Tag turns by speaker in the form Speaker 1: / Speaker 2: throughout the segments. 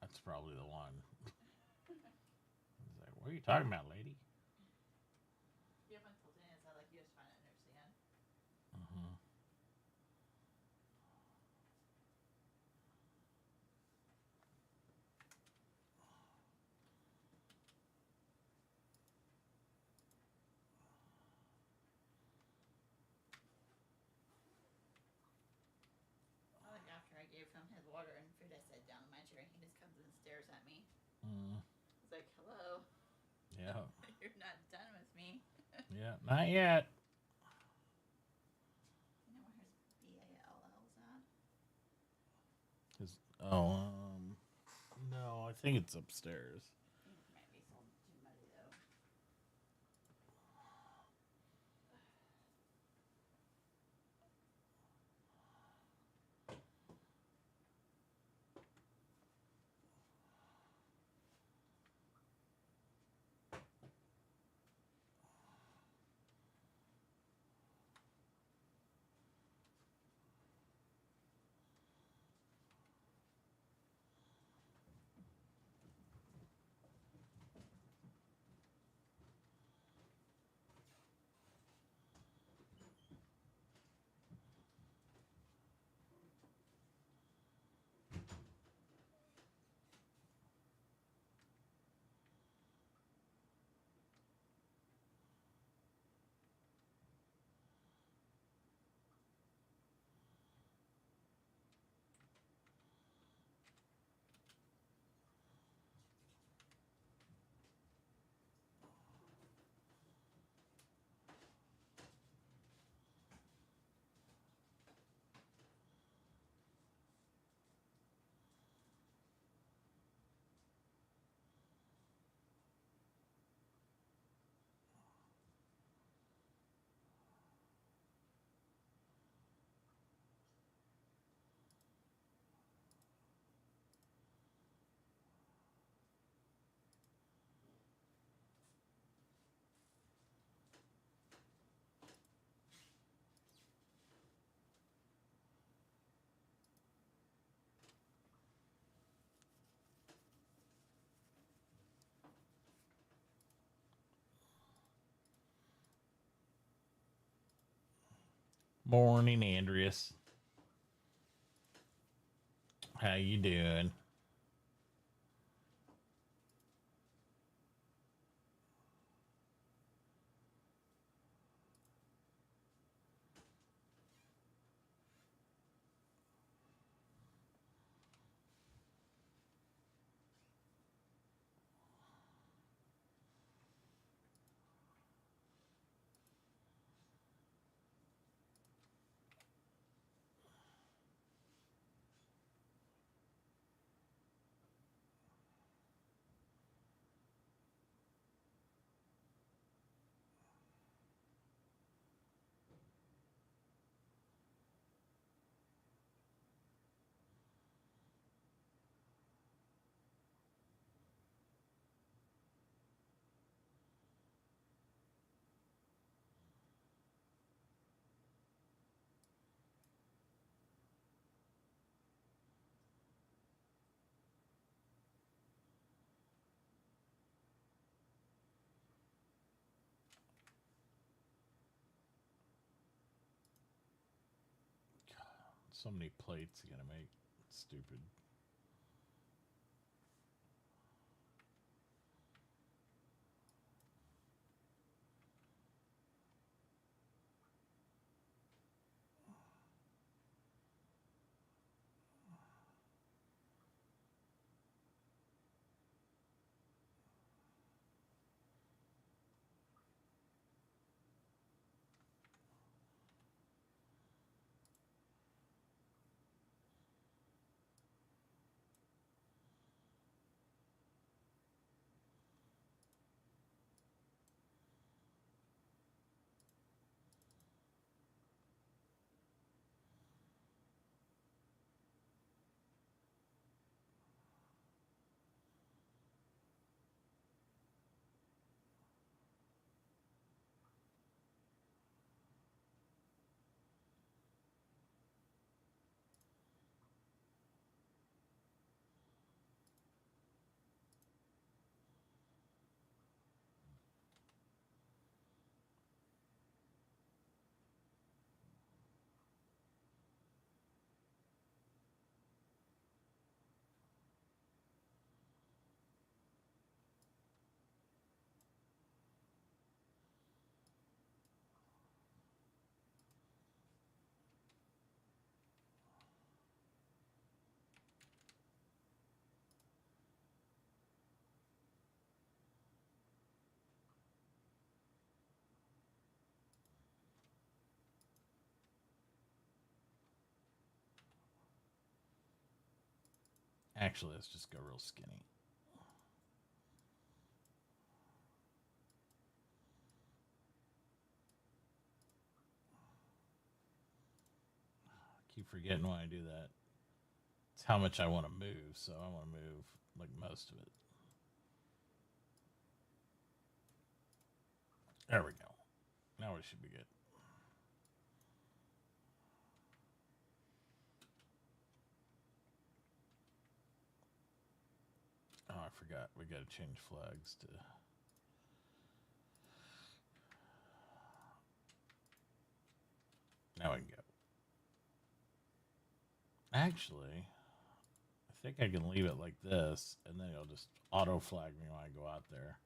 Speaker 1: That's probably the one. He's like, what are you talking about, lady?
Speaker 2: You haven't told me, it's not like you're just trying to understand.
Speaker 1: Mm-hmm.
Speaker 2: I like after I gave him his water and food, I sat down in my chair and he just comes and stares at me.
Speaker 1: Mm.
Speaker 2: It's like, hello.
Speaker 1: Yeah.
Speaker 2: You're not done with me.
Speaker 1: Yeah, not yet.
Speaker 2: You know where his BALL's at?
Speaker 1: His, oh, no, I think it's upstairs.
Speaker 2: I think it might be so too muddy though.
Speaker 1: Morning, Andreas. How you doing? So many plates you gotta make. Stupid. Actually, let's just go real skinny. I keep forgetting when I do that. It's how much I want to move, so I want to move like most of it. There we go. Now we should be good. Oh, I forgot. We got to change flags to... Now we can go. Actually, I think I can leave it like this, and then it'll just auto flag me when I go out there.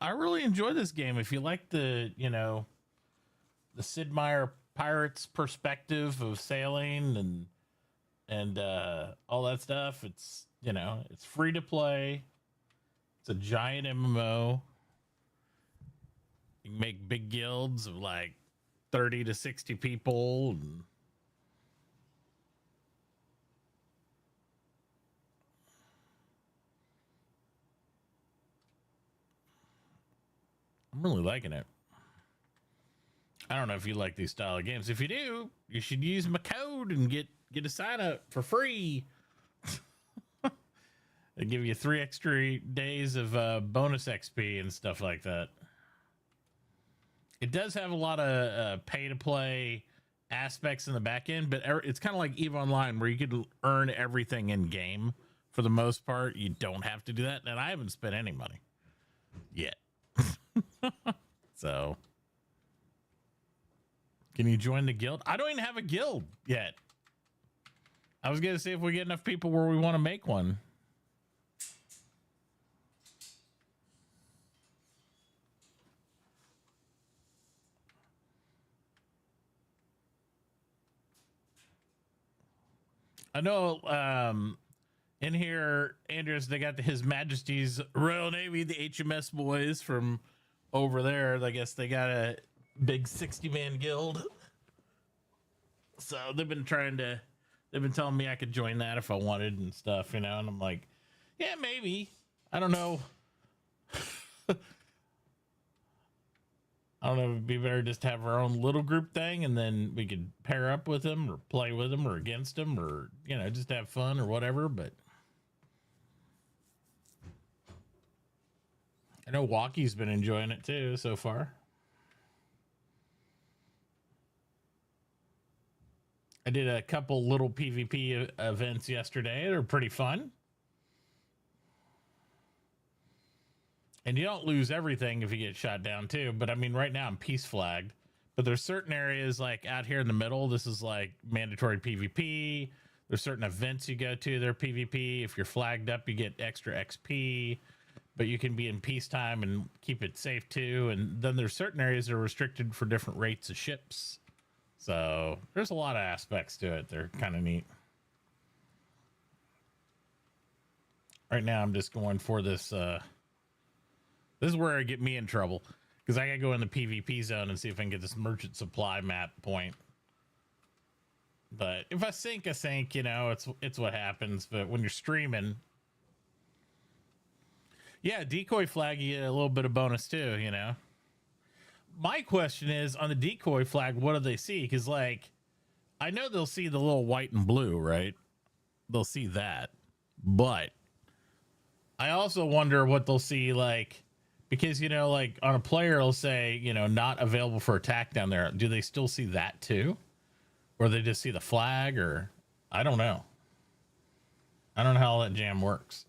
Speaker 1: I really enjoy this game. If you like the, the Sid Meier Pirates perspective of sailing and all that stuff, it's, it's free to play. It's a giant MMO. You can make big guilds of like 30 to 60 people. And I'm really liking it. I don't know if you like these style of games. If you do, you should use my code and get a sign up for free. They give you 3 extra days of bonus XP and stuff like that. It does have a lot of pay to play aspects in the back end, but it's kind of like EVE Online where you could earn everything in game for the most part. You don't have to do that. And I haven't spent any money yet. So can you join the guild? I don't even have a guild yet. I was going to see if we get enough people where we want to make one. I know in here, Andrews, they got His Majesty's Royal Navy, the HMS boys from over there. I guess they got a big 60-man guild. So they've been telling me I could join that if I wanted and stuff, and I'm like, yeah, maybe. I don't know. I don't know if it'd be better just to have our own little group thing and then we could pair up with them or play with them or against them or, just have fun or whatever. But I know Walkie's been enjoying it too so far. I did a couple little PvP events yesterday. They're pretty fun. And you don't lose everything if you get shot down too. But I mean, right now I'm peace flagged. But there's certain areas like out here in the middle. This is like mandatory PvP. There's certain events you go to. They're PvP. If you're flagged up, you get extra XP. But you can be in peacetime and keep it safe too. And then there's certain areas that are restricted for different rates of ships. So there's a lot of aspects to it. They're kind of neat. Right now I'm just going for this. This is where I get me in trouble because I gotta go in the PvP zone and see if I can get this merchant supply map point. But if I sink, I sink. It's what happens. But when you're streaming, yeah, decoy flag, you get a little bit of bonus too. My question is on the decoy flag, what do they see? Because I know they'll see the little white and blue, right? They'll see that, but I also wonder what they'll see because, on a player, it'll say, not available for attack down there. Do they still see that too? Or they just see the flag or I don't know. I don't know how all that jam works.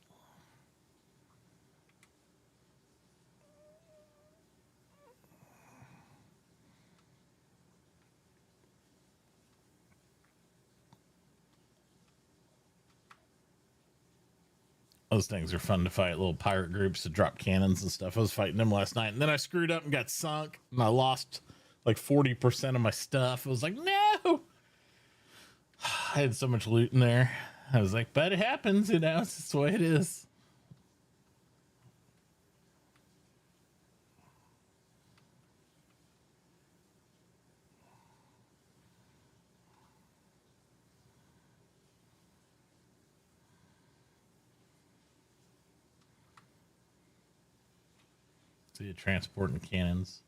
Speaker 1: Those things are fun to fight, little pirate groups to drop cannons and stuff. I was fighting them last night, and then I screwed up and got sunk, and I lost 40% of my stuff. I was like, no! I had so much loot in there. I was like, but it happens, it's just the way it is. See it transporting cannons.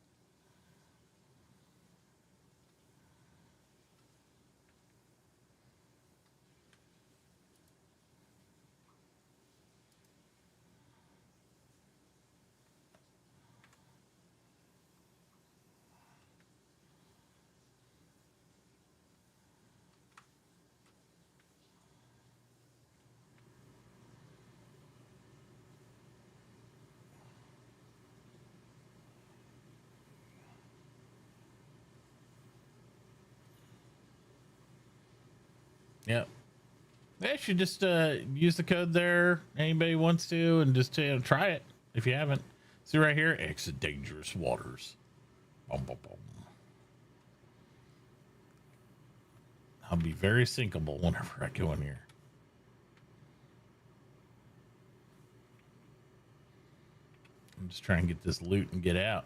Speaker 1: Yep. They should just use the code there. Anybody wants to, and just try it if you haven't. See right here, exit dangerous waters. Boom, boom, boom. I'll be very sinkable whenever I go in here. I'm just trying to get this loot and get out.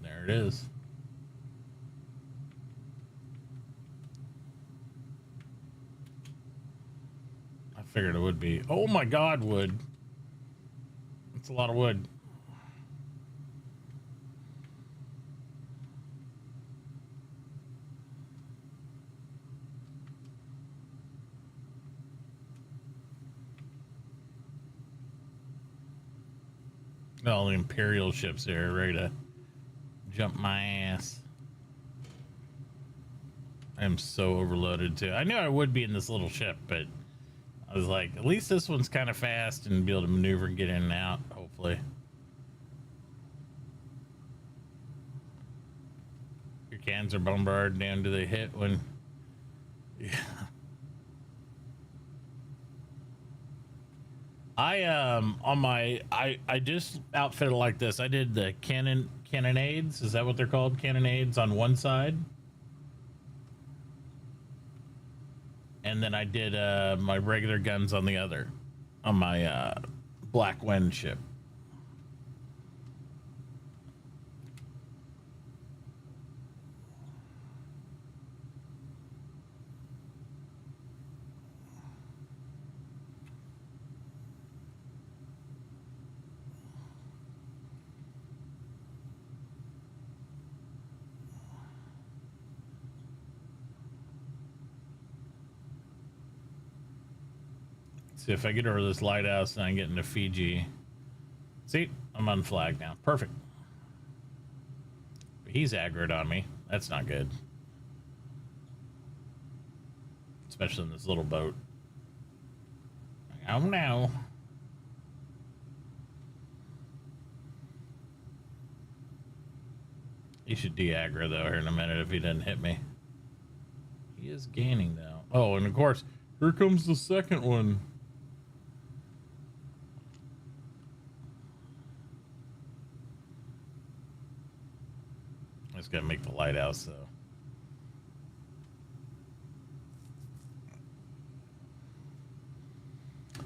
Speaker 1: There it is. I figured it would be. Oh my God, wood. That's a lot of wood. All the Imperial ships there ready to jump my ass. I am so overloaded too. I knew I would be in this little ship, but I was like, at least this one's kind of fast and be able to maneuver and get in and out, hopefully. Your cans are bombarded down. Do they hit when... Yeah. I just outfitted like this. I did the cannonades. Is that what they're called? Cannonades on one side. And then I did my regular guns on the other, on my Black Wind ship. See if I get over this lighthouse and I get into Fiji. See, I'm on flag now. Perfect. But he's aggroed on me. That's not good. Especially in this little boat. Oh no. He should de-aggro though here in a minute if he doesn't hit me. He is gaining though. Oh, and of course, here comes the second one. I just gotta make the lighthouse though.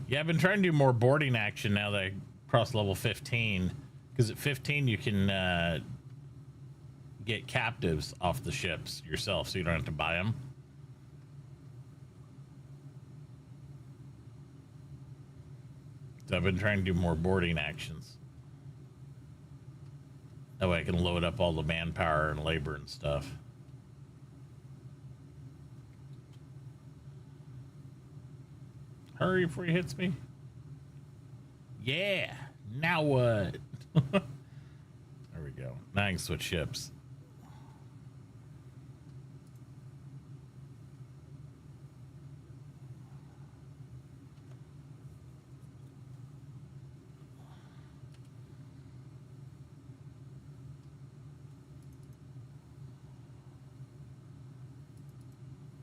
Speaker 1: Yeah, I've been trying to do more boarding action now that I crossed level 15. Because at 15 you can get captives off the ships yourself, so you don't have to buy them. So I've been trying to do more boarding actions. That way I can load up all the manpower and labor and stuff. Hurry before he hits me. Yeah. Now what? There we go. Now I can switch ships.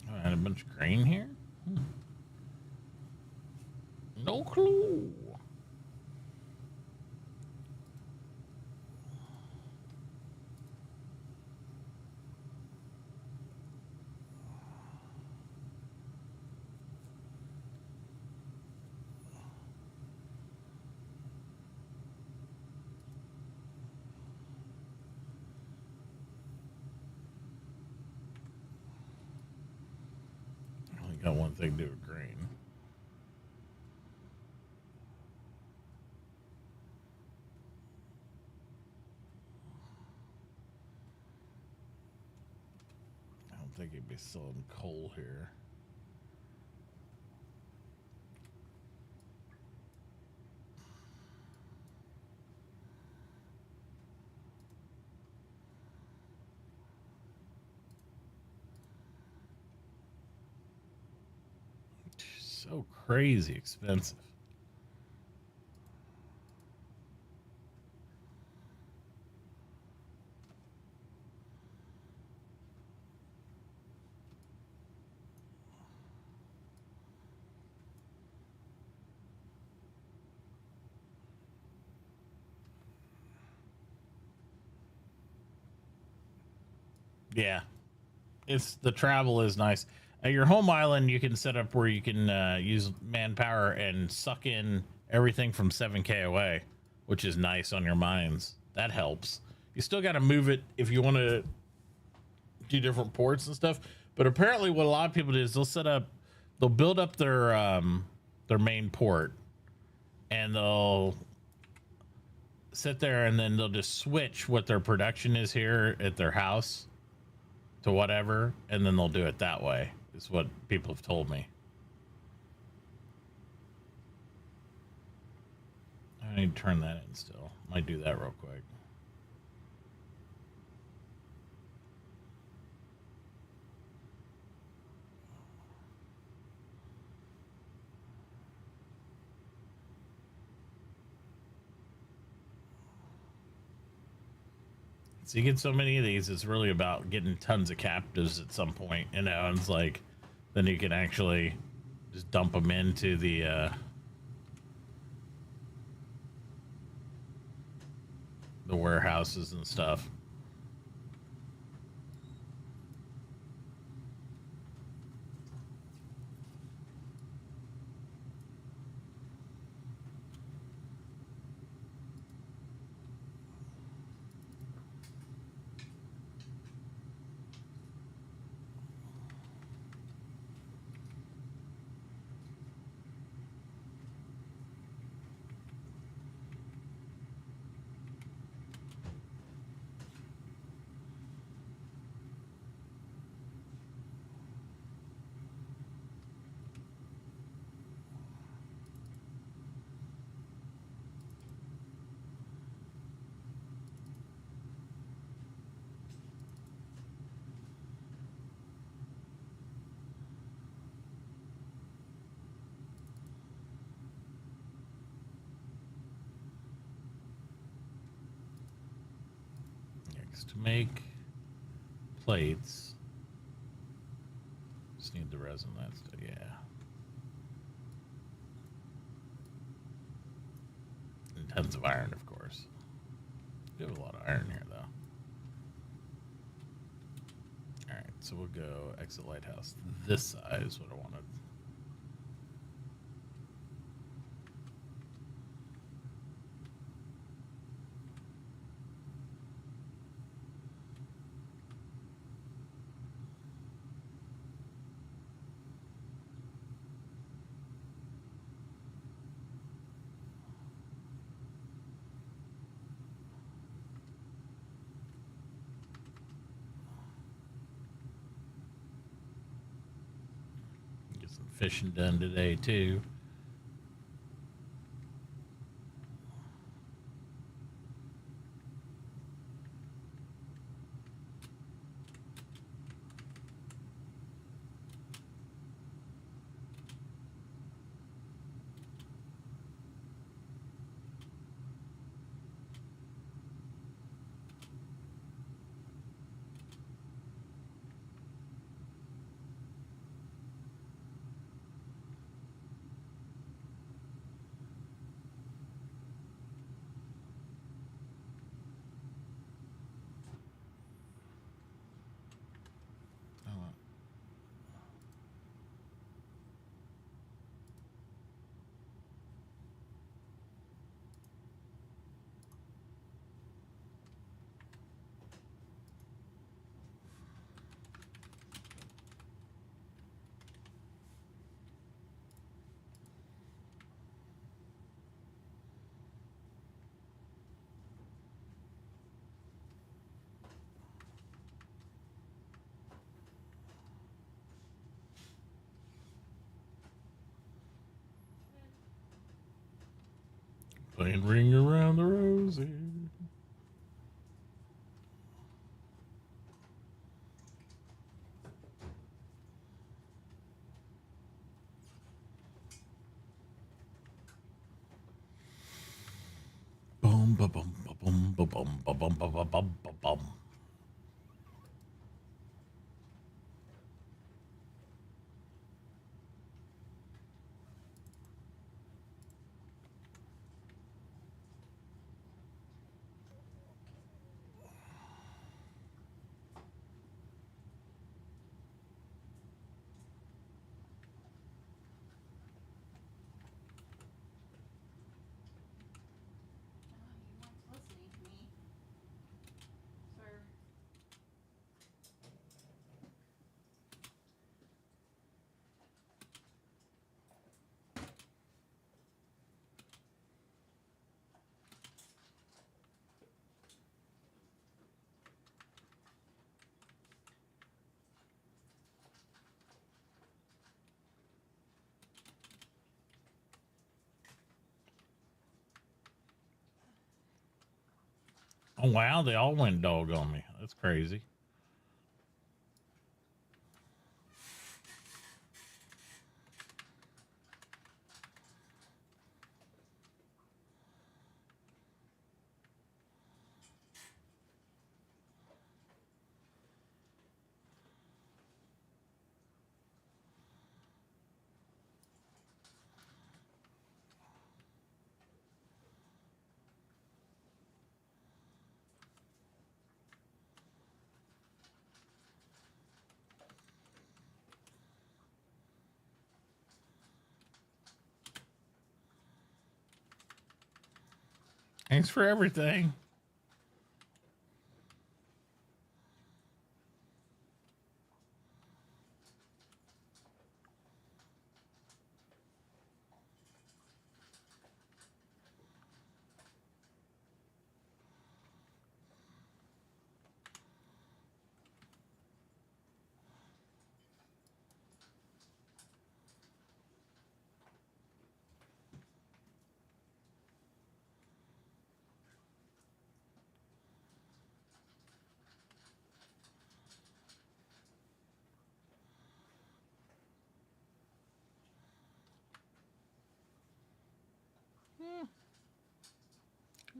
Speaker 1: Oh, I had a bunch of grain here. No clue. Got one thing to do with green. I don't think he'd be selling coal here. So crazy expensive. Yeah, it's the travel is nice. At your home island, you can set up where you can use manpower and suck in everything from 7K away, which is nice on your mines. That helps. You still got to move it if you want to do different ports and stuff. But apparently, what a lot of people do is they'll build up their main port, and they'll sit there, and then they'll just switch what their production is here at their house to whatever, and then they'll do it that way, is what people have told me. I need to turn that in still. Might do that real quick. So you get so many of these, it's really about getting tons of captives at some point, you know, and it's like, then you can actually just dump them into the warehouses and stuff. To make plates, just need the resin. That's yeah. And tons of iron, of course. We have a lot of iron here, though. All right, so we'll go exit lighthouse. This side is what I wanted. Fishing done today too. Playing Ring Around the Rosie. Boom, ba bum, ba bum, ba bum, ba bum, ba bum, ba bum.
Speaker 2: Oh, you weren't listening to me, sir.
Speaker 1: Oh wow, they all went dog on me. That's crazy. Thanks for everything.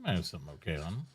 Speaker 1: I have something okay on them.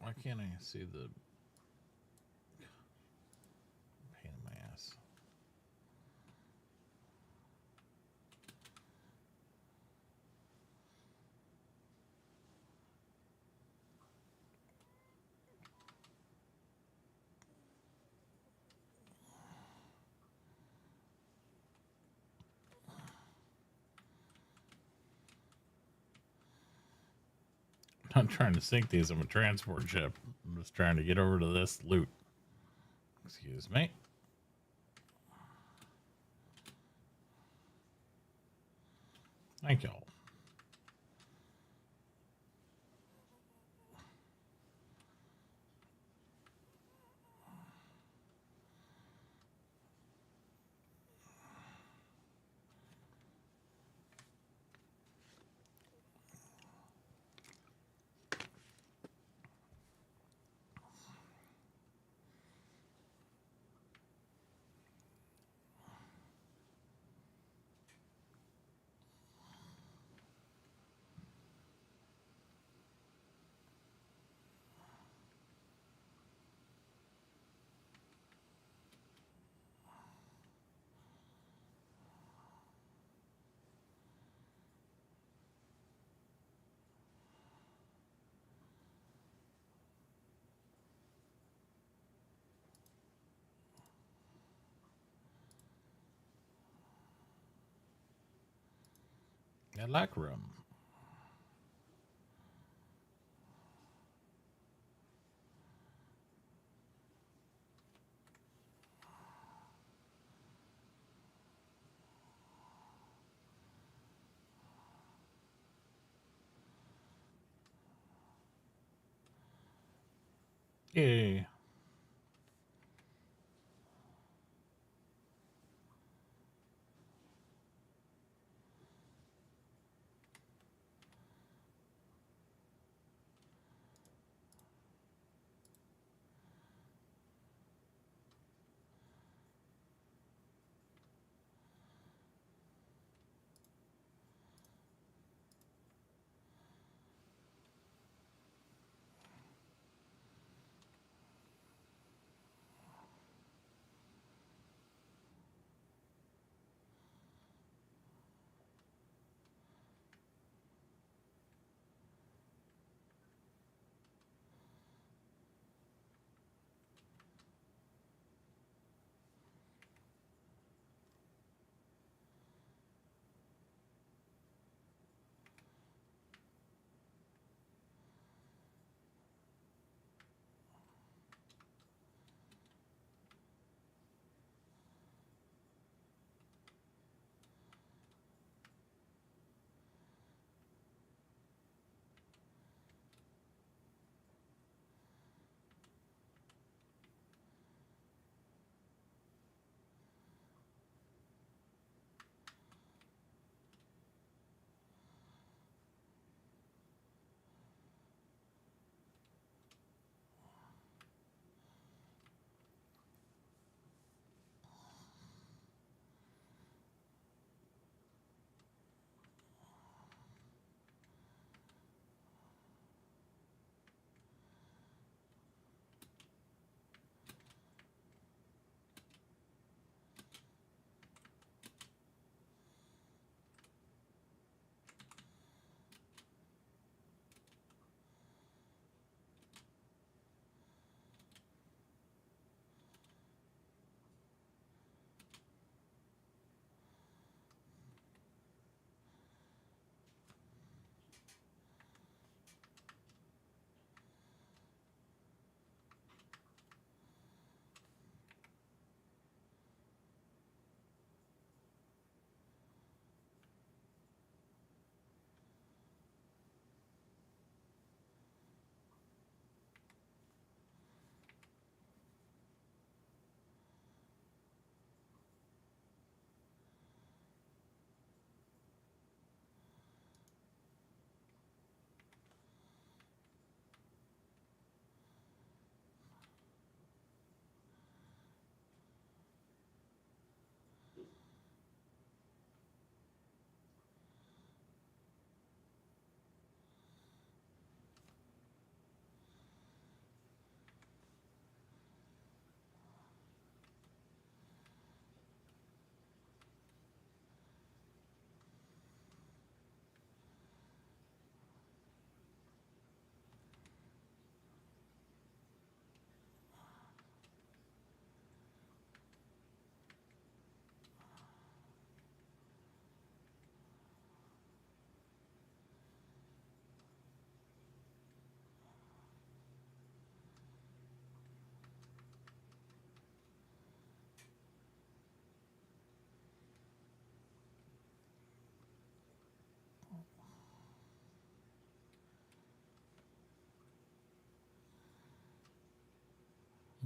Speaker 1: Why can't I see the pain in my ass? I'm not trying to sink these on a transport ship. I'm just trying to get over to this loot. Excuse me. Thank y'all. I like rum. Yay.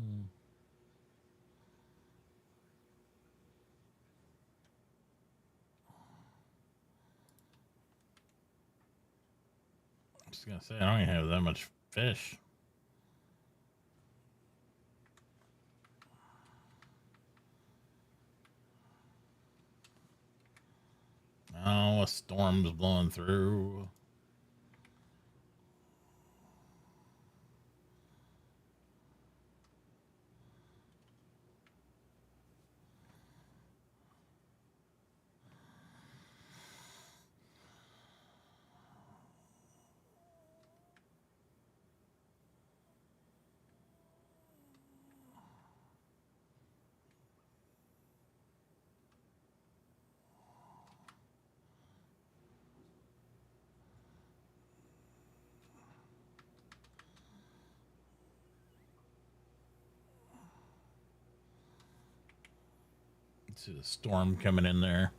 Speaker 1: I was gonna say I don't even have that much fish. Oh, a storm's blowing through. See the storm coming in there.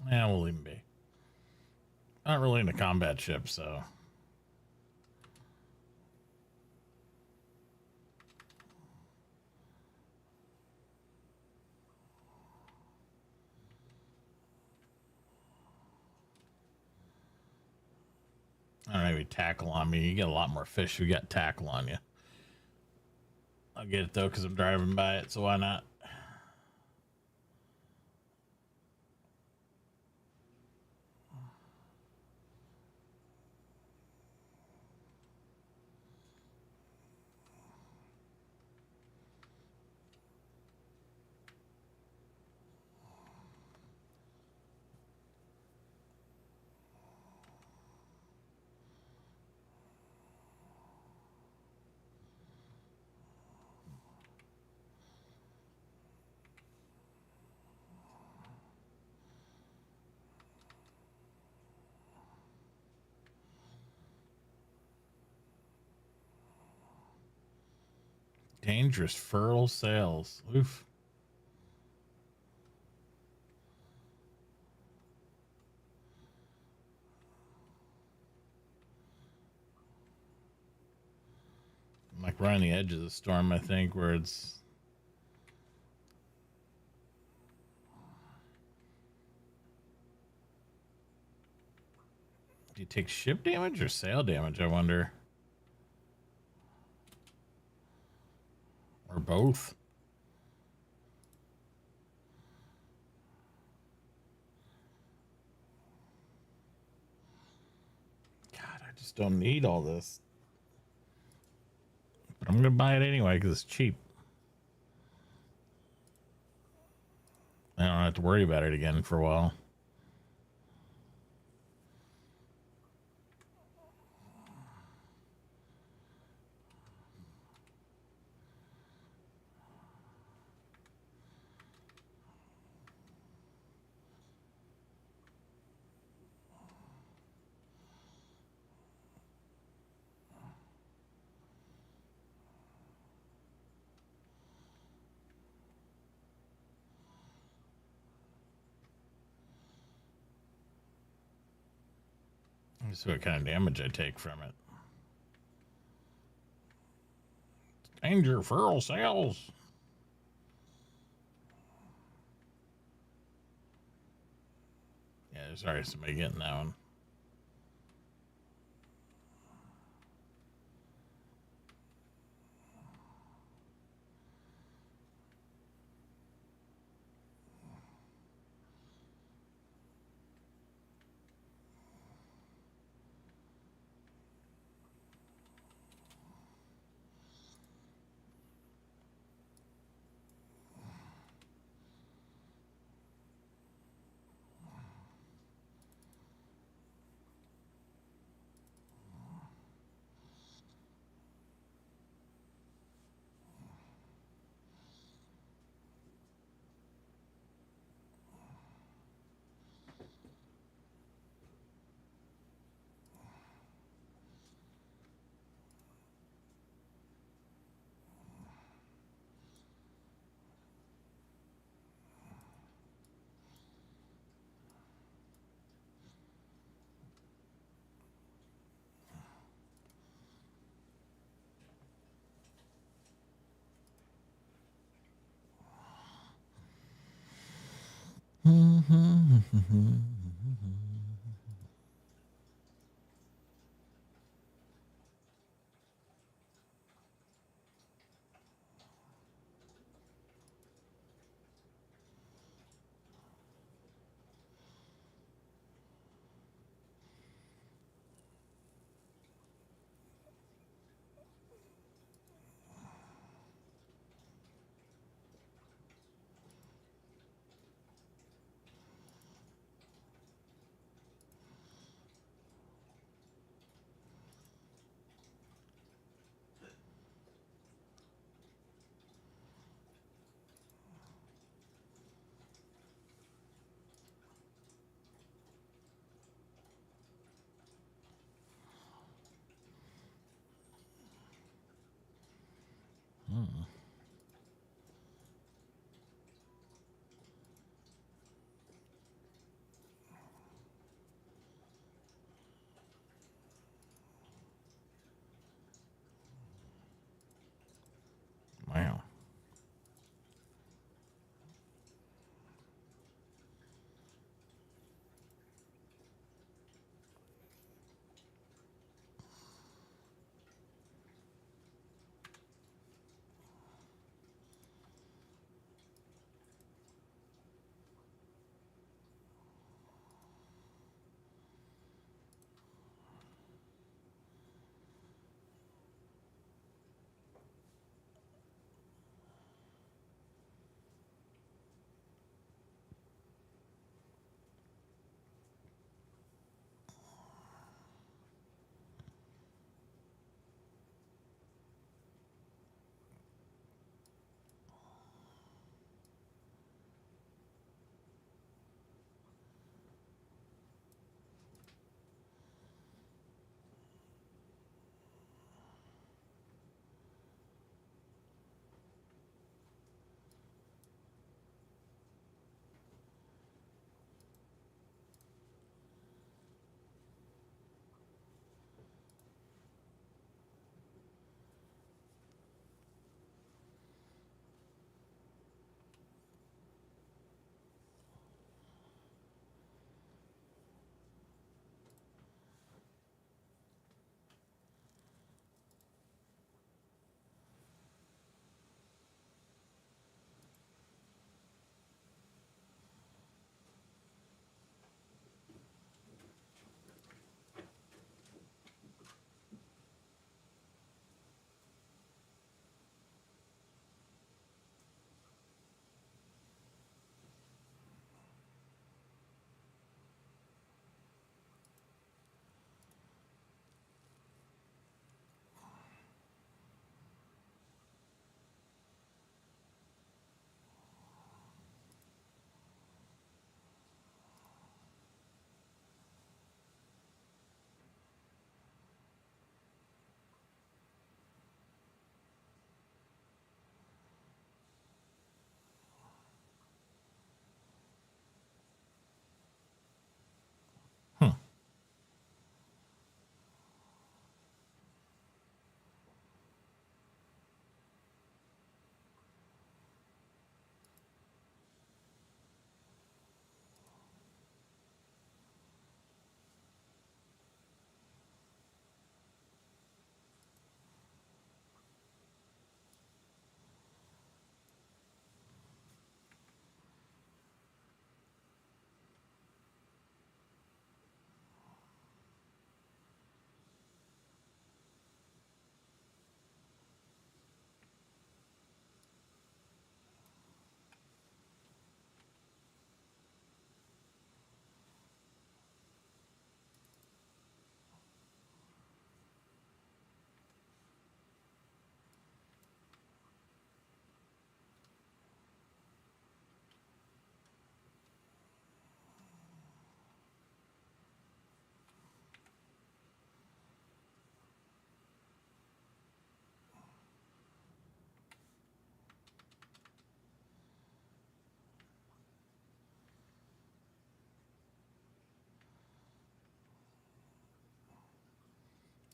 Speaker 1: Yeah, we'll leave him be. Not really in a combat ship, so. I don't know, maybe tackle on me. You get a lot more fish if you got tackle on you. I'll get it though because I'm driving by it, so why not? Dangerous furl sails. Oof. I'm like right on the edge of the storm, I think, where it's. Do you take ship damage or sail damage, I wonder? Or both? God, I just don't need all this. But I'm going to buy it anyway because it's cheap. I don't have to worry about it again for a while. Let me see what kind of damage I take from it. Danger, furl sails. Yeah, there's already somebody getting that one. Wow. Hmm.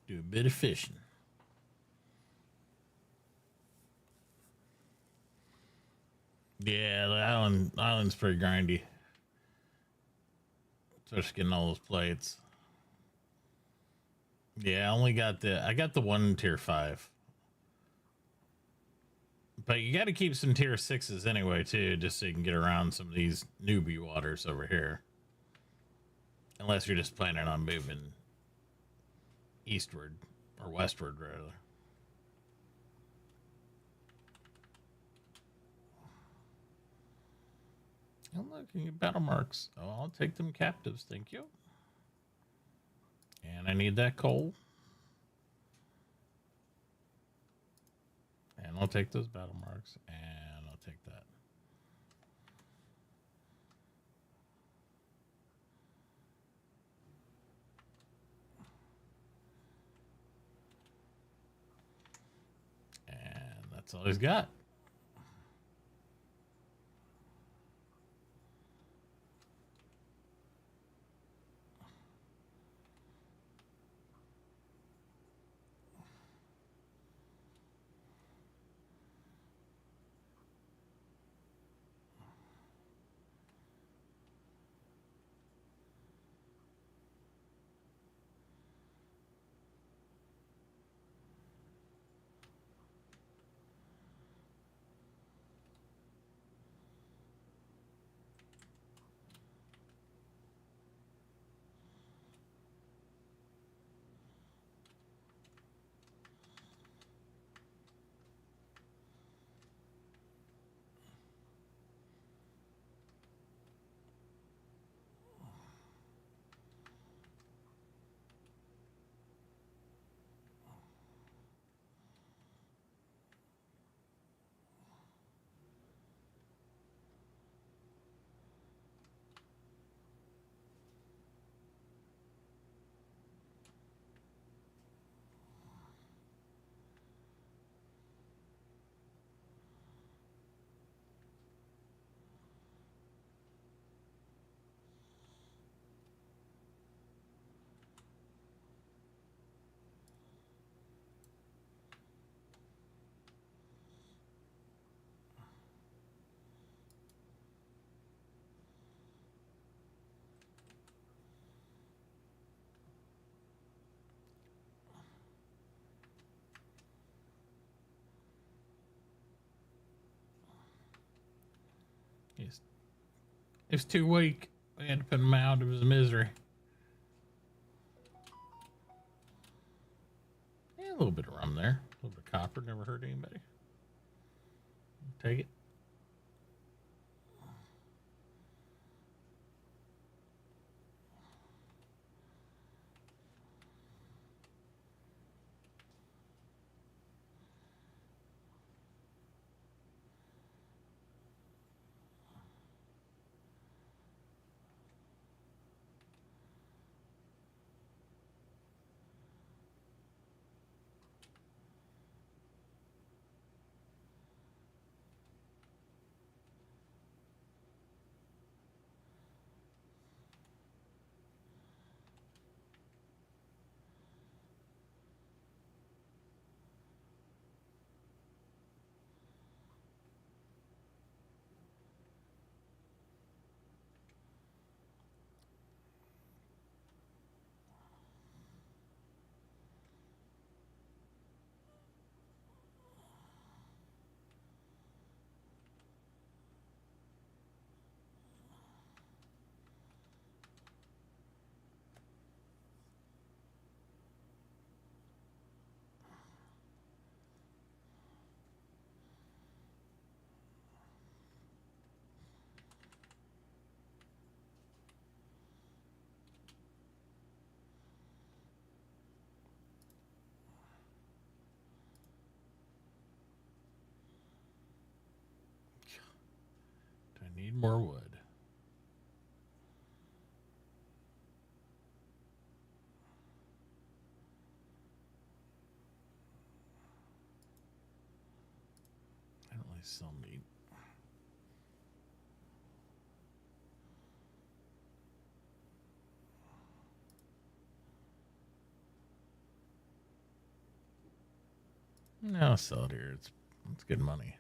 Speaker 1: Do a bit of fishing. Yeah, the island's pretty grindy. especially getting all those plates. Yeah, I got the one tier 5. But you got to keep some tier 6s anyway too, just so you can get around some of these newbie waters over here. Unless you're just planning on moving eastward or westward rather. Oh look, you get battle marks. Oh, I'll take them captives, thank you. And I need that coal. And I'll take those battle marks, and I'll take that. And that's all he's got. He's too weak. We had to put him out of his misery. Yeah, a little bit of rum there. A little bit of copper. Never hurt anybody. Take it. I need more wood. I don't really sell meat. No, I'll sell it here. It's good money.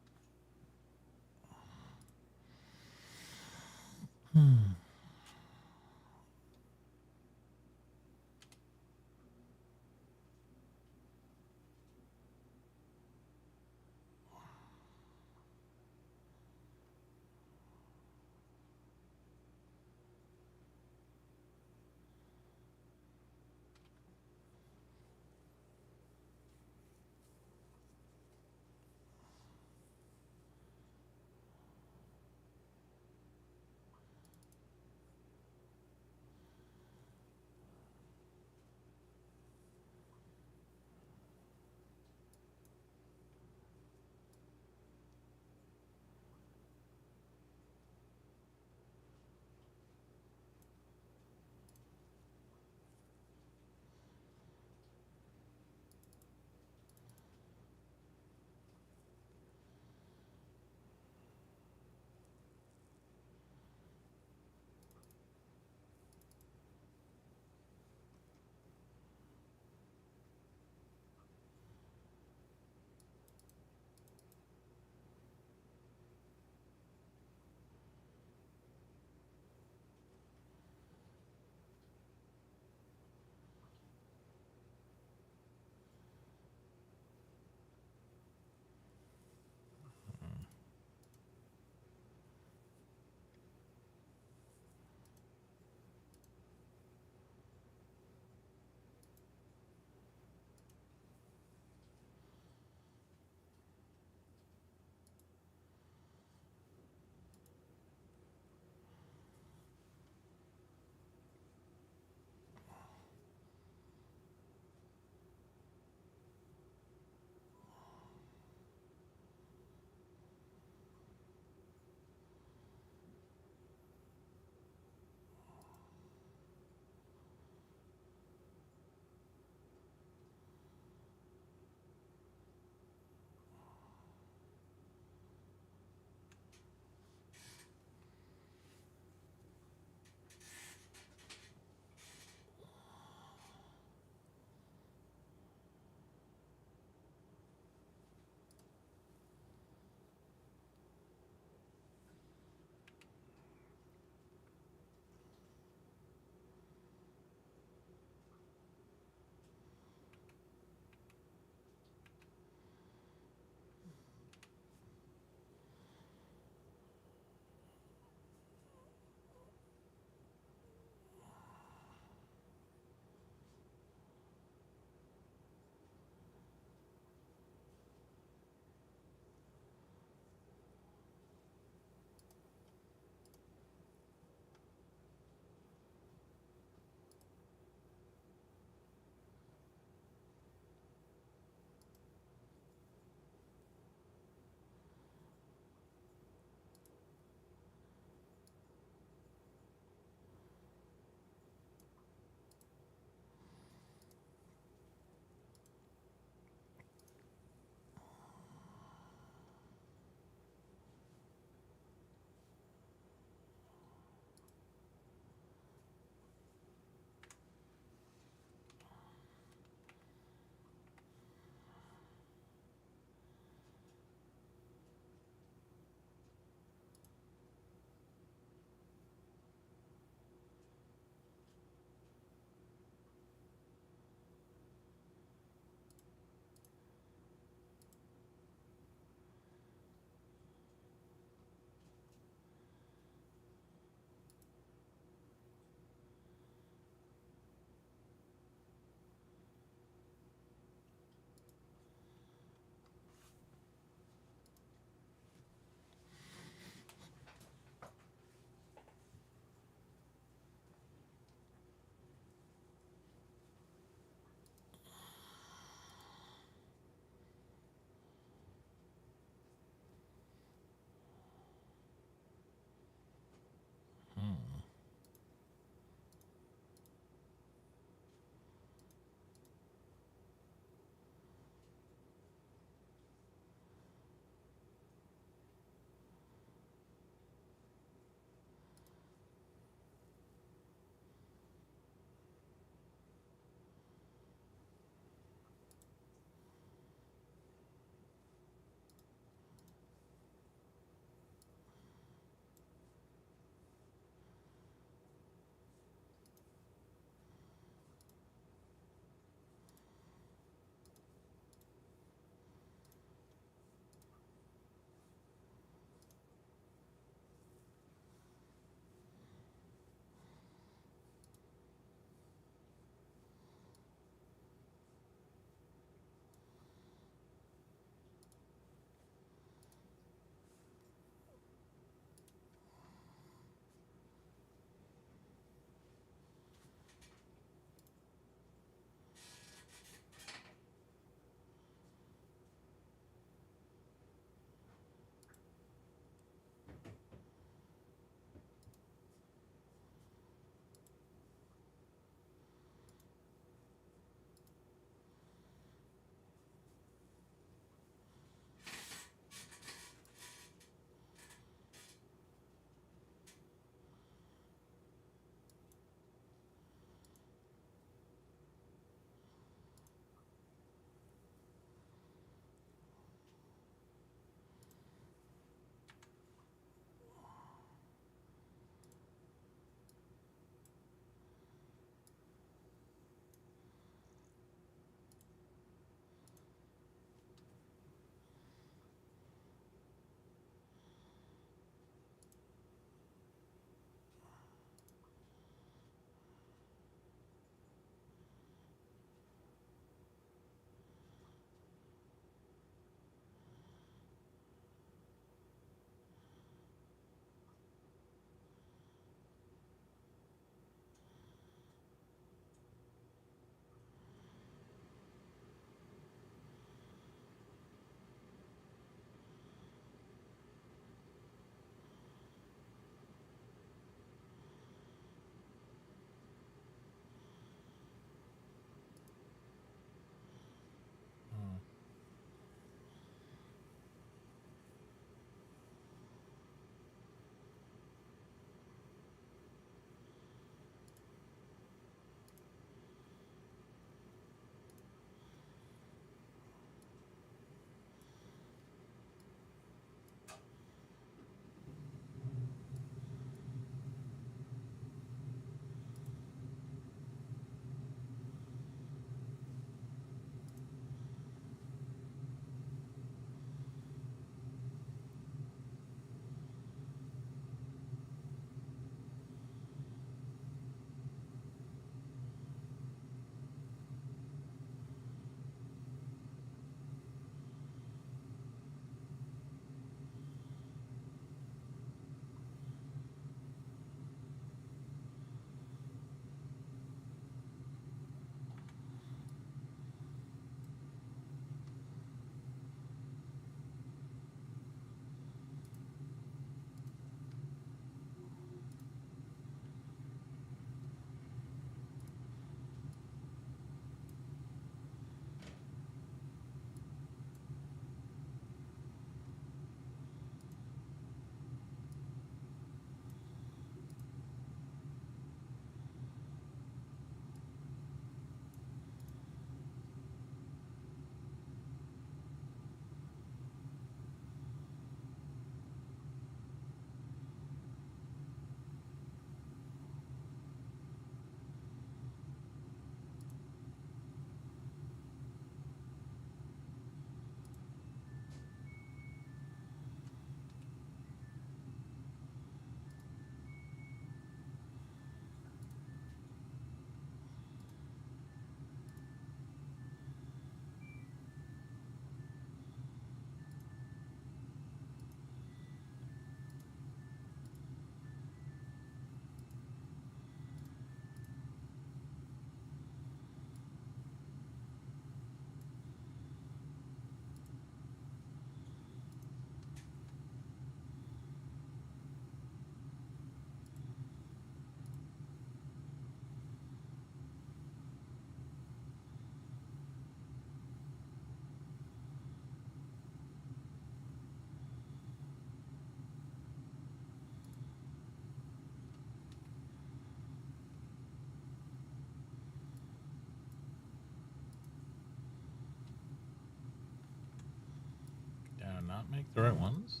Speaker 1: not make the right ones?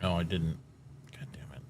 Speaker 1: Oh, I didn't. God damn it.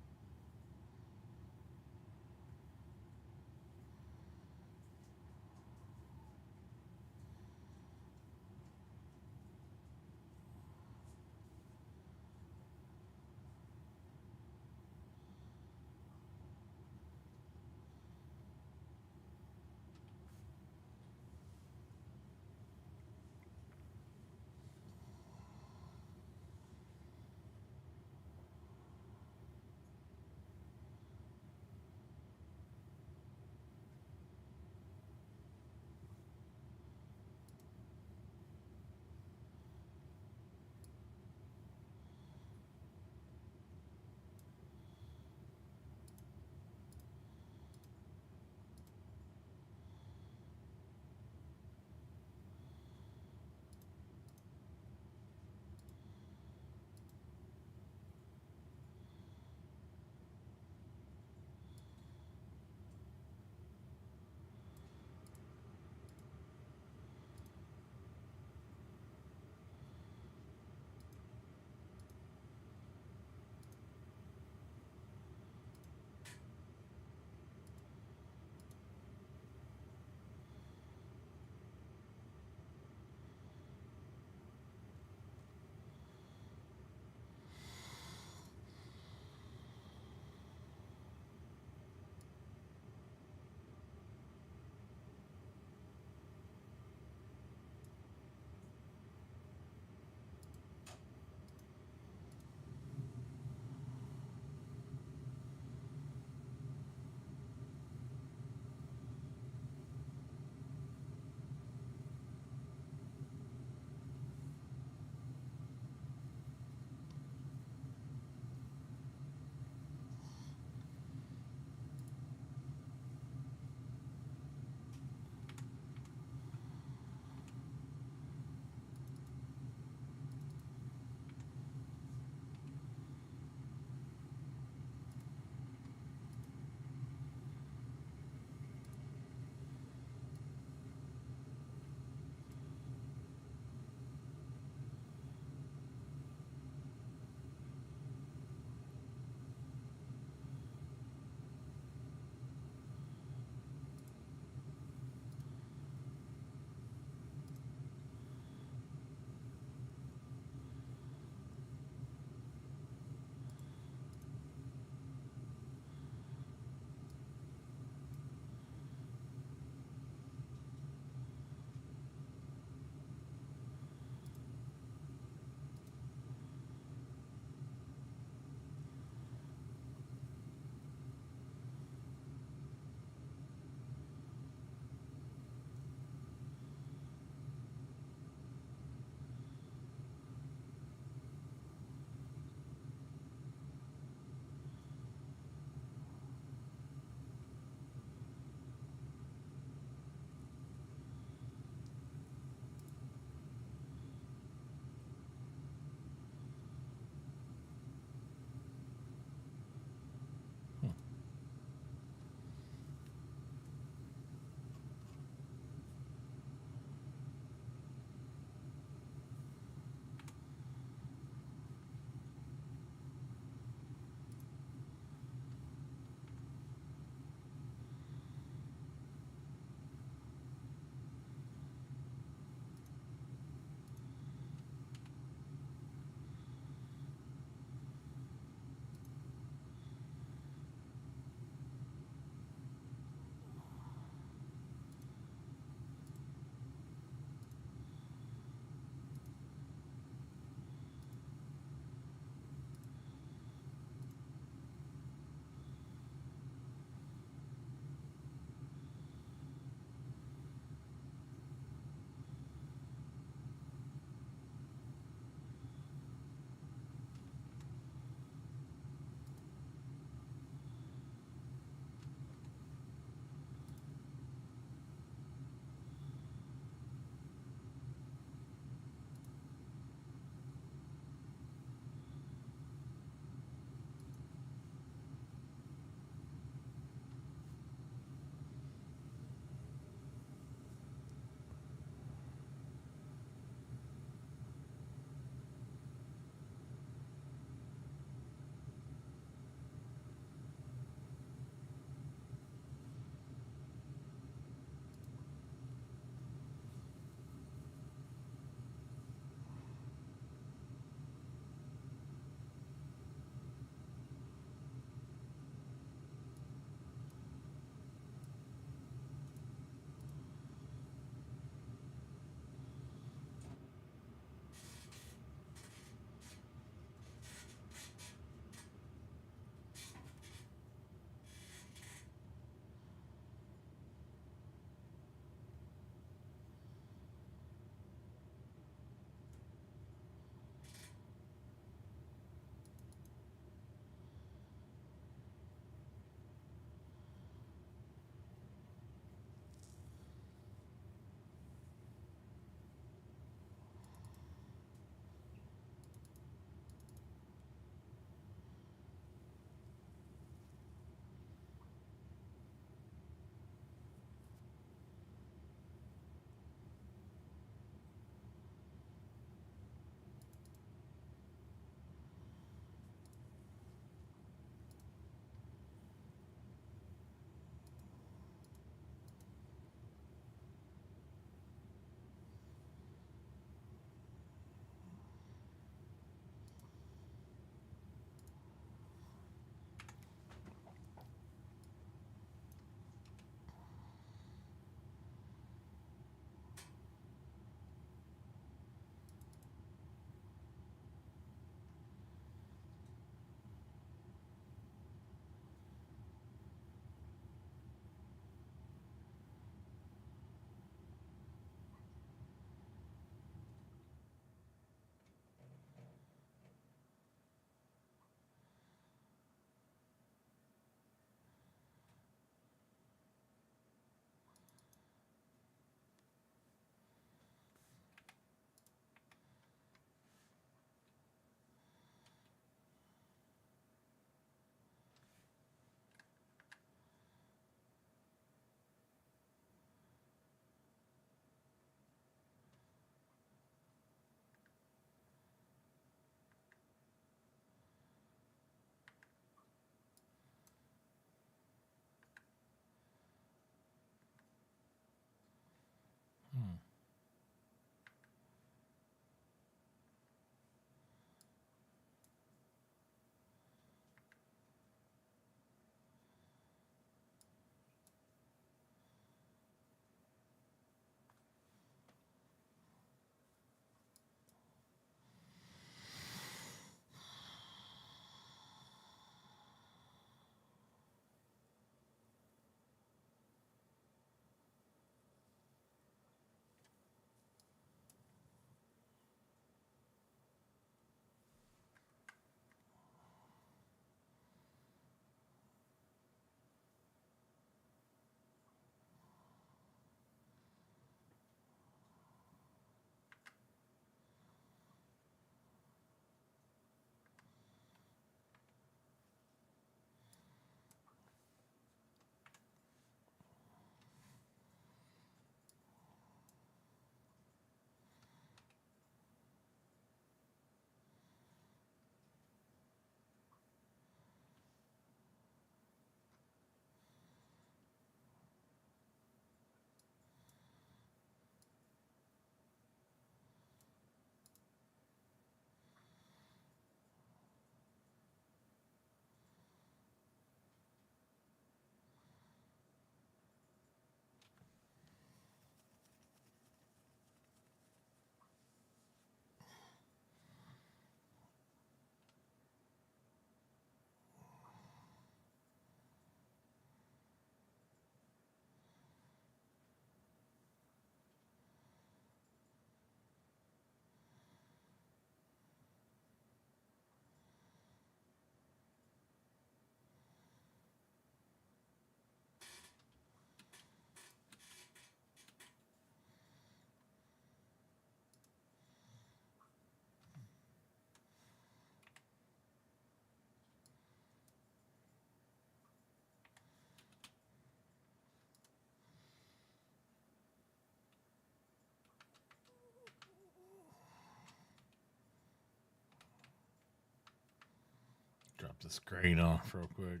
Speaker 1: the screen off real quick.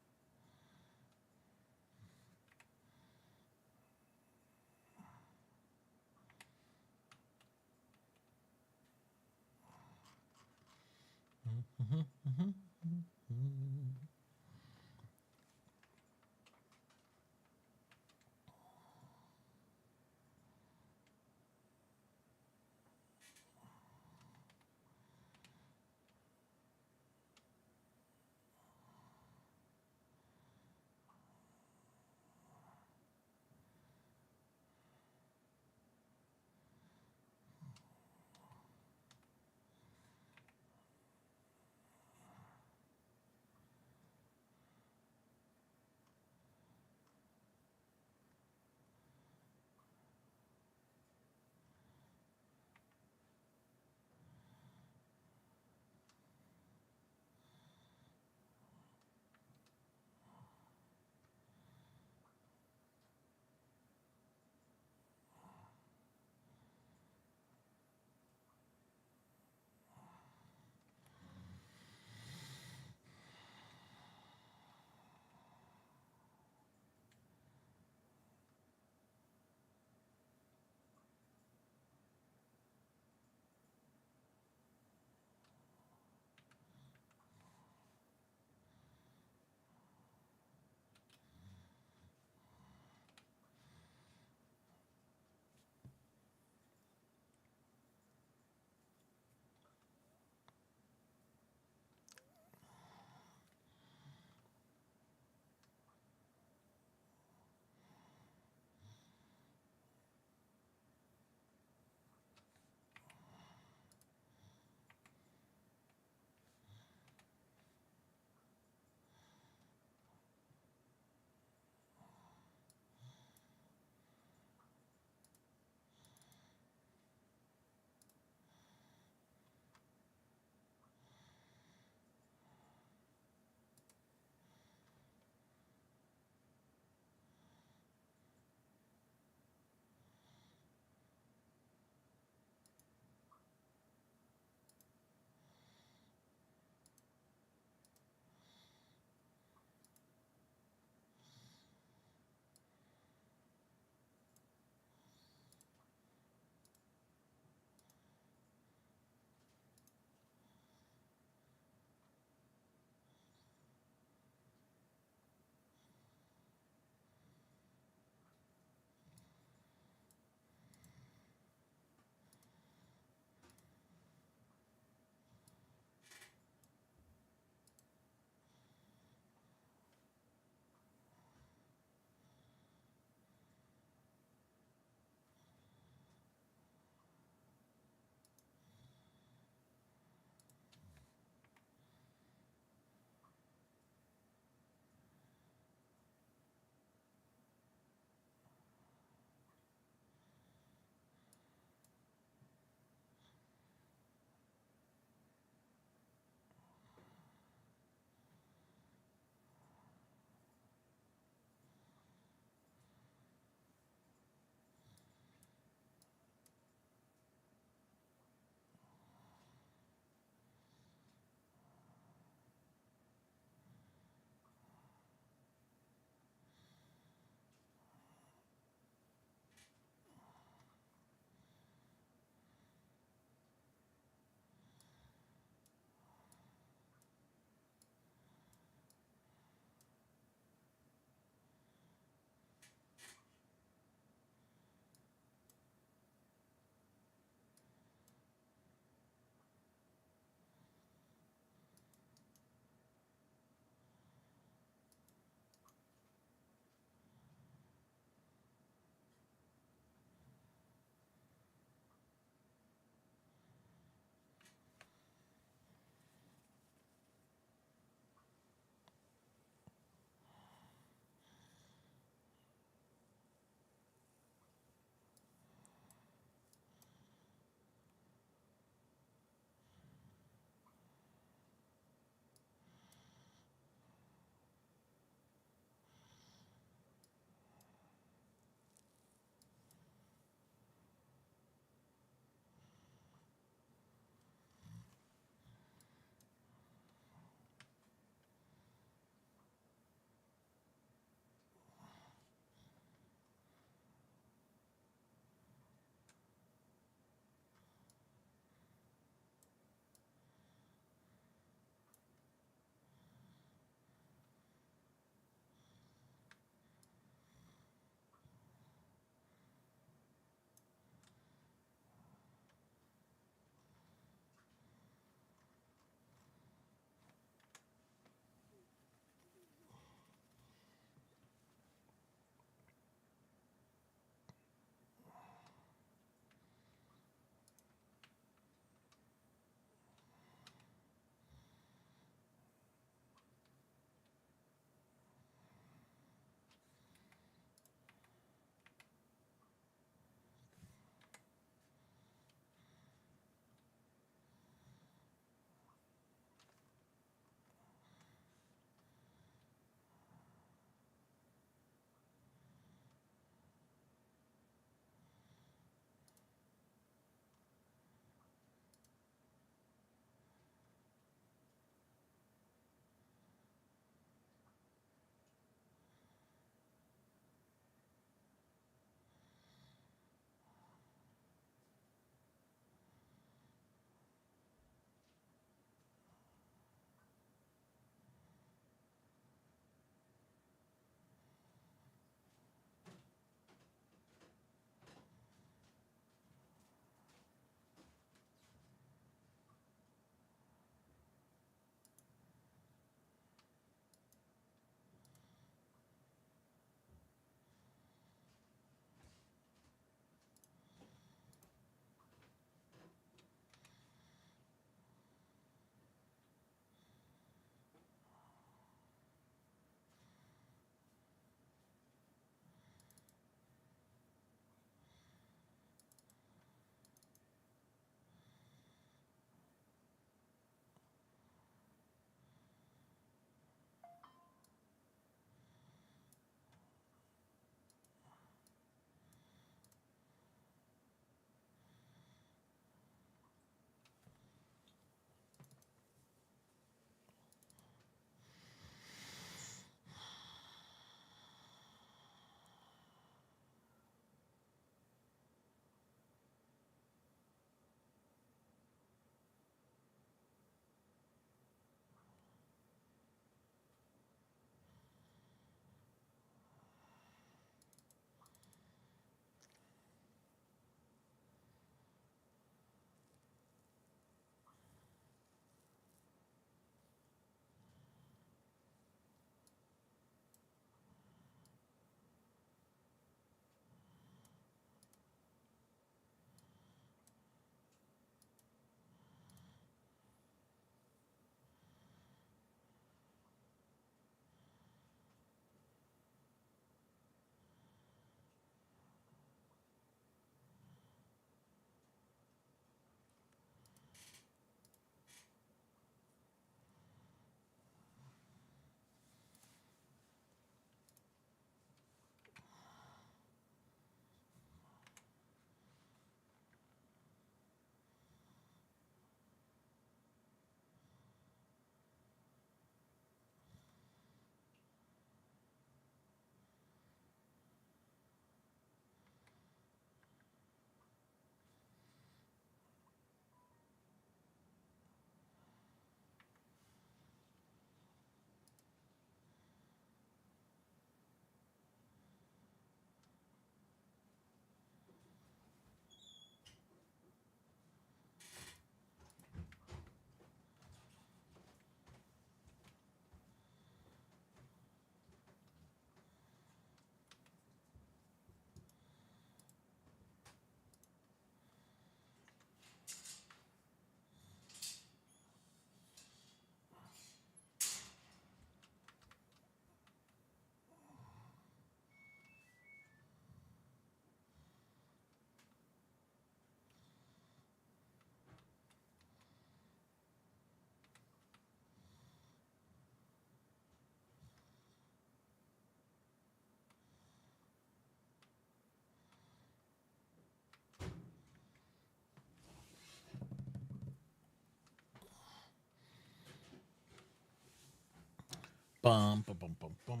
Speaker 1: Bum, bum, bum, bum, bum.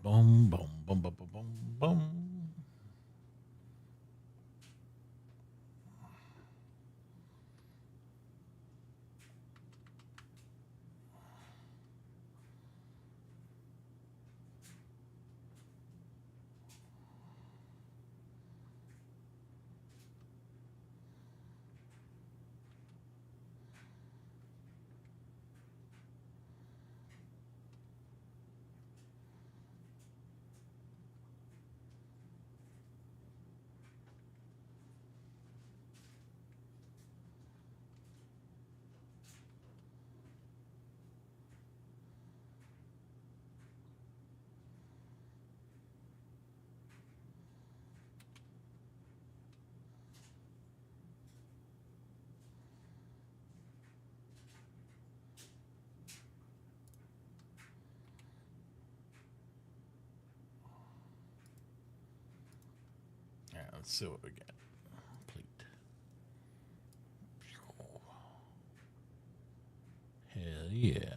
Speaker 1: Boom, boom, boom, boom, boom, boom, boom. All right, let's see what we got. Complete. Hell yeah.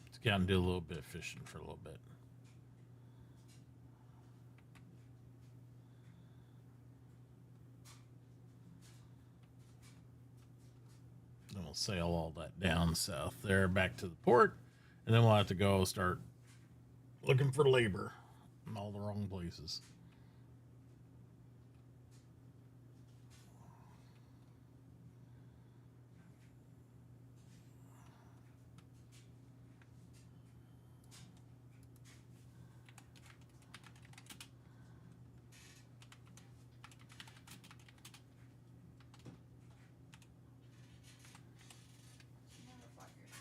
Speaker 1: Let's get out and do a little bit of fishing for a little bit. Then we'll sail all that down south there back to the port, and then we'll have to go start looking for labor in all the wrong places.
Speaker 2: Motherfuckers.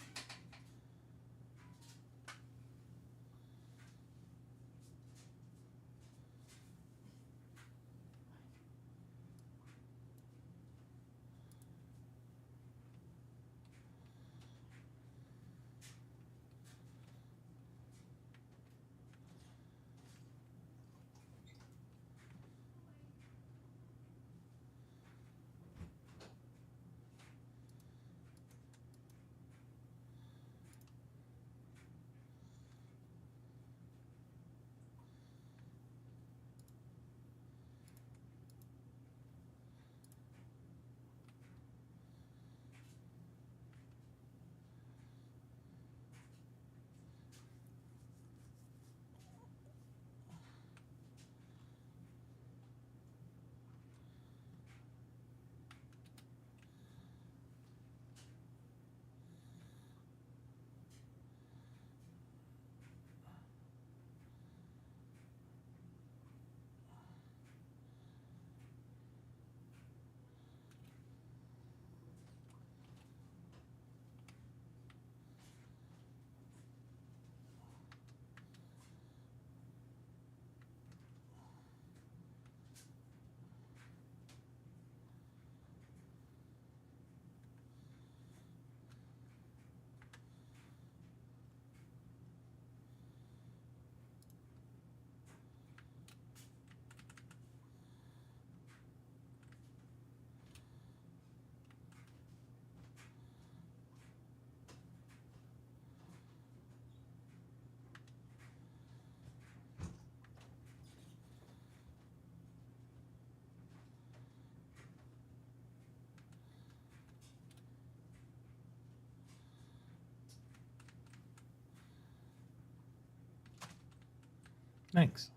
Speaker 1: Thanks.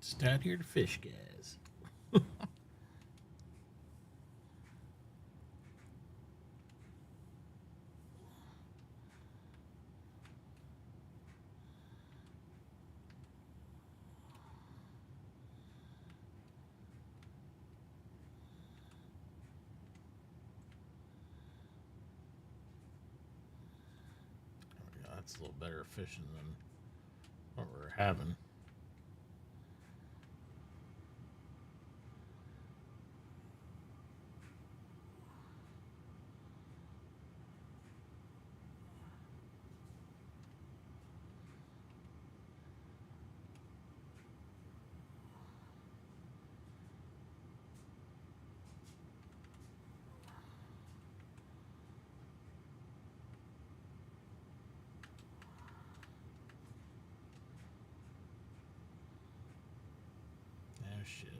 Speaker 1: Just out here to fish, guys. That's a little better fishing than what we're having. Oh shit.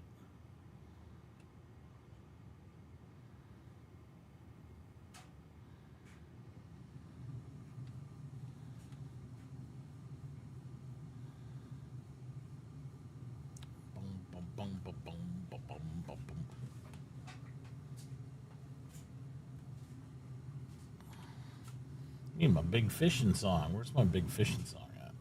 Speaker 1: Boom, boom, boom, boom, boom, boom, boom, boom, boom. Need my big fishing song. Where's my big fishing song at?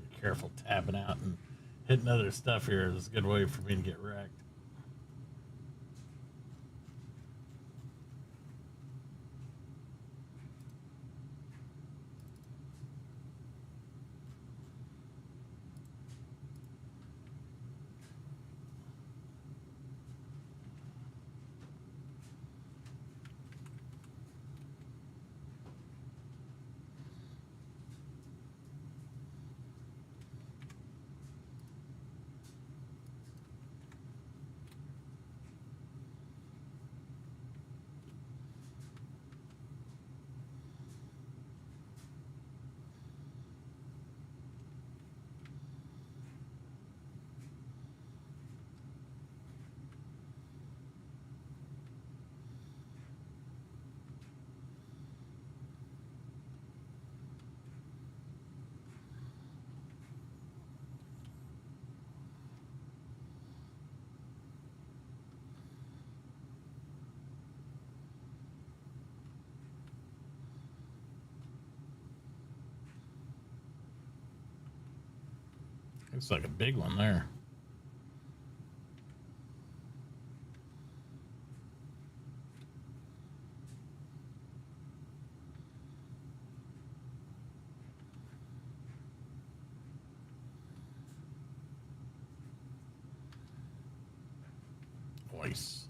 Speaker 1: Be careful tapping out and hitting other stuff here. Is a good way for me to get wrecked. Looks like a big one there. Voice.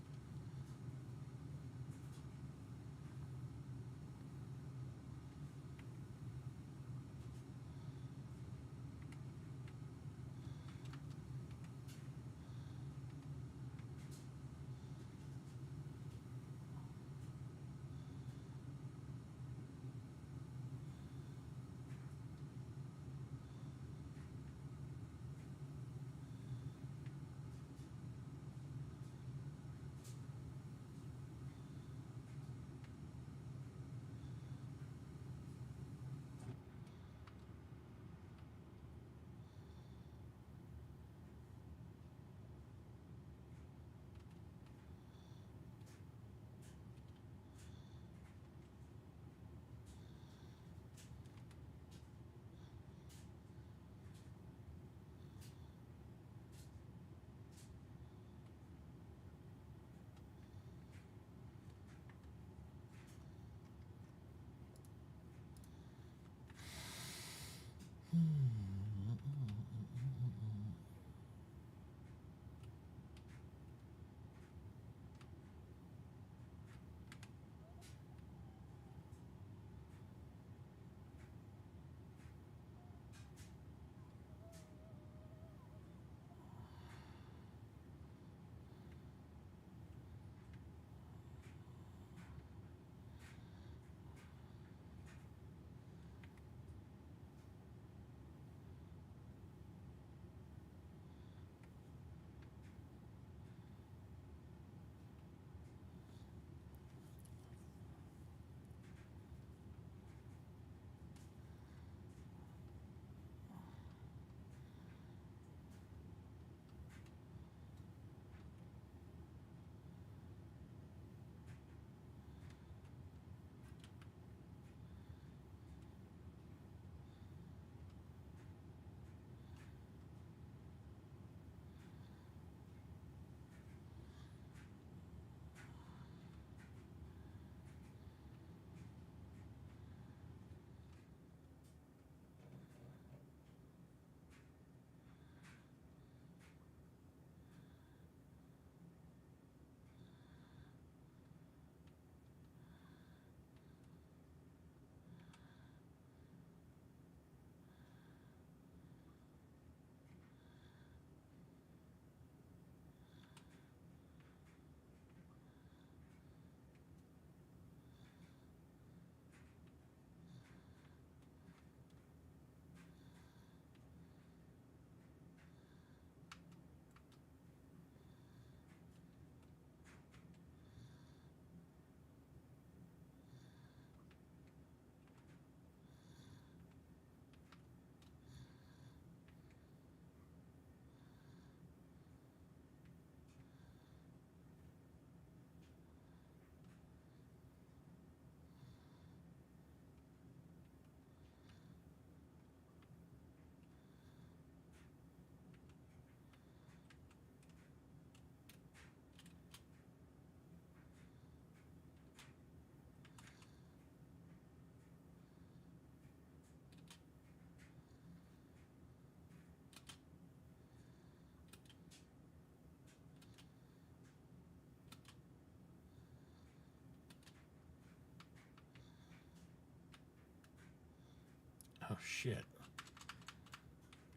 Speaker 1: Oh shit.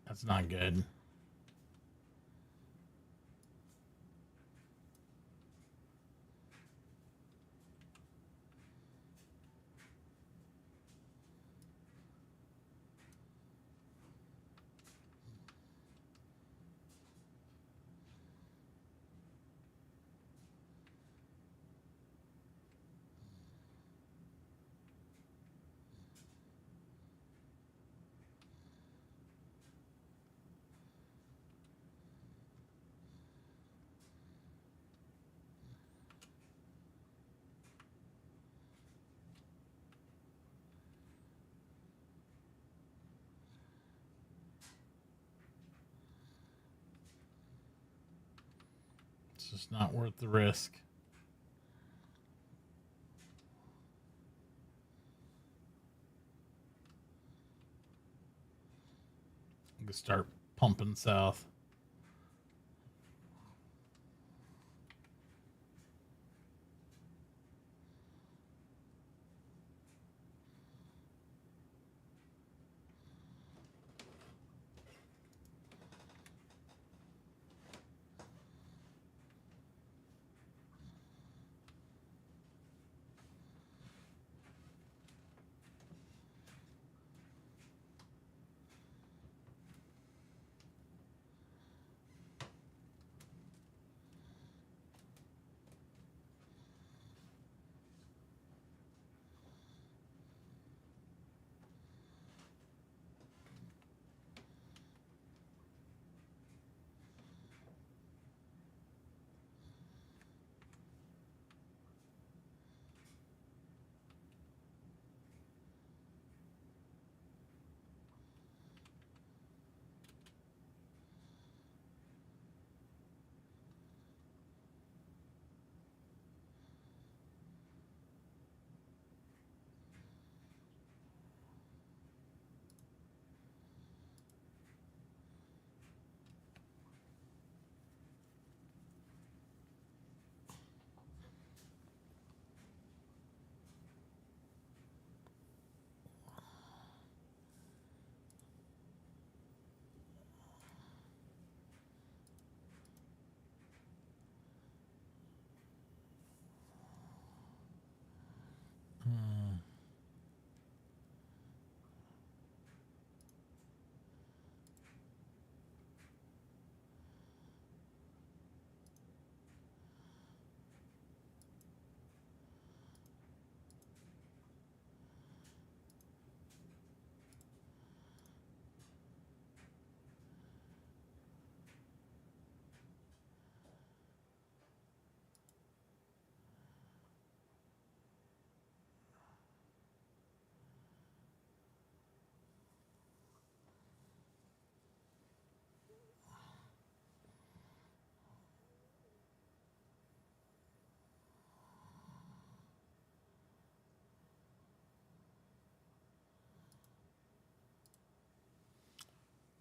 Speaker 1: That's not good. It's just not worth the risk. You can start pumping south.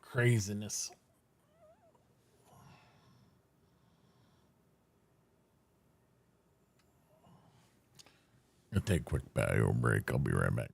Speaker 1: Craziness. I'll take a quick bio break. I'll be right back.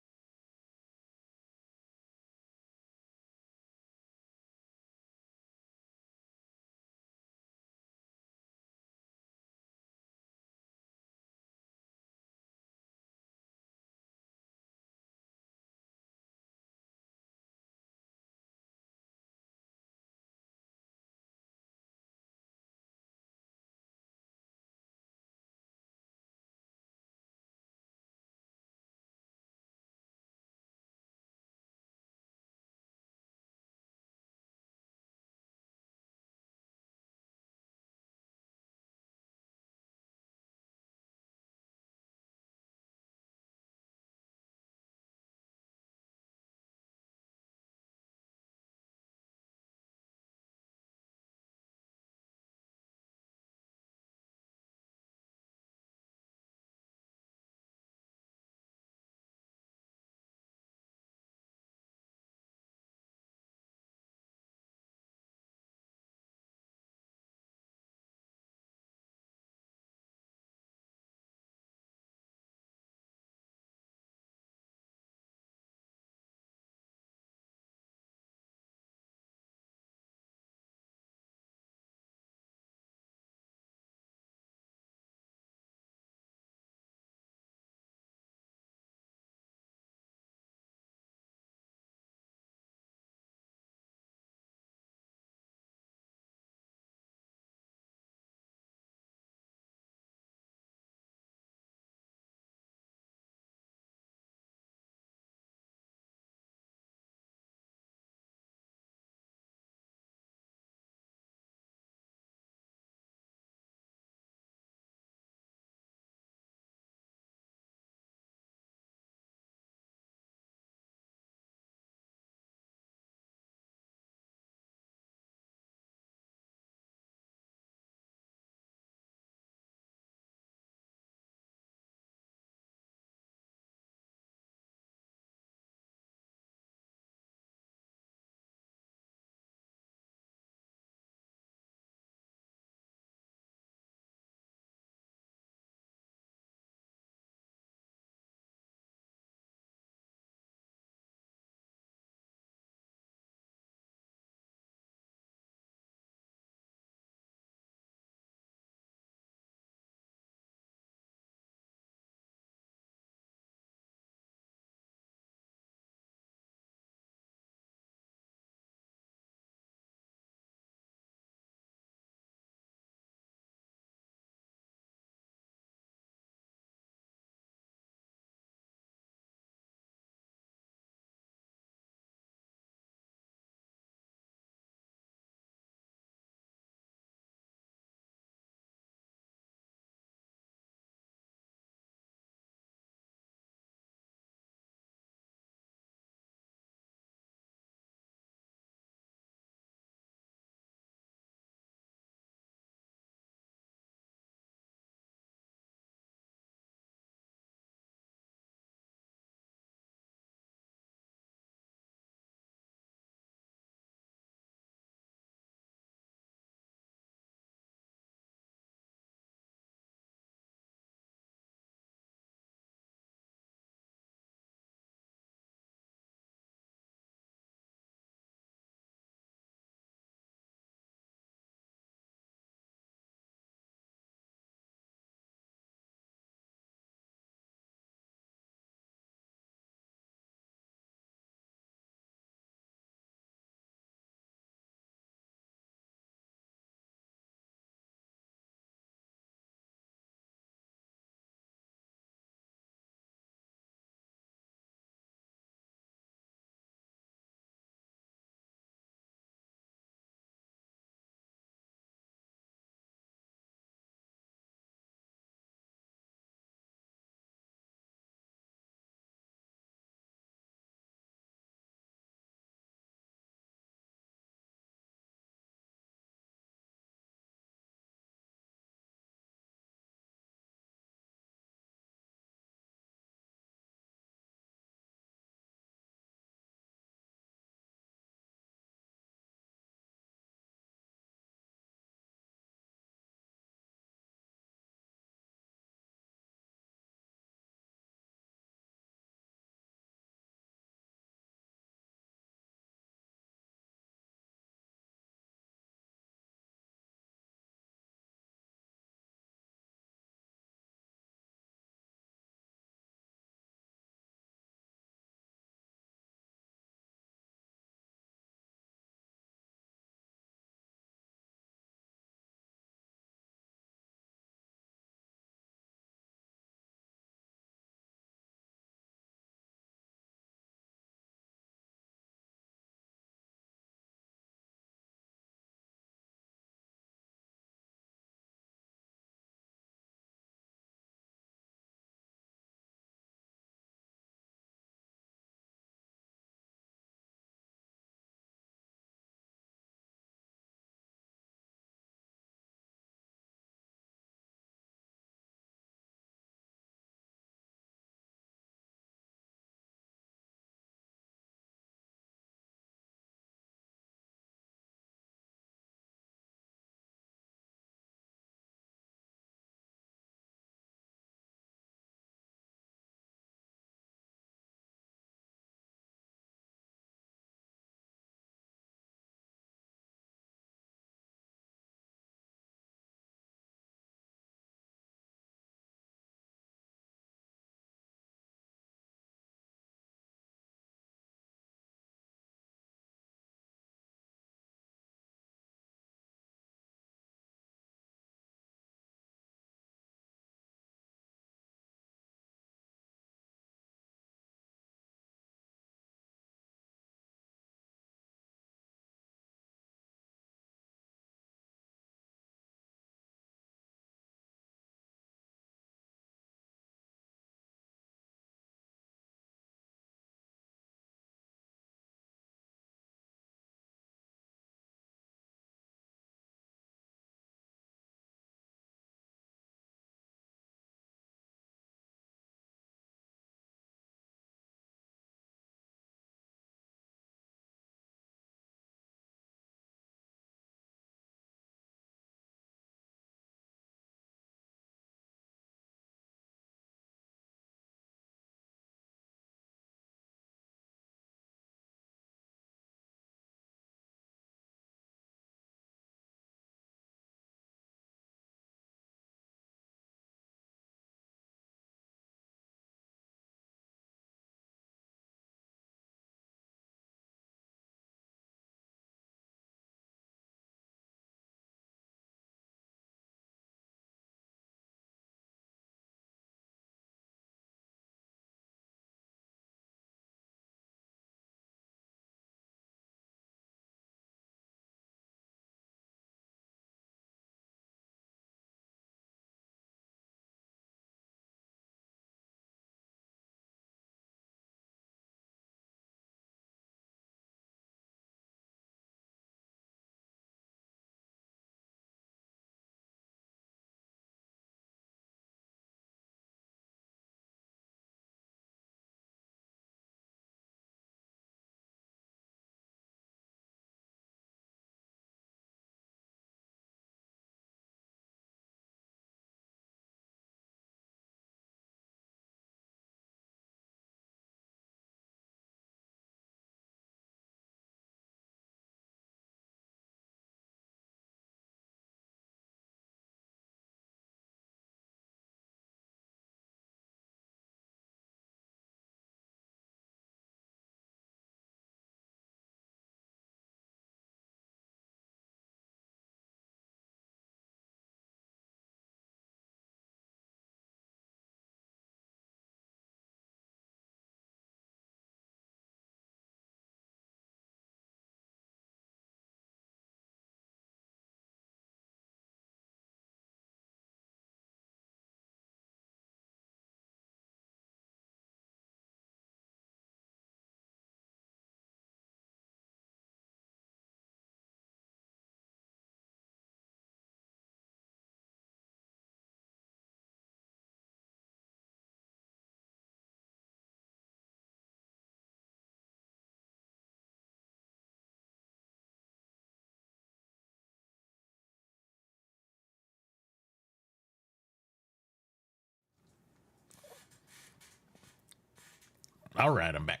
Speaker 1: I'll ride him back.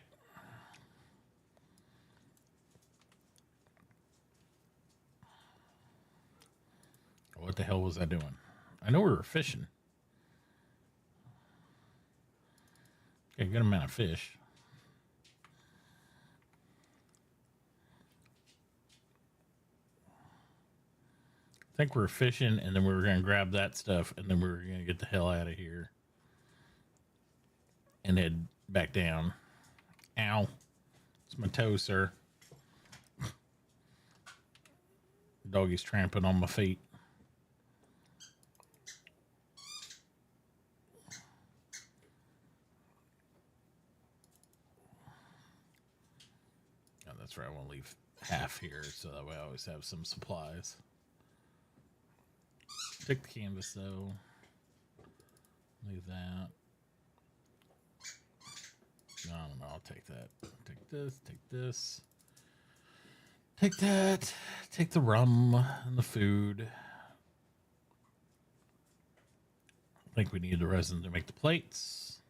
Speaker 1: What the hell was I doing? I know we were fishing. Okay, good amount of fish. I think we were fishing, and then we were going to grab that stuff, and then we were going to get the hell out of here and head back down. Ow. It's my toe, sir. Doggy's tramping on my feet. Oh, that's right. I want to leave half here so that way I always have some supplies. Take the canvas, though. Leave that. No, no, I'll take that. Take this, take this. Take that. Take the rum and the food. I think we need the resin to make the plates.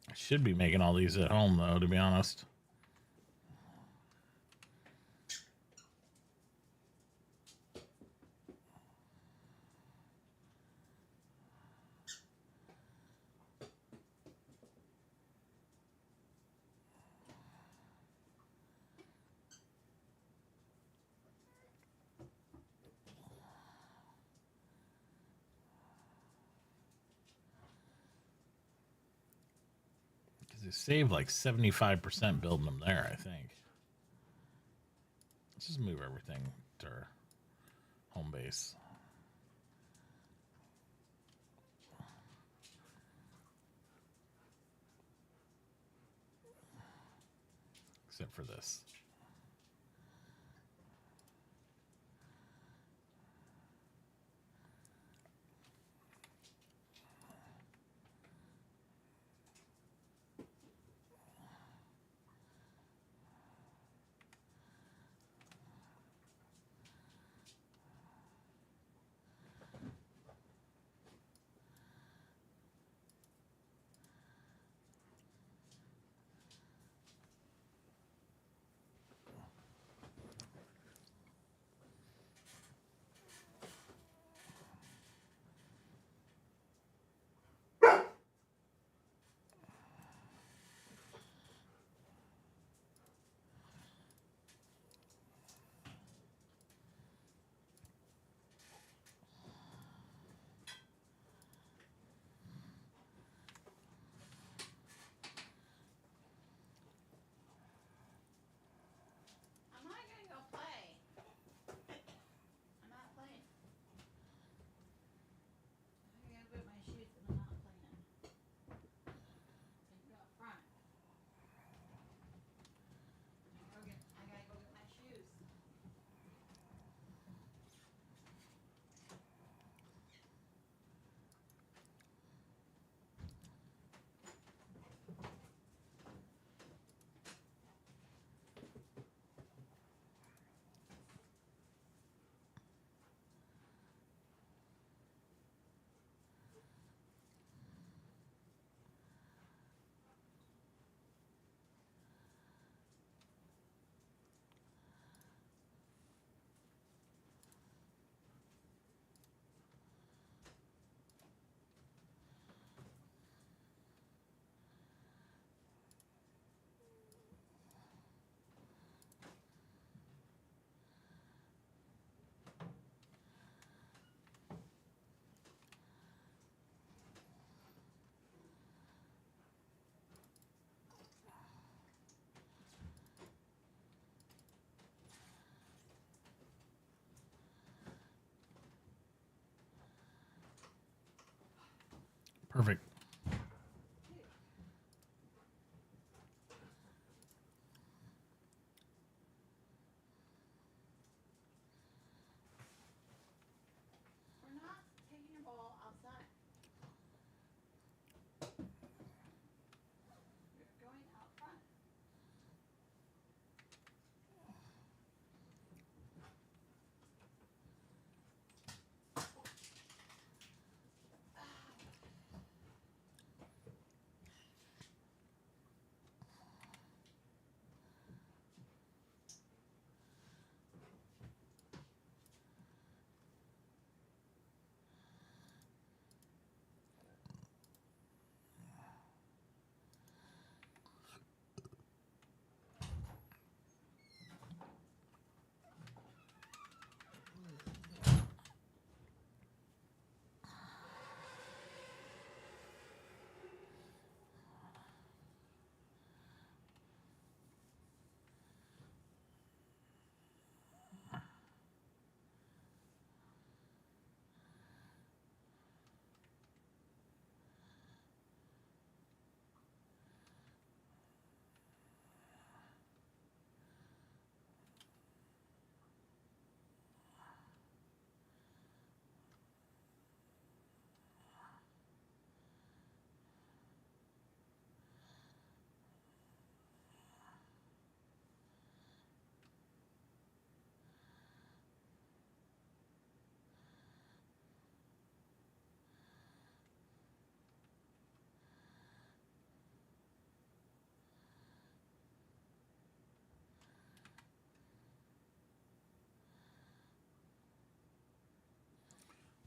Speaker 1: I should be making all these at home, though, to be honest. They saved like 75% building them there, I think. Let's just move everything to our home base. Except for this.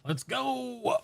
Speaker 1: Let's go.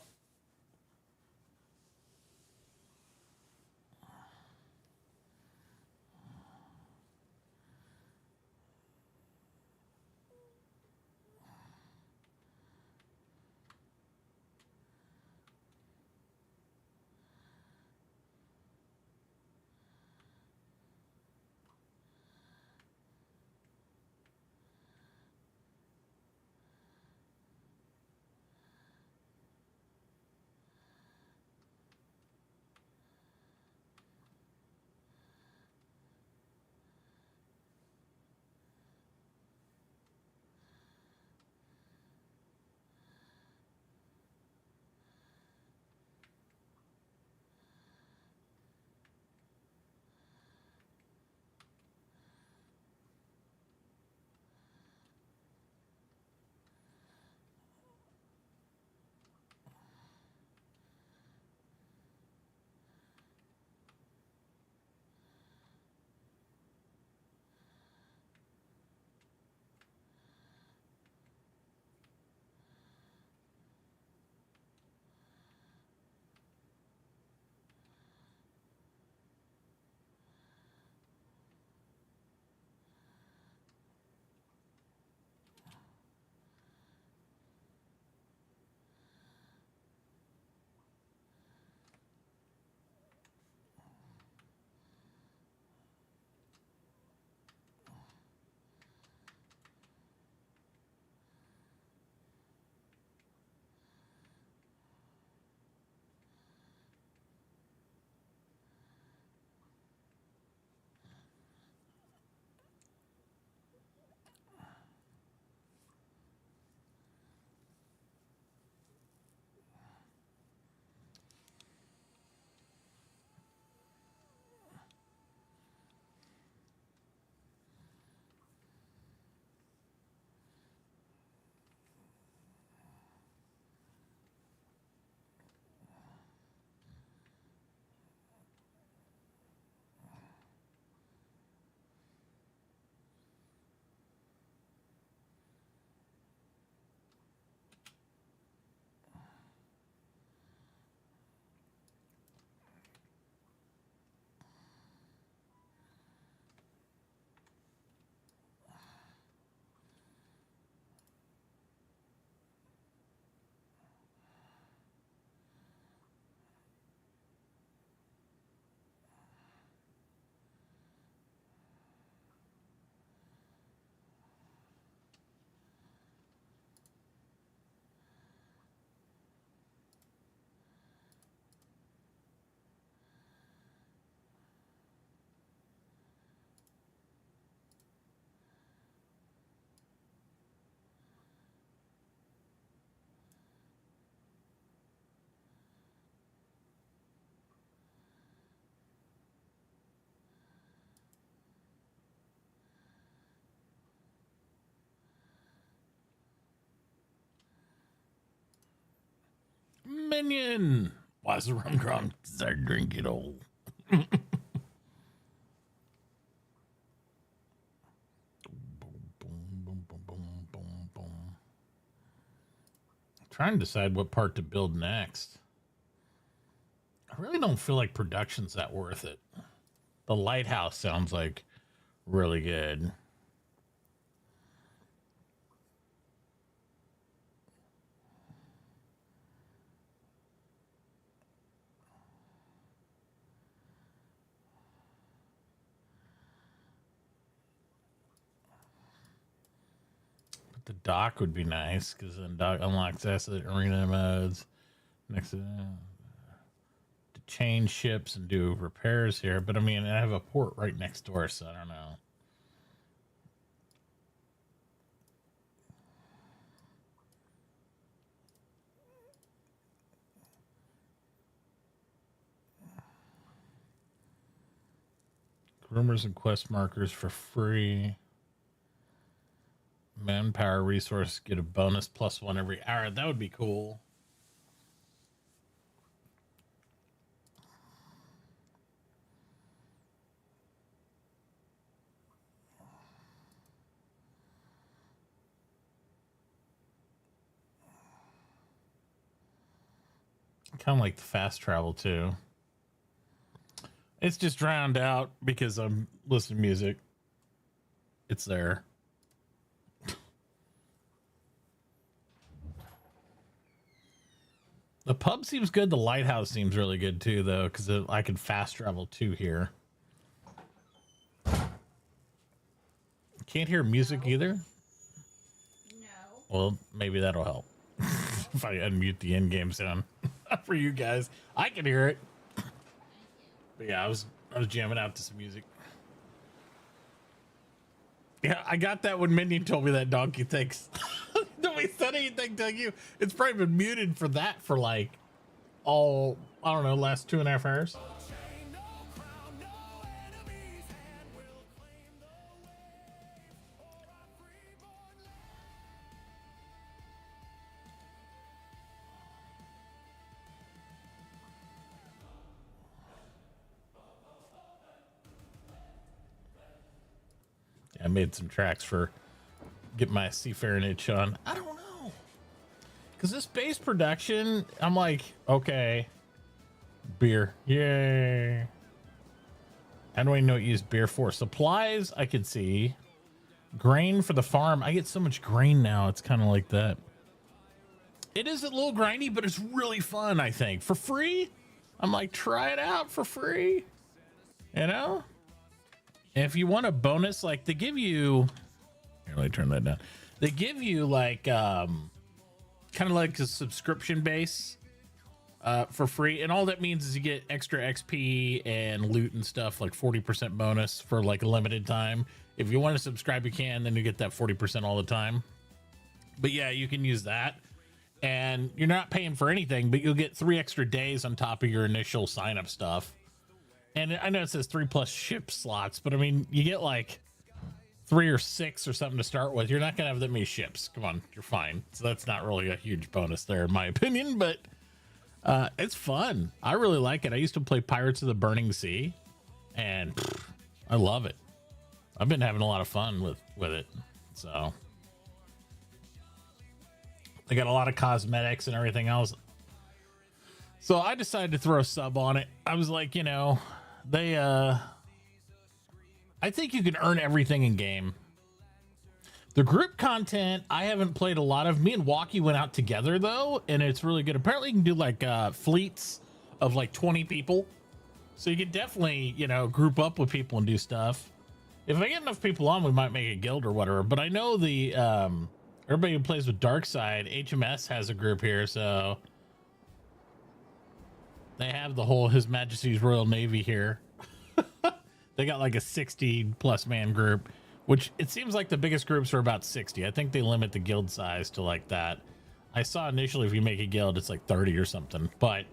Speaker 1: Minion. Why is the rum gone? Because I drink it all. Trying to decide what part to build next. I really don't feel like production's that worth it. The lighthouse sounds like really good. But the dock would be nice because then dock unlocks asset arena modes. Next to change ships and do repairs here. But I mean, I have a port right next door, so I don't know. Rumors and quest markers for free. Manpower resource, get a bonus +1 every hour. That would be cool. Kind of like the fast travel too. It's just drowned out because I'm listening to music. It's there. The pub seems good. The lighthouse seems really good too, though, because I can fast travel too here. Can't hear music either.
Speaker 2: No.
Speaker 1: Well, maybe that'll help if I unmute the in-game sound for you guys. I can hear it. But yeah, I was jamming out to some music. Yeah, I got that when Mindy told me that donkey thinks. Nobody said anything to you. It's probably been muted for that for like all, I don't know, last 2.5 hours. I made some tracks for get my seafaring itch on. I don't know, because this bass production, I'm like, okay, beer, yay. How do I know what to use beer for? Supplies, I could see. Grain for the farm. I get so much grain now. It's kind of like that. It is a little grindy, but it's really fun, I think. For free, I'm like, try it out for free. You know? If you want a bonus, like they give you, here, let me turn that down. They give you like, kind of like a subscription base for free. And all that means is you get extra XP and loot and stuff, like 40% bonus for like a limited time. If you want to subscribe, you can, then you get that 40% all the time. But yeah, you can use that. And you're not paying for anything, but you'll get 3 extra days on top of your initial sign up stuff. And I know it says 3+ ship slots, but I mean, you get like 3 or 6 or something to start with. You're not going to have that many ships. Come on, you're fine. So that's not really a huge bonus there, in my opinion, but it's fun. I really like it. I used to play Pirates of the Burning Sea, and I love it. I've been having a lot of fun with it. So they got a lot of cosmetics and everything else. So I decided to throw a sub on it. I was like, you know, I think you can earn everything in game. The group content, I haven't played a lot of. Me and Walkie went out together though, and it's really good. Apparently you can do like fleets of like 20 people. So you can definitely, you know, group up with people and do stuff. If I get enough people on, we might make a guild or whatever. But I know the everybody who plays with Darkside, HMS has a group here, so they have the whole His Majesty's Royal Navy here. They got like a 60+ man group, which it seems like the biggest groups are about 60. I think they limit the guild size to like that. I saw initially if you make a guild, it's like 30 or something, but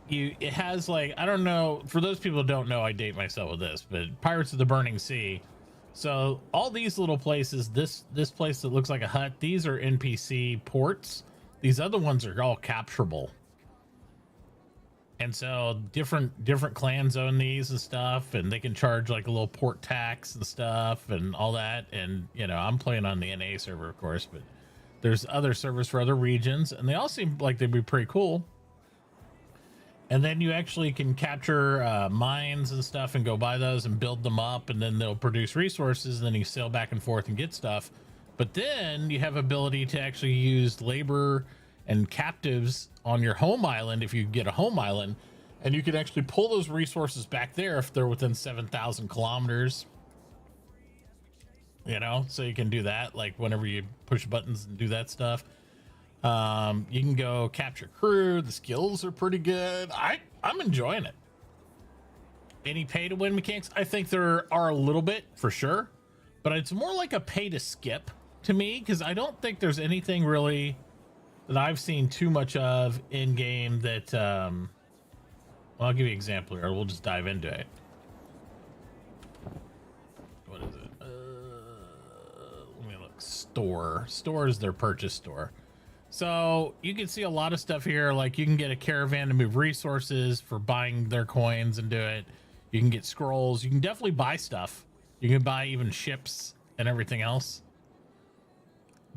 Speaker 1: it has like, I don't know, for those people who don't know, I date myself with this, but Pirates of the Burning Sea. So all these little places, this place that looks like a hut, these are NPC ports. These other ones are all capturable. And so different clans own these and stuff, and they can charge like a little port tax and stuff and all that. And, you know, I'm playing on the NA server, of course, but there's other servers for other regions, and they all seem like they'd be pretty cool. And then you actually can capture mines and stuff and go buy those and build them up, and then they'll produce resources, and then you sail back and forth and get stuff. But then you have ability to actually use labor and captives on your home island if you get a home island, and you can actually pull those resources back there if they're within 7,000 kilometers. You know, so you can do that like whenever you push buttons and do that stuff. You can go capture crew. The skills are pretty good. I'm enjoying it. Any pay to win mechanics? I think there are a little bit for sure, but it's more like a pay to skip to me, because I don't think there's anything really that I've seen too much of in game that well, I'll give you an example here. We'll just dive into it. What is it? Let me look. Store is their purchase store. So you can see a lot of stuff here. Like you can get a caravan to move resources for buying their coins and do it. You can get scrolls. You can definitely buy stuff. You can buy even ships and everything else.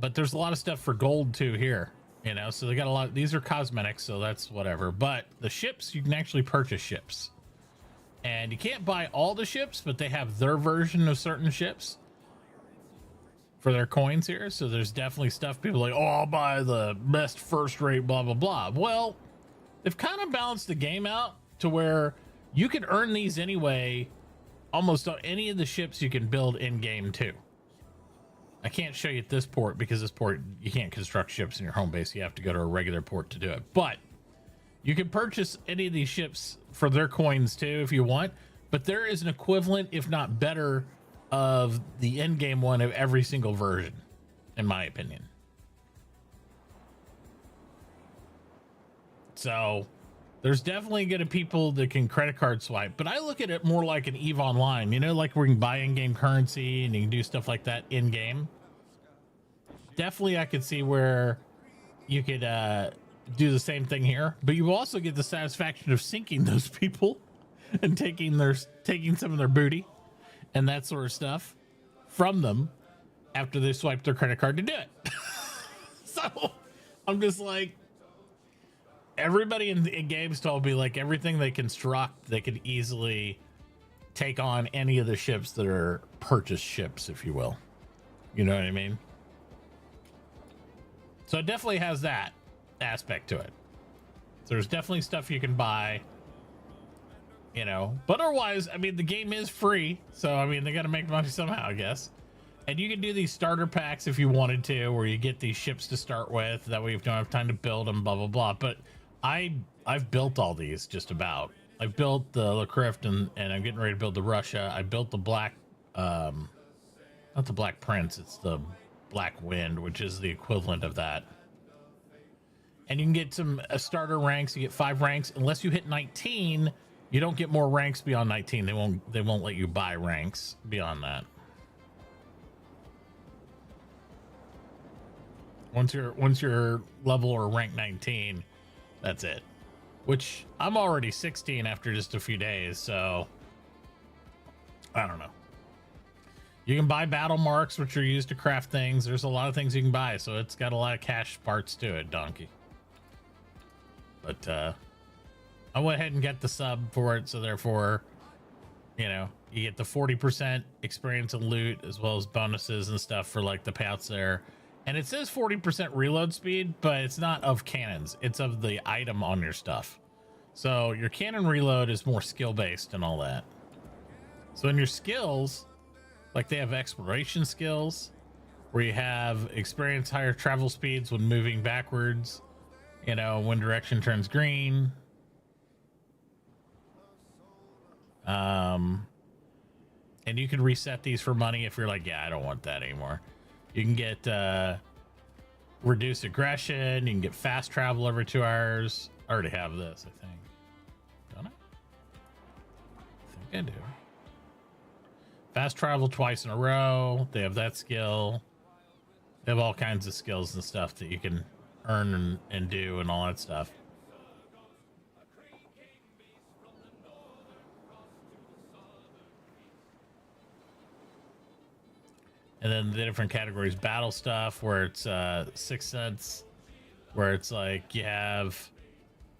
Speaker 1: But there's a lot of stuff for gold too here. You know, so they got a lot. These are cosmetics, so that's whatever. But the ships, you can actually purchase ships. And you can't buy all the ships, but they have their version of certain ships for their coins here. So there's definitely stuff people are like, oh, I'll buy the best first rate, blah, blah, blah. Well, they've kind of balanced the game out to where you can earn these anyway. Almost on any of the ships you can build in game too. I can't show you at this port because this port, you can't construct ships in your home base. You have to go to a regular port to do it. But you can purchase any of these ships for their coins too if you want. But there is an equivalent, if not better, of the in-game one of every single version, in my opinion. So there's definitely going to people that can credit card swipe, but I look at it more like an EVE Online, you know, like where you can buy in-game currency and you can do stuff like that in-game. Definitely I could see where you could do the same thing here, but you also get the satisfaction of sinking those people and taking some of their booty and that sort of stuff from them after they swipe their credit card to do it. So I'm just like, everybody in games told me like everything they construct, they could easily take on any of the ships that are purchased ships, if you will. You know what I mean? So it definitely has that aspect to it. So there's definitely stuff you can buy, you know, but otherwise, I mean, the game is free. So, I mean, they got to make money somehow, I guess. And you can do these starter packs if you wanted to, where you get these ships to start with. That way you don't have time to build them, blah, blah, blah. But I've built all these just about. I've built the Lacryft and I'm getting ready to build the Russia. I built the Black, not the Black Prince, it's the Black Wind, which is the equivalent of that. And you can get some starter ranks. You get 5 ranks. Unless you hit 19, you don't get more ranks beyond 19. They won't let you buy ranks beyond that. Once you're level or rank 19, that's it. Which I'm already 16 after just a few days, so I don't know. You can buy battle marks, which are used to craft things. There's a lot of things you can buy, so it's got a lot of cash parts to it, Donkey. But I went ahead and got the sub for it, so therefore, you know, you get the 40% experience and loot as well as bonuses and stuff for like the payouts there. And it says 40% reload speed, but it's not of cannons. It's of the item on your stuff. So your cannon reload is more skill based and all that. So in your skills, like they have exploration skills where you have experience higher travel speeds when moving backwards, you know, when direction turns green. And you can reset these for money if you're like, yeah, I don't want that anymore. You can get reduced aggression. You can get fast travel every 2 hours. I already have this, I think. Don't I? I think I do. Fast travel twice in a row. They have that skill. They have all kinds of skills and stuff that you can earn and do and all that stuff. And then the different categories, battle stuff, where it's 6 cents, where it's like you have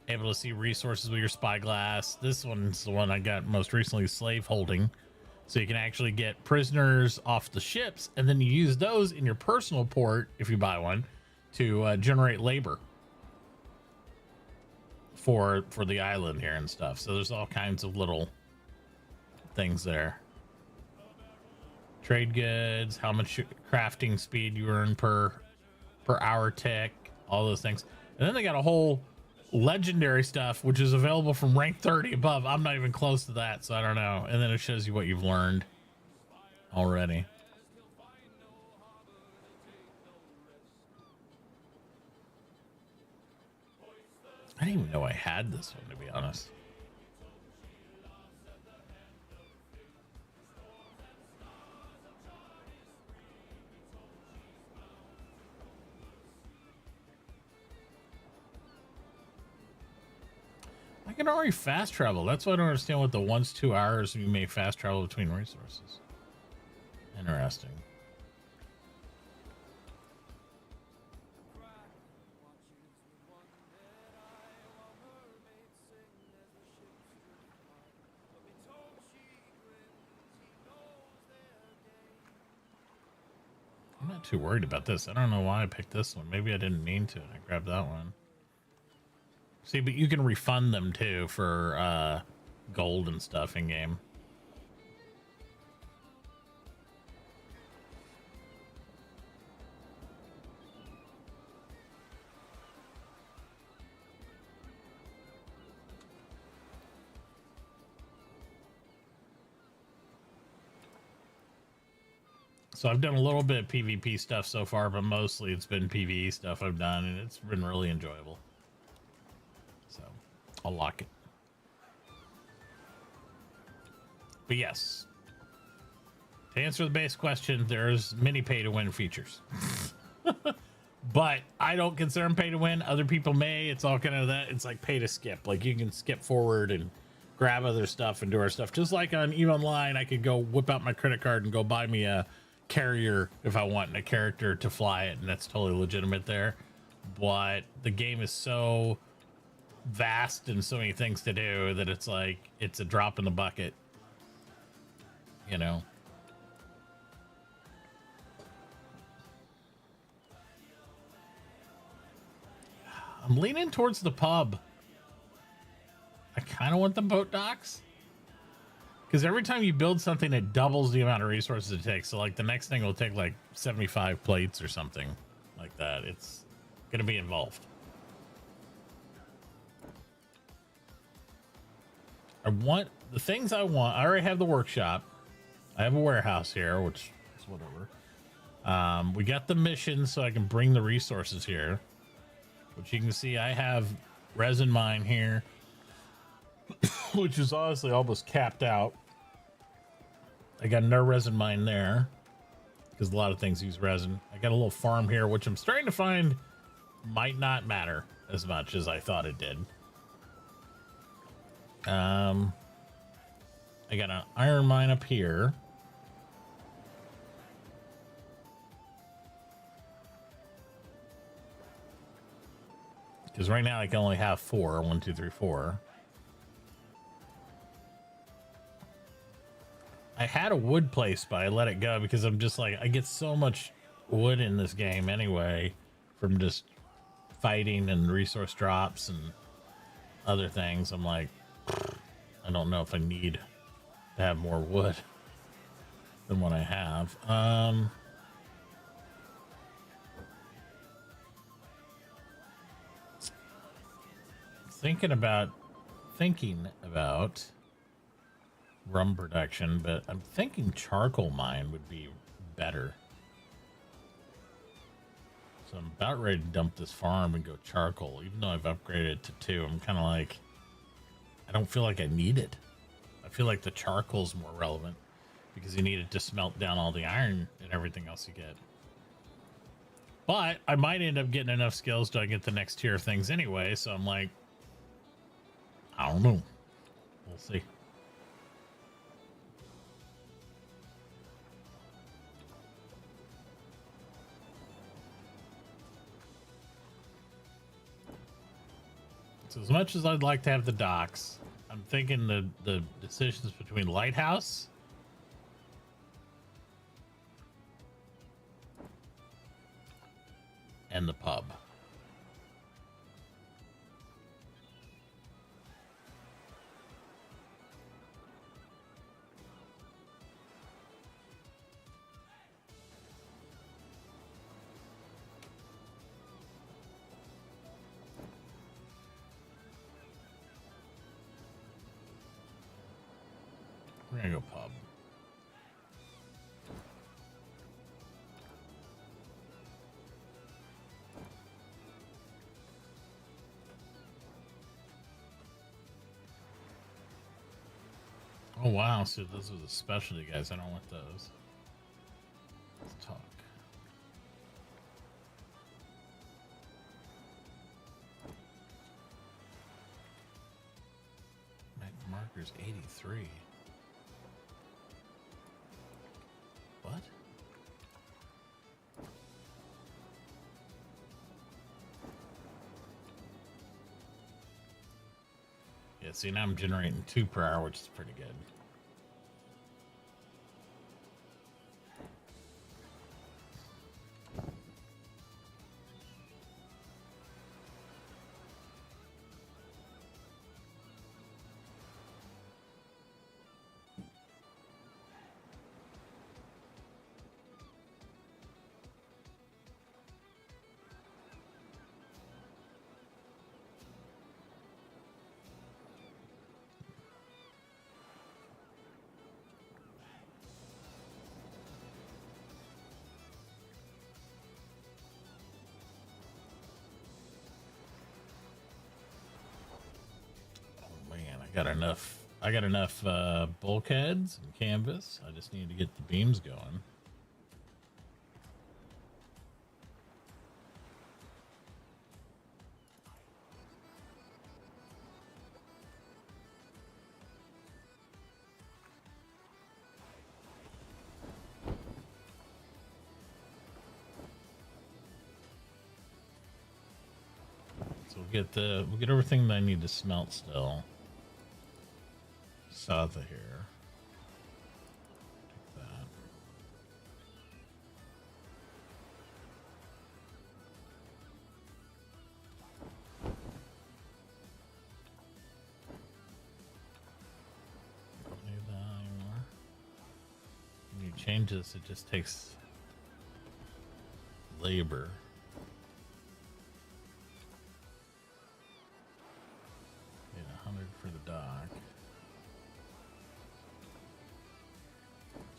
Speaker 1: able to see resources with your spyglass. This one's the one I got most recently, slave holding. So you can actually get prisoners off the ships, and then you use those in your personal port, if you buy one, to generate labor for the island here and stuff. So there's all kinds of little things there. Trade goods, how much crafting speed you earn per hour tick, all those things. And then they got a whole legendary stuff, which is available from rank 30 above. I'm not even close to that, so I don't know. And then it shows you what you've learned already. I didn't even know I had this one, to be honest. I can already fast travel. That's why I don't understand what the 1-2 hours you may fast travel between resources. Interesting. not too worried about this. I don't know why I picked this one. Maybe I didn't mean to. I grabbed that one. See, but you can refund them too for gold and stuff in game. So I've done a little bit of PvP stuff so far, but mostly it's been PvE stuff I've done, and it's been really enjoyable. So I'll lock it. But yes, to answer the base question, there's many pay-to-win features. But I don't consider them pay-to-win. Other people may. It's all kind of that. It's like pay-to-skip. Like you can skip forward and grab other stuff and do our stuff. Just like on EVE Online, I could go whip out my credit card and go buy me a carrier if I want and a character to fly it, and that's totally legitimate there. But the game is so vast and so many things to do that it's like it's a drop in the bucket, you know. I'm leaning towards the pub. I kind of want the boat docks. Because every time you build something, it doubles the amount of resources it takes. So, like, the next thing will take, like, 75 plates or something like that. It's going to be involved. I want... The things I want... I already have the workshop. I have a warehouse here, which is whatever. We got the mission so I can bring the resources here. Which you can see I have resin mine here. Which is honestly almost capped out. I got no resin mine there because a lot of things use resin. I got a little farm here, which I'm starting to find might not matter as much as I thought it did. I got an iron mine up here. Because right now I can only have 4. 1, 2, 3, 4. I had a wood place, but I let it go because I'm just like, I get so much wood in this game anyway from just fighting and resource drops and other things. I'm like, I don't know if I need to have more wood than what I have. Thinking about rum production, but I'm thinking charcoal mine would be better. So I'm about ready to dump this farm and go charcoal, even though I've upgraded it to 2. I'm kind of like, I don't feel like I need it. I feel like the charcoal's more relevant because you need it to smelt down all the iron and everything else you get. But I might end up getting enough skills to get the next tier of things anyway, so I'm like, I don't know. We'll see. So as much as I'd like to have the docks, I'm thinking the decisions between Lighthouse and the pub. We're gonna go pub. Oh wow, so this was a specialty, guys. I don't want those. Let's talk. Marker's 83. What? Yeah, see, now I'm generating 2 per hour, which is pretty good. I got enough bulkheads and canvas. I just need to get the beams going. So we'll get everything that I need to smelt still. South of here. Take that. Don't need that anymore. When you change this, it just takes labor. Yeah, 100 for the dock.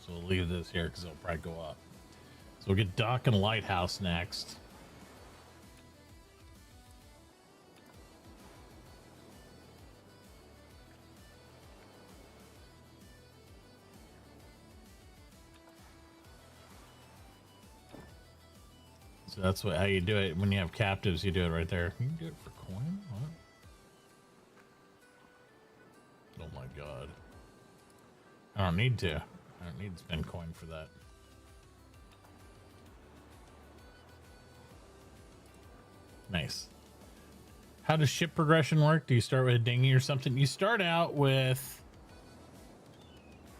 Speaker 1: So we'll leave this here because it'll probably go up. So we'll get dock and lighthouse next. So that's how you do it when you have captives. You do it right there. You can do it for coin. What? Oh my god! I don't need to. I don't need to spend coin for that. Nice. How does ship progression work? Do you start with a dinghy or something? You start out with...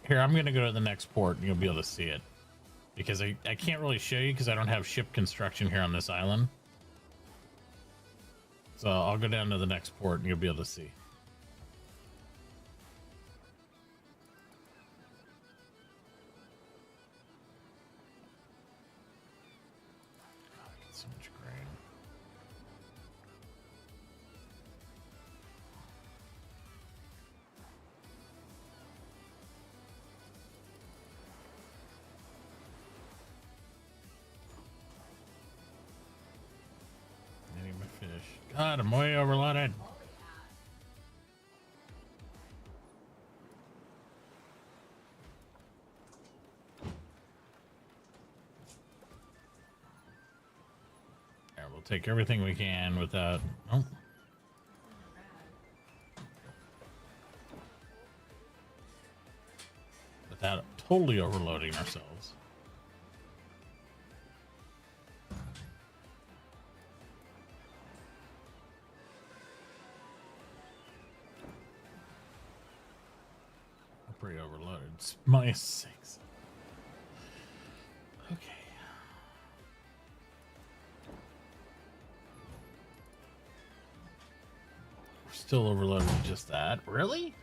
Speaker 1: Here, I'm going to go to the next port and you'll be able to see it. Because I can't really show you because I don't have ship construction here on this island. So I'll go down to the next port and you'll be able to see. So much grain. I need my fish. God, I'm way overloaded. We'll take everything we can without... Oh. Without totally overloading ourselves. I'm pretty overloaded. It's -6. Okay. Still overloaded with just that. Really?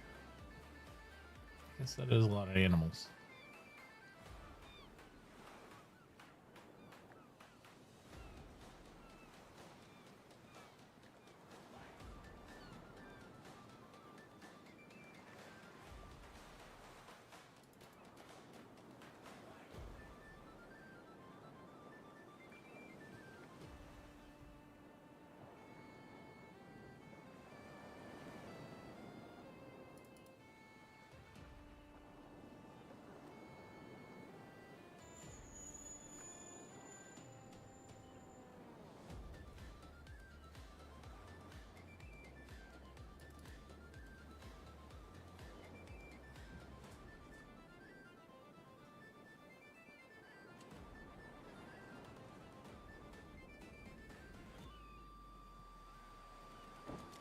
Speaker 1: I guess that is a lot of animals.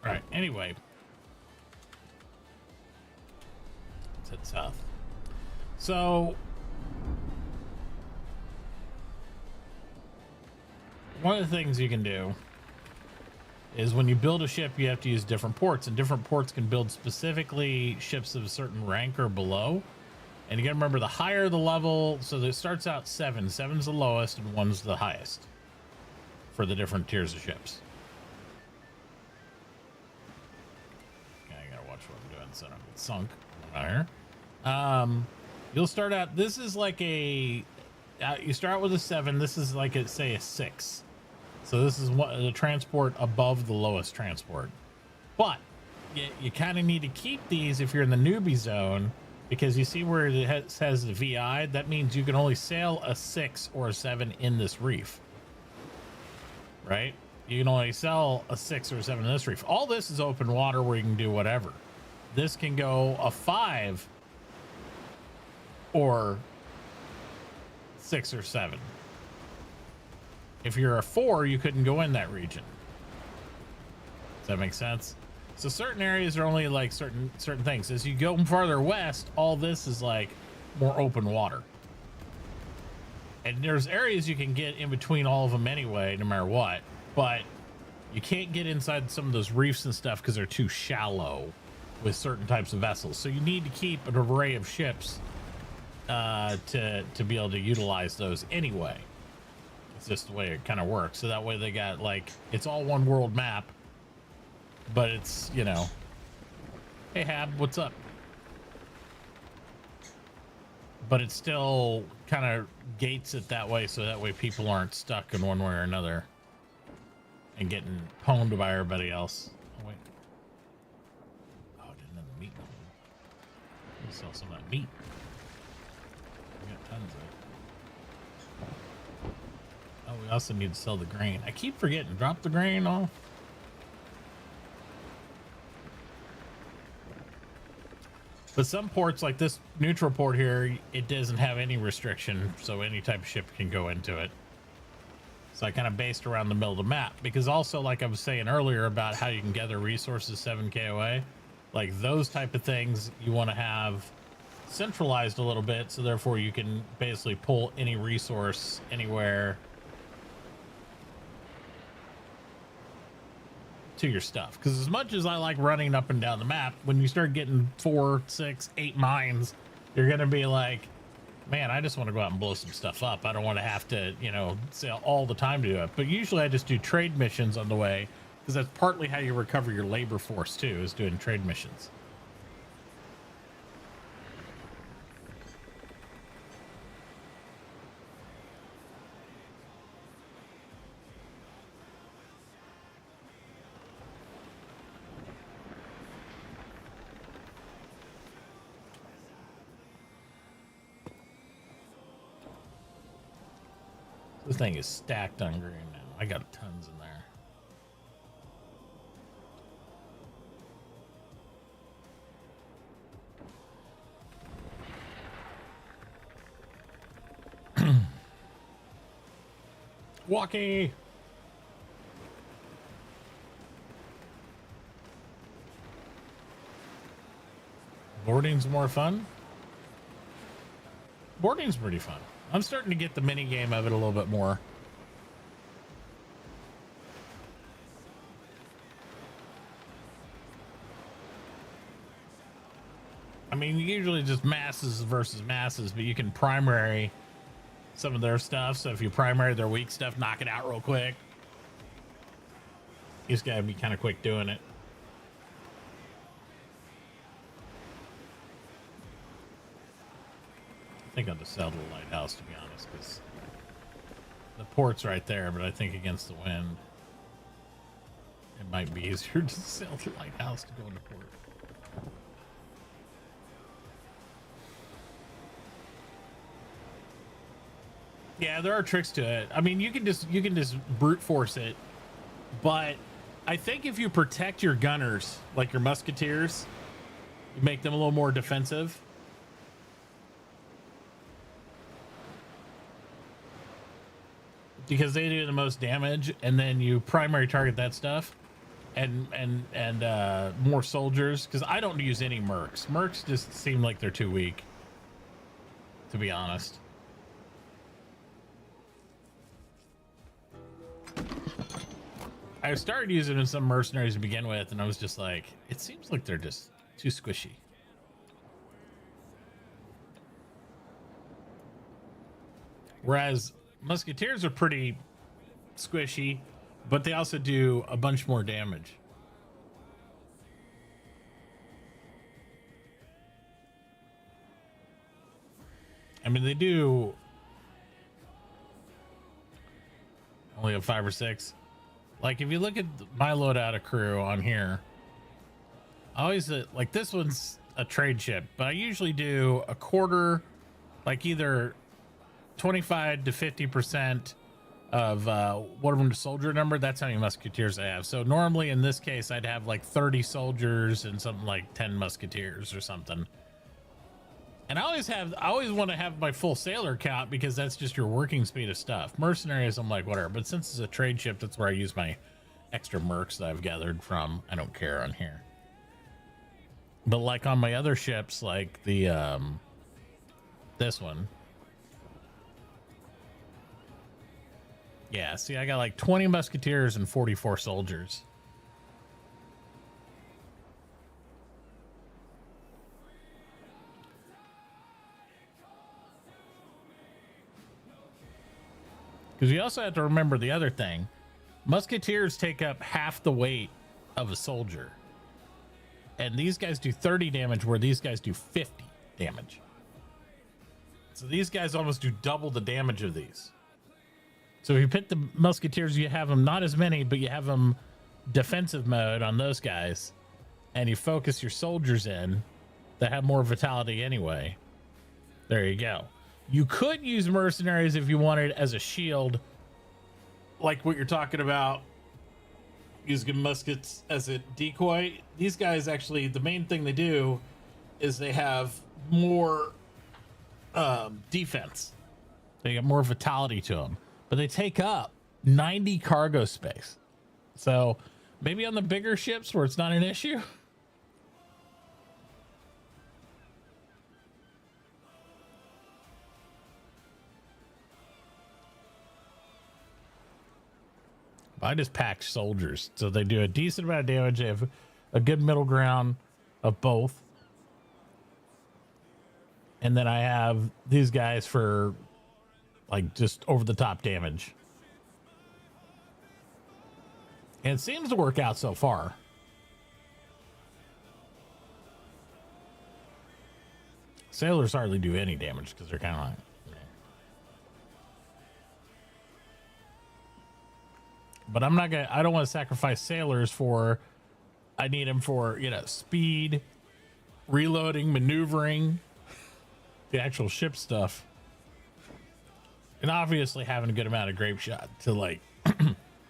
Speaker 1: All right, anyway. Let's head south. So, one of the things you can do is when you build a ship, you have to use different ports, and different ports can build specifically ships of a certain rank or below. And you gotta remember, the higher the level, so it starts out 7. 7's the lowest and 1's the highest for the different tiers of ships. So I don't get sunk there. You'll start out, this is like a you start with a 7. This is like a, say, a 6. So this is what the transport above the lowest transport. But you kind of need to keep these if you're in the newbie zone, because you see where it says the VI, that means you can only sail a 6 or a 7 in this reef, right? You can only sell a 6 or a 7 in this reef. All this is open water where you can do whatever. This can go a 5 or 6 or 7. If you're a 4, you couldn't go in that region. Does that make sense? So certain areas are only like certain things. As you go farther west, all this is like more open water. And there's areas you can get in between all of them anyway, no matter what. But you can't get inside some of those reefs and stuff because they're too shallow with certain types of vessels. So you need to keep an array of ships to be able to utilize those anyway. It's just the way it kind of works. So that way they got like, it's all one world map. But it's, you know, hey Hab, what's up? But it still kind of gates it that way, so that way people aren't stuck in one way or another and getting pwned by everybody else. Oh wait. Oh, I didn't have the meat. Let me sell some of that meat. We got tons of it. Oh, we also need to sell the grain. I keep forgetting. Drop the grain off. But some ports, like this neutral port here, it doesn't have any restriction, so any type of ship can go into it. So I kind of based around the middle of the map, because also, like I was saying earlier about how you can gather resources 7K away, like those type of things you want to have centralized a little bit, so therefore you can basically pull any resource anywhere to your stuff. Because as much as I like running up and down the map, when you start getting 4, 6, 8 mines, you're gonna be like, man, I just want to go out and blow some stuff up. I don't want to have to, you know, sail all the time to do it. But usually I just do trade missions on the way, because that's partly how you recover your labor force too, is doing trade missions. This thing is stacked on green now. I got tons in there. Walkie. Boarding's more fun. Boarding's pretty fun. I'm starting to get the mini game of it a little bit more. I mean, usually just masses versus masses, but you can primary some of their stuff. So if you primary their weak stuff, knock it out real quick. You just gotta be kind of quick doing it. I think I'll just sell to the lighthouse, to be honest, because the port's right there, but I think against the wind, it might be easier to sell to the lighthouse to go into port. Yeah, there are tricks to it. I mean, you can just brute force it, but I think if you protect your gunners, like your musketeers, you make them a little more defensive. Because they do the most damage, and then you primary target that stuff, and more soldiers. Because I don't use any mercs. Mercs just seem like they're too weak, to be honest. I started using some mercenaries to begin with, and I was just like, it seems like they're just too squishy. Whereas musketeers are pretty squishy, but they also do a bunch more damage. I mean, they do only have 5 or 6. Like, if you look at my loadout of crew on here, I always like this one's a trade ship, but I usually do a quarter, like either 25 to 50% of whatever the soldier number. That's how many musketeers I have. So normally in this case, I'd have like 30 soldiers and something like 10 musketeers or something. And I always want to have my full sailor count because that's just your working speed of stuff. Mercenaries, I'm like, whatever. But since it's a trade ship, that's where I use my extra mercs that I've gathered from. I don't care on here. But like on my other ships, like the, this one. Yeah, see, I got like 20 musketeers and 44 soldiers. Because you also have to remember the other thing. Musketeers take up half the weight of a soldier. And these guys do 30 damage where these guys do 50 damage. So these guys almost do double the damage of these. So if you pick the musketeers, you have them not as many, but you have them defensive mode on those guys. And you focus your soldiers in that have more vitality anyway. There you go. You could use mercenaries if you wanted as a shield, like what you're talking about, using muskets as a decoy. These guys actually, the main thing they do is they have more defense. They got more vitality to them, but they take up 90 cargo space. So maybe on the bigger ships where it's not an issue. I just pack soldiers, so they do a decent amount of damage. They have a good middle ground of both. And then I have these guys for like just over the top damage. And it seems to work out so far. Sailors hardly do any damage because they're kind of like, but I'm not gonna, I don't want to sacrifice sailors for, I need them for, you know, speed, reloading, maneuvering, the actual ship stuff. And obviously having a good amount of grape shot to like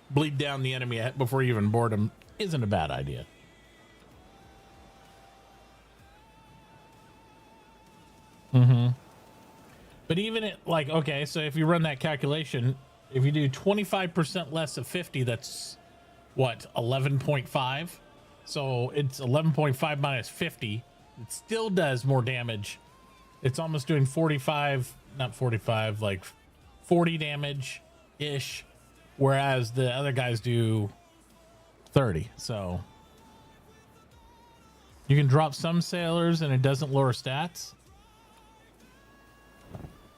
Speaker 1: bleed down the enemy before you even board them isn't a bad idea. But even it, like, okay, so if you run that calculation, if you do 25% less of 50, that's what, 11.5? So it's 11.5 minus 50. It still does more damage. It's almost doing 45, not 45, like 40 damage ish. Whereas the other guys do 30. So you can drop some sailors and it doesn't lower stats.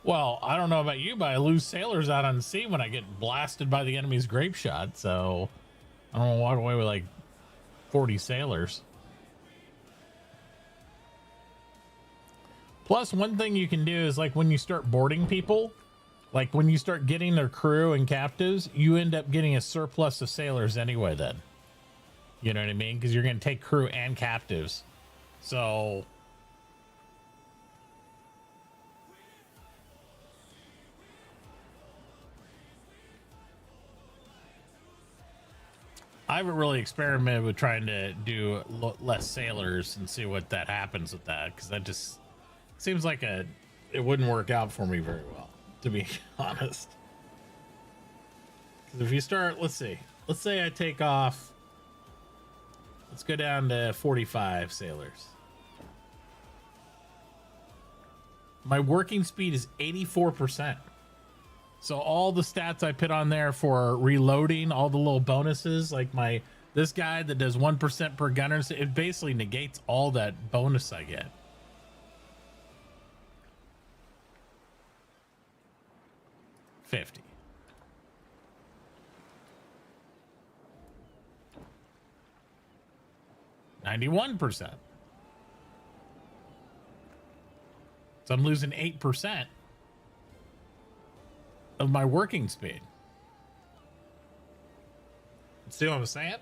Speaker 1: Well, I don't know about you, but I lose sailors out on the sea when I get blasted by the enemy's grape shot. So I don't want to walk away with like 40 sailors. Plus, one thing you can do is like when you start boarding people, like when you start getting their crew and captives, you end up getting a surplus of sailors anyway then. You know what I mean? Because you're going to take crew and captives. So I haven't really experimented with trying to do less sailors and see what that happens with that, because that just seems like it wouldn't work out for me very well, to be honest. Because if you start, let's say I take off, let's go down to 45 sailors. My working speed is 84%. So all the stats I put on there for reloading, all the little bonuses, like this guy that does 1% per gunner, it basically negates all that bonus I get. $50. $91%. So I'm losing 8% of my working speed. See what I'm saying?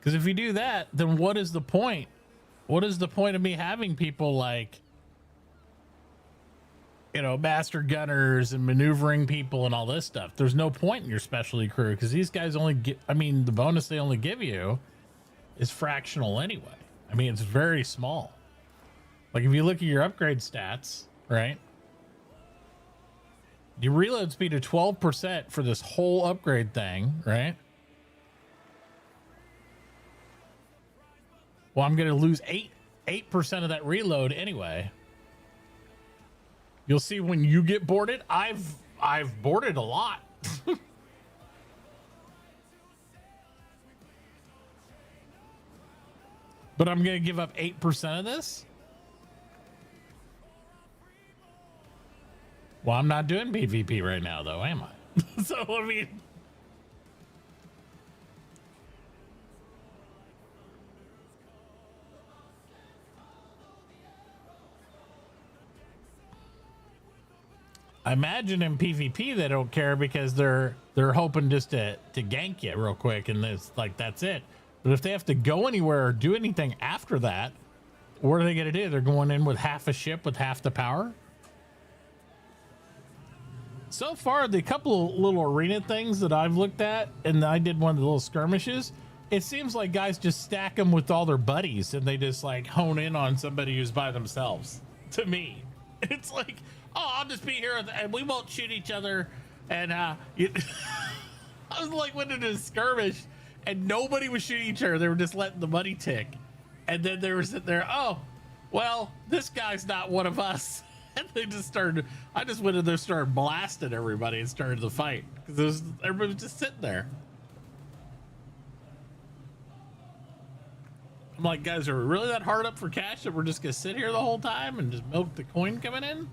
Speaker 1: Because if you do that, then what is the point? What is the point of me having people like, you know, master gunners and maneuvering people and all this stuff? There's no point in your specialty crew because these guys only get, I mean, the bonus they only give you is fractional anyway. I mean, it's very small. Like if you look at your upgrade stats, right? Your reload speed of 12% for this whole upgrade thing, right? Well, I'm going to lose 8% of that reload anyway. You'll see when you get boarded. I've boarded a lot. But I'm going to give up 8% of this? Well, I'm not doing PvP right now, though, am I? So, I mean... I imagine in PvP they don't care because they're hoping just to gank you real quick, and it's like that's it. But if they have to go anywhere or do anything after that, what are they going to do? They're going in with half a ship with half the power. So far, the couple of little arena things that I've looked at, and I did one of the little skirmishes, it seems like guys just stack them with all their buddies and they just like hone in on somebody who's by themselves. To me, it's like, oh, I'll just be here and we won't shoot each other. And I was like, went into a skirmish and nobody was shooting each other. They were just letting the money tick. And then they were sitting there, oh, well, this guy's not one of us. And they just started, I just went in there, started blasting everybody and started the fight. Because everybody was just sitting there. I'm like, guys, are we really that hard up for cash that we're just going to sit here the whole time and just milk the coin coming in?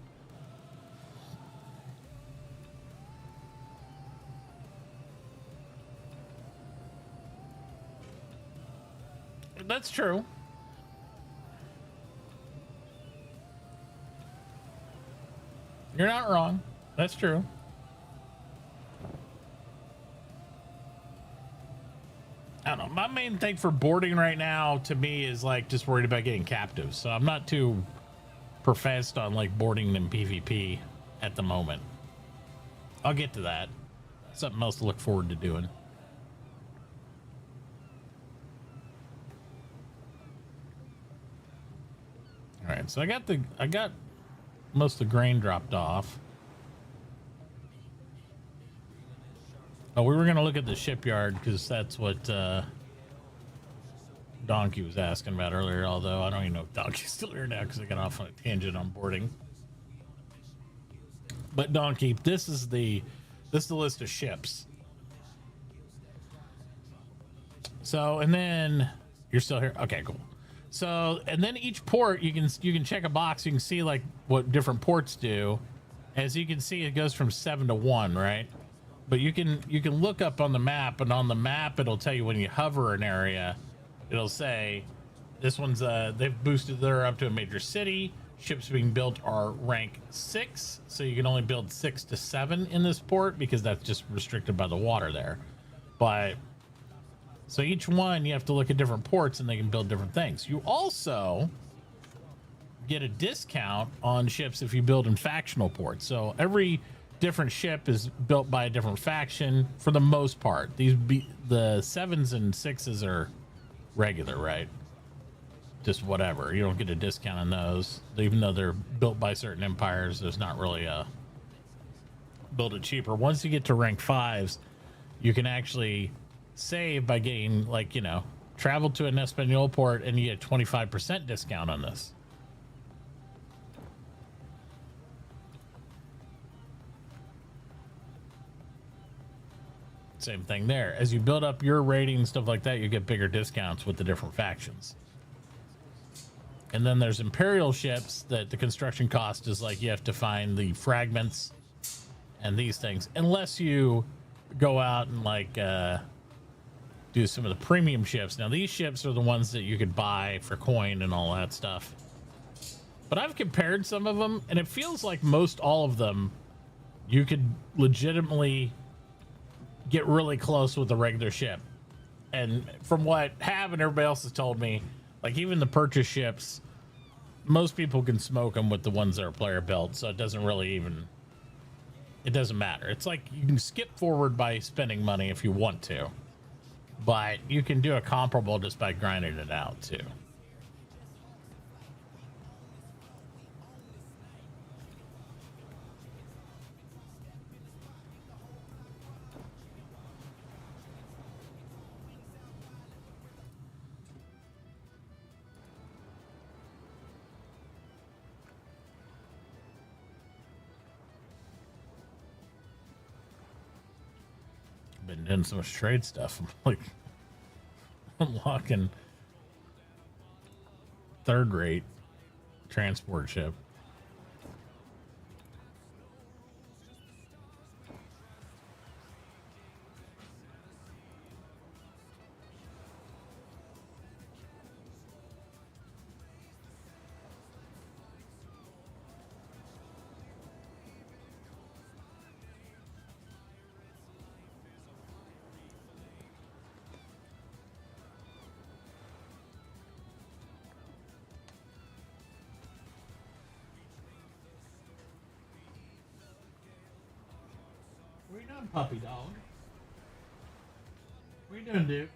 Speaker 1: That's true. You're not wrong. That's true. I don't know. My main thing for boarding right now to me is like just worried about getting captives. So I'm not too professed on like boarding them PvP at the moment. I'll get to that. Something else to look forward to doing. All right, so I got most of the grain dropped off. Oh, we were gonna look at the shipyard because that's what Donkey was asking about earlier. Although I don't even know if Donkey's still here now because I got off on a tangent on boarding. But Donkey, this is the list of ships. So, and then you're still here. Okay, cool. So, and then each port you can check a box. You can see like what different ports do. As you can see, it goes from 7 to 1, right? But you can look up on the map, and on the map it'll tell you when you hover an area, it'll say this one's they've boosted they're up to a major city. Ships being built are rank 6, so you can only build 6 to 7 in this port because that's just restricted by the water there. But so each one you have to look at different ports and they can build different things. You also get a discount on ships if you build in factional ports. So every different ship is built by a different faction for the most part. The 7s and 6s are regular, right? Just whatever. You don't get a discount on those. Even though they're built by certain empires, there's not really a build it cheaper. Once you get to rank 5s, you can actually save by getting, like, you know, travel to an Espanol port and you get a 25% discount on this. Same thing there. As you build up your rating and stuff like that, you get bigger discounts with the different factions. And then there's Imperial ships that the construction cost is like you have to find the fragments and these things. Unless you go out and like do some of the premium ships. Now these ships are the ones that you could buy for coin and all that stuff. But I've compared some of them and it feels like most all of them you could legitimately get really close with a regular ship. And from what Hav and everybody else has told me, like even the purchase ships, most people can smoke them with the ones that are player built, so it doesn't really even, it doesn't matter. It's like you can skip forward by spending money if you want to, but you can do a comparable just by grinding it out too. Been doing so much trade stuff. I'm like unlocking third rate transport ship. What are you doing, puppy dog? What are you doing, Duke?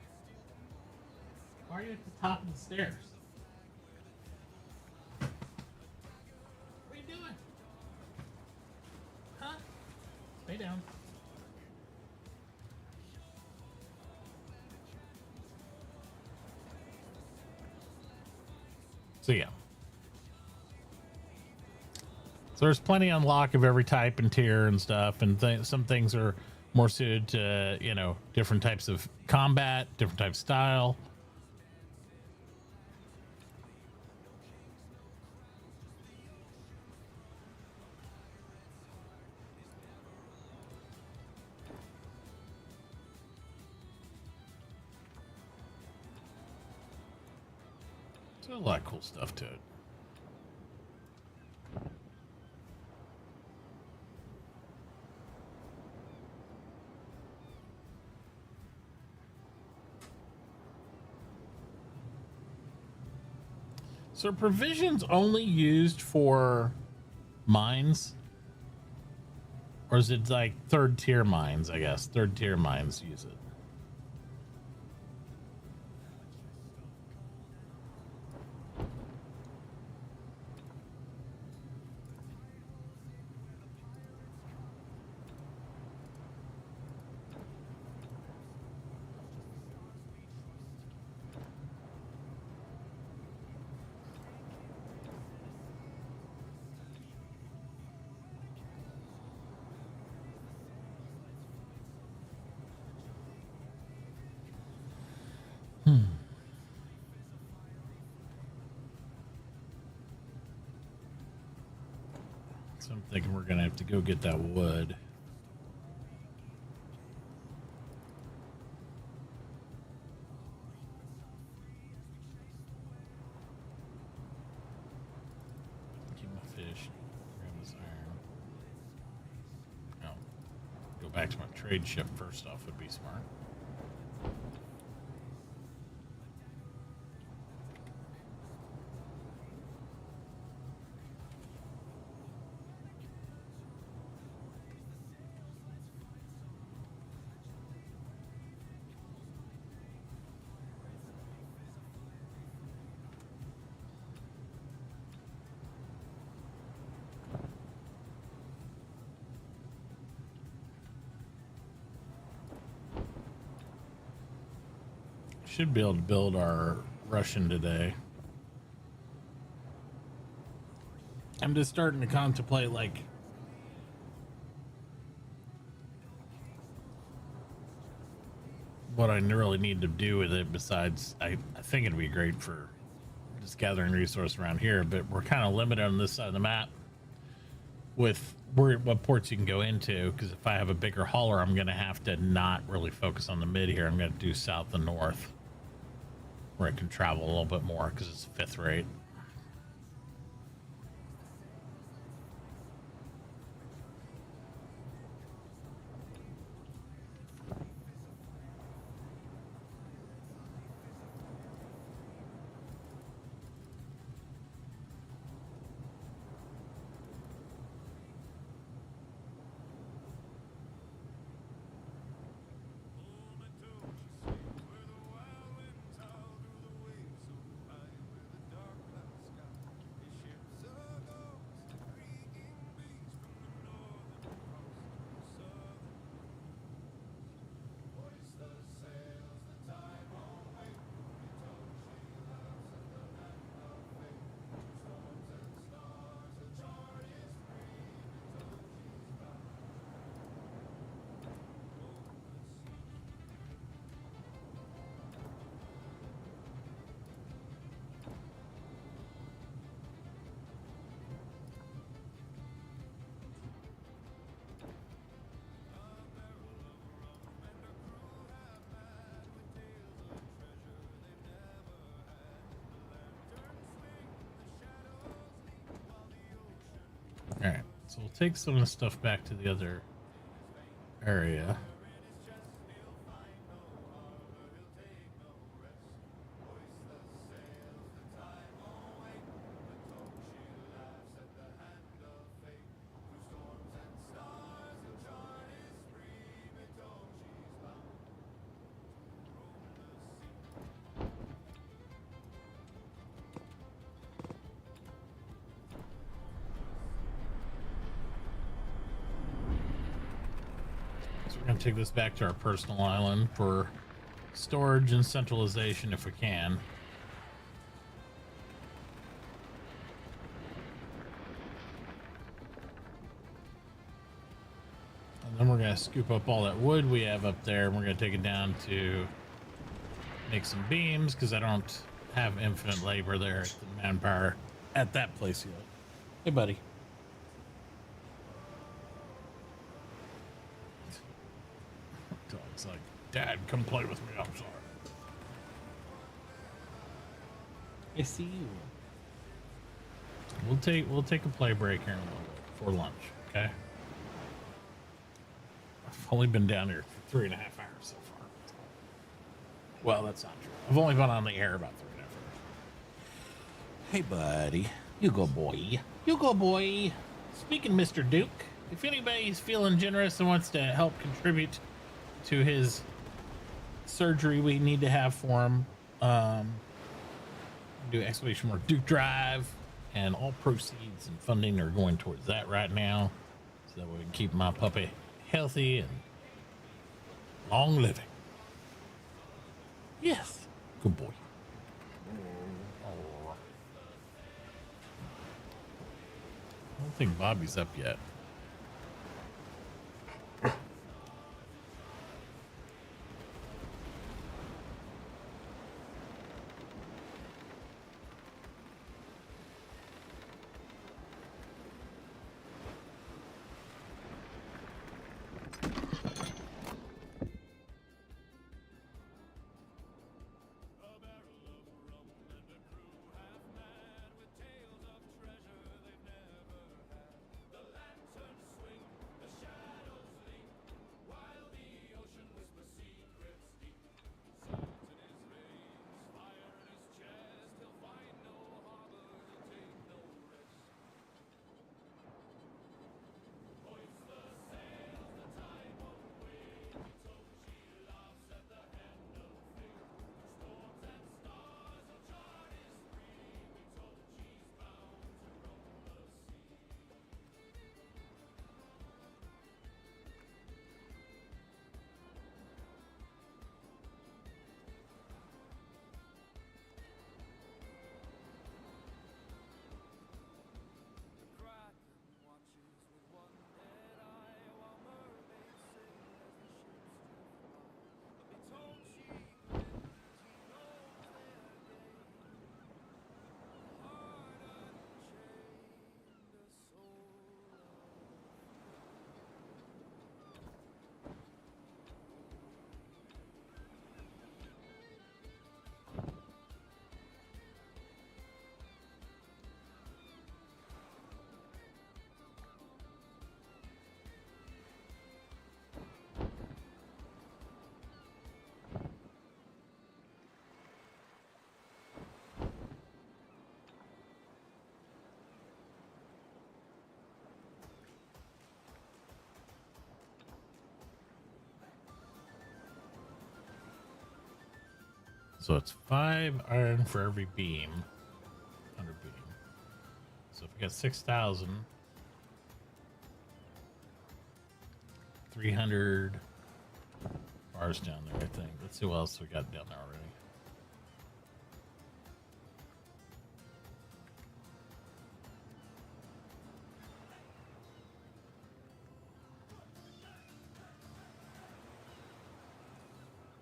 Speaker 1: Why are you at the top of the stairs? What are you doing? Huh? Stay down. So yeah. So there's plenty unlock of every type and tier and stuff, and some things are more suited to, you know, different types of combat, different types of style. So a lot of cool stuff to it. So provisions only used for mines? Or is it like third tier mines, I guess? Third tier mines use it. So I'm thinking we're gonna have to go get that wood. Keep my fish. Grab this iron. No. Go back to my trade ship first off would be smart. Should be able to build our Russian today. I'm just starting to contemplate like what I really need to do with it. Besides, I think it'd be great for just gathering resource around here, but we're kind of limited on this side of the map with what ports you can go into, because if I have a bigger hauler, I'm going to have to not really focus on the mid here. I'm going to do south and north, where it can travel a little bit more because it's fifth rate. So we'll take some of the stuff back to the other area. We're going to take this back to our personal island for storage and centralization if we can. And then we're going to scoop up all that wood we have up there, and we're going to take it down to make some beams, because I don't have infinite labor there at the manpower at that place yet. Hey, buddy. Dog's like, Dad, come play with me. I'm sorry. I see you. We'll take a play break here in a little bit for lunch, okay? I've only been down here for 3.5 hours so far. Well, that's not true. I've only been on the air about 3.5 hours. Hey, buddy. You go, boy. You go, boy. Speaking of Mr. Duke, if anybody's feeling generous and wants to help contribute to his surgery we need to have for him, do exclamation mark DukeDrive, and all proceeds and funding are going towards that right now, so that we can keep my puppy healthy and long living. Yes, good boy. I don't think Bobby's up yet. So it's 5 iron for every beam. 100 beam. So if we got 6,000, 300 bars down there, I think. Let's see what else we got down there already.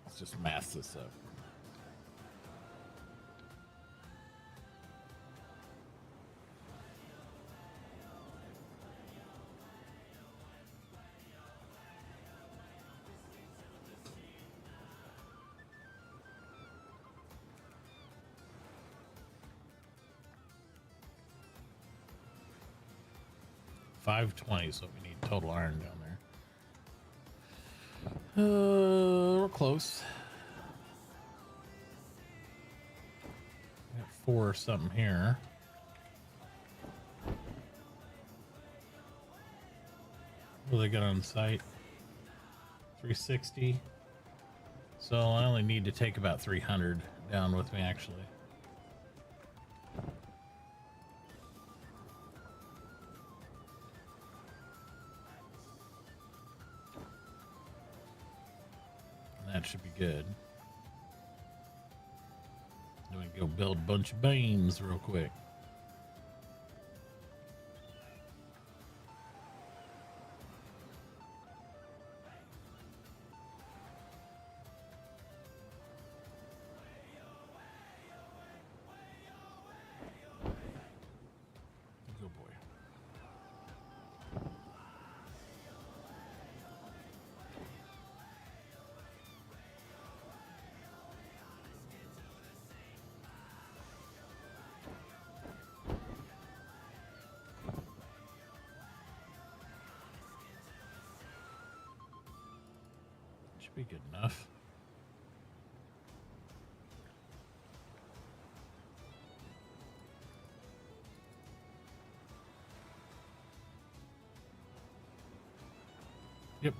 Speaker 1: Let's just mass this up. 520 is what we need total iron down there. We're close. Got 4 or something here. What do they got on site? 360. So I only need to take about 300 down with me, actually. And that should be good. Then we can go build a bunch of beams real quick. Be good enough. Yep.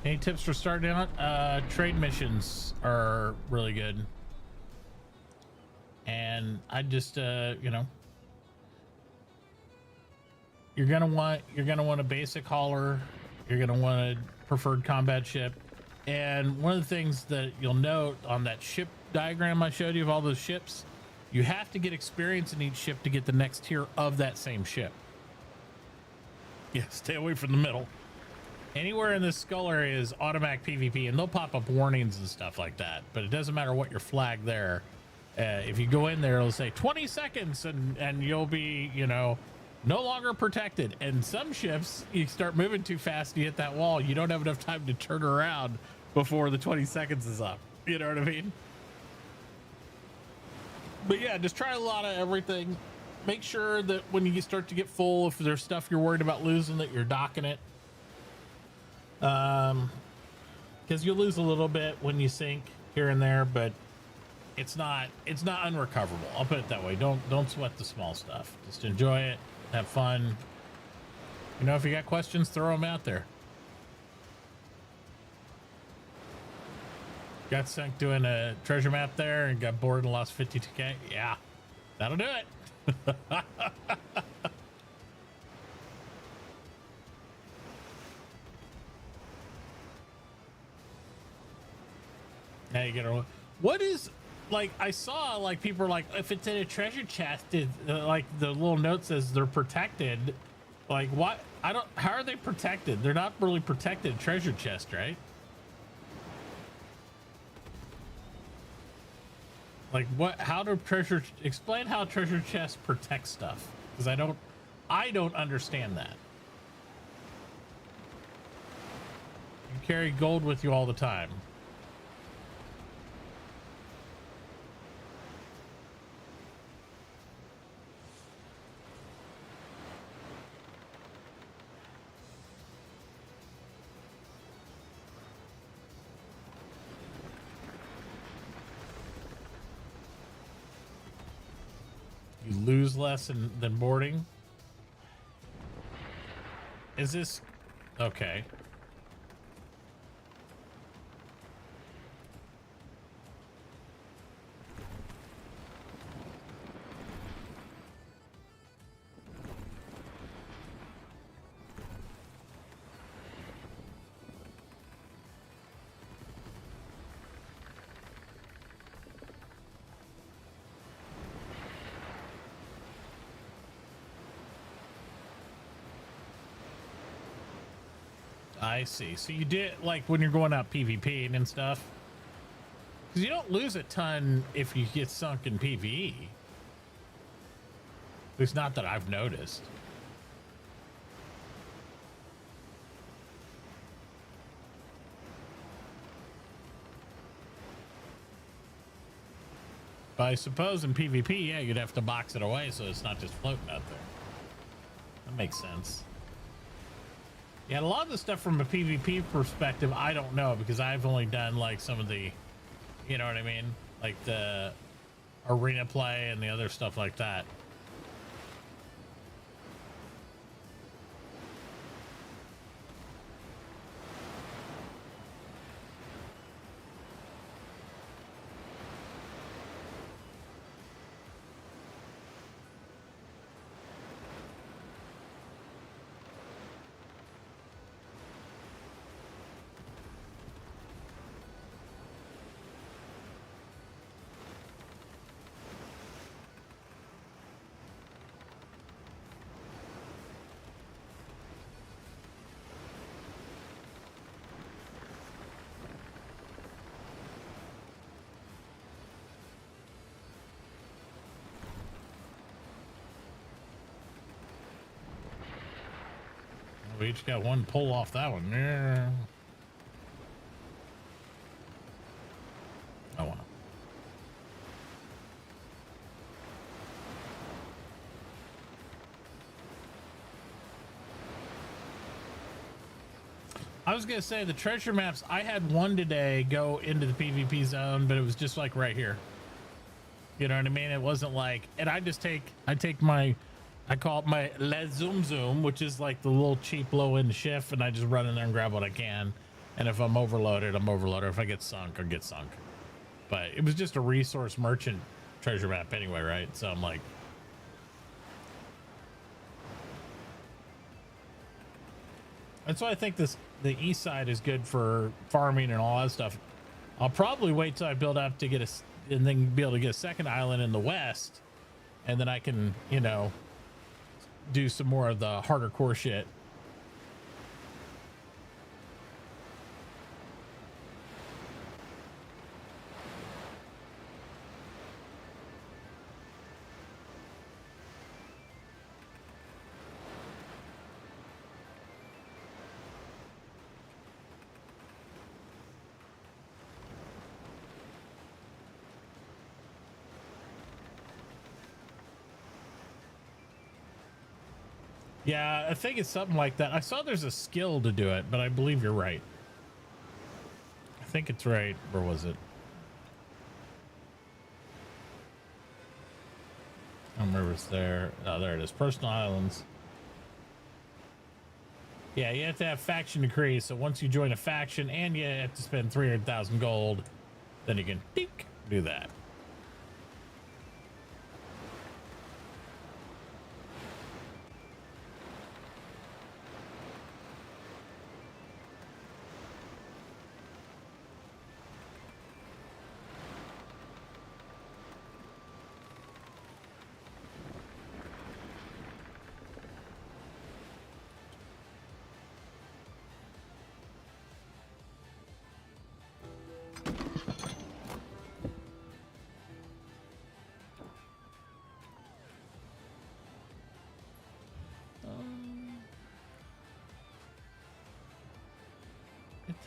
Speaker 1: Any tips for starting out? Trade missions are really good. And I just, you know, you're gonna want a basic hauler. You're gonna want a preferred combat ship. And one of the things that you'll note on that ship diagram I showed you of all those ships, you have to get experience in each ship to get the next tier of that same ship. Yeah, stay away from the middle. Anywhere in this skull area is automatic PvP, and they'll pop up warnings and stuff like that. But it doesn't matter what your flag there. If you go in there, it'll say 20 seconds, and you'll be, you know, no longer protected. And some ships, you start moving too fast, you hit that wall, you don't have enough time to turn around before the 20 seconds is up. You know what I mean? But yeah, just try a lot of everything. Make sure that when you start to get full, if there's stuff you're worried about losing, that you're docking it. Because you'll lose a little bit when you sink here and there, but it's not unrecoverable. I'll put it that way. Don't sweat the small stuff. Just enjoy it. Have fun. You know, if you got questions, throw them out there. Got sunk doing a treasure map there and got bored and lost 52K. Yeah, that'll do it. Now you get what is, like, I saw, like, people are like, if it's in a treasure chest, like the little note says they're protected. Like, what? How are they protected? They're not really protected treasure chest, right? Like, what? How do explain how treasure chests protect stuff? Because I don't understand that. You carry gold with you all the time. You lose less than boarding. Is this okay? I see. So you did, like, when you're going out PvP and stuff, because you don't lose a ton if you get sunk in PvE. At least not that I've noticed. But I suppose in PvP, yeah, you'd have to box it away so it's not just floating out there. That makes sense. Yeah, a lot of the stuff from a PvP perspective, I don't know because I've only done like some of the, you know what I mean? Like the arena play and the other stuff like that. We each got one pull off that one. Yeah. Oh, wow. I was going to say the treasure maps, I had one today go into the PvP zone, but it was just like right here. You know what I mean? It wasn't like, and I take my, I call it my Le Zoom Zoom, which is like the little cheap low end shift, and I just run in there and grab what I can. And if I'm overloaded, I'm overloaded. If I get sunk, I get sunk. But it was just a resource merchant treasure map anyway, right? So I'm like, that's why I think the east side is good for farming and all that stuff. I'll probably wait till I build up to get and then be able to get a second island in the west, and then I can, you know, do some more of the harder core shit. Yeah, I think it's something like that. I saw there's a skill to do it, but I believe you're right. I think it's right. Where was it? I don't remember if it's there. Oh, there it is. Personal islands. Yeah, you have to have faction decrees. So once you join a faction and you have to spend 300,000 gold, then you can do that.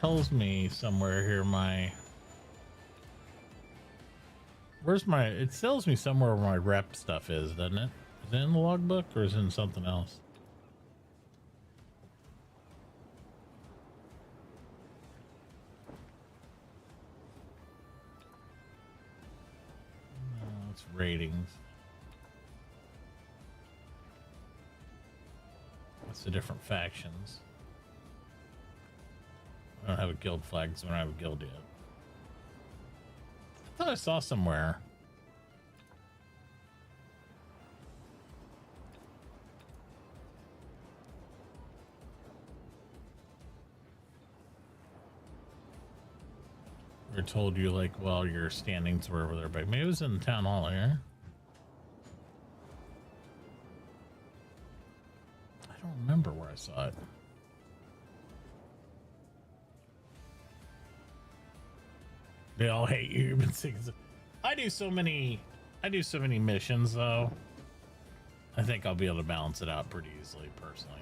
Speaker 1: Tells me somewhere here it tells me somewhere where my rep stuff is, doesn't it? Is it in the logbook or is it in something else? No, it's ratings. That's the different factions. I don't have a guild flag because I don't have a guild yet. I thought I saw somewhere. We're told you like, well, your standings were over there, but maybe it was in the town hall here. I don't remember where I saw it. They all hate you. You've been sick. I do so many missions though. I think I'll be able to balance it out pretty easily personally.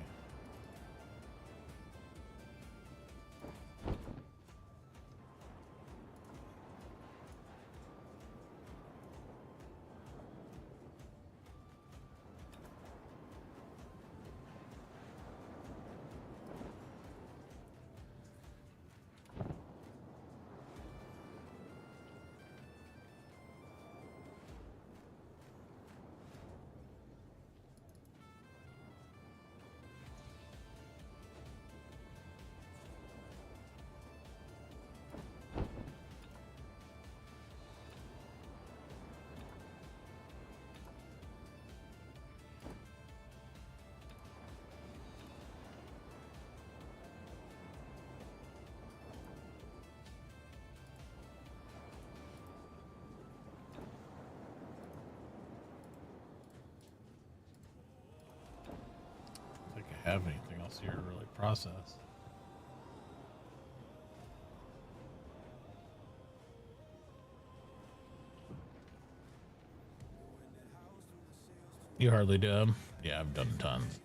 Speaker 1: have anything else here to really process. You hardly do them? Yeah, I've done tons.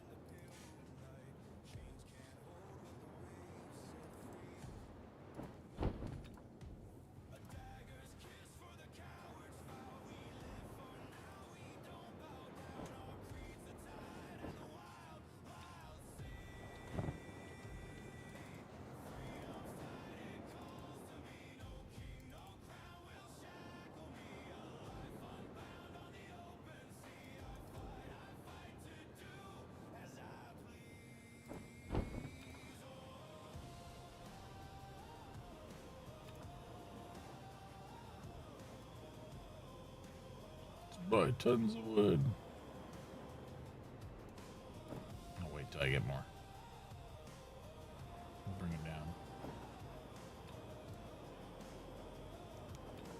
Speaker 1: Buy tons of wood. I'll wait till I get more. Bring it down.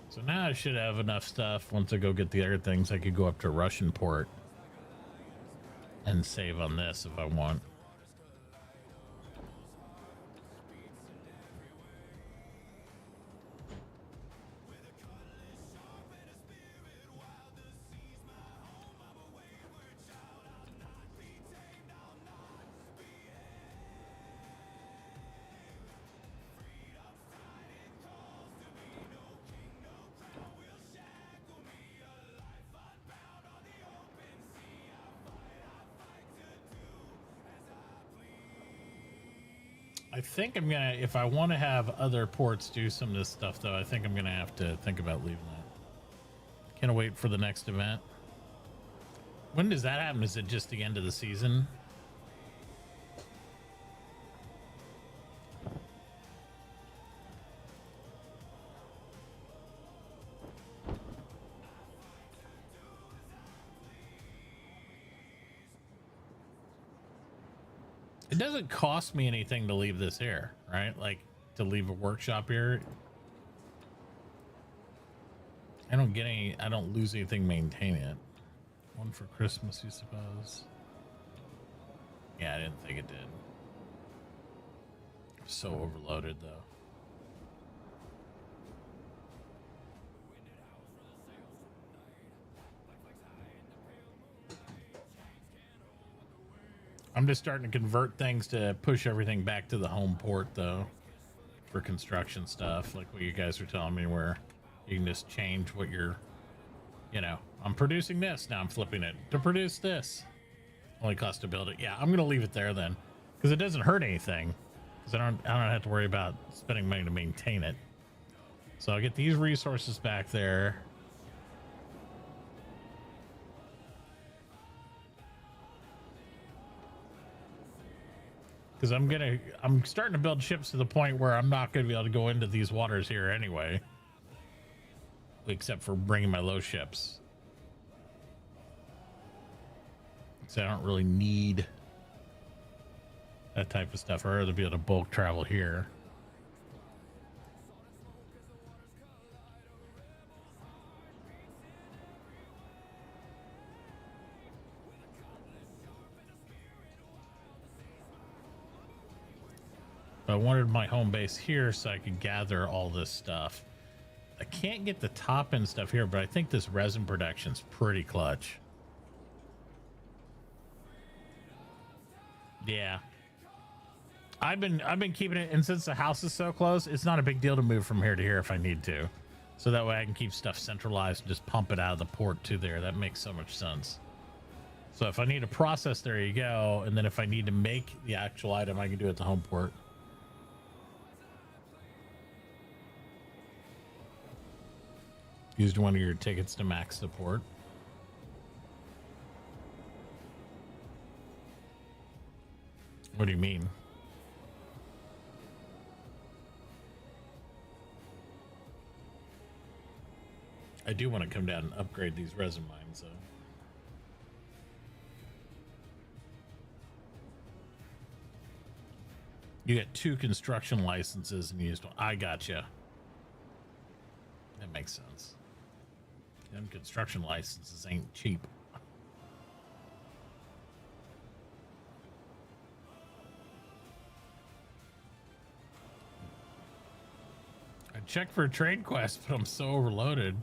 Speaker 1: So now I should have enough stuff. Once I go get the other things, I could go up to Russian port and save on this if I want. I think I'm gonna, if I want to have other ports do some of this stuff, though, I think I'm gonna have to think about leaving that. Can't wait for the next event. When does that happen? Is it just the end of the season? It doesn't cost me anything to leave this here, right? Like to leave a workshop here. I don't get any, I don't lose anything maintaining it. One for Christmas, you suppose? Yeah, I didn't think it did. So overloaded though. I'm just starting to convert things to push everything back to the home port though for construction stuff, like what you guys are telling me, where you can just change what you're, you know, I'm producing this, now I'm flipping it to produce this. Only cost to build it. Yeah, I'm gonna leave it there then, because it doesn't hurt anything, because I don't have to worry about spending money to maintain it. So I'll get these resources back there. Because I'm starting to build ships to the point where I'm not going to be able to go into these waters here anyway, except for bringing my low ships. So I don't really need that type of stuff. I'd rather be able to bulk travel here. I wanted my home base here so I could gather all this stuff. I can't get the top end stuff here, but I think this resin production's pretty clutch. Yeah. I've been keeping it, and since the house is so close, it's not a big deal to move from here to here if I need to. So that way I can keep stuff centralized and just pump it out of the port to there. That makes so much sense. So if I need to process, there you go. And then if I need to make the actual item, I can do it at the home port. Used one of your tickets to max support. What do you mean? I do want to come down and upgrade these resin mines, though. You get 2 construction licenses and you just, I gotcha. That makes sense. Them construction licenses ain't cheap. check for a trade quest, but I'm so overloaded.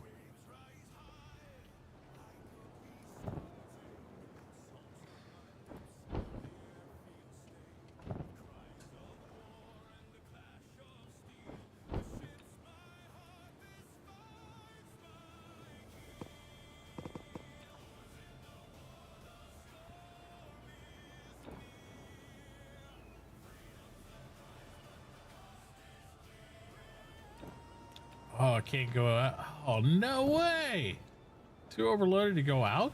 Speaker 1: Oh, I can't go out. Oh, no way. Too overloaded to go out?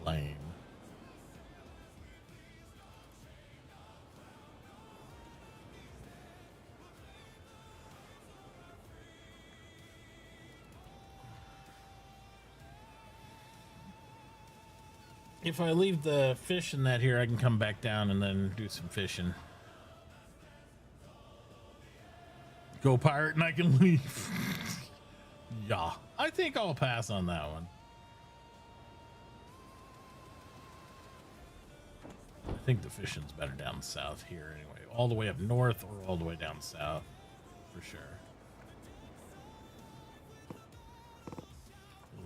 Speaker 1: Lame. If I leave the fish in that here, I can come back down and then do some fishing. Go pirate and I can leave. Yeah, I think I'll pass on that one. I think the fishing's better down south here anyway. All the way up north or all the way down south for sure.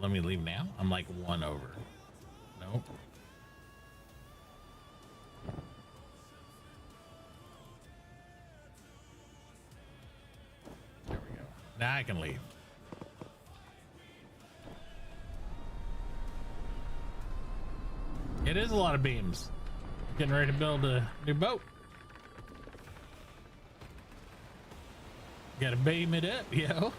Speaker 1: Let me leave now. I'm like one over. Nope. There we go. Now I can leave. It is a lot of beams. Getting ready to build a new boat. Gotta beam it up, yo.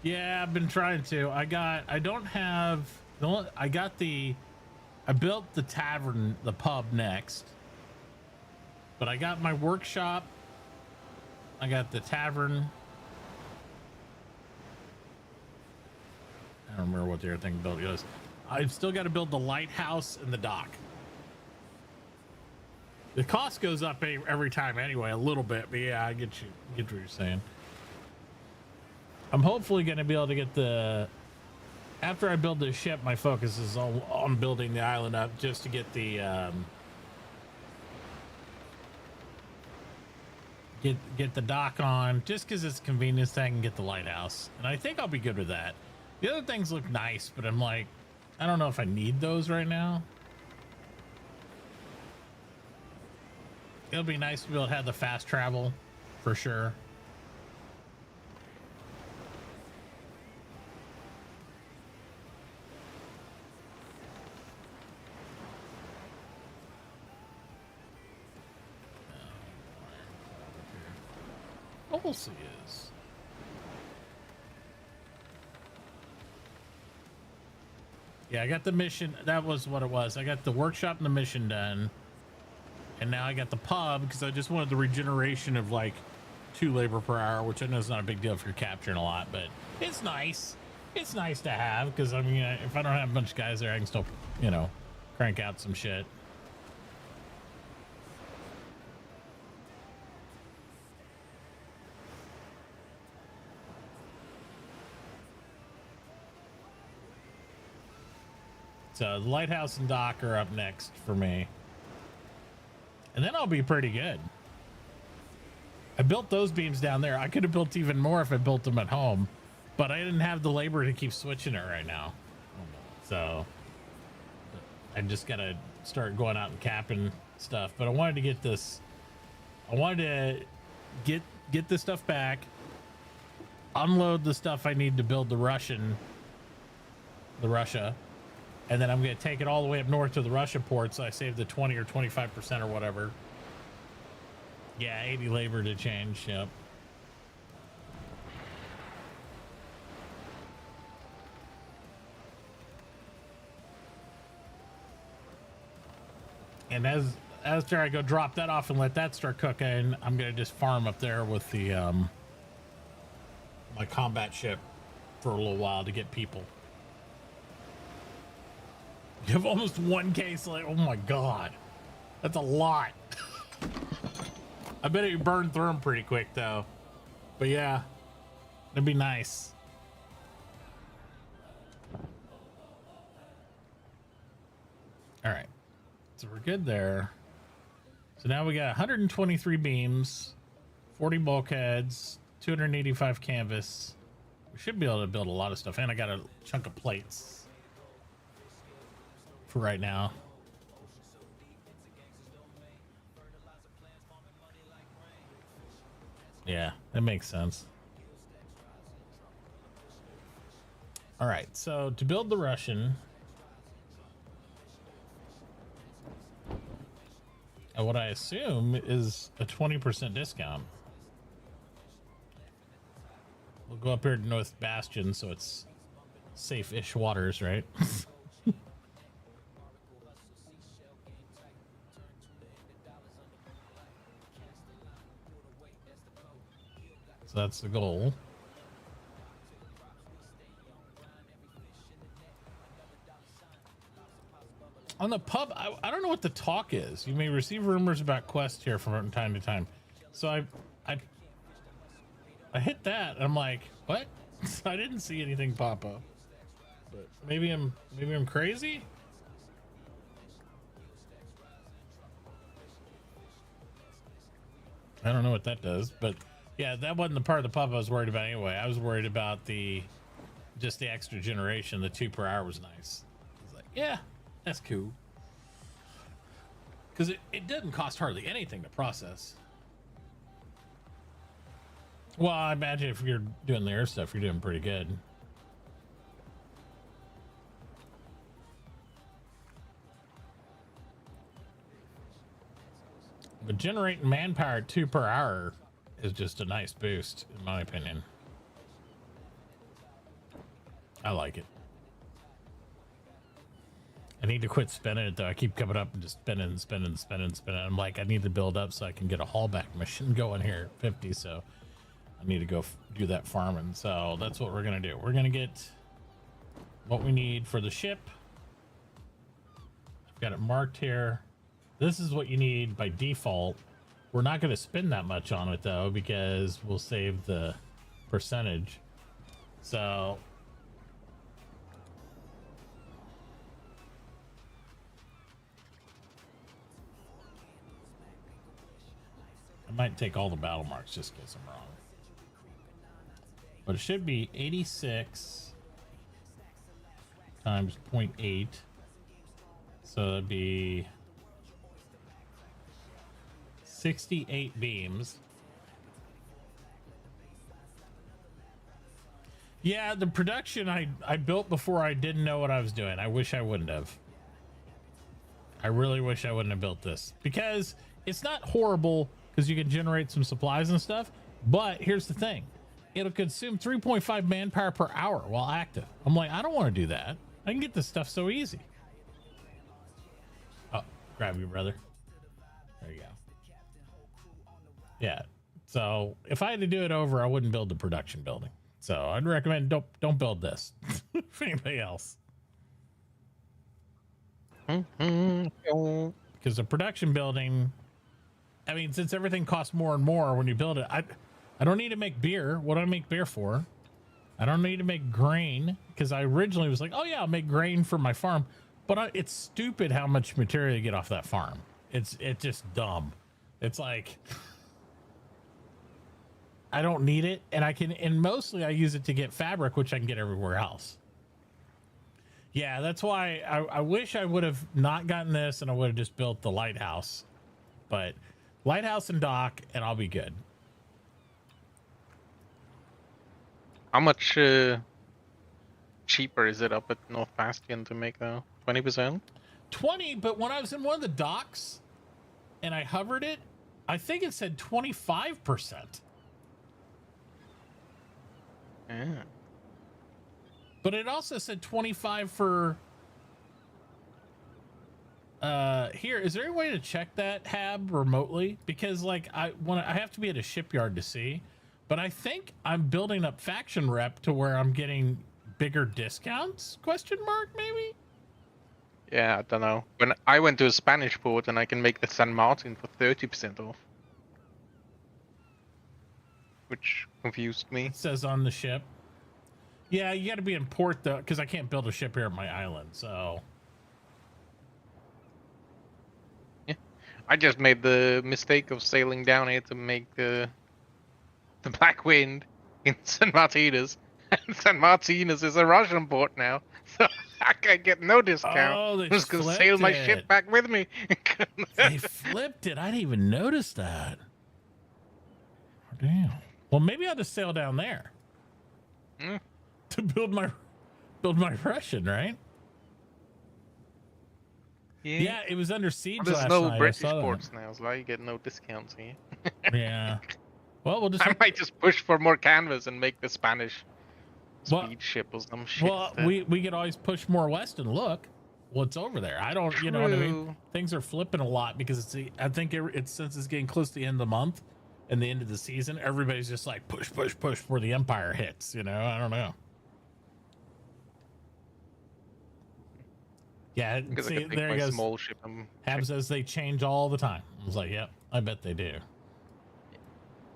Speaker 1: Yeah, I've been trying to. I built the tavern, the pub next. But I got my workshop. I got the tavern. I don't remember what the other thing built was. I've still got to build the lighthouse and the dock. The cost goes up every time anyway, a little bit, but yeah, I get what you're saying. I'm hopefully going to be able to get after I build this ship, my focus is on building the island up just to get the, get the dock on, just because it's convenience thing and get the lighthouse. And I think I'll be good with that. The other things look nice, but I'm like, I don't know if I need those right now. It'll be nice to be able to have the fast travel for sure. Policy is. Yeah, I got the mission. That was what it was. I got the workshop and the mission done. And now I got the pub because I just wanted the regeneration of like 2 labor per hour, which I know is not a big deal if you're capturing a lot, but it's nice. It's nice to have because I mean, if I don't have a bunch of guys there, I can still, crank out some shit. So the lighthouse and dock are up next for me. And then I'll be pretty good. I built those beams down there. I could have built even more if I built them at home, but I didn't have the labor to keep switching it right now. So I just gotta start going out and capping stuff. But I wanted to get this. I wanted to get this stuff back, unload the stuff I need to build the Russia, and then I'm gonna take it all the way up north to the Russia port, so I save the 20 or 25% or whatever. Yeah, 80 labor to change. Yep. And after I go drop that off and let that start cooking, I'm gonna just farm up there with the my combat ship for a little while to get people. You have almost 1K slate. Oh my god, that's a lot. I bet you burn through them pretty quick though. But yeah, it'd be nice. All right. So we're good there. So now we got 123 beams, 40 bulkheads, 285 canvas. We should be able to build a lot of stuff. And I got a chunk of plates for right now. Yeah, that makes sense. All right, so to build the Russian, what I assume is a 20% discount. We'll go up here to North Bastion, so it's safe-ish waters, right? So that's the goal. On the pub, I don't know what the talk is. You may receive rumors about quests here from time to time. So I hit that and I'm like, what? I didn't see anything pop up. But maybe I'm crazy. I don't know what that does, but yeah, that wasn't the part of the pub I was worried about anyway. I was worried about just the extra generation. The 2 per hour was nice. I was like, yeah, that's cool. Because it doesn't cost hardly anything to process. Well, I imagine if you're doing the air stuff, you're doing pretty good. But generating manpower at 2 per hour is just a nice boost, in my opinion. I like it. I need to quit spending it though. I keep coming up and just spending. I'm like, I need to build up so I can get a haulback machine going here at 50. So I need to go do that farming. So that's what we're going to do. We're going to get what we need for the ship. I've got it marked here. This is what you need by default. We're not going to spend that much on it though, because we'll save the percentage. So I might take all the battle marks just in case I'm wrong. But it should be 86 times 0.8. So that'd be 68 beams. Yeah, the production I built before I didn't know what I was doing. I wish I wouldn't have. I really wish I wouldn't have built this, because it's not horrible because you can generate some supplies and stuff. But here's the thing. It'll consume 3.5 manpower per hour while active. I'm like, I don't want to do that. I can get this stuff so easy. Oh, grab you, brother. There you go. Yeah. So if I had to do it over, I wouldn't build the production building. So I'd recommend don't build this for anybody else. Because the production building, I mean, since everything costs more and more when you build it, I don't need to make beer. What do I make beer for? I don't need to make grain, because I originally was like, oh yeah, I'll make grain for my farm. But it's stupid how much material you get off that farm. It's just dumb. It's like, I don't need it. And mostly I use it to get fabric, which I can get everywhere else. Yeah, that's why I wish I would have not gotten this and I would have just built the lighthouse. But lighthouse and dock, and I'll be good.
Speaker 3: How much cheaper is it up at North Bastion to make though? 20%?
Speaker 1: 20, but when I was in one of the docks and I hovered it, I think it said 25%.
Speaker 3: Yeah.
Speaker 1: But it also said 25 for here. Is there any way to check that, Hab, remotely? Because like I have to be at a shipyard to see, but I think I'm building up faction rep to where I'm getting bigger discounts, question mark, maybe?
Speaker 3: Yeah, I don't know. When I went to a Spanish port and I can make the San Martin for 30% off. Which confused me.
Speaker 1: It says on the ship. Yeah, you got to be in port though, because I can't build a ship here at my island. So
Speaker 3: Yeah, I just made the mistake of sailing down here to make the Black Wind in San Martinez. And San Martinez is a Russian port now, so I can get no discount.
Speaker 1: Oh, they
Speaker 3: I'm just gonna
Speaker 1: flipped
Speaker 3: sail my
Speaker 1: it.
Speaker 3: ship back with me.
Speaker 1: they flipped it. I didn't even notice that. Oh, damn. Well, maybe I'll just sail down there to build my Russian, right? Yeah, it was under siege
Speaker 3: There's
Speaker 1: last
Speaker 3: no
Speaker 1: night.
Speaker 3: British
Speaker 1: I saw
Speaker 3: ports now, so you get no discounts here.
Speaker 1: that. Yeah. Well, we'll just.
Speaker 3: I might just push for more canvas and make the Spanish
Speaker 1: Well-
Speaker 3: speed ship or some shit.
Speaker 1: Well,
Speaker 3: instead.
Speaker 1: we could always push more west and look what's over there. I don't, you know what I mean?
Speaker 3: True.
Speaker 1: Things are flipping a lot because I think it's since it's getting close to the end of the month and the end of the season, everybody's just like push where the Empire hits. You know, I don't know. Yeah,
Speaker 3: Because I
Speaker 1: see,
Speaker 3: can make
Speaker 1: there
Speaker 3: my
Speaker 1: he goes.
Speaker 3: small ship and
Speaker 1: Hab says they change all the time. I was like, yep, I bet they do.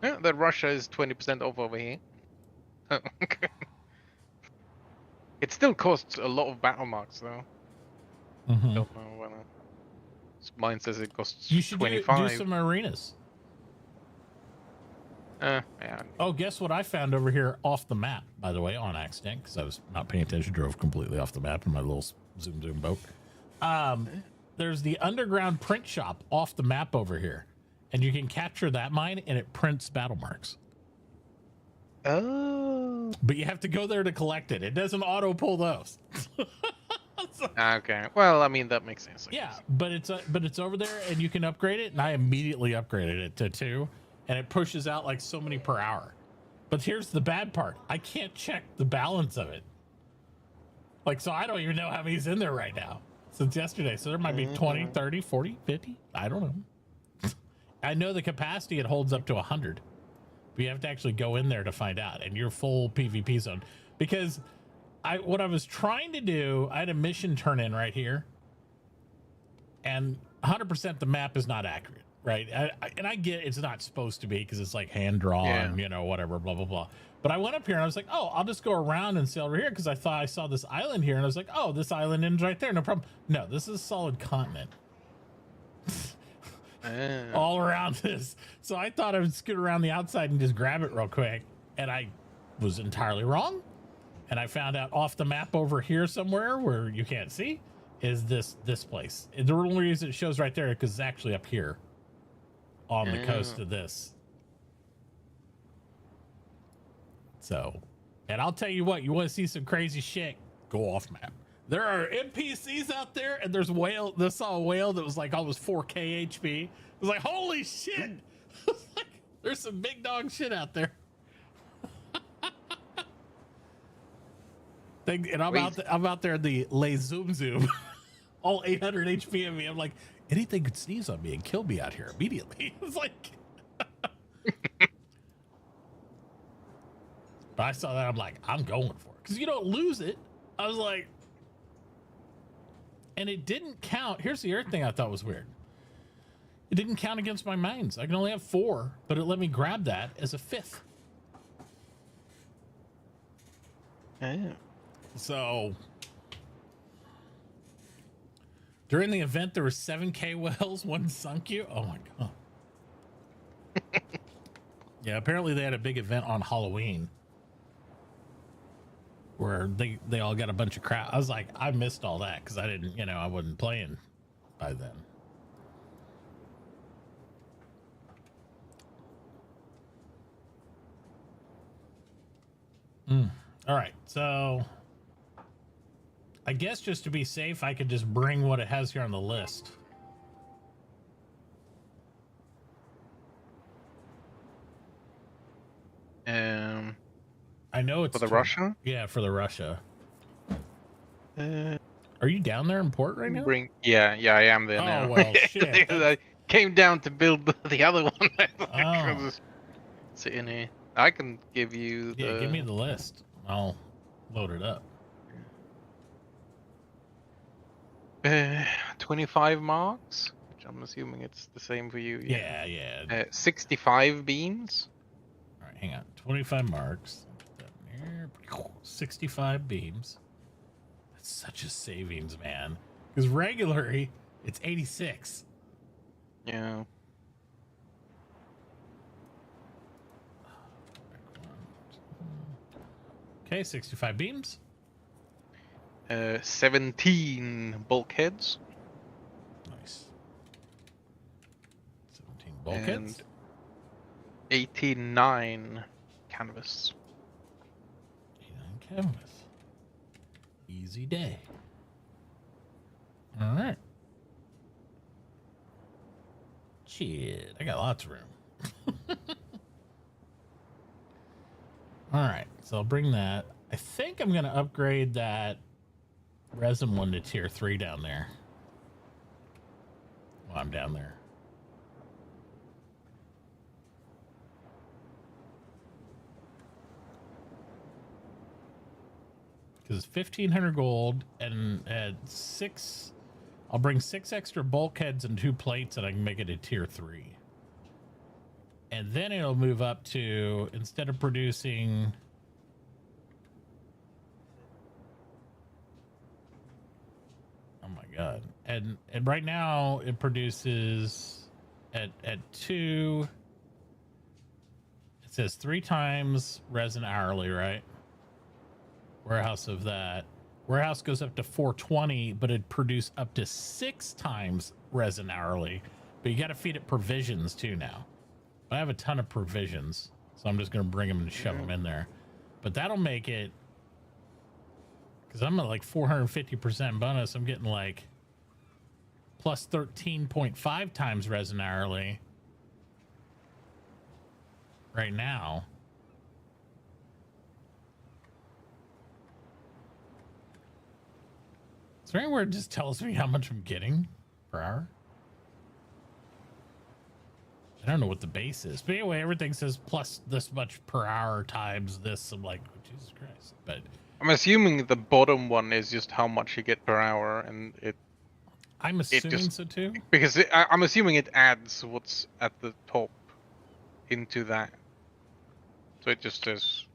Speaker 3: yeah, that Russia is 20% off over here. It still costs a lot of battle marks though.
Speaker 1: Mhm.
Speaker 3: Don't know whether mine says it costs
Speaker 1: You should do
Speaker 3: 25.
Speaker 1: some arenas.
Speaker 3: Yeah.
Speaker 1: Oh, guess what I found over here off the map, by the way, on accident, because I was not paying attention, drove completely off the map in my little zoom boat. There's the underground print shop off the map over here, and you can capture that mine, and it prints battle marks.
Speaker 3: Oh.
Speaker 1: But you have to go there to collect it. It doesn't auto pull those.
Speaker 3: Okay. Well, I mean that makes sense. I
Speaker 1: Yeah,
Speaker 3: guess.
Speaker 1: but it's over there, and you can upgrade it. And I immediately upgraded it to 2, and it pushes out like so many per hour. But here's the bad part: I can't check the balance of it. Like, so I don't even know how many's in there right now since yesterday. So there might be 20, 30, 40, 50. I don't know. I know the capacity it holds up to 100. But you have to actually go in there to find out, and you're full PvP zone. Because what I was trying to do, I had a mission turn in right here, and 100% the map is not accurate, right? And I get it's not supposed to be because it's like hand drawn, you know, whatever, blah blah blah. But I went up here and I was like, oh, I'll just go around and sail over here because I thought I saw this island here, and I was like, oh, this island ends right there, no problem. No, this is a solid continent. All around this. So I thought I would scoot around the outside and just grab it real quick. And I was entirely wrong. And I found out off the map over here somewhere where you can't see is this place. And the only reason it shows right there because it's actually up here on the coast of this. So, and I'll tell you what, you want to see some crazy shit, go off map. There are NPCs out there, and there's whale. I saw a whale that was like almost 4K HP. It was like, holy shit! Like, there's some big dog shit out there. And I'm out there in the lay zoom, all 800 HP of me. I'm like, anything could sneeze on me and kill me out here immediately. It's like, but I saw that. I'm like, I'm going for it because you don't lose it. I was like. And it didn't count. Here's the other thing I thought was weird. It didn't count against my mines. I can only have 4, but it let me grab that as a 5th. So during the event, there were 7K wells. One sunk you. Oh my god. Yeah, apparently they had a big event on Halloween. where they all got a bunch of crap. I was like, I missed all that because I didn't, I wasn't playing by then. All right, so I guess just to be safe, I could just bring what it has here on the list. I know it's
Speaker 3: For the Russia?
Speaker 1: Yeah, for the Russia.
Speaker 3: Uh,
Speaker 1: Are you down there in port right now?
Speaker 3: Yeah, I am there now.
Speaker 1: Oh well, shit.
Speaker 3: I came down to build the other one.
Speaker 1: Oh.
Speaker 3: Just sitting here. I can give you the.
Speaker 1: Yeah, give me the list. I'll load it up.
Speaker 3: 25 marks, which I'm assuming it's the same for you.
Speaker 1: Yeah.
Speaker 3: 65 beams.
Speaker 1: All right, hang on. 25 marks. 65 beams. That's such a savings, man. Because regularly, it's 86.
Speaker 3: Yeah.
Speaker 1: Okay, 65 beams.
Speaker 3: 17 bulkheads.
Speaker 1: Nice. 17 bulkheads.
Speaker 3: And 89 canvas.
Speaker 1: 89 canvas. Easy day. All right. Shit, I got lots of room. All right, so I'll bring that. I think I'm going to upgrade that resin one to tier 3 down there. While I'm down there. Because 1,500 gold and at 6, I'll bring 6 extra bulkheads and 2 plates, and I can make it a tier 3. And then it'll move up to, instead of producing, oh my god, and right now it produces at 2. It says 3 times resin hourly, right? Warehouse of that. Warehouse goes up to 420, but it produce up to 6 times resin hourly. But you got to feed it provisions too now. I have a ton of provisions, so I'm just going to bring them and shove them in there. But that'll make it, because I'm at like 450% bonus. I'm getting like plus 13.5 times resin hourly right now. Is there anywhere it just tells me how much I'm getting per hour? I don't know what the base is, but anyway, everything says plus this much per hour times this. I'm like, oh, Jesus Christ! But
Speaker 3: I'm assuming the bottom one is just how much you get per hour, and
Speaker 1: I'm assuming so too.
Speaker 3: Because I'm assuming it adds what's at the top into that, so it just says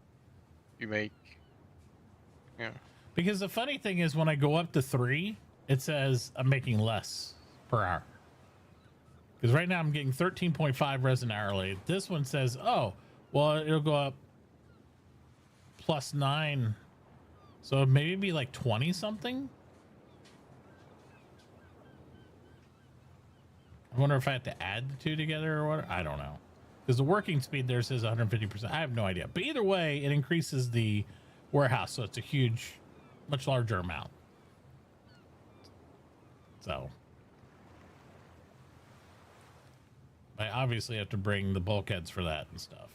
Speaker 3: you make. Yeah.
Speaker 1: Because the funny thing is, when I go up to 3, it says I'm making less per hour. Because right now I'm getting 13.5 resin hourly. This one says, oh, well, it'll go up plus 9. So maybe be like 20 something. I wonder if I have to add the 2 together or what. I don't know. Because the working speed there says 150%. I have no idea. But either way, it increases the warehouse. So it's a huge, much larger amount. So I obviously have to bring the bulkheads for that and stuff.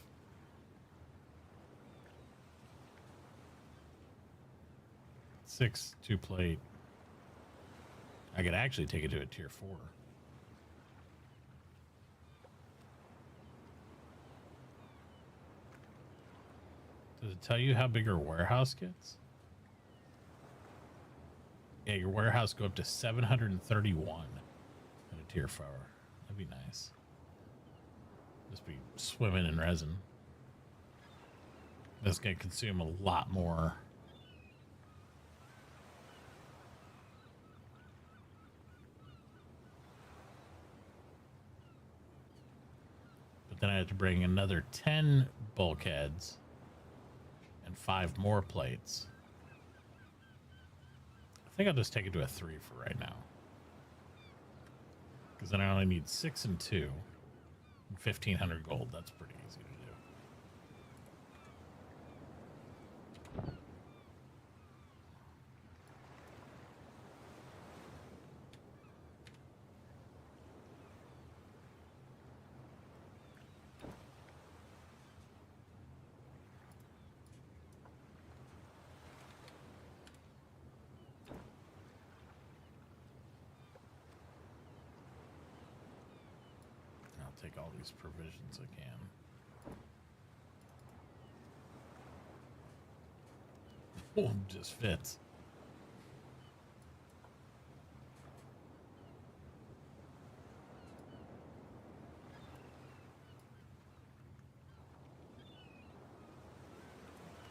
Speaker 1: Six 2-plate. I could actually take it to a tier 4. Does it tell you how big your warehouse gets? Yeah, your warehouse go up to 731 at a tier 4. That'd be nice. Just be swimming in resin. That's going to consume a lot more. But then I have to bring another 10 bulkheads and 5 more plates. think I'll just take it to a 3 for right now. Because then I only need 6 and 2. And 1,500 gold. That's pretty easy to do. Take all these provisions I can. Oh, just fits.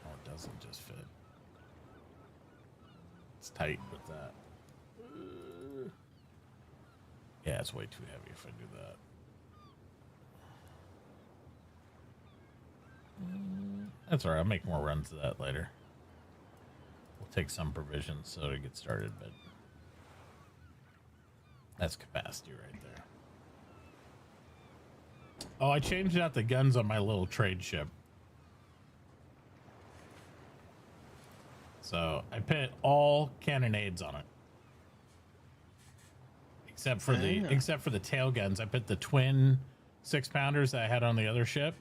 Speaker 1: Oh, it doesn't just fit. It's tight with that. Yeah, it's way too heavy if I do that. That's all right. I'll make more runs of that later. We'll take some provisions so to get started, but that's capacity right there. Oh, I changed out the guns on my little trade ship. So I put all cannonades on it. Except for the tail guns. I put the twin 6-pounders that I had on the other ship.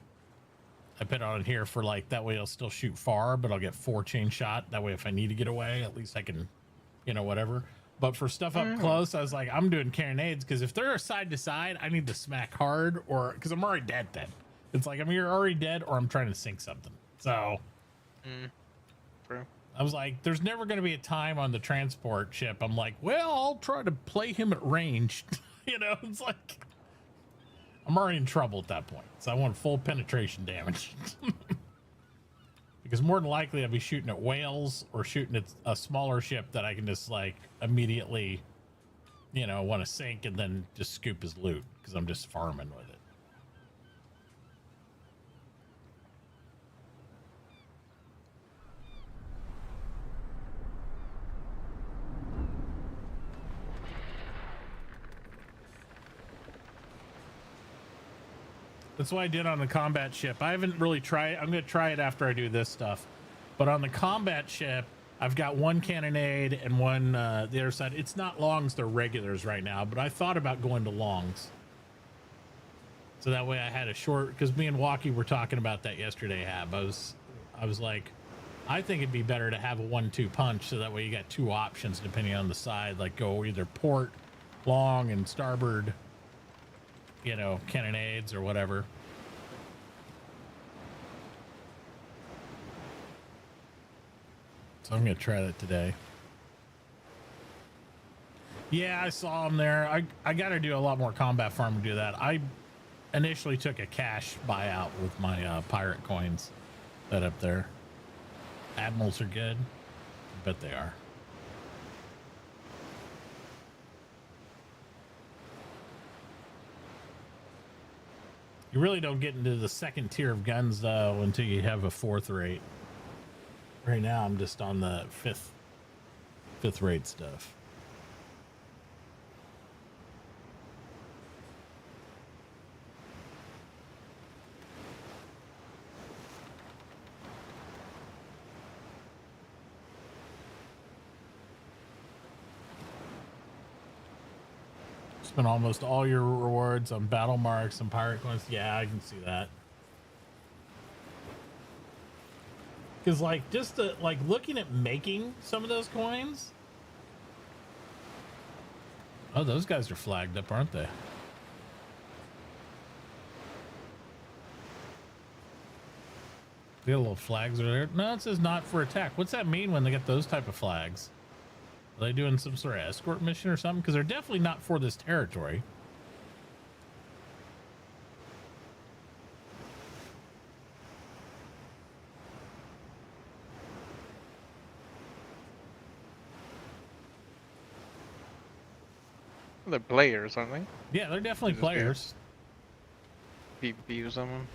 Speaker 1: I put it on here for like, that way I'll still shoot far, but I'll get 4 chain shot. That way if I need to get away, at least I can, you know, whatever. But for stuff up close, I was like, I'm doing cannonades because if they're side to side, I need to smack hard, or because I'm already dead then. It's like I'm either already dead or I'm trying to sink something. So
Speaker 3: True.
Speaker 1: I was like, there's never going to be a time on the transport ship. I'm like, well, I'll try to play him at range. You know, it's like I'm already in trouble at that point. So I want full penetration damage. Because more than likely I'll be shooting at whales or shooting at a smaller ship that I can just like immediately, you know, want to sink and then just scoop his loot because I'm just farming with it. That's what I did on the combat ship. I haven't really tried. I'm going to try it after I do this stuff. But on the combat ship, I've got one cannonade and one the other side. It's not longs, they're regulars right now. But I thought about going to longs. So that way I had a short, because me and Walkie were talking about that yesterday, Hab. I was like, I think it'd be better to have a 1-2 punch. So that way you got 2 options depending on the side. Like go either port, long, and starboard, you know, cannonades or whatever. So I'm going to try that today. Yeah, I saw him there. I got to do a lot more combat farm to do that. I initially took a cash buyout with my pirate coins that up there. Admirals are good. I bet they are. You really don't get into the second tier of guns though until you have a 4th rate. Right now I'm just on the 5th rate stuff. Spend almost all your rewards on battle marks and pirate coins. Yeah, I can see that. Because like just the, like looking at making some of those coins. Oh, those guys are flagged up, aren't they? They got little flags over there. No, it says not for attack. What's that mean when they get those type of flags? Are they doing some sort of escort mission or something? Because they're definitely not for this territory.
Speaker 3: They're players, aren't they?
Speaker 1: Yeah, they're definitely players.
Speaker 3: PvP or something.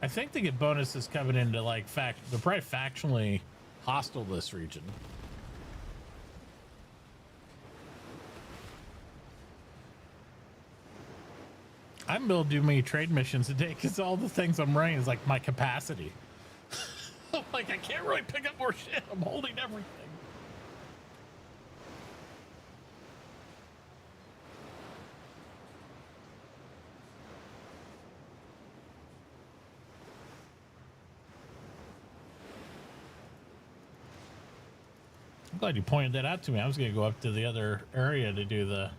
Speaker 1: I think they get bonuses coming into like they're probably factionally hostile to this region. I'm able to do many trade missions a day because all the things I'm running is like my capacity. I'm like, I can't really pick up more shit. I'm holding everything. I'm glad you pointed that out to me. I was going to go up to the other area to do the...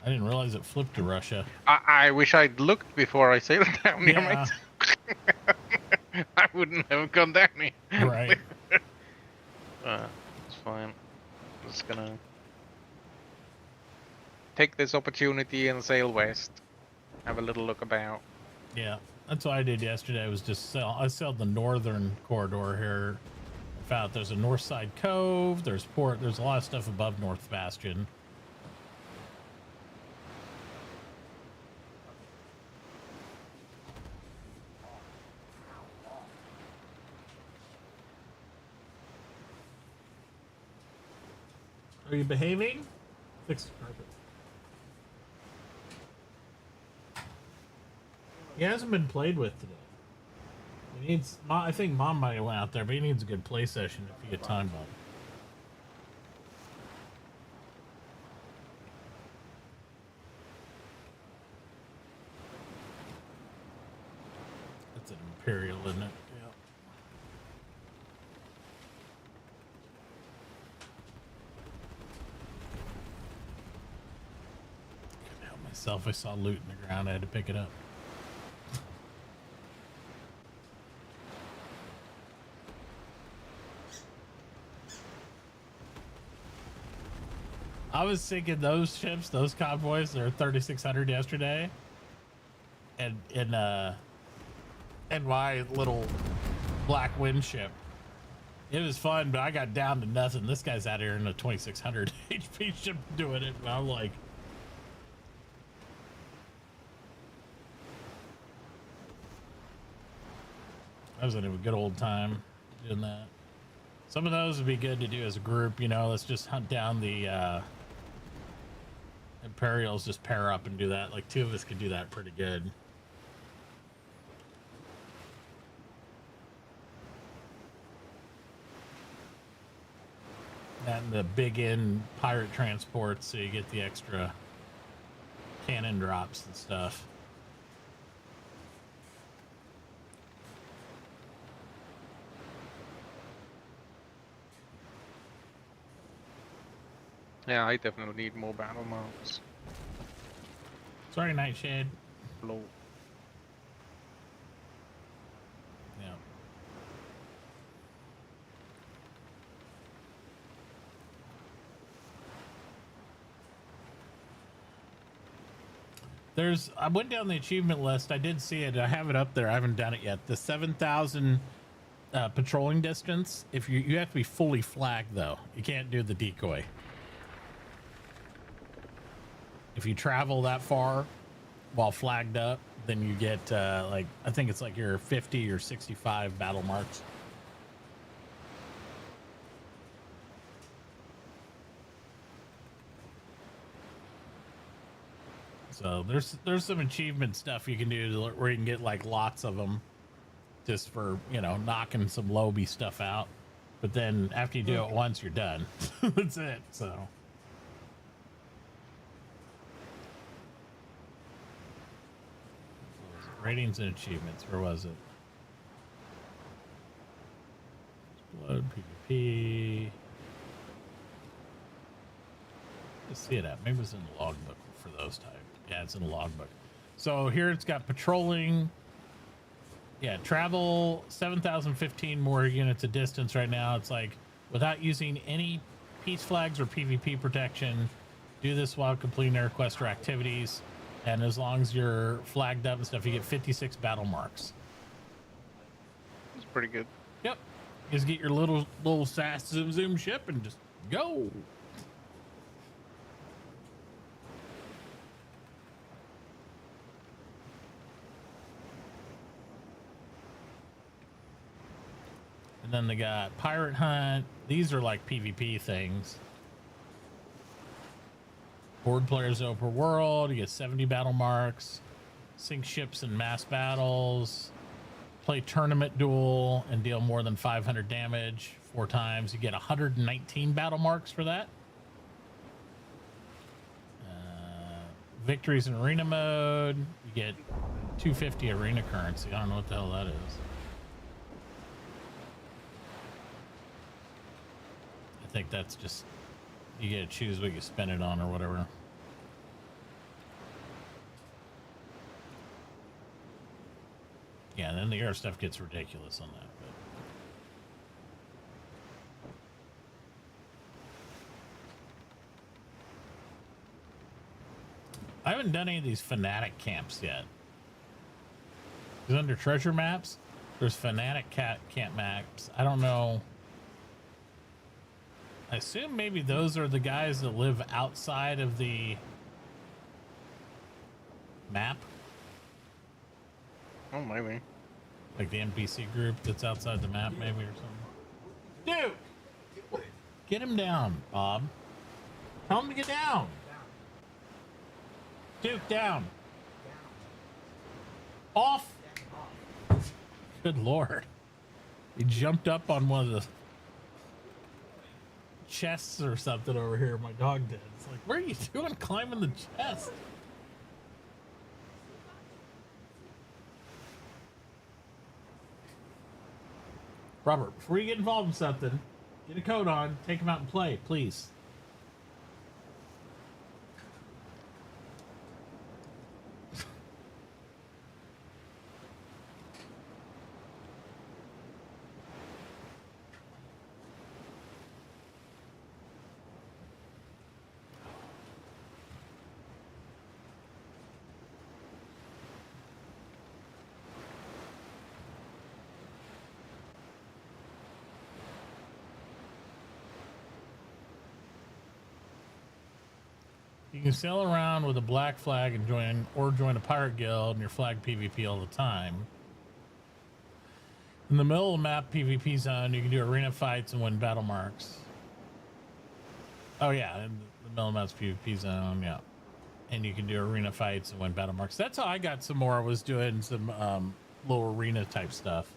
Speaker 1: I didn't realize it flipped to Russia.
Speaker 3: I wish I'd looked before I sailed down here,
Speaker 1: Yeah.
Speaker 3: mate. I wouldn't have gone down here.
Speaker 1: Right.
Speaker 3: It's fine. I'm just gonna take this opportunity and sail west. Have a little look about.
Speaker 1: Yeah. That's what I did yesterday. Was just I sailed the northern corridor here. I found out there's a north side cove. There's port. There's a lot of stuff above North Bastion. Are you behaving? Fix the carpet. He hasn't been played with today. He needs. I think Mom might have went out there, but he needs a good play session if you get time on. That's an Imperial, isn't it? Yeah. Couldn't help myself. I saw loot in the ground. I had to pick it up. I was thinking those ships, those convoys, they're 3,600 yesterday. And in my little black wind ship. It was fun, but I got down to nothing. This guy's out here in a 2,600 HP ship doing it. And I'm like, I was having a good old time doing that. Some of those would be good to do as a group, you know. Let's just hunt down the Imperials, just pair up and do that. Like 2 of us could do that pretty good. And the big in pirate transports, so you get the extra cannon drops and stuff.
Speaker 3: Yeah, I definitely need more battle marks.
Speaker 1: Sorry, Nightshade.
Speaker 3: Low.
Speaker 1: Yeah. I went down the achievement list. I did see it. I have it up there. I haven't done it yet. The 7,000 patrolling distance. If you have to be fully flagged though. You can't do the decoy. If you travel that far while flagged up, then you get like, I think it's like your 50 or 65 battle marks. So there's some achievement stuff you can do where you can get like lots of them just for, you know, knocking some lobby stuff out. But then after you do it once, you're done. That's it. So. Ratings and achievements. Where was it? Explode, PvP. Let's see it at. Maybe it's in the logbook for those types. Yeah, it's in the logbook. So here it's got patrolling. Yeah, travel 7,015 more units of distance right now. It's like without using any peace flags or PvP protection, do this while completing their requests or activities. And as long as you're flagged up and stuff, you get 56 battle marks.
Speaker 3: That's pretty good.
Speaker 1: Yep. Just get your little SAS zoom ship and just go. And then they got Pirate Hunt. These are like PvP things. Board players open world. You get 70 battle marks. Sink ships in mass battles. Play tournament duel and deal more than 500 damage 4 times. You get 119 battle marks for that. Victories in arena mode. You get 250 arena currency. I don't know what the hell that is. I think that's just, you get to choose what you spend it on or whatever. Yeah, and then the air stuff gets ridiculous on that. But I haven't done any of these fanatic camps yet. Because under treasure maps, there's fanatic camp maps. I don't know. I assume maybe those are the guys that live outside of the map.
Speaker 3: Oh, maybe.
Speaker 1: Like the NPC group that's outside the map, maybe, or something. Dude! Get him down, Bob. Tell him to get down. Duke, down. Off. Good Lord. He jumped up on one of the chests or something over here. My dog did. It's like, what are you doing climbing the chest? Robert, before you get involved in something, get a coat on, take him out and play, please. You can sail around with a black flag and join a pirate guild and your flag PvP all the time. In the middle of the map PvP zone, you can do arena fights and win battle marks. Oh yeah, in the middle of the map's PvP zone, yeah. And you can do arena fights and win battle marks. That's how I got some more. I was doing some little arena type stuff.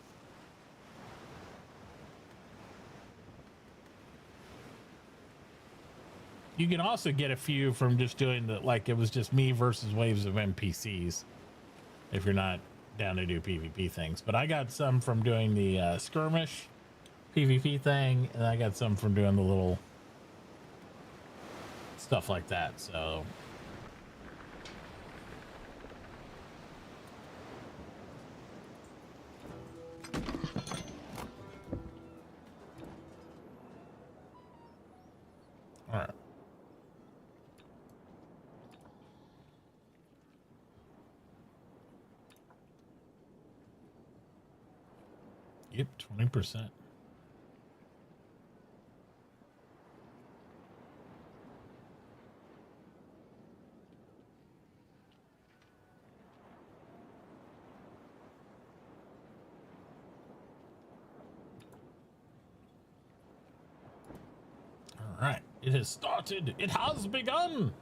Speaker 1: You can also get a few from just doing the, like, it was just me versus waves of NPCs if you're not down to do PvP things. But I got some from doing the skirmish PvP thing, and I got some from doing the little stuff like that. So all right. Yep, 20%. All right, it has started. It has begun.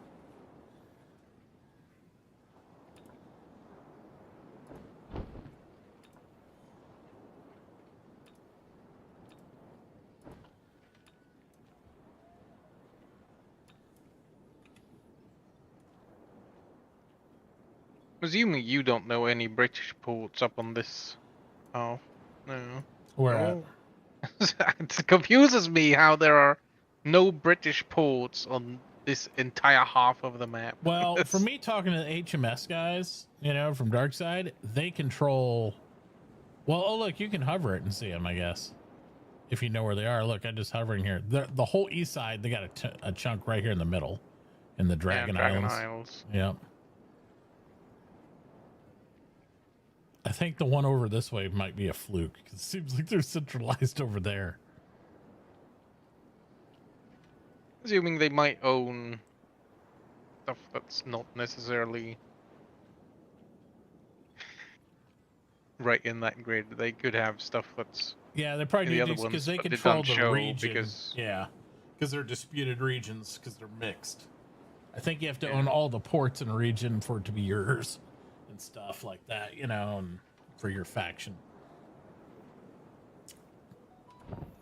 Speaker 3: Assuming you don't know any British ports up on this. Oh, no.
Speaker 1: Where at?
Speaker 3: It confuses me how there are no British ports on this entire half of the map.
Speaker 1: Well, for me talking to the HMS guys, you know, from Darkside, they control. Well, oh look, you can hover it and see them, I guess, if you know where they are. Look, I'm just hovering here. The whole east side, they got a chunk right here in the middle, in the Dragon Isles. Yep. I think the one over this way might be a fluke, because it seems like they're centralized over there.
Speaker 3: Assuming they might own stuff that's not necessarily right in that grid. They could have stuff that's
Speaker 1: Yeah, they probably
Speaker 3: in the
Speaker 1: do
Speaker 3: other
Speaker 1: because
Speaker 3: ones,
Speaker 1: they
Speaker 3: but
Speaker 1: control
Speaker 3: don't
Speaker 1: the
Speaker 3: show
Speaker 1: region.
Speaker 3: because
Speaker 1: Yeah, because they're disputed regions, because they're mixed. I think you have to own all the ports in a region for it to be yours and stuff like that, you know, and for your faction.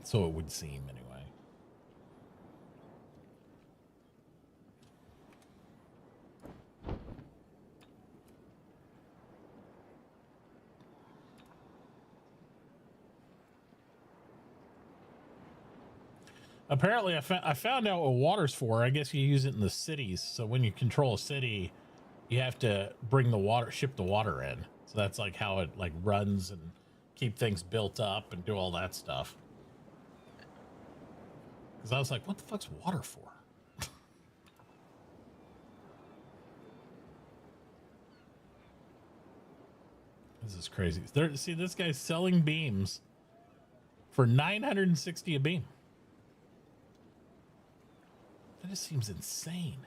Speaker 1: So it would seem anyway. Apparently, I found out what water's for. I guess you use it in the cities. So when you control a city, you have to bring the water, ship the water in. So that's like how it like runs and keep things built up and do all that stuff. Because I was like, what the fuck's water for? This is crazy. See, this guy's selling beams for 960 a beam. That just seems insane.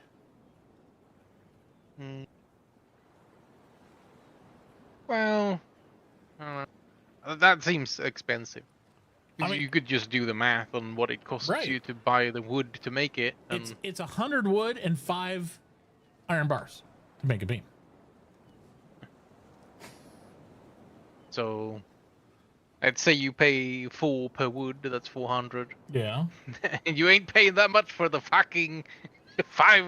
Speaker 3: Well, I don't know. That seems expensive.
Speaker 1: I mean,
Speaker 3: you could just do the math on what it costs
Speaker 1: right.
Speaker 3: you to buy the wood to make it. And
Speaker 1: It's 100 wood and 5 iron bars to make a beam.
Speaker 3: So, let's say you pay 4 per wood. That's 400.
Speaker 1: Yeah.
Speaker 3: And you ain't paying that much for the fucking 5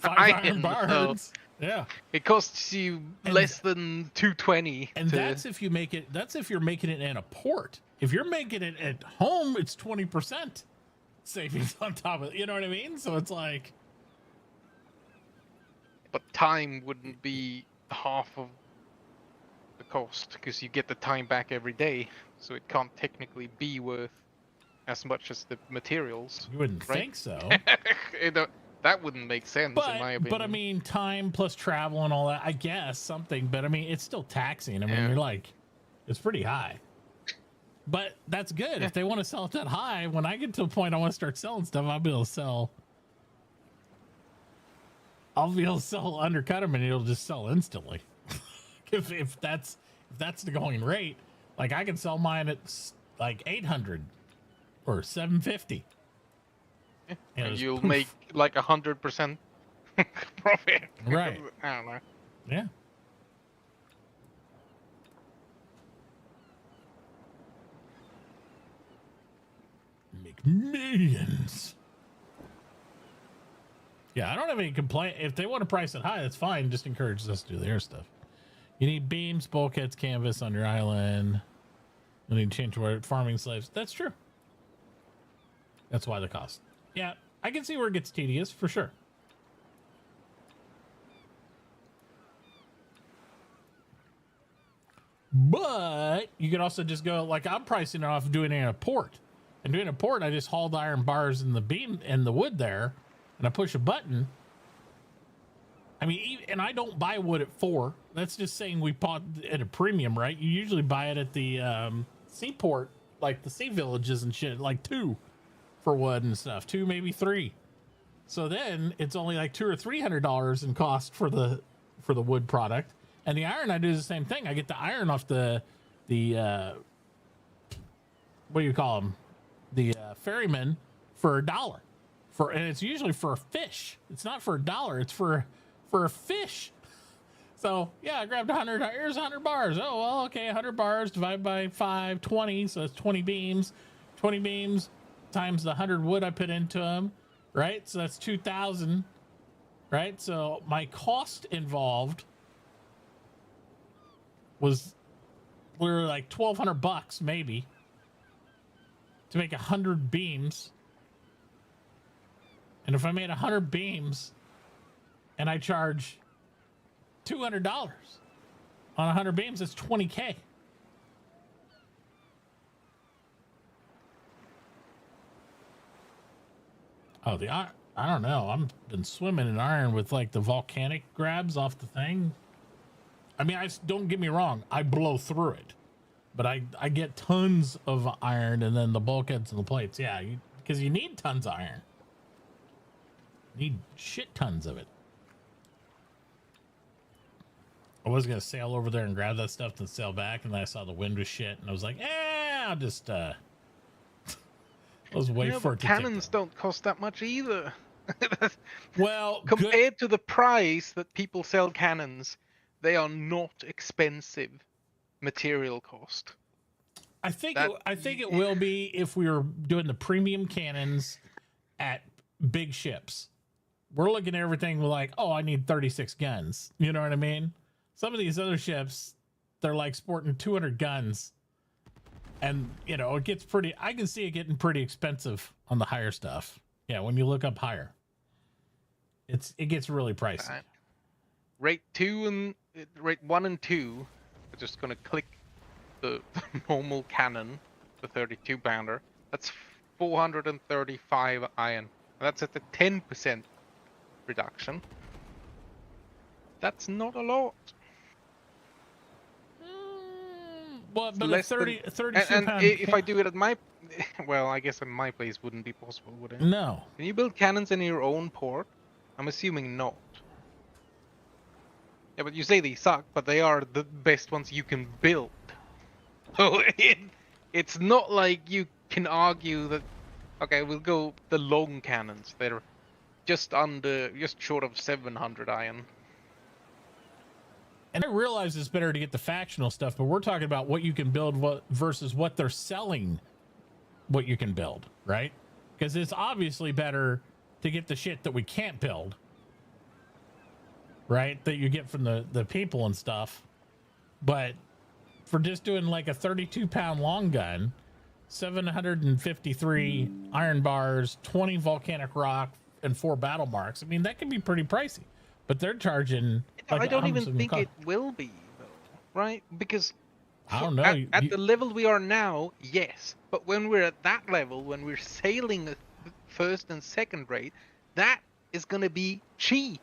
Speaker 1: iron bars.
Speaker 3: So
Speaker 1: yeah.
Speaker 3: it costs you less than 220.
Speaker 1: And that's if you make it. That's if you're making it in a port. If you're making it at home, it's 20% savings on top of it. You know what I mean? So it's like.
Speaker 3: But time wouldn't be half of the cost because you get the time back every day. So it can't technically be worth as much as the materials.
Speaker 1: You wouldn't
Speaker 3: right?
Speaker 1: think so.
Speaker 3: That wouldn't make sense in my opinion.
Speaker 1: But I mean, time plus travel and all that, I guess something. But I mean, it's still taxing. I mean, you're like, it's pretty high. But that's good.
Speaker 3: Yeah.
Speaker 1: If they want to sell it that high, when I get to a point I want to start selling stuff, I'll be able to sell. Undercut them, and it'll just sell instantly. if that's the going rate, like I can sell mine at like 800 or 750.
Speaker 3: And you'll make like 100% profit.
Speaker 1: Right.
Speaker 3: I don't know.
Speaker 1: Yeah. Make millions. Yeah, I don't have any complaint. If they want to price it high, that's fine. Just encourage us to do their stuff. You need beams, bulkheads, canvas on your island. You need to change your farming slaves. That's true. That's why the cost. Yeah, I can see where it gets tedious for sure. But you could also just go like I'm pricing it off doing it in a port. And doing a port, I just haul the iron bars and the beam and the wood there, and I push a button. I mean, and I don't buy wood at 4. That's just saying we bought at a premium, right? You usually buy it at the seaport, like the sea villages and shit, like 2 for wood and stuff, 2 maybe 3. So then it's only like $200 or $300 in cost for the wood product. And the iron, I do the same thing. I get the iron off the what do you call them? The ferryman for $1. And it's usually for a fish. It's not for $1. It's for a fish. So yeah, I grabbed 100. Here's 100 bars. Oh well, okay, 100 bars divided by 5, 20. So that's 20 beams. 20 beams times the 100 wood I put into them, right? So that's 2,000, right? So my cost involved was literally like $1,200 maybe to make 100 beams. And if I made 100 beams and I charge $200 on 100 beams, that's $20K. Oh, I don't know. I've been swimming in iron with like the volcanic grabs off the thing. I mean, don't get me wrong. I blow through it, but I get tons of iron and then the bulkheads and the plates. Yeah, because you need tons of iron. You need shit tons of it. I was going to sail over there and grab that stuff and sail back, and then I saw the wind was shit, and I was like, I'll just, let's wait for it to
Speaker 3: cannons don't cost that much either.
Speaker 1: Well, good.
Speaker 3: Compared to the price that people sell cannons, they are not expensive material cost.
Speaker 1: I think
Speaker 3: That-
Speaker 1: it will be if we were doing the premium cannons at big ships. We're looking at everything like, oh, I need 36 guns. You know what I mean? Some of these other ships, they're like sporting 200 guns. And, you know, it gets pretty, I can see it getting pretty expensive on the higher stuff. Yeah, when you look up higher, it gets really pricey.
Speaker 3: Rate 1 and 2, we're just gonna click the normal cannon, the 32 pounder. That's 435 iron. That's at the 10% reduction. That's not a lot.
Speaker 1: Well, but
Speaker 3: Less
Speaker 1: a 32
Speaker 3: and
Speaker 1: pound
Speaker 3: if I do it at my, well, I guess at my place wouldn't be possible, would it?
Speaker 1: No.
Speaker 3: Can you build cannons in your own port? I'm assuming not. Yeah, but you say they suck, but they are the best ones you can build. So it's not like you can argue that, okay, we'll go the long cannons. They're just short of 700 iron.
Speaker 1: And I realize it's better to get the factional stuff, but we're talking about what you can build versus what they're selling, what you can build, right? Because it's obviously better to get the shit that we can't build, right? That you get from the people and stuff. But for just doing like a 32 pound long gun, 753 iron bars, 20 volcanic rock, and 4 battle marks, I mean, that can be pretty pricey. But they're charging. Like
Speaker 3: I don't even think it will be, though, right? Because
Speaker 1: I don't know.
Speaker 3: At the level we are now, yes. But when we're at that level, when we're sailing the first and second rate, that is going to be cheap.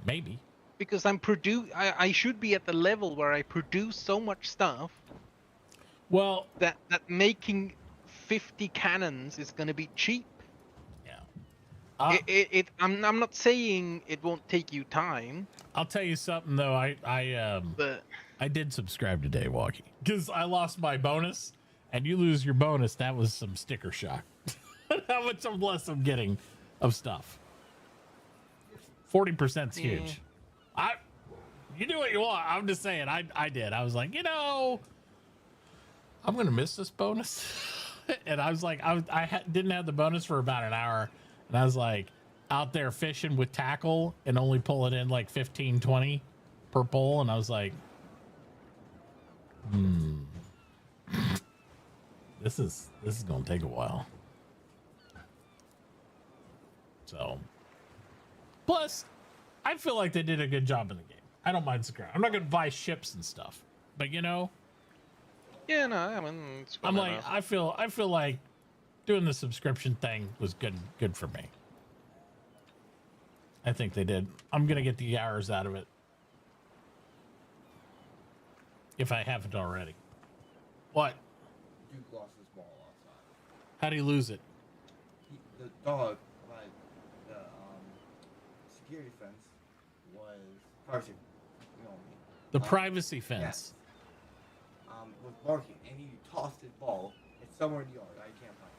Speaker 1: Maybe.
Speaker 3: Because I should be at the level where I produce so much stuff.
Speaker 1: Well,
Speaker 3: that making 50 cannons is going to be cheap.
Speaker 1: Yeah.
Speaker 3: I'm not saying it won't take you time.
Speaker 1: I'll tell you something though. I did subscribe today, Walkie, because I lost my bonus, and you lose your bonus. That was some sticker shock. How much less I'm getting of stuff. 40% is huge. You do what you want. I'm just saying. I did. I was like, I'm gonna miss this bonus, and I was like, didn't have the bonus for about an hour, and I was like out there fishing with tackle and only pulling in like 15, 20 per pole, and I was like, this is gonna take a while. So, plus, I feel like they did a good job in the game. I don't mind subscribing. I'm not gonna buy ships and stuff, but
Speaker 3: Yeah, no, I mean, it's
Speaker 1: I'm like, I feel like doing the subscription thing was good for me. I think they did. I'm gonna get the hours out of it if I haven't already. What?
Speaker 4: Duke lost his ball outside.
Speaker 1: How do you lose it?
Speaker 4: The dog, like the security fence, was privacy. You know what I mean?
Speaker 1: The privacy fence.
Speaker 4: Yes. Was barking, and he tossed his ball. It's somewhere in the yard. I can't find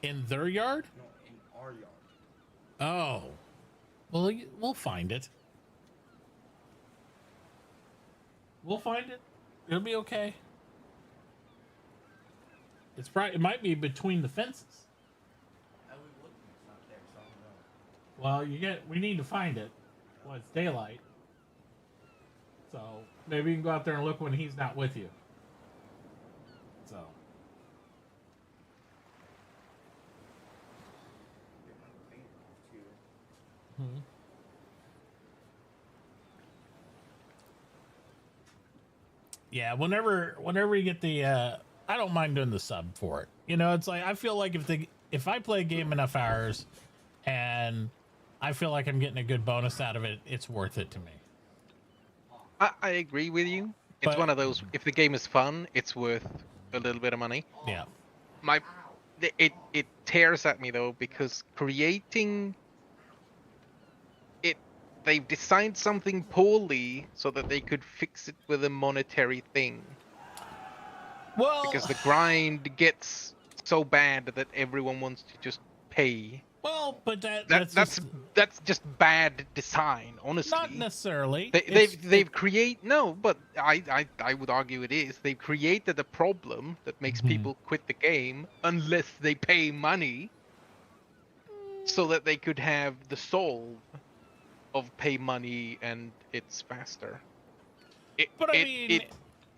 Speaker 4: it.
Speaker 1: In their yard?
Speaker 4: No, in our yard.
Speaker 1: Oh. Well, we'll find it. We'll find it. It'll be okay. It might be between the fences.
Speaker 4: I was looking. It's not there, so I don't know.
Speaker 1: Well, we need to find it. Well, it's daylight. So maybe you can go out there and look when he's not with you. So.
Speaker 4: Get my finger off too.
Speaker 1: Hmm. Yeah, whenever you get the I don't mind doing the sub for it. It's like I feel like if I play a game enough hours and I feel like I'm getting a good bonus out of it, it's worth it to me.
Speaker 3: I agree with you. It's
Speaker 1: But-
Speaker 3: one of those, if the game is fun, it's worth a little bit of money.
Speaker 1: Yeah.
Speaker 3: It tears at me though, because creating it, they've designed something poorly so that they could fix it with a monetary thing.
Speaker 1: Well,
Speaker 3: Because the grind gets so bad that everyone wants to just pay.
Speaker 1: Well, but
Speaker 3: That's
Speaker 1: just
Speaker 3: that's just bad design, honestly.
Speaker 1: not necessarily.
Speaker 3: They've create no, but I would argue it is. They've created a problem that makes
Speaker 1: Mhm.
Speaker 3: people quit the game unless they pay money, so that they could have the solve of pay money and it's faster.
Speaker 1: But I mean,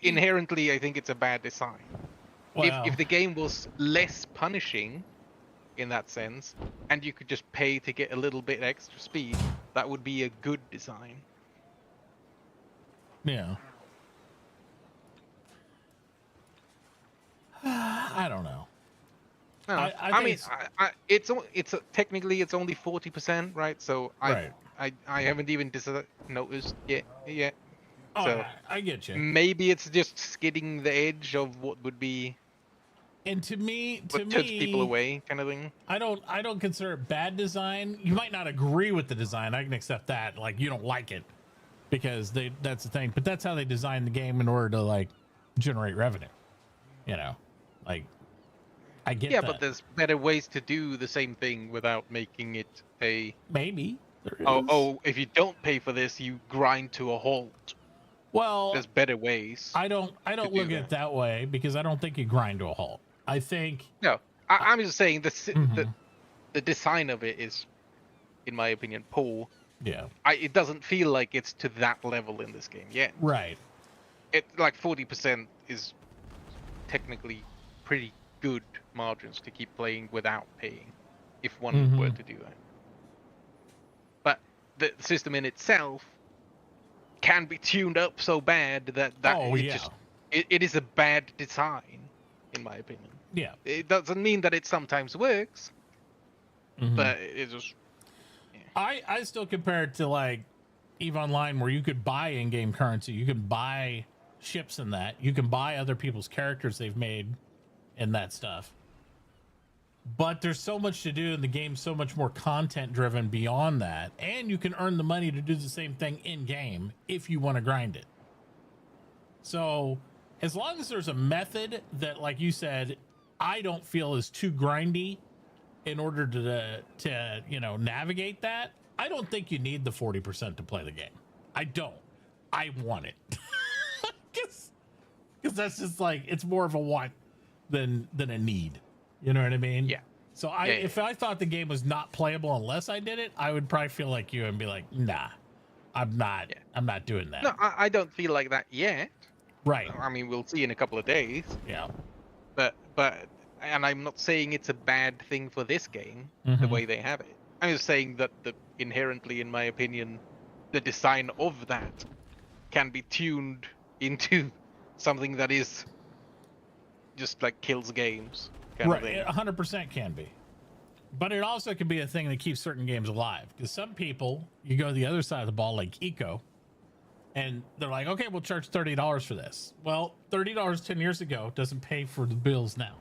Speaker 3: Inherently, I think it's a bad design.
Speaker 1: well,
Speaker 3: If the game was less punishing in that sense, and you could just pay to get a little bit extra speed, that would be a good design.
Speaker 1: yeah. I don't know.
Speaker 3: No,
Speaker 1: I
Speaker 3: I,
Speaker 1: think
Speaker 3: mean,
Speaker 1: it's-
Speaker 3: it's technically it's only 40%, right? So
Speaker 1: Right.
Speaker 3: I haven't even noticed yet.
Speaker 1: Oh,
Speaker 3: So-
Speaker 1: yeah, I get you.
Speaker 3: Maybe it's just skidding the edge of what would be
Speaker 1: And to me,
Speaker 3: what turns people away, kind of thing.
Speaker 1: I don't consider it bad design. You might not agree with the design. I can accept that. Like you don't like it because that's the thing. But that's how they designed the game in order to like generate revenue. You know, like I get
Speaker 3: Yeah,
Speaker 1: that.
Speaker 3: but there's better ways to do the same thing without making it a
Speaker 1: Maybe there is.
Speaker 3: oh if you don't pay for this, you grind to a halt.
Speaker 1: Well,
Speaker 3: There's better ways.
Speaker 1: I don't
Speaker 3: do
Speaker 1: look at it that way because I don't think you grind to a halt. I think
Speaker 3: No, I'm just saying
Speaker 1: Mhm.
Speaker 3: the design of it is, in my opinion, poor.
Speaker 1: yeah,
Speaker 3: It doesn't feel like it's to that level in this game yet.
Speaker 1: right.
Speaker 3: It like 40% is technically pretty good margins to keep playing without paying, if one were
Speaker 1: Mhm.
Speaker 3: to do that. But the system in itself can be tuned up so bad that
Speaker 1: Oh,
Speaker 3: it
Speaker 1: yeah.
Speaker 3: just it is a bad design, in my opinion.
Speaker 1: Yeah.
Speaker 3: It doesn't mean that it sometimes works,
Speaker 1: Mhm.
Speaker 3: but it just
Speaker 1: I still compare it to like EVE Online, where you could buy in-game currency, you can buy ships in that, you can buy other people's characters they've made and that stuff. But there's so much to do in the game, so much more content driven beyond that, and you can earn the money to do the same thing in game if you want to grind it. So as long as there's a method that, like you said, I don't feel is too grindy in order to navigate that, I don't think you need the 40% to play the game. I don't. I want it. Because that's just like, it's more of a want than a need. You know what I mean?
Speaker 3: Yeah.
Speaker 1: So
Speaker 3: Yeah, yeah.
Speaker 1: if I thought the game was not playable unless I did it, I would probably feel like you and be like, nah, I'm not.
Speaker 3: Yeah.
Speaker 1: I'm not doing that.
Speaker 3: no, I don't feel like that yet.
Speaker 1: Right.
Speaker 3: I mean, we'll see in a couple of days.
Speaker 1: Yeah.
Speaker 3: But and I'm not saying it's a bad thing for this game the
Speaker 1: Mhm.
Speaker 3: way they have it. I'm just saying that inherently, in my opinion, the design of that can be tuned into something that is just like kills games kind of
Speaker 1: Right.
Speaker 3: thing.
Speaker 1: It 100% can be. But it also can be a thing that keeps certain games alive. Because some people, you go to the other side of the ball, like Eco, and they're like, okay, we'll charge $30 for this. Well, $30 10 years ago doesn't pay for the bills now.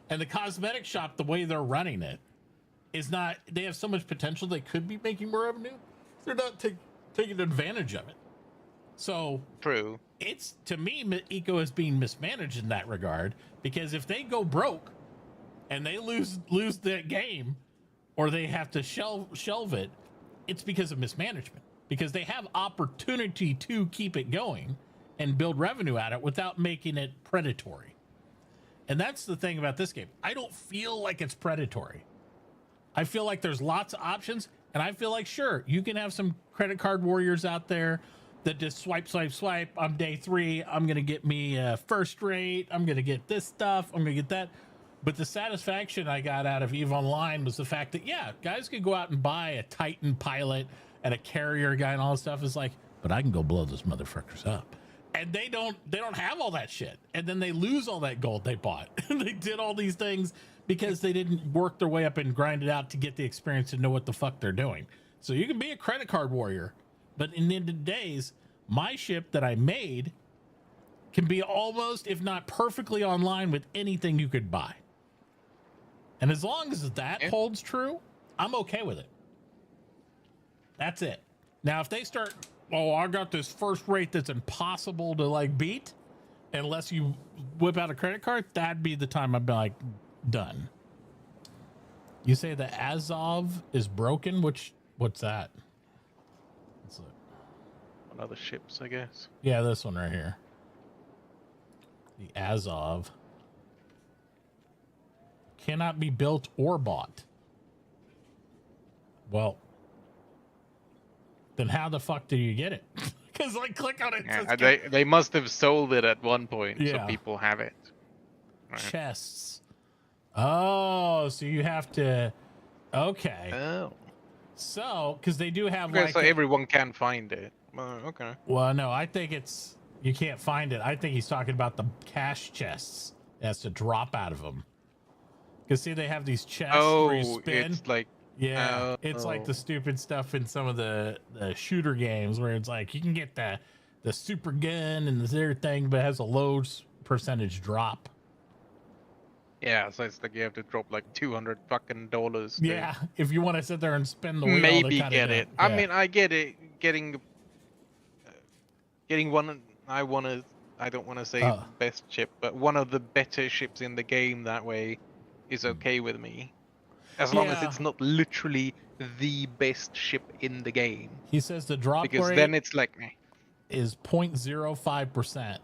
Speaker 1: And the cosmetic shop, the way they're running it, is not, they have so much potential they could be making more revenue. They're not taking advantage of it. So
Speaker 3: True.
Speaker 1: it's, to me, Eco is being mismanaged in that regard, because if they go broke and they lose that game, or they have to shelve it, it's because of mismanagement, because they have opportunity to keep it going and build revenue at it without making it predatory. And that's the thing about this game. I don't feel like it's predatory. I feel like there's lots of options, and I feel like, sure, you can have some credit card warriors out there that just swipe. I'm day 3. I'm going to get me first rate. I'm going to get this stuff. I'm going to get that. But the satisfaction I got out of EVE Online was the fact that, yeah, guys could go out and buy a Titan pilot and a carrier guy and all this stuff. Is like, but I can go blow those motherfuckers up. And they don't have all that shit. And then they lose all that gold they bought. And they did all these things because they didn't work their way up and grind it out to get the experience to know what the fuck they're doing. So you can be a credit card warrior, but in the end of the days, my ship that I made can be almost, if not perfectly, online with anything you could buy. And as long as that holds true, I'm okay with it. That's it. Now, if they start, oh, I got this first rate that's impossible to like beat unless you whip out a credit card, that'd be the time I'd be like, done. You say the Azov is broken? What's that? Let's look.
Speaker 3: One of the ships, I guess.
Speaker 1: Yeah, this one right here. The Azov cannot be built or bought. Well, then how the fuck do you get it? Because like click on it.
Speaker 3: Yeah,
Speaker 1: says
Speaker 3: they must have sold it at one point, so
Speaker 1: Yeah.
Speaker 3: people have it. Right.
Speaker 1: chests. Oh, so you have to. Okay.
Speaker 3: Oh.
Speaker 1: So, because they do have
Speaker 3: Okay,
Speaker 1: like.
Speaker 3: so everyone can find it. Okay.
Speaker 1: Well, no, I think it's you can't find it. I think he's talking about the cash chests. It has to drop out of them. Because see, they have these chests where you
Speaker 3: Oh,
Speaker 1: spin.
Speaker 3: it's like
Speaker 1: Yeah, it's like the stupid stuff in some of the shooter games where it's like you can get the super gun and this other thing, but it has a low percentage drop.
Speaker 3: yeah, so it's like you have to drop like $200 fucking dollars.
Speaker 1: Yeah, if you want to sit there and spin the wheel, to
Speaker 3: Maybe
Speaker 1: kinda
Speaker 3: get
Speaker 1: do
Speaker 3: it.
Speaker 1: Yeah.
Speaker 3: I mean, I get it. Getting one. I don't want to say
Speaker 1: Oh.
Speaker 3: the best ship, but one of the better ships in the game that way is
Speaker 1: Hmm.
Speaker 3: okay with me, as long as
Speaker 1: Yeah.
Speaker 3: it's not literally the best ship in the game.
Speaker 1: He says the drop
Speaker 3: Because
Speaker 1: rate
Speaker 3: then it's like, meh.
Speaker 1: is 0.05%.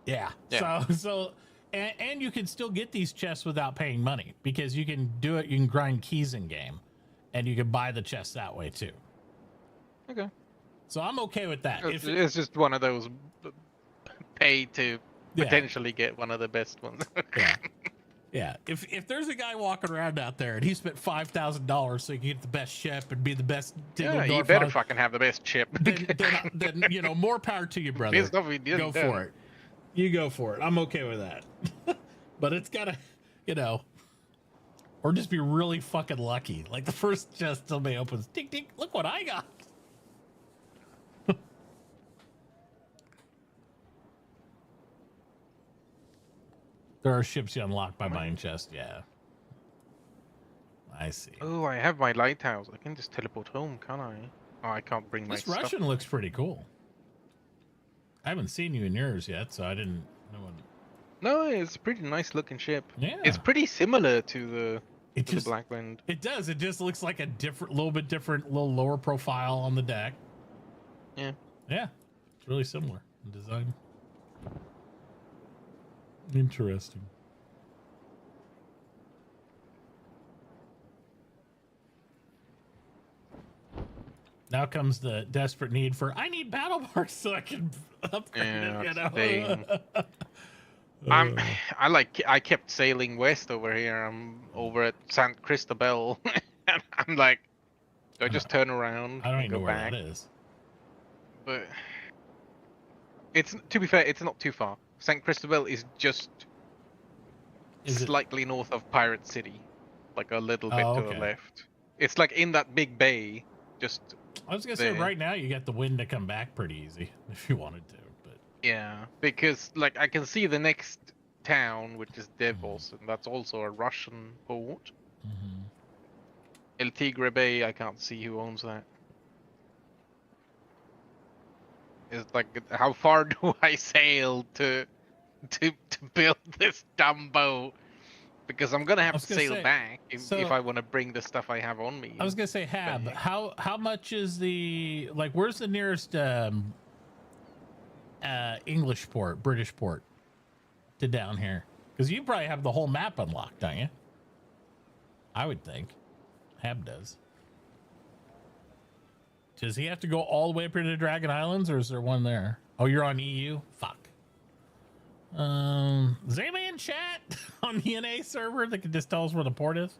Speaker 1: Yeah.
Speaker 3: Yeah.
Speaker 1: So and you can still get these chests without paying money because you can do it. You can grind keys in game, and you can buy the chests that way too.
Speaker 3: Okay.
Speaker 1: So I'm okay with that. If
Speaker 3: It's just one of those pay to
Speaker 1: Yeah.
Speaker 3: potentially get one of the best ones.
Speaker 1: Yeah. Yeah. If there's a guy walking around out there and he spent $5,000 so he can get the best ship and be the best,
Speaker 3: Yeah, you better fucking have the best chip.
Speaker 1: then you know, more power to you, brother.
Speaker 3: Pissed off he didn't
Speaker 1: Go
Speaker 3: do
Speaker 1: for it. You go for it. I'm okay with that. But it's gotta, you know, or just be really fucking lucky. Like the first chest somebody opens, ding ding, look what I got. There are ships you unlock by buying chests. Yeah. I see.
Speaker 3: Oh, I have my lighthouse. I can just teleport home, can't I? Oh, I can't bring my
Speaker 1: This
Speaker 3: stuff.
Speaker 1: Russian looks pretty cool. I haven't seen you in yours yet, so I didn't know.
Speaker 3: No, it's a pretty nice looking ship.
Speaker 1: Yeah.
Speaker 3: It's pretty similar to the
Speaker 1: It
Speaker 3: to
Speaker 1: just
Speaker 3: the Blackwind.
Speaker 1: it does. It just looks like a little bit different, little lower profile on the deck.
Speaker 3: Yeah.
Speaker 1: Yeah, it's really similar in design. Interesting. Now comes the desperate need for I need battle marks so I can upgrade
Speaker 3: Yeah,
Speaker 1: it. You
Speaker 3: that's
Speaker 1: know.
Speaker 3: the I kept sailing west over here. I'm over at San Cristobal, and I'm like, do I just turn around
Speaker 1: I don't
Speaker 3: and
Speaker 1: even know
Speaker 3: go
Speaker 1: where
Speaker 3: back?
Speaker 1: that is.
Speaker 3: But it's, to be fair, it's not too far. San Cristobal is just
Speaker 1: Is it?
Speaker 3: slightly north of Pirate City, like a little bit
Speaker 1: Oh,
Speaker 3: to
Speaker 1: okay.
Speaker 3: the left. It's like in that big bay, just
Speaker 1: I was gonna say
Speaker 3: there.
Speaker 1: right now you got the wind to come back pretty easy if you wanted to, but
Speaker 3: yeah. Because like I can see the next town, which is Devos, and that's also a Russian port.
Speaker 1: mhm.
Speaker 3: El Tigre Bay, I can't see who owns that. It's like, how far do I sail to build this dumb boat? Because I'm gonna have
Speaker 1: was
Speaker 3: to
Speaker 1: gonna
Speaker 3: sail
Speaker 1: say,
Speaker 3: back if
Speaker 1: so-
Speaker 3: I want to bring the stuff I have on me.
Speaker 1: I was gonna say Hab.
Speaker 3: back.
Speaker 1: How much is the like? Where's the nearest English port, British port to down here? Because you probably have the whole map unlocked, don't you? I would think Hab does. Does he have to go all the way up here to Dragon Islands, or is there one there? Oh, you're on EU. Fuck. Is anybody in chat on the NA server that can just tell us where the port is?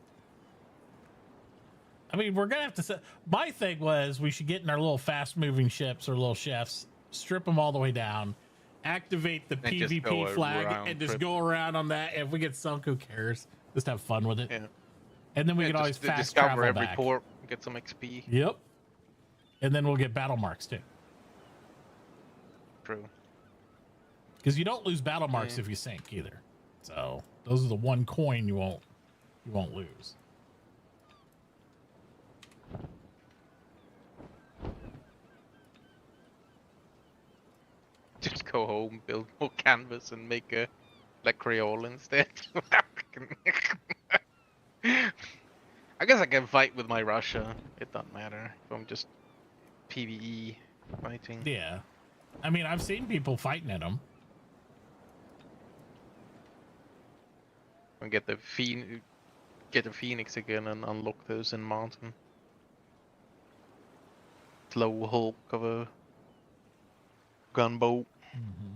Speaker 1: I mean, we're gonna have to. My thing was we should get in our little fast-moving ships or little chefs, strip them all the way down, activate the
Speaker 3: And just go
Speaker 1: PvP flag,
Speaker 3: around
Speaker 1: and just
Speaker 3: trip.
Speaker 1: go around on that. If we get sunk, who cares? Just have fun with it.
Speaker 3: Yeah.
Speaker 1: And then we
Speaker 3: Yeah,
Speaker 1: can always
Speaker 3: just
Speaker 1: fast
Speaker 3: discover
Speaker 1: travel
Speaker 3: every
Speaker 1: back.
Speaker 3: port, get some XP.
Speaker 1: Yep. And then we'll get battle marks too,
Speaker 3: True.
Speaker 1: because you don't lose battle marks
Speaker 3: Yeah.
Speaker 1: if you sink either. So those are the one coin you won't lose.
Speaker 3: Just go home, build more canvas, and make a like Creole instead. I guess I can fight with my Russia. It doesn't matter if I'm just PvE fighting.
Speaker 1: Yeah. I mean, I've seen people fighting at them.
Speaker 3: And get the Phoenix again and unlock those in mountain. Slow Hulk of a gunboat.
Speaker 1: Mm-hmm.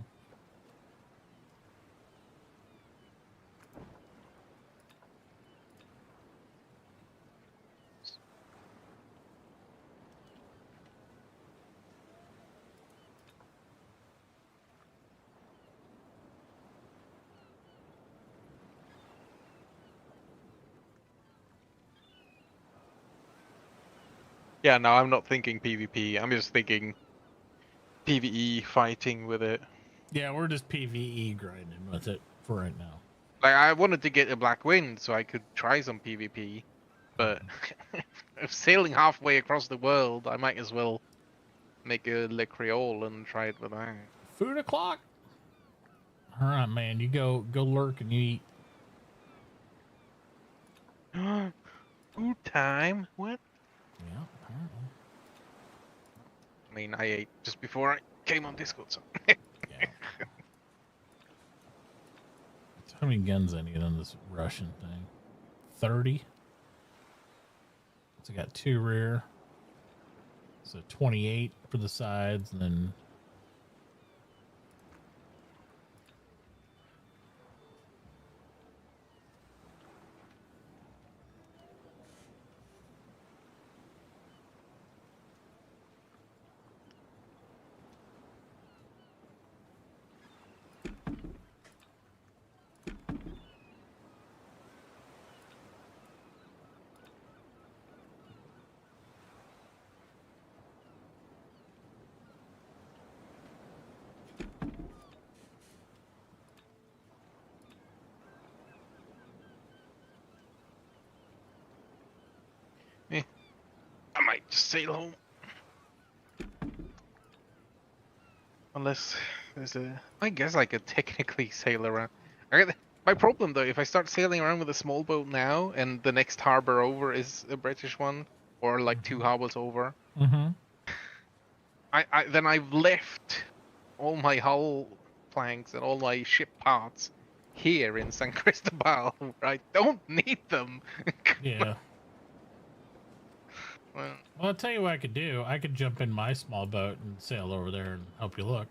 Speaker 3: Yeah, no, I'm not thinking PvP. I'm just thinking PvE fighting with it.
Speaker 1: Yeah, we're just PvE grinding with it for right now.
Speaker 3: Like, I wanted to get a Black Wind so I could try some PvP, but if sailing halfway across the world, I might as well make a Le Creole and try it with that.
Speaker 1: Food o'clock. All right, man. You go lurk and you eat.
Speaker 3: Food time? What?
Speaker 1: Yeah, apparently.
Speaker 3: I mean, I ate just before I came on Discord, so.
Speaker 1: Yeah. How many guns I need on this Russian thing? 30. So I got 2 rear. So 28 for the sides, and then
Speaker 3: I might just sail home. Unless there's a... I guess I could technically sail around. My problem though, if I start sailing around with a small boat now, and the next harbor over is a British one, or like 2 harbors over, then I've left all my hull planks and all my ship parts here in San Cristobal, where I don't need them.
Speaker 1: yeah.
Speaker 3: Well,
Speaker 1: Well, I'll tell you what I could do. I could jump in my small boat and sail over there and help you look.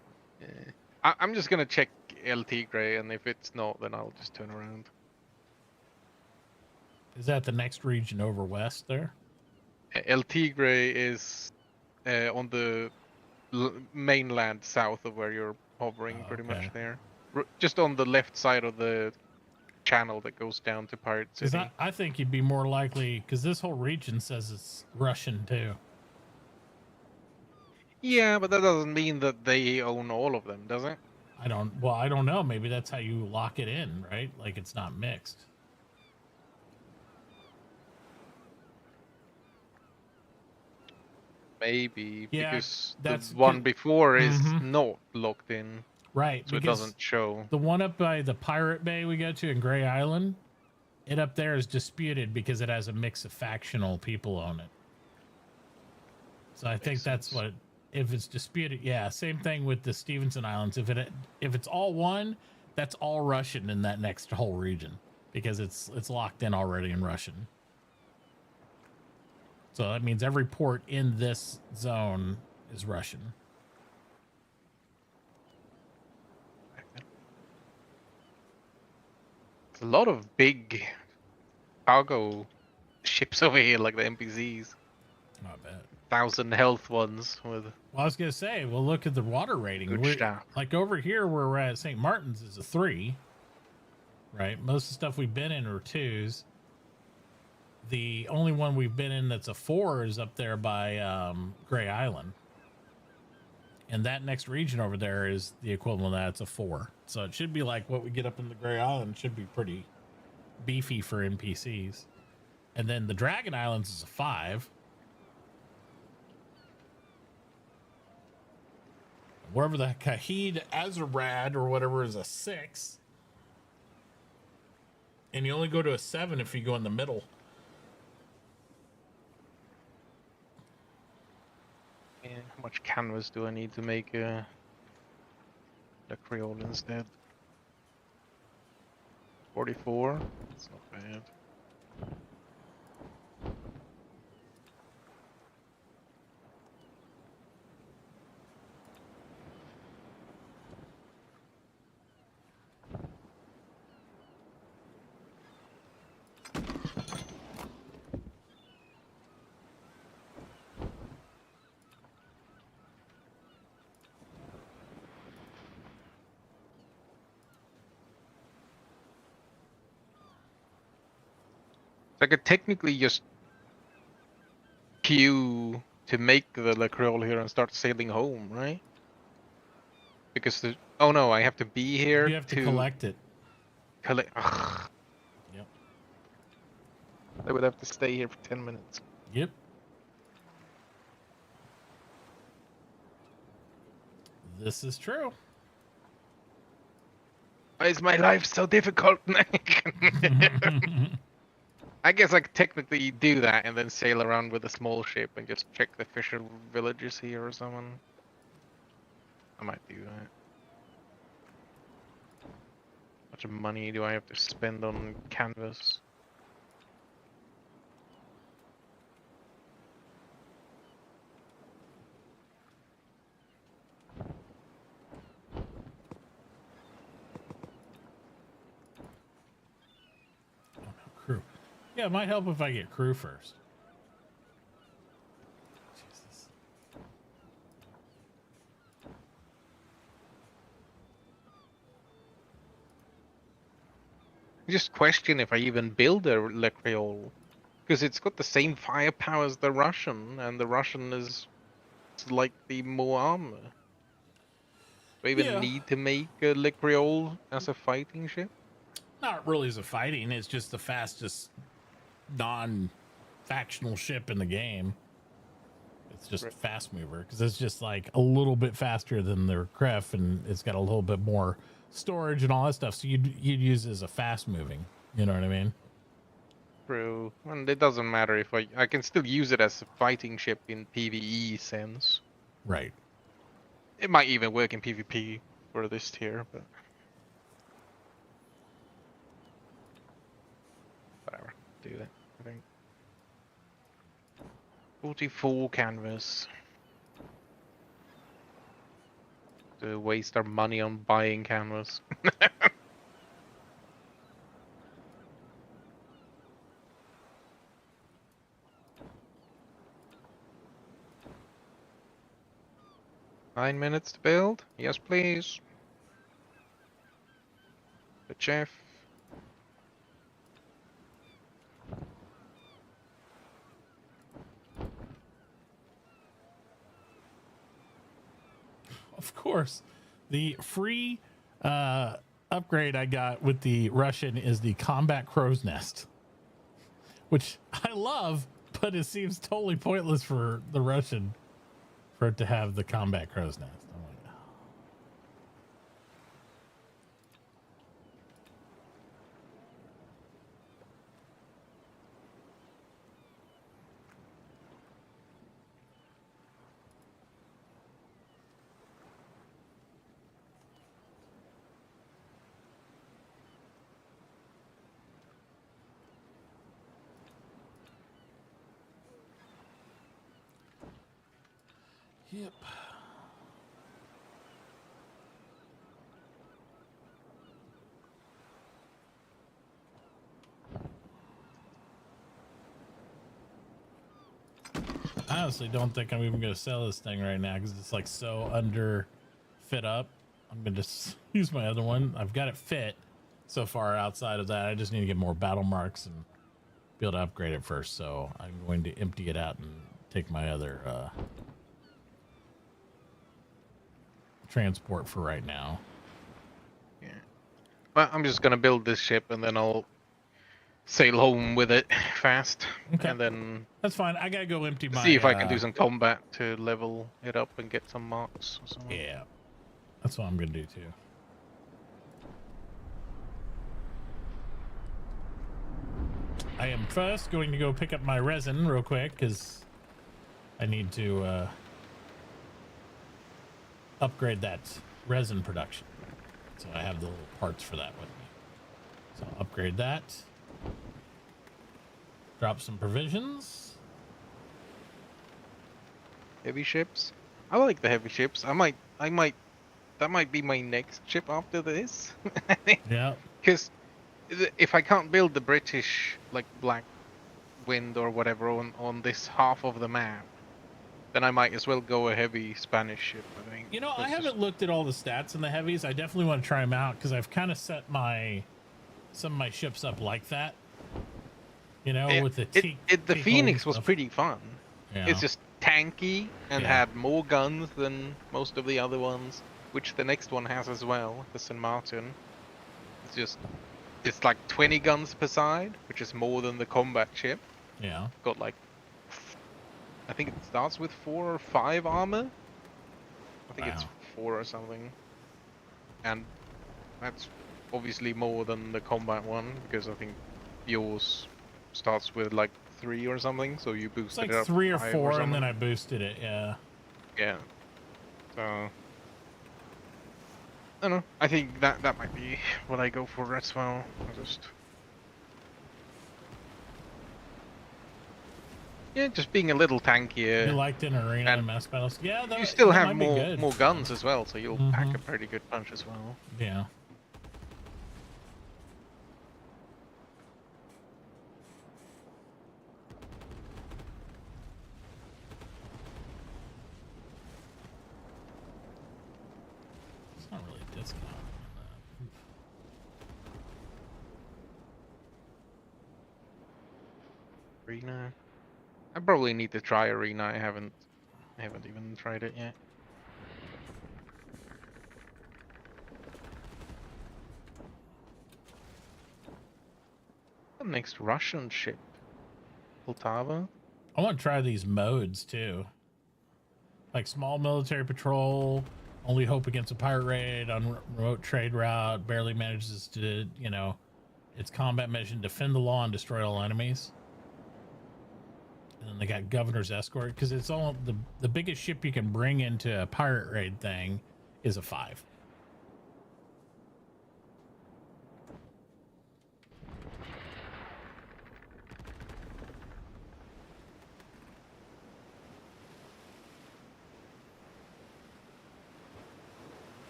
Speaker 3: I'm just gonna check El Tigre, and if it's not, then I'll just turn around.
Speaker 1: Is that the next region over west there?
Speaker 3: El Tigre is on the mainland south of where you're hovering, pretty much there. Just on the left side of the channel that goes down to Pirate City.
Speaker 1: I think you'd be more likely, because this whole region says it's Russian too.
Speaker 3: Yeah, but that doesn't mean that they own all of them, does it?
Speaker 1: I don't know. Maybe that's how you lock it in, right? Like it's not mixed.
Speaker 3: Maybe,
Speaker 1: Yeah,
Speaker 3: because
Speaker 1: that's
Speaker 3: the one before is
Speaker 1: Mhm.
Speaker 3: not locked in,
Speaker 1: Right.
Speaker 3: so it
Speaker 1: because
Speaker 3: doesn't show.
Speaker 1: the one up by the Pirate Bay we go to in Gray Island, it up there is disputed because it has a mix of factional people on it. So I think that's
Speaker 3: sense.
Speaker 1: what, if it's disputed, yeah, same thing with the Stevenson Islands. If it's all one, that's all Russian in that next whole region because it's locked in already in Russian. So that means every port in this zone is Russian.
Speaker 3: There's a lot of big cargo ships over here, like the NPCs.
Speaker 1: Not bad.
Speaker 3: 1,000 health ones with
Speaker 1: Well, I was gonna say, well, look at the water rating.
Speaker 3: good stuff.
Speaker 1: Like over here where we're at St. Martin's is a 3, right? Most of the stuff we've been in are 2s. The only one we've been in that's a 4 is up there by Gray Island. And that next region over there is the equivalent of that. It's a 4. So it should be like what we get up in the Gray Island should be pretty beefy for NPCs. And then the Dragon Islands is a 5. Wherever the Kahid Azarad or whatever is a 6. And you only go to a 7 if you go in the middle.
Speaker 3: Yeah, how much canvas do I need to make the Creole instead? 44? That's not bad. So I could technically just queue to make the La Creole here and start sailing home, right? Because the oh no, I have to be here
Speaker 1: You have to collect it.
Speaker 3: collect. Ugh,
Speaker 1: Yep.
Speaker 3: I would have to stay here for 10 minutes.
Speaker 1: Yep. This is true.
Speaker 3: Why is my life so difficult? I guess I could technically do that and then sail around with a small ship and just check the fisher villages here or something. I might do that. How much money do I have to spend on canvas?
Speaker 1: Oh, no, crew. Yeah, it might help if I get crew first. Jesus.
Speaker 3: I just question if I even build a Le Creole. Because it's got the same firepower as the Russian, and the Russian is slightly more armor. Do I even
Speaker 1: Yeah.
Speaker 3: need to make a Le Creole as a fighting ship?
Speaker 1: Not really as a fighting, it's just the fastest non-factional ship in the game. It's just
Speaker 3: Right.
Speaker 1: fast mover because it's just like a little bit faster than their Cref, and it's got a little bit more storage and all that stuff. So you'd use it as a fast moving. You know what I mean?
Speaker 3: True. And it doesn't matter if I can still use it as a fighting ship in PvE sense.
Speaker 1: Right.
Speaker 3: It might even work in PvP for this tier, but whatever. Do that, I think. 44 canvas. To waste our money on buying canvas. Nine minutes to build? Yes, please. The chef.
Speaker 1: Of course. The free upgrade I got with the Russian is the combat crow's nest, which I love, but it seems totally pointless for the Russian for it to have the combat crow's nest. I'm like, oh. Yep. I honestly don't think I'm even going to sell this thing right now because it's like so under fit up. I'm going to just use my other one. I've got it fit so far. Outside of that, I just need to get more battle marks and be able to upgrade it first. So I'm going to empty it out and take my other transport for right now.
Speaker 3: Yeah. Well, I'm just gonna build this ship and then I'll sail home with it fast.
Speaker 1: Okay.
Speaker 3: And then
Speaker 1: That's fine. I got to go empty my...
Speaker 3: see if I can do some combat to level it up and get some marks or something.
Speaker 1: Yeah. That's what I'm going to do too. I am first going to go pick up my resin real quick because I need to upgrade that resin production. So I have the little parts for that with me. So I'll upgrade that. Drop some provisions.
Speaker 3: Heavy ships. I like the heavy ships. I might. That might be my next ship after this.
Speaker 1: Yeah.
Speaker 3: Because if I can't build the British like Black Wind or whatever on this half of the map, then I might as well go a heavy Spanish ship. I think.
Speaker 1: You know, I
Speaker 3: It's just-
Speaker 1: haven't looked at all the stats in the heavies. I definitely want to try them out because I've kind of set some of my ships up like that. You know,
Speaker 3: Yeah,
Speaker 1: with the
Speaker 3: the
Speaker 1: teak
Speaker 3: Phoenix
Speaker 1: hole
Speaker 3: was
Speaker 1: stuff.
Speaker 3: pretty fun.
Speaker 1: Yeah.
Speaker 3: It's just tanky and
Speaker 1: Yeah.
Speaker 3: had more guns than most of the other ones, which the next one has as well, the St. Martin. It's like 20 guns per side, which is more than the combat ship.
Speaker 1: Yeah.
Speaker 3: Got like, I think it starts with 4 or 5 armor. I think it's
Speaker 1: Wow.
Speaker 3: 4 or something. And that's obviously more than the combat one, because I think yours starts with like 3 or something, so you
Speaker 1: It's
Speaker 3: boosted
Speaker 1: like
Speaker 3: it up
Speaker 1: 3 or
Speaker 3: 5
Speaker 1: 4, and
Speaker 3: something.
Speaker 1: then I boosted it. Yeah.
Speaker 3: Yeah. So I don't know. I think that might be what I go for as well. Just being a little tankier.
Speaker 1: You liked an arena
Speaker 3: and
Speaker 1: and mass battles? Yeah, that,
Speaker 3: you still
Speaker 1: that
Speaker 3: have
Speaker 1: might be
Speaker 3: more
Speaker 1: good.
Speaker 3: guns as well, so you'll pack
Speaker 1: Mhm.
Speaker 3: a pretty good punch as well.
Speaker 1: Yeah. It's not really a discount on
Speaker 3: Arena. I probably need to try Arena. I haven't even tried it yet. The next Russian ship, Poltava.
Speaker 1: that. I want to try these modes too. Like small military patrol, only hope against a pirate raid on remote trade route, barely manages to, you know, its combat mission, defend the law and destroy all enemies. And then they got governor's escort because it's all the biggest ship you can bring into a pirate raid thing is a 5.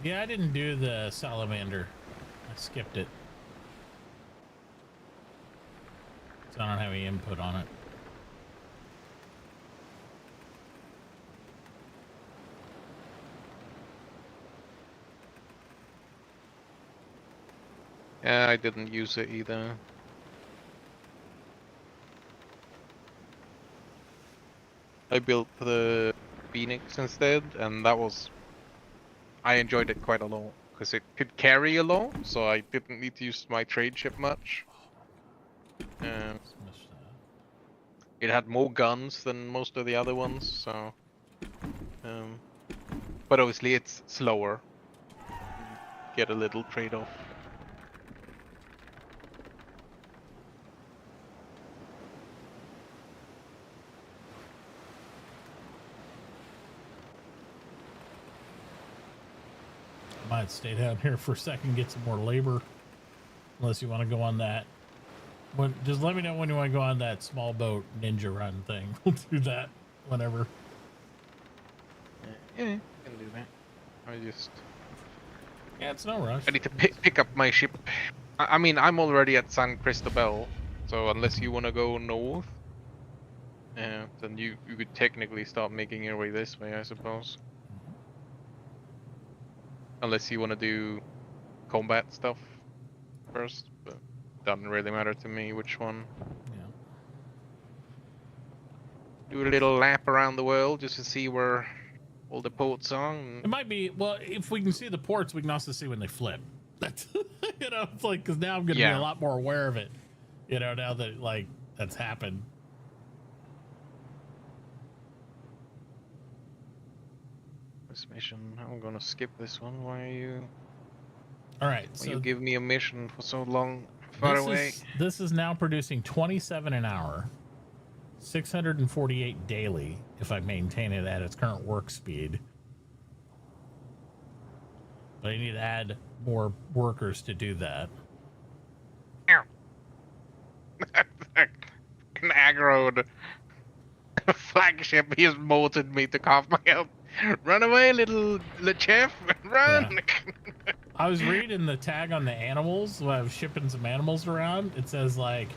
Speaker 1: Yeah, I didn't do the salamander. I skipped it. So I don't have any input on it.
Speaker 3: Yeah, I didn't use it either. I built the Phoenix instead, and I enjoyed it quite a lot because it could carry a lot, so I didn't need to use my trade ship much. It had more guns than most of the other ones, so. But obviously it's slower. You get a little trade-off.
Speaker 1: Might stay down here for a second, get some more labor. Unless you want to go on that. Just let me know when you want to go on that small boat ninja run thing. We'll do that whenever.
Speaker 3: Yeah, you can do that.
Speaker 1: Yeah, it's no rush.
Speaker 3: I need to pick up my ship. I mean, I'm already at San Cristobal, so unless you want to go north, then you could technically start making your way this way, I suppose. Unless you want to do combat stuff first, but doesn't really matter to me which one.
Speaker 1: Yeah.
Speaker 3: Do a little lap around the world just to see where all the ports are.
Speaker 1: It might be, well, if we can see the ports, we can also see when they flip. That's, you know, it's like, because now I'm going to be a lot more aware of it, you know, now that, like, that's happened.
Speaker 3: This mission, I'm gonna skip this one. Why are you?
Speaker 1: All right,
Speaker 3: Why
Speaker 1: so
Speaker 3: you give me a mission for so long, far away?
Speaker 1: This is now producing 27 an hour. 648 daily if I maintain it at its current work speed. But I need to add more workers to do that.
Speaker 3: An aggroed flagship. He has molted me to cough my health. Run away, little chef. Run.
Speaker 1: Yeah. I was reading the tag on the animals when I was shipping some animals around. It says like,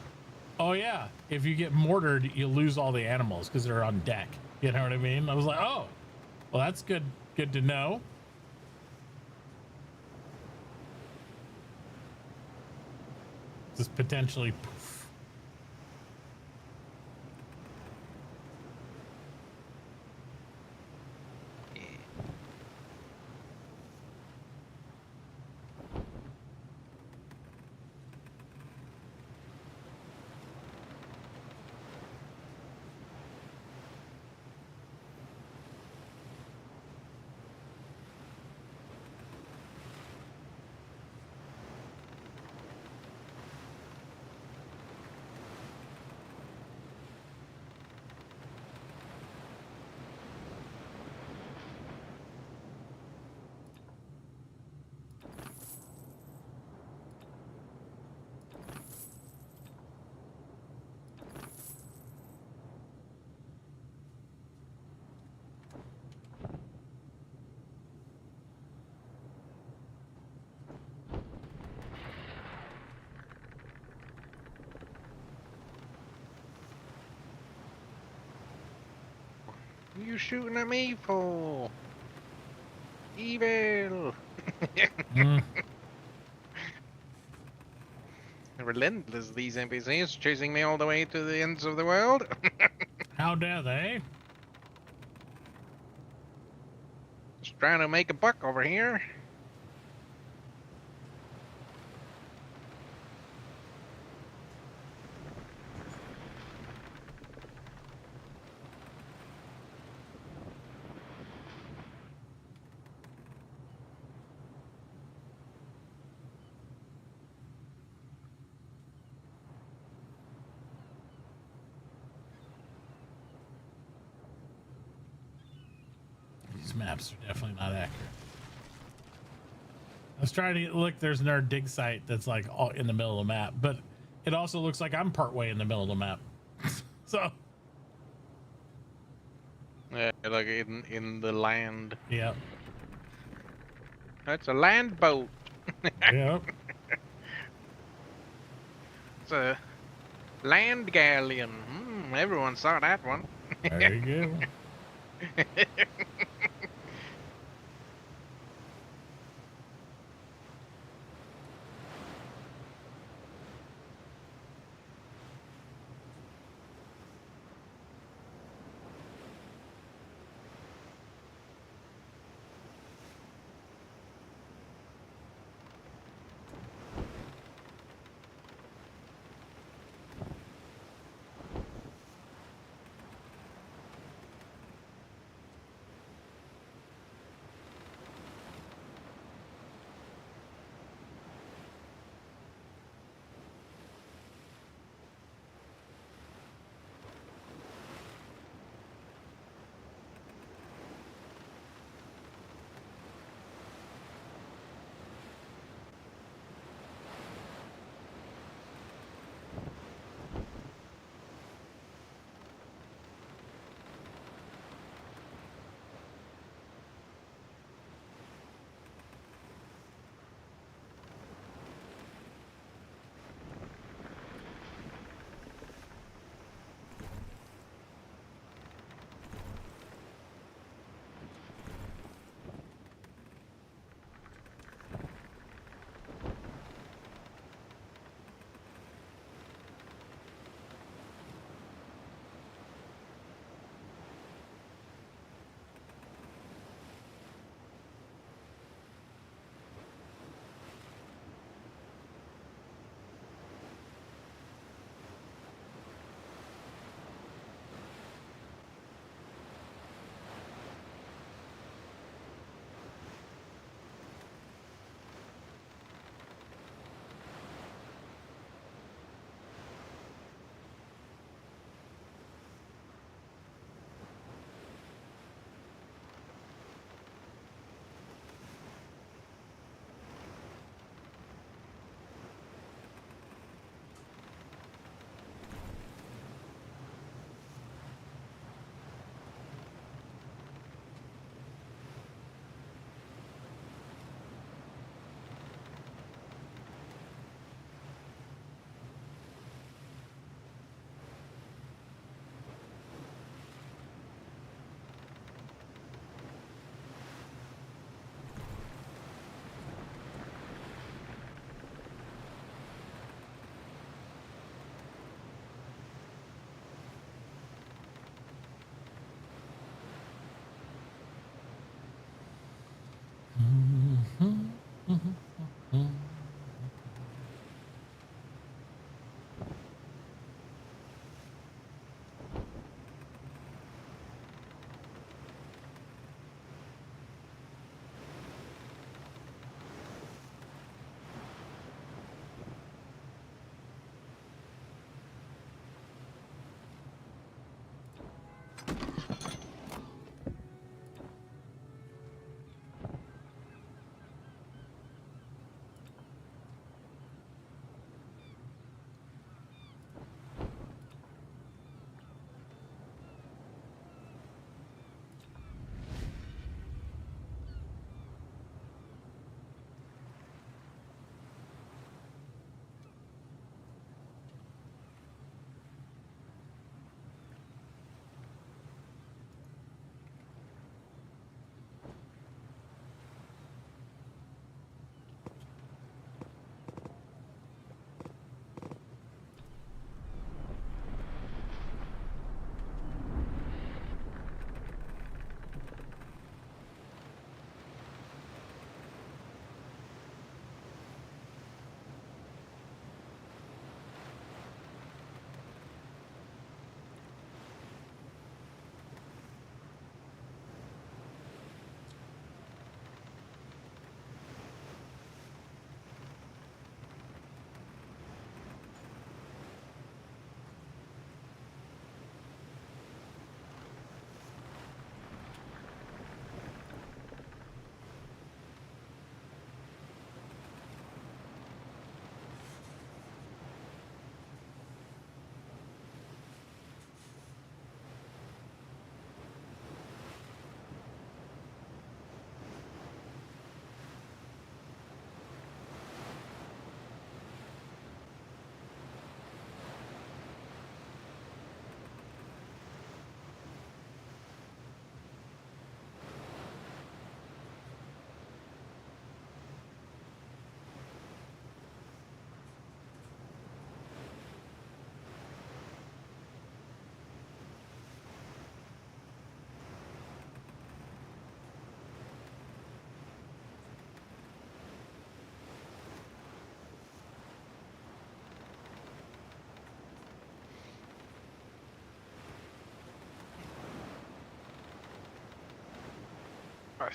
Speaker 1: oh yeah, if you get mortared, you lose all the animals because they're on deck. You know what I mean? I was like, oh, well, that's good to know. Just potentially poof.
Speaker 3: What are you shooting at me for? Evil. Relentless, these NPCs, chasing me all the way to the ends of the world.
Speaker 1: How dare they?
Speaker 3: Just trying to make a buck over here.
Speaker 1: These maps are definitely not accurate. I was trying to look. There's another dig site that's like all in the middle of the map, but it also looks like I'm partway in the middle of the map. So
Speaker 3: Yeah, like in the land.
Speaker 1: yeah,
Speaker 3: That's a land boat.
Speaker 1: yeah.
Speaker 3: It's a land galleon. Everyone saw that one.
Speaker 1: There you go.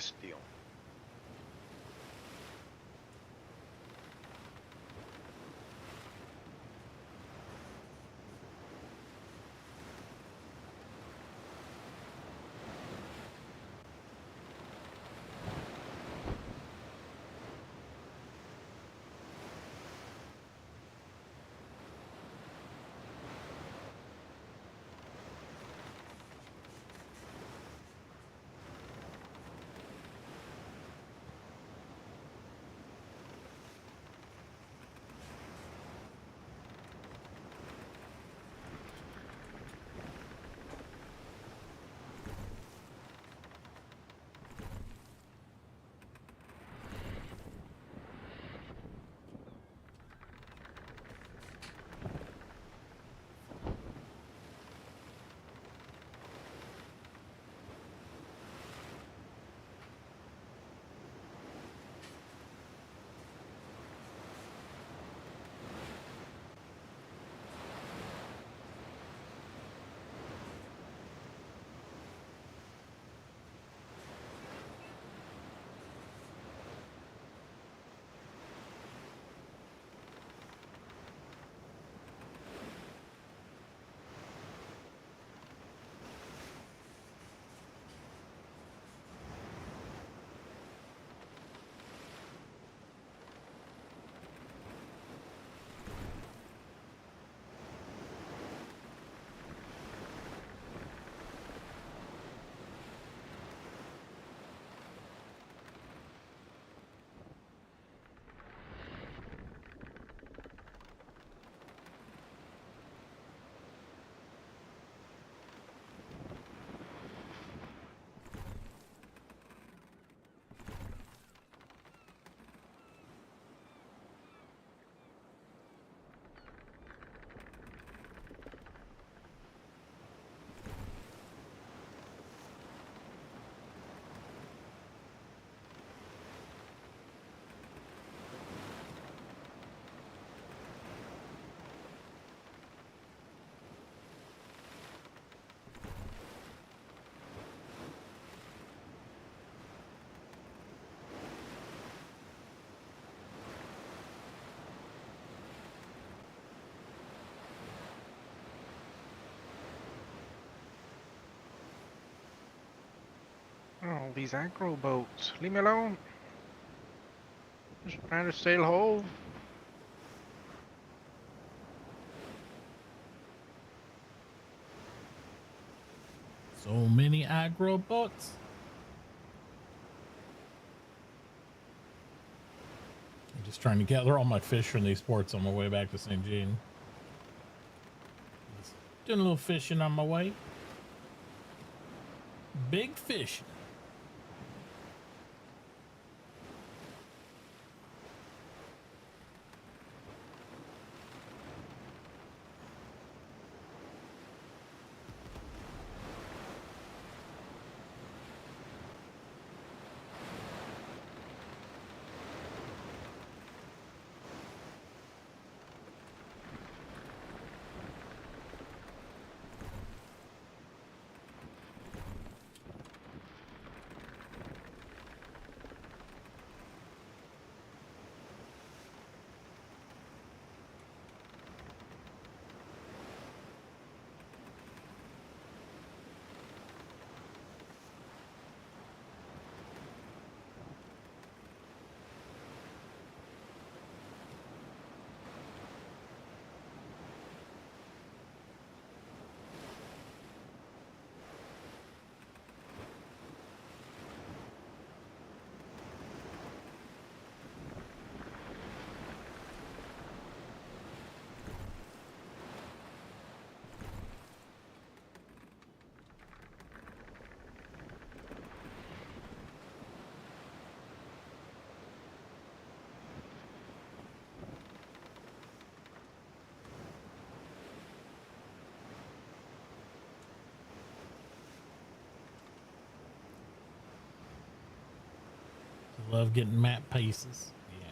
Speaker 3: Steel. Oh, these aggro boats. Leave me alone. Just trying to sail home.
Speaker 1: So many aggro boats. I'm just trying to gather all my fish from these ports on my way back to St. Jean. Just doing a little fishing on my way. Big fish. Love getting map pieces. Yeah.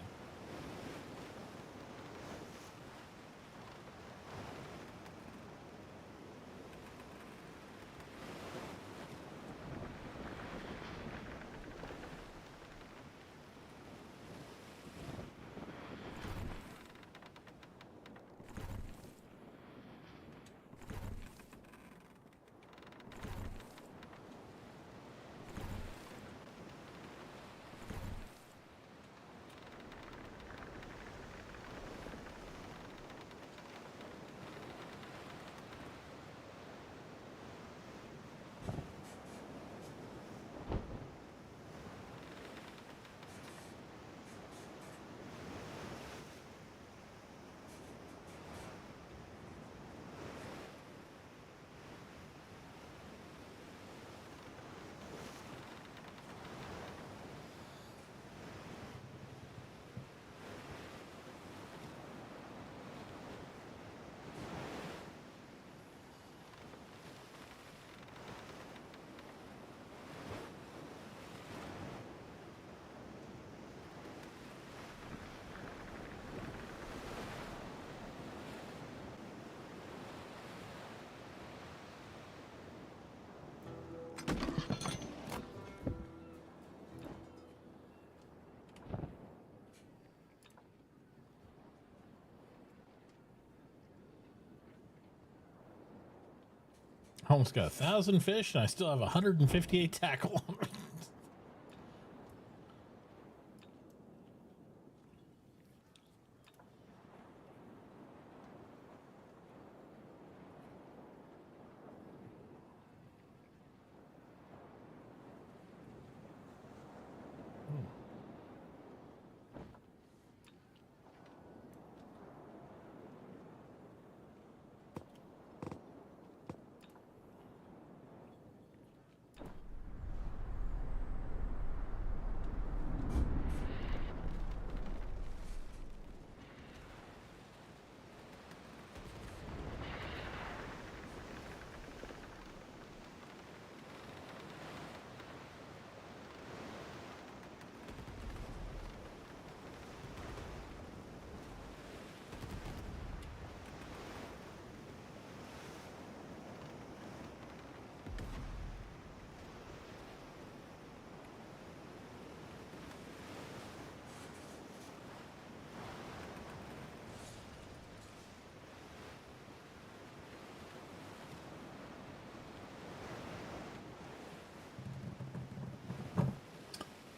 Speaker 1: I almost got 1,000 fish, and I still have 158 tackle.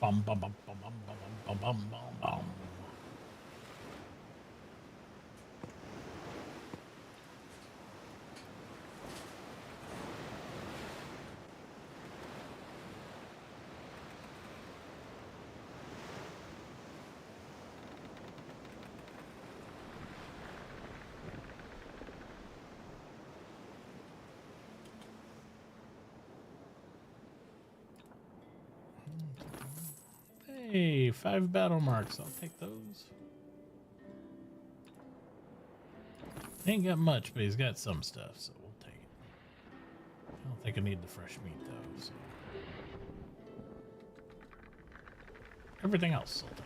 Speaker 1: Bum, bum, bum, bum, bum, bum, bum, bum, bum, bum. Hey, 5 battle marks. I'll take those. Ain't got much, but he's got some stuff, so we'll take it. I don't think I need the fresh meat, though. So. Everything else, I'll take.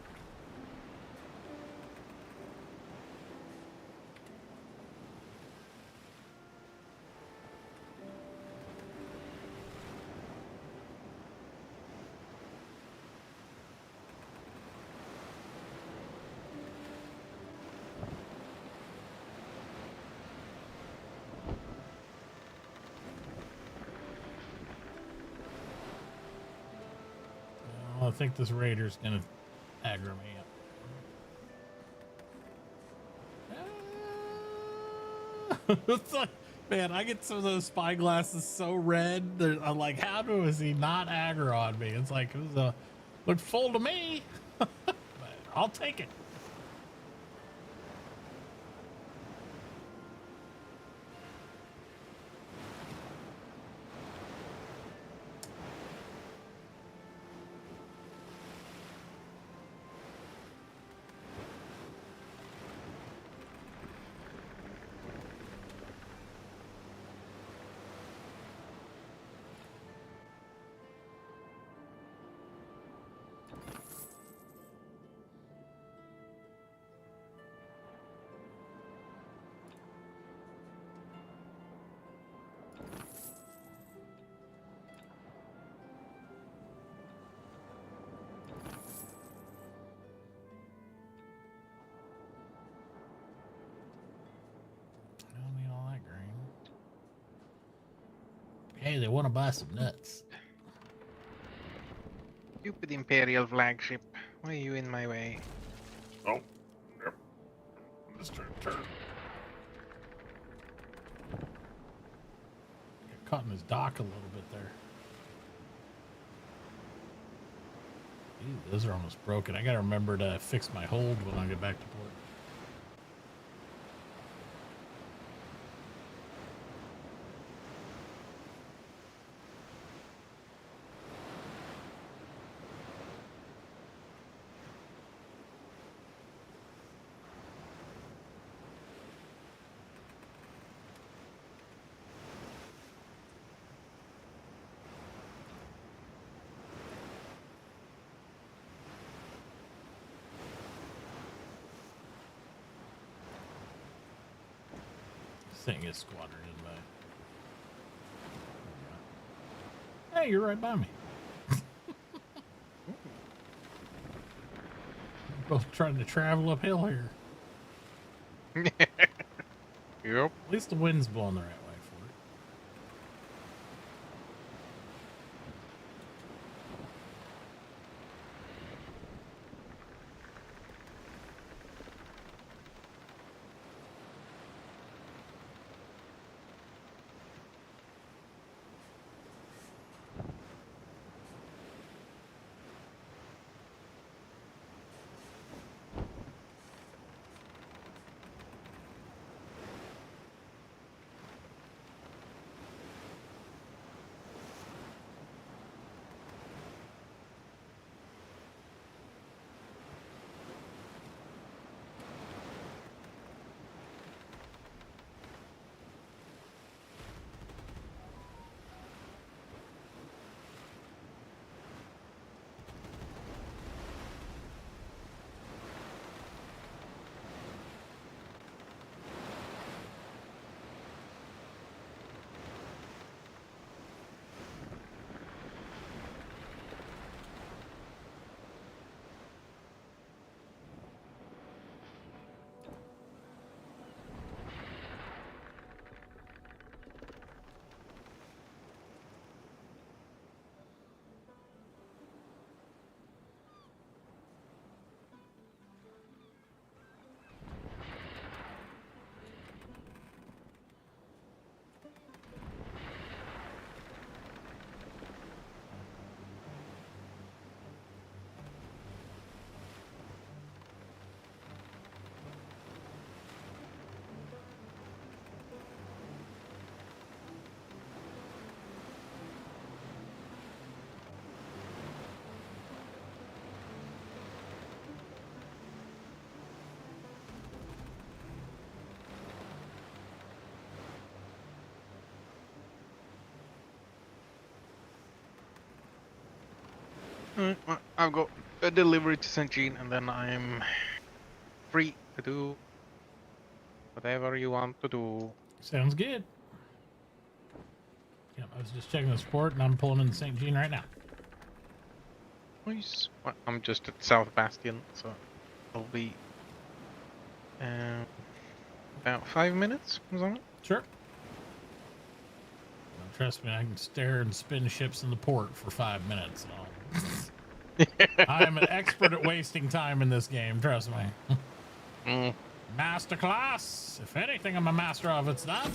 Speaker 1: I think this raider's gonna aggro me up. It's like, man, I get some of those spy glasses so red. I'm like, how is he not aggro on me? It's like, it was looked full to me. But I'll take it. Hey, they want to buy some nuts.
Speaker 3: Stupid Imperial flagship. Why are you in my way?
Speaker 1: Oh, yep. Mr. Turn. Got caught in his dock a little bit there. Ew, those are almost broken. I gotta remember to fix my hold when I get back to port. Thing is squatted in my. Hey, you're right by me. We're both trying to travel uphill here.
Speaker 3: Yep.
Speaker 1: At least the wind's blowing the right way for it.
Speaker 3: Well, I've got a delivery to St. Jean, and then I'm free to do whatever you want to do.
Speaker 1: Sounds good. Yeah, I was just checking the sport, and I'm pulling in St. Jean right now.
Speaker 3: Nice. Well, I'm just at South Bastion, so I'll be about 5 minutes or something.
Speaker 1: Sure. Well, trust me, I can stare and spin ships in the port for 5 minutes. I'm an expert at wasting time in this game. Trust me.
Speaker 3: Mm.
Speaker 1: Masterclass. If anything, I'm a master of, it's that.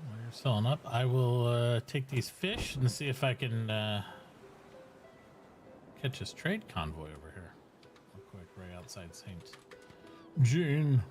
Speaker 1: While you're filling up, I will take these fish and see if I can catch this trade convoy over here. Real quick, right outside St. Jean.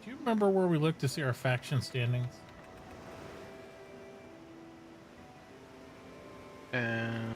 Speaker 1: Do you remember where we looked to see our faction standings?
Speaker 3: Uh,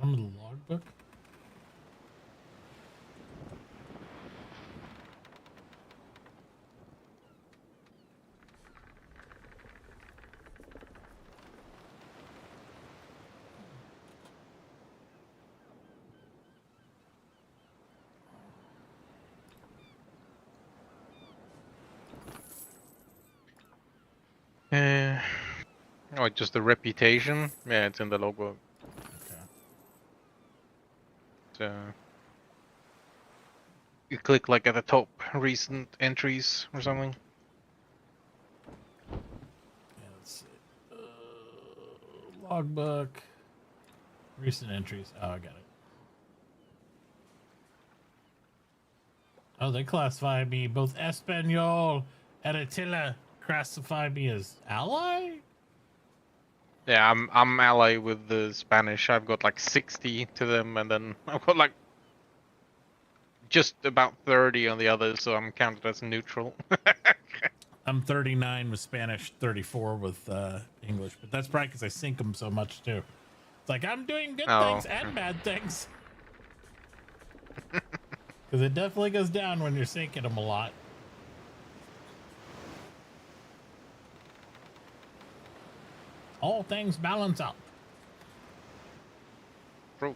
Speaker 1: Bottom of the logbook.
Speaker 3: Oh, just the reputation. Yeah, it's in the logbook.
Speaker 1: Okay.
Speaker 3: So you click like at the top, recent entries or something.
Speaker 1: Yeah, let's see. Logbook. Recent entries. Oh, I got it. Oh, they classify me, both Espanol and Attila classify me as ally?
Speaker 3: Yeah, I'm ally with the Spanish. I've got like 60 to them, and then I've got like just about 30 on the others, so I'm counted as neutral.
Speaker 1: I'm 39 with Spanish, 34 with English, but that's probably because I sync them so much too. It's like I'm doing good
Speaker 3: Oh,
Speaker 1: things and bad things. Because it definitely goes down when you're syncing them a lot. All things balance out.
Speaker 3: Bro.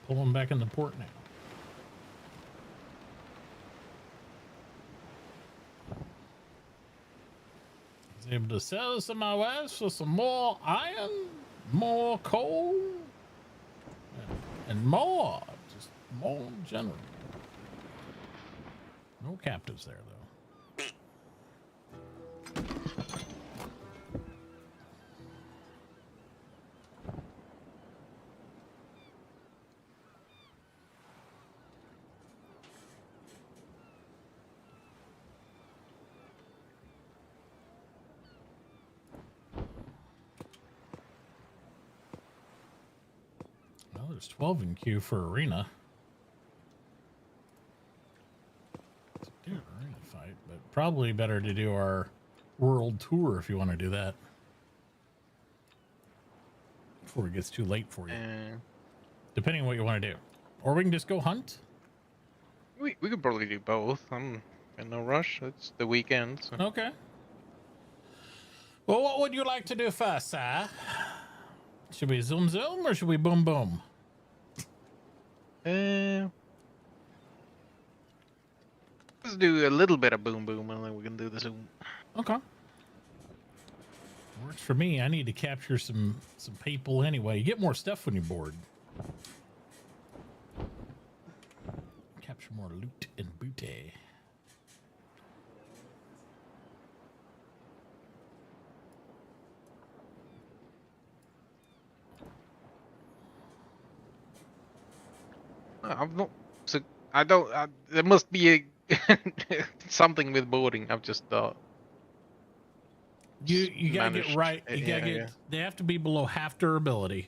Speaker 1: Pull them back in the port now. I was able to sell some of my wares for some more iron, more coal, and more. Just more in general. No captives there, though. Well, there's 12 in queue for arena. It's a good arena fight, but probably better to do our world tour if you want to do that. Before it gets too late for you. Depending on what you want to do. Or we can just go hunt.
Speaker 3: We could probably do both. I'm in no rush. It's the weekend. So.
Speaker 1: Okay. Well, what would you like to do first, sir? Should we zoom zoom or should we boom boom?
Speaker 3: Let's do a little bit of boom boom and then we can do the zoom.
Speaker 1: Okay. Works for me. I need to capture some people anyway. You get more stuff when you're bored. Capture more loot and booty.
Speaker 3: I've not. So I don't. There must be a something with boarding. I've just
Speaker 1: You gotta
Speaker 3: managed.
Speaker 1: get right. You gotta get.
Speaker 3: Yeah.
Speaker 1: They have to be below half durability,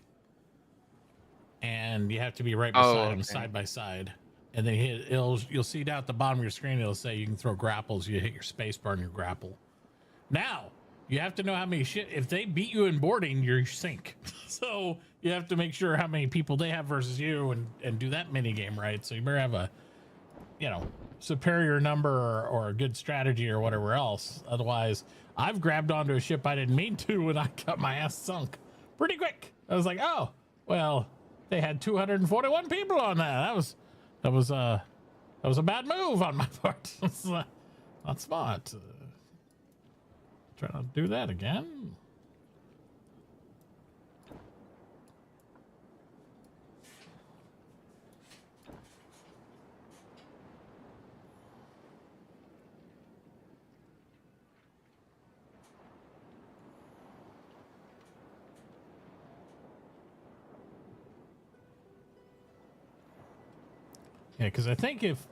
Speaker 1: and you have to be right
Speaker 3: Oh,
Speaker 1: beside them,
Speaker 3: okay.
Speaker 1: side by side. And then you'll see down at the bottom of your screen. It'll say you can throw grapples. You hit your space bar and your grapple. Now you have to know how many shit. If they beat you in boarding, you sink. So you have to make sure how many people they have versus you, and do that mini game right. So you better have a, superior number or a good strategy or whatever else. Otherwise, I've grabbed onto a ship I didn't mean to, and I got my ass sunk pretty quick. I was like, oh well, they had 241 people on that. That was a bad move on my part. That's not smart. Trying to do that again. Yeah, because I think if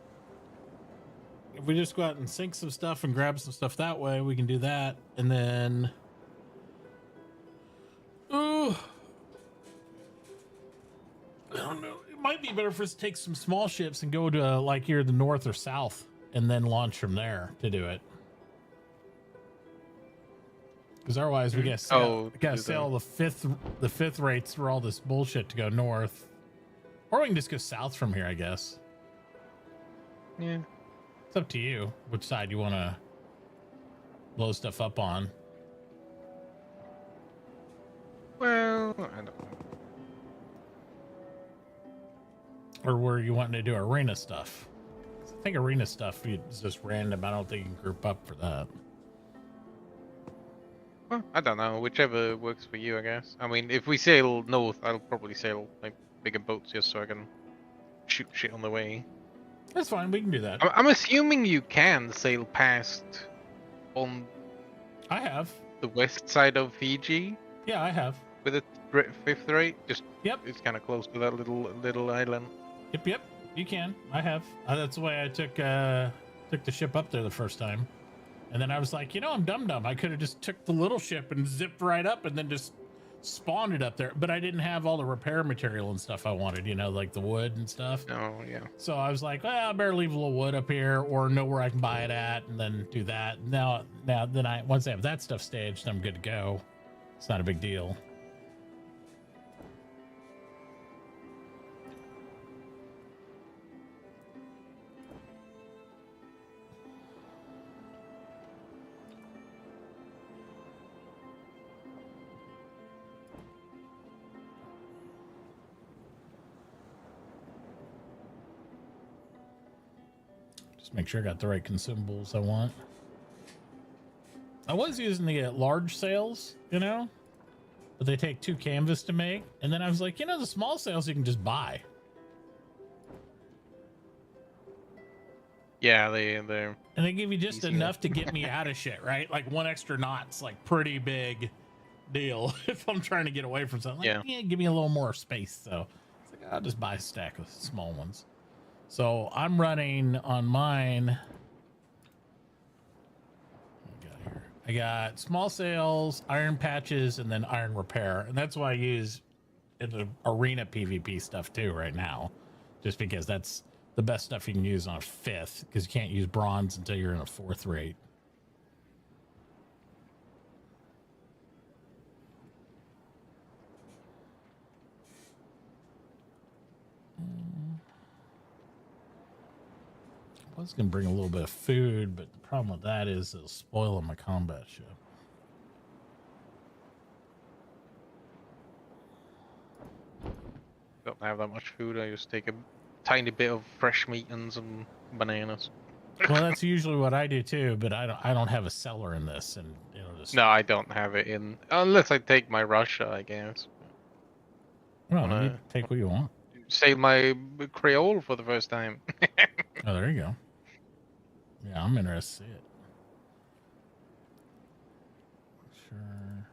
Speaker 1: we just go out and sync some stuff and grab some stuff that way, we can do that. And then might be better for us to take some small ships and go to like here the north or south, and then launch from there to do it. Because otherwise, we gotta sail the fifth rates through all this bullshit to go north, or we can just go south from here, I guess.
Speaker 3: Yeah.
Speaker 1: It's up to you which side you want to blow stuff up on.
Speaker 3: Well, I don't know.
Speaker 1: Or were you wanting to do arena stuff? 'Cause I think arena stuff is just random. I don't think you can group up for that.
Speaker 3: Well, I don't know. Whichever works for you, I guess. I mean, if we sail north, I'll probably sail like bigger boats just so I can shoot shit on the way.
Speaker 1: That's fine. We can do that.
Speaker 3: I'm assuming you can sail past on
Speaker 1: I have.
Speaker 3: the west side of Fiji
Speaker 1: Yeah, I have.
Speaker 3: with a fifth rate. Just
Speaker 1: Yep.
Speaker 3: it's kind of close to that little island.
Speaker 1: Yep. You can. I have. That's the way I took the ship up there the first time. And then I was like, I'm dumb. I could have just took the little ship and zipped right up and then just spawned it up there. But I didn't have all the repair material and stuff I wanted, like the wood and stuff.
Speaker 3: Oh, yeah.
Speaker 1: So I was like, well, I better leave a little wood up here or know where I can buy it at and then do that. Once I have that stuff staged, I'm good to go. It's not a big deal. Make sure I got the right consumables I want. I was using the large sails, but they take 2 canvas to make. And then I was like, the small sails you can just buy.
Speaker 3: Yeah, they're
Speaker 1: And they give you just
Speaker 3: easier.
Speaker 1: enough to get me out of shit, right? Like 1 extra knot's like pretty big deal if I'm trying to get away from something. Like, yeah, give me a little more space. So it's like, I'll just buy a stack of small ones. So I'm running on mine. I got small sails, iron patches, and then iron repair. And that's what I use in the arena PvP stuff too right now. Just because that's the best stuff you can use on a 5th, because you can't use bronze until you're in a 4th rate. I was going to bring a little bit of food, but the problem with that is it'll spoil my combat ship.
Speaker 3: don't have that much food. I just take a tiny bit of fresh meat and some bananas.
Speaker 1: Well, that's usually what I do too, but I don't have a cellar in this, and just
Speaker 3: No, I don't have it in unless I take my Russia, I guess.
Speaker 1: Well, you take what you want.
Speaker 3: Say my Creole for the first time.
Speaker 1: Oh, there you go. Yeah, I'm interested to see it. Sure.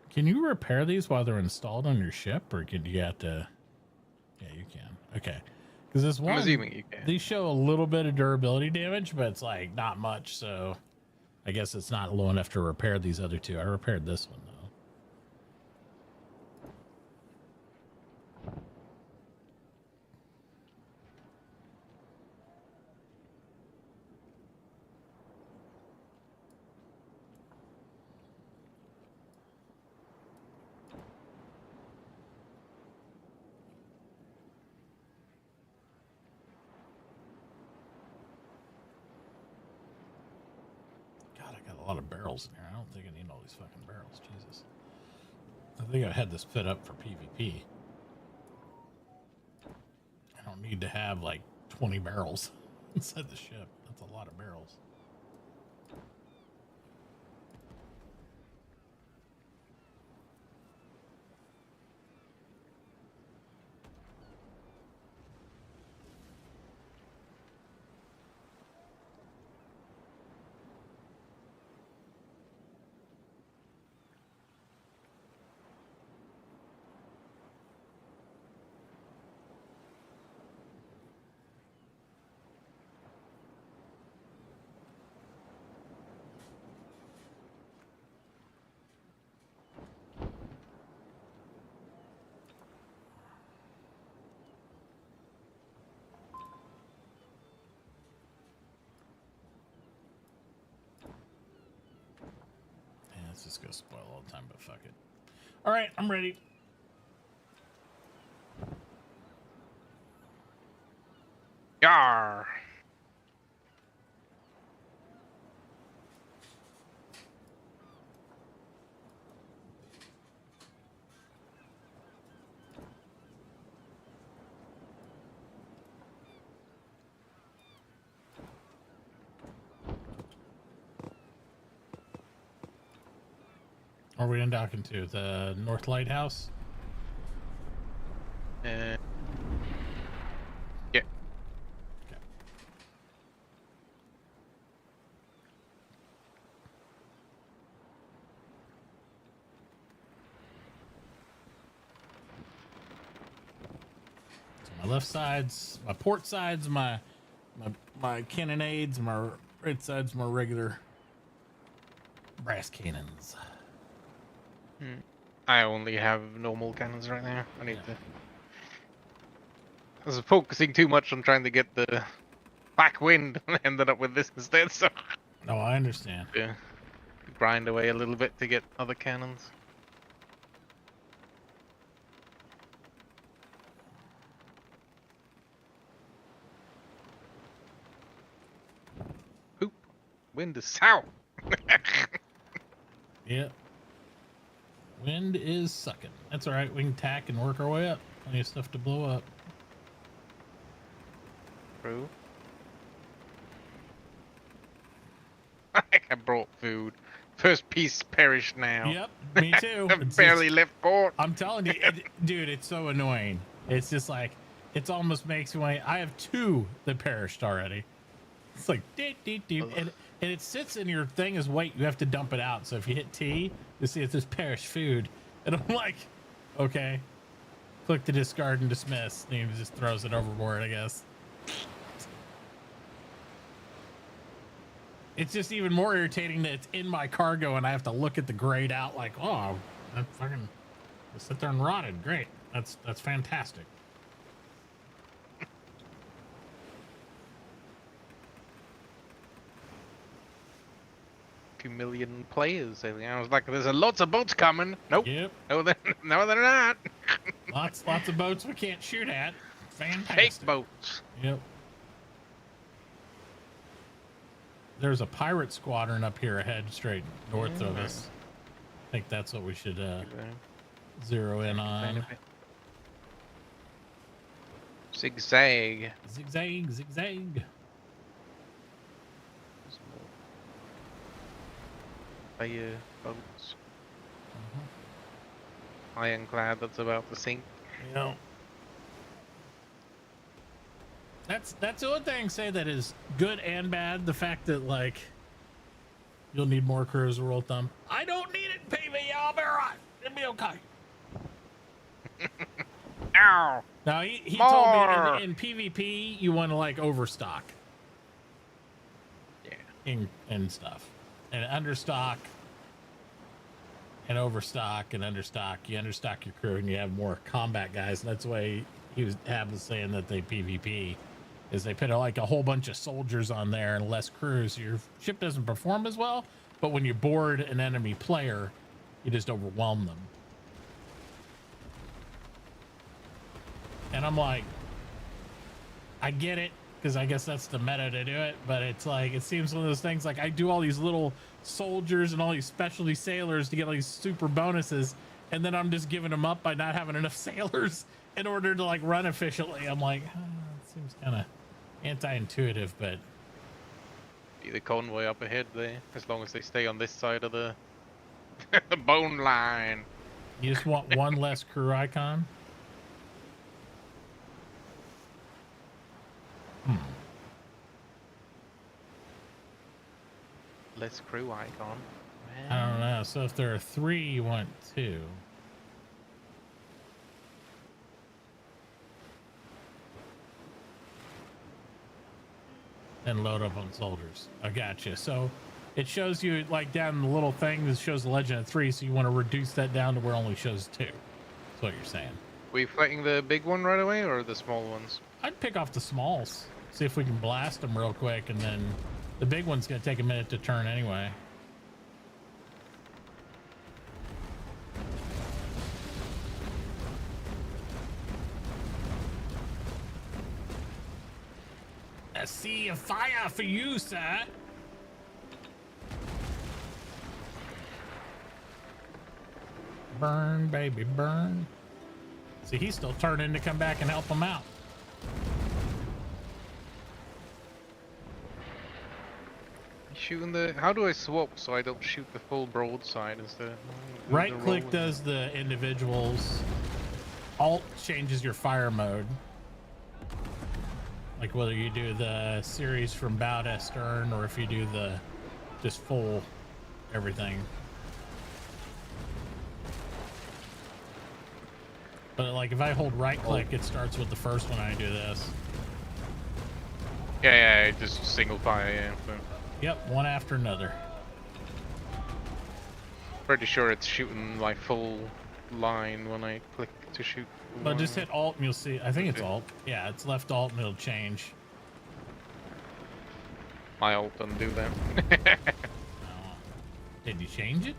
Speaker 1: Can you repair these while they're installed on your ship, or can you have to? Yeah, you can. Okay, because this one,
Speaker 3: I'm assuming you can.
Speaker 1: These show a little bit of durability damage, but it's like not much. So, I guess it's not low enough to repair these other 2. I repaired this one though. A lot of barrels in here. I don't think I need all these fucking barrels. Jesus. I think I had this fit up for PvP. I don't need to have like 20 barrels inside the ship. That's a lot of barrels. just gonna spoil all the time, but fuck it. All right, I'm ready.
Speaker 3: Yar.
Speaker 1: Are we docking to the North Lighthouse?
Speaker 3: Yeah.
Speaker 1: Okay. So my left side's my port side's my cannonades, my right side's my regular brass cannons.
Speaker 3: I only have normal cannons right now. I need to. I was focusing too much on trying to get the back wind and ended up with this instead, so.
Speaker 1: Oh, I understand.
Speaker 3: Yeah. Grind away a little bit to get other cannons. Oop. Wind is south.
Speaker 1: Yep. Wind is sucking. That's all right. We can tack and work our way up. Plenty of stuff to blow up.
Speaker 3: True. I brought food. First piece perished now.
Speaker 1: Yep, me too.
Speaker 3: I barely left port.
Speaker 1: I'm telling you, dude, it's so annoying. It's just like, it almost makes me want. I have 2 that perished already. It's like, and it sits in your thing as weight. You have to dump it out. So if you hit T, you see it says perished food. And I'm like, okay. Click to discard and dismiss. And he just throws it overboard, I guess. It's just even more irritating that it's in my cargo and I have to look at the grayed out like, oh, that fucking sit there and rotted. Great. That's fantastic.
Speaker 3: 2 million players. I was like, there's a lots of boats coming. Nope.
Speaker 1: Yep.
Speaker 3: No, they're not.
Speaker 1: Lots of boats we can't shoot at. Fantastic.
Speaker 3: Fake boats.
Speaker 1: Yep. There's a pirate squadron up here ahead, straight north of us. I think that's what we should zero in on.
Speaker 3: Zigzag.
Speaker 1: Zigzag, zigzag.
Speaker 3: Fire boats. Ironclad that's about to sink.
Speaker 1: You know, that's the only thing I say that is good and bad. The fact that like you'll need more crews, rule of thumb. I don't need it, PV. I'll be right. It'll be okay.
Speaker 3: Ow!
Speaker 1: Now he told me in PvP you want to like overstock.
Speaker 3: Yeah.
Speaker 1: And stuff, and understock, and overstock, and understock. You understock your crew, and you have more combat guys. And that's the way he was saying that they PvP. Is they put like a whole bunch of soldiers on there and less crews. Your ship doesn't perform as well, but when you board an enemy player, you just overwhelm them. And I'm like, I get it, because I guess that's the meta to do it, but it's like, it seems one of those things like I do all these little soldiers and all these specialty sailors to get all these super bonuses, and then I'm just giving them up by not having enough sailors in order to like run efficiently. I'm like, it seems kind of anti-intuitive, but
Speaker 3: Be the convoy up ahead there, as long as they stay on this side of the the bone line.
Speaker 1: you just want one less crew icon.
Speaker 3: Less crew icon.
Speaker 1: I don't know. So if there are 3, you want 2. Then load up on soldiers. I gotcha. So it shows you like down the little thing that shows the legend of 3. So you want to reduce that down to where it only shows 2. That's what you're saying.
Speaker 3: We fighting the big one right away or the small ones?
Speaker 1: I'd pick off the smalls. See if we can blast them real quick, and then the big one's gonna take a minute to turn anyway. A sea of fire for you, sir. Burn, baby, burn. See, he's still turning to come back and help him out.
Speaker 3: Shooting the. How do I swap so I don't shoot the full broadside? Is the
Speaker 1: Right click does the individuals. Alt changes your fire mode. Like whether you do the series from bow to stern or if you do the just full everything. But like if I hold right click, it starts with the first one. I do this.
Speaker 3: Yeah, just single fire. Yeah. So.
Speaker 1: Yep, one after another.
Speaker 3: Pretty sure it's shooting my full line when I click to shoot.
Speaker 1: But just hit Alt and you'll see. I think it's Alt. Yeah, it's left Alt and it'll change.
Speaker 3: My Alt doesn't do that.
Speaker 1: Oh. Did you change it?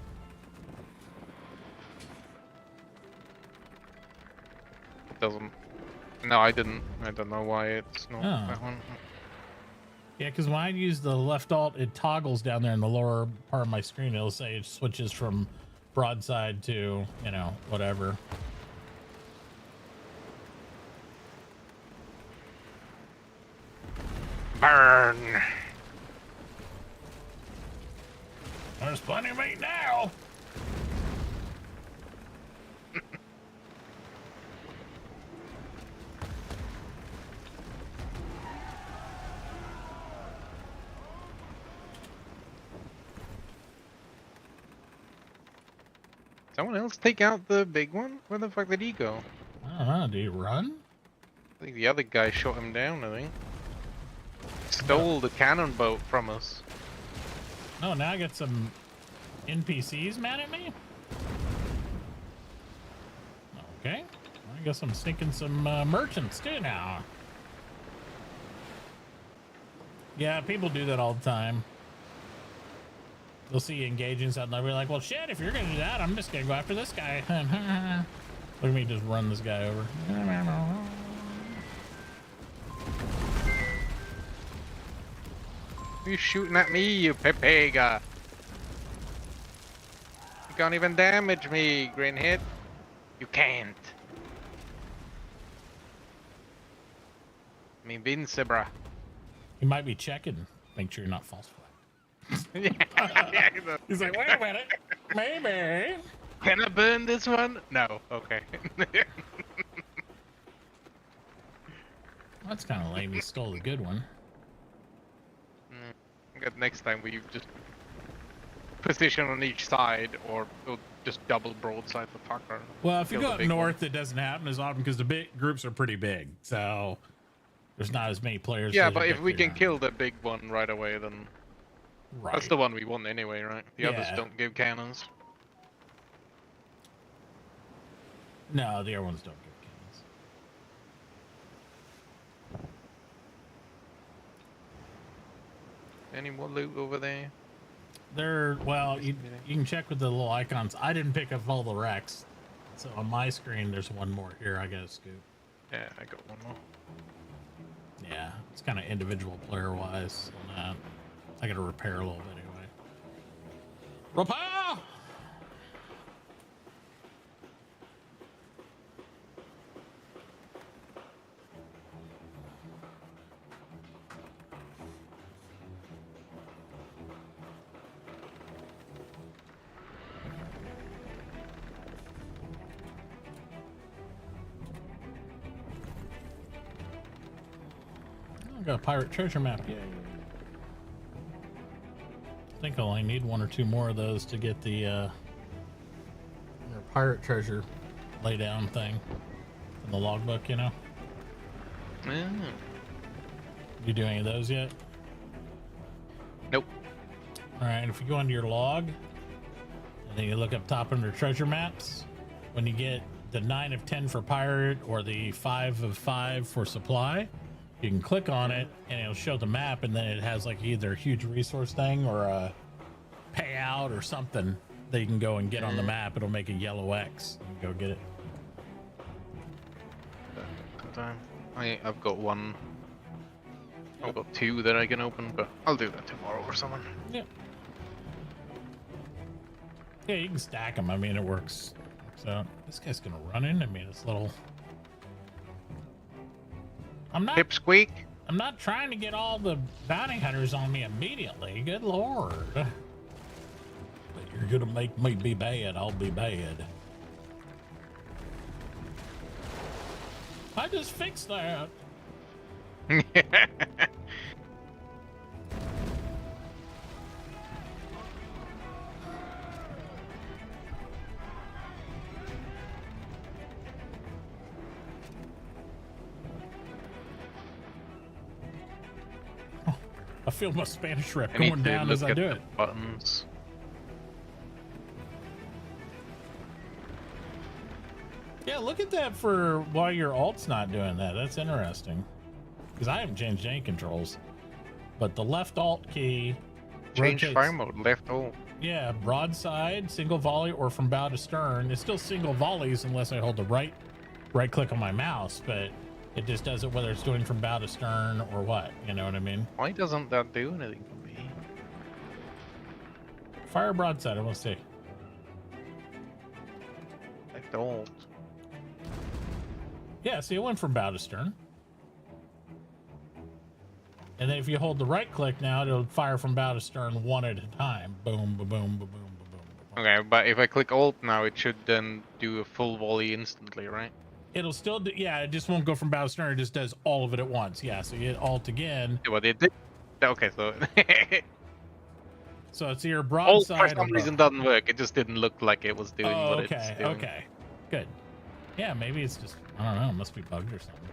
Speaker 3: It doesn't. No, I didn't. I don't know why it's not
Speaker 1: Oh.
Speaker 3: that one.
Speaker 1: Yeah, because when I use the left Alt, it toggles down there in the lower part of my screen. It'll say it switches from broadside to, you know, whatever.
Speaker 3: Burn!
Speaker 1: There's plenty of meat now.
Speaker 3: Someone else take out the big one? Where the fuck did he go?
Speaker 1: I don't know. Do you run?
Speaker 3: I think the other guy shot him down, I think. Stole the cannon boat from us.
Speaker 1: No, now I got some NPCs mad at me. Okay. I guess I'm sinking some merchants too now. Yeah, people do that all the time. They'll see you engaging something. They'll be like, well, shit, if you're going to do that, I'm just going to go after this guy. Look at me just run this guy over.
Speaker 3: You shooting at me, you pepega? You can't even damage me, Grinhead. You can't. I'm invincible.
Speaker 1: He might be checking. Make sure you're not false flag.
Speaker 3: Yeah.
Speaker 1: He's like, wait a minute. Maybe.
Speaker 3: Can I burn this one? No. Okay.
Speaker 1: That's kind of lame. He stole the good one.
Speaker 3: Next time we just position on each side or just double broadside the fucker.
Speaker 1: Well, if you
Speaker 3: Kill
Speaker 1: go
Speaker 3: the
Speaker 1: up
Speaker 3: big
Speaker 1: north, it doesn't happen as often because the big groups are pretty big. So there's not as many players.
Speaker 3: Yeah,
Speaker 1: to
Speaker 3: but if
Speaker 1: get
Speaker 3: we
Speaker 1: through
Speaker 3: can
Speaker 1: now.
Speaker 3: kill the big one right away, then
Speaker 1: Right.
Speaker 3: that's the one we want anyway, right? The others
Speaker 1: Yeah.
Speaker 3: don't give cannons.
Speaker 1: No, the other ones don't give cannons.
Speaker 3: Any more loot over there?
Speaker 1: Well, you can check with the little icons. I didn't pick up all the wrecks. So on my screen, there's one more here. I got to scoop.
Speaker 3: Yeah, I got one more.
Speaker 1: Yeah, it's kind of individual player wise. I got to repair a little bit anyway. Repair! I got a pirate treasure map. Yay. I think I only need one or two more of those to get the your pirate treasure laydown thing in the logbook, you know?
Speaker 3: Yeah.
Speaker 1: You do any of those yet?
Speaker 3: Nope.
Speaker 1: All right, and if you go into your log, and then you look up top under treasure maps, when you get the 9 of 10 for pirate or the 5 of 5 for supply, you can click on it and it'll show the map, and then it has like either a huge resource thing or a payout or something that you can go and get on the map. It'll make a yellow X. You can go get it.
Speaker 3: I've got one. I've got 2 that I can open, but I'll do that tomorrow or something.
Speaker 1: Yeah. Yeah, you can stack them. I mean, it works. So this guy's gonna run into me. This little. I'm not.
Speaker 3: Pipsqueak.
Speaker 1: I'm not trying to get all the bounty hunters on me immediately. Good lord. But you're gonna make me be bad. I'll be bad. I just fixed that. I feel my Spanish rep
Speaker 3: I need
Speaker 1: going
Speaker 3: to
Speaker 1: down as
Speaker 3: look
Speaker 1: I
Speaker 3: at
Speaker 1: do
Speaker 3: the
Speaker 1: it.
Speaker 3: buttons.
Speaker 1: Yeah, look at that for why your alt's not doing that. That's interesting. Because I haven't changed any controls. But the left alt key
Speaker 3: Change
Speaker 1: rotates.
Speaker 3: fire mode, left alt.
Speaker 1: Yeah, broadside, single volley, or from bow to stern. It's still single volleys unless I hold the right click on my mouse, but it just does it whether it's doing from bow to stern or what. You know what I mean?
Speaker 3: Why doesn't that do anything for me?
Speaker 1: Fire broadside, I want to see.
Speaker 3: Left alt.
Speaker 1: Yeah, see, it went from bow to stern. And then if you hold the right click now, it'll fire from bow to stern one at a time. Boom, boom, boom, boom, boom, boom, boom.
Speaker 3: Okay, but if I click alt now, it should then do a full volley instantly, right?
Speaker 1: It'll still do, yeah, it just won't go from bow to stern. It just does all of it at once. Yeah, so you hit alt again.
Speaker 3: Yeah, but it did. Okay, so
Speaker 1: So it's your
Speaker 3: alt
Speaker 1: broadside.
Speaker 3: for some
Speaker 1: or
Speaker 3: reason doesn't work. It just didn't look like it was doing
Speaker 1: oh,
Speaker 3: what
Speaker 1: okay,
Speaker 3: it's doing.
Speaker 1: okay. Good. Yeah, maybe it's just, I don't know, it must be bugged or something.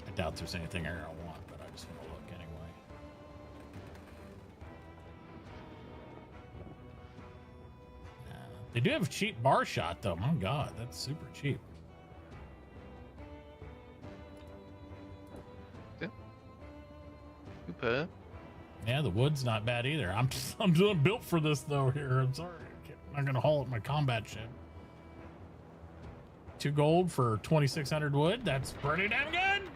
Speaker 1: I doubt there's anything here I want, but I just want to look anyway. They do have a cheap bar shot, though. My God, that's super cheap.
Speaker 3: Super.
Speaker 1: Yeah, the wood's not bad either. I'm built for this though. Here, I'm sorry, I'm not gonna haul it my combat ship. 2 gold for 2,600 wood. That's pretty damn good.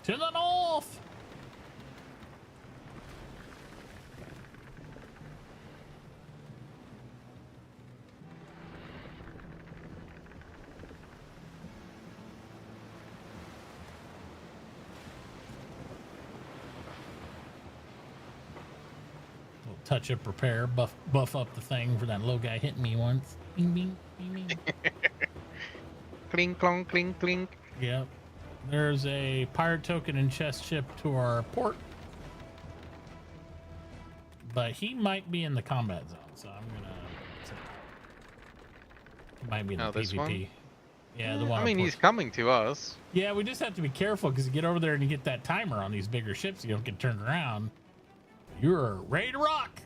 Speaker 1: To the north. Little touch up repair, buff up the thing for that little guy hitting me once. Bing, bing, bing, bing.
Speaker 3: Clink, clonk, clink, clink.
Speaker 1: Yep. There's a pirate token and chest ship to our port. But he might be in the combat zone, so I'm gonna. He might be in the
Speaker 3: this
Speaker 1: PvP.
Speaker 3: one?
Speaker 1: Yeah, the one.
Speaker 3: I mean,
Speaker 1: on
Speaker 3: he's
Speaker 1: port.
Speaker 3: coming to us.
Speaker 1: Yeah, we just have to be careful because you get over there and you get that timer on these bigger ships. You don't get turned around. You're ready to rock.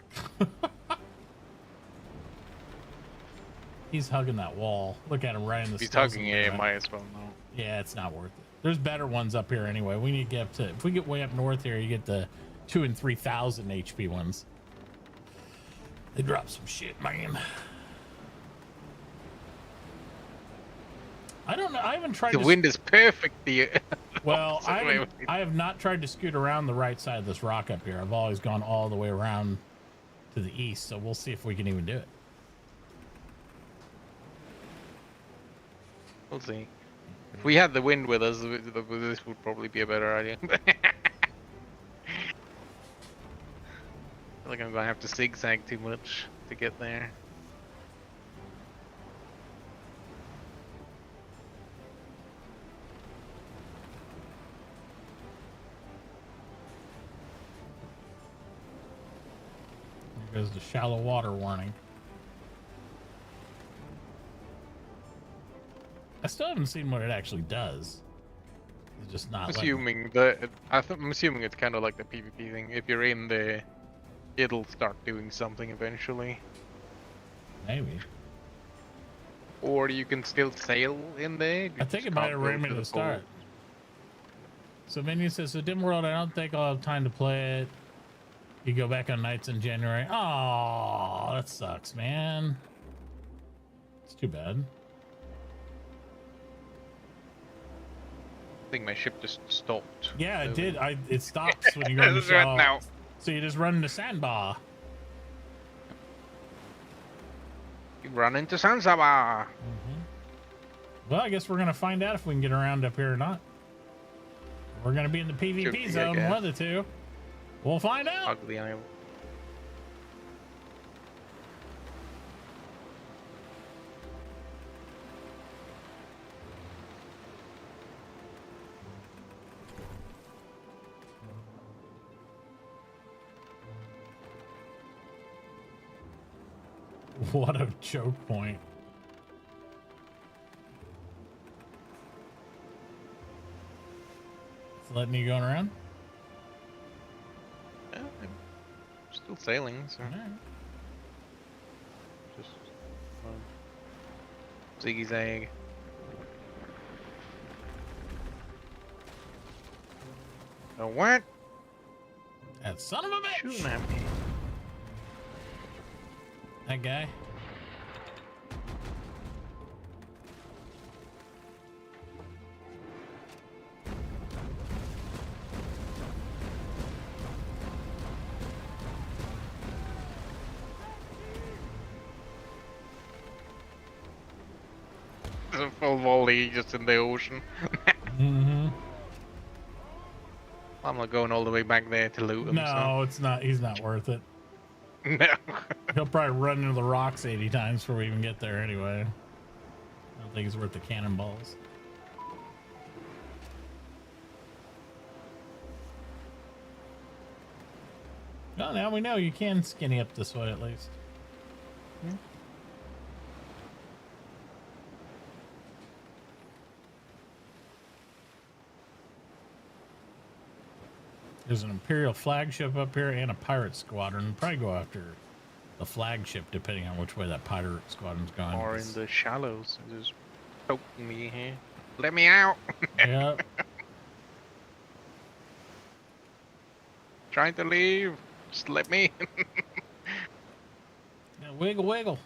Speaker 1: He's hugging that wall. Look at him right in the.
Speaker 3: He's
Speaker 1: skulls
Speaker 3: hugging
Speaker 1: of the
Speaker 3: it,
Speaker 1: guy.
Speaker 3: might as well no.
Speaker 1: Yeah, it's not worth it. There's better ones up here anyway. We need to get up to, if we get way up north here, you get the 2,000 and 3,000 HP ones. They drop some shit, man. I don't know. I haven't tried
Speaker 3: The
Speaker 1: to.
Speaker 3: wind is perfect here.
Speaker 1: Well,
Speaker 3: So wait.
Speaker 1: I have not tried to scoot around the right side of this rock up here. I've always gone all the way around to the east, so we'll see if we can even do it.
Speaker 3: We'll see. If we had the wind with us, this would probably be a better idea. I feel like I'm gonna have to zigzag too much to get there.
Speaker 1: There goes the shallow water warning. I still haven't seen what it actually does. It's just not.
Speaker 3: Assuming that I'm assuming it's kind of like the PvP thing. If you're in there, it'll start doing something eventually.
Speaker 1: Maybe.
Speaker 3: Or you can still sail in there. You
Speaker 1: I think
Speaker 3: just
Speaker 1: it might
Speaker 3: can't
Speaker 1: have
Speaker 3: go
Speaker 1: ran me to the
Speaker 3: pole.
Speaker 1: start. So Minion says, so Dim World, I don't think I'll have time to play it. You go back on nights in January. Oh, that sucks, man. It's too bad.
Speaker 3: I think my ship just stopped.
Speaker 1: Yeah, it
Speaker 3: moving.
Speaker 1: did. It stops when you go into
Speaker 3: It's right
Speaker 1: shop.
Speaker 3: now.
Speaker 1: So you just run into sandbar.
Speaker 3: You run into Sansaba.
Speaker 1: Well, I guess we're gonna find out if we can get around up here or not. We're gonna be in the PvP
Speaker 3: Should be, I
Speaker 1: zone,
Speaker 3: guess.
Speaker 1: one of the two. We'll find out.
Speaker 3: Ugly island.
Speaker 1: What a choke point. It's letting you going around?
Speaker 3: Yeah, I'm still sailing, so
Speaker 1: All right.
Speaker 3: just zigzag. Oh, what?
Speaker 1: That son of a bitch!
Speaker 3: Shooting at me.
Speaker 1: That guy.
Speaker 3: There's a full volley just in the ocean.
Speaker 1: Mm-hmm.
Speaker 3: I'm not going all the way back there to loot him.
Speaker 1: No, it's not. He's not worth it.
Speaker 3: So. No.
Speaker 1: He'll probably run into the rocks 80 times before we even get there anyway. I don't think he's worth the cannonballs. Well, now we know you can skinny up this way at least. There's an Imperial flagship up here and a pirate squadron. Probably go after the flagship depending on which way that pirate squadron's going.
Speaker 3: Or in
Speaker 1: because-
Speaker 3: the shallows. Just poking me here. Let me out!
Speaker 1: Yep.
Speaker 3: Trying to leave. Just let me in.
Speaker 1: Yeah, wiggle, wiggle.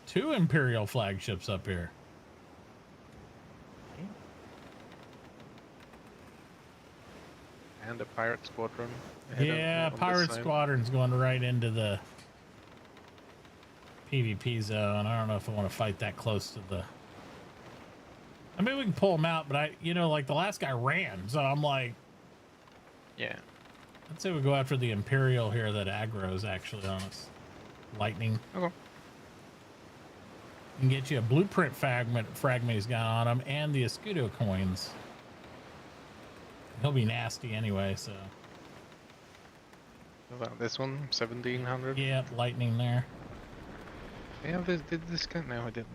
Speaker 1: Two Imperial flagships up here.
Speaker 3: And a pirate squadron. ahead of me
Speaker 1: Yeah,
Speaker 3: on this
Speaker 1: pirate
Speaker 3: side.
Speaker 1: squadron's going right into the PvP zone. I don't know if I want to fight that close to the. I mean, we can pull them out, but like the last guy ran, so I'm like,
Speaker 3: Yeah.
Speaker 1: let's say we go after the Imperial here that aggro's actually on us. Lightning.
Speaker 3: Okay.
Speaker 1: Can get you a blueprint fragment he's got on him and the Escudo coins. He'll be nasty anyway, so.
Speaker 3: What about this one? 1700?
Speaker 1: Yeah, lightning there.
Speaker 3: Yeah, did this guy? No, I didn't.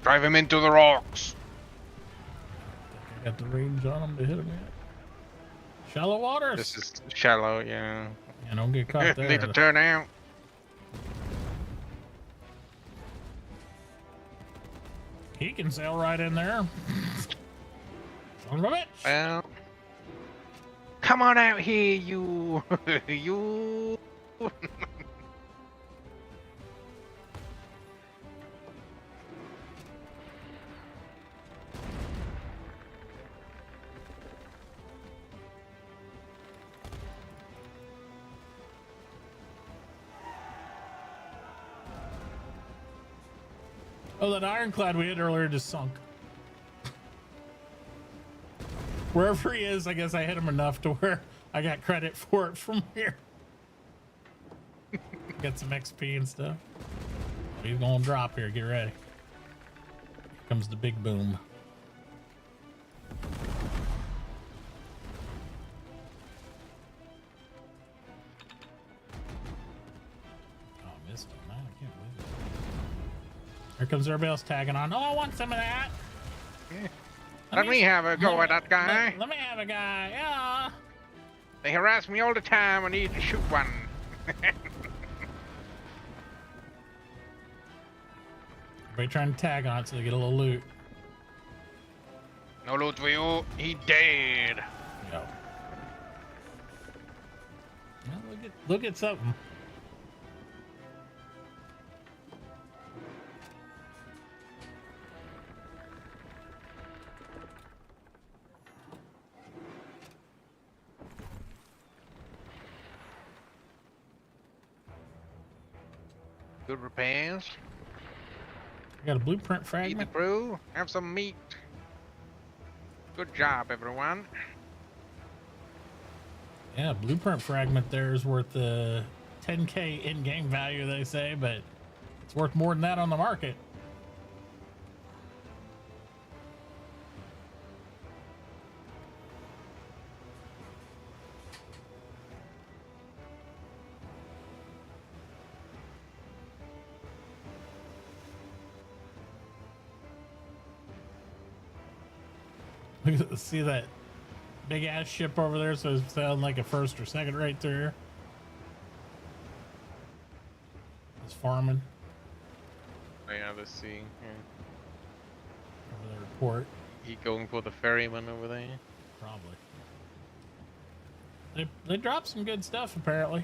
Speaker 3: Drive him into the rocks.
Speaker 1: I got the range on him to hit him yet. Shallow waters.
Speaker 3: This is shallow, yeah.
Speaker 1: Yeah, don't get caught there.
Speaker 3: Need to turn out.
Speaker 1: He can sail right in there. Son of a bitch.
Speaker 3: Well, come on out here, you, you.
Speaker 1: Oh, that ironclad we hit earlier just sunk. Wherever he is, I guess I hit him enough to where I got credit for it from here. Get some XP and stuff. He's gonna drop here. Get ready. Here comes the big boom. Oh, I missed him. Man, I can't believe it. There comes everybody else tagging on. Oh, I want some of that.
Speaker 3: Yeah. Let me have a go at that guy.
Speaker 1: Let me have a guy. Yeah.
Speaker 3: They harass me all the time. I need to shoot one.
Speaker 1: Everybody trying to tag on it so they get a little loot.
Speaker 3: No loot for you. He dead.
Speaker 1: Yo. Well, look at something.
Speaker 3: Good repairs.
Speaker 1: I got a blueprint
Speaker 3: Feed the
Speaker 1: fragment.
Speaker 3: crew. Have some meat. Good job, everyone.
Speaker 1: Yeah, blueprint fragment there is worth 10K in-game value, they say, but it's worth more than that on the market. See that big ass ship over there? So it sounds like a first or second right there. It's farming
Speaker 3: Oh, yeah, let's see. Yeah.
Speaker 1: over the report.
Speaker 3: He going for the ferryman over there.
Speaker 1: Probably. They dropped some good stuff apparently.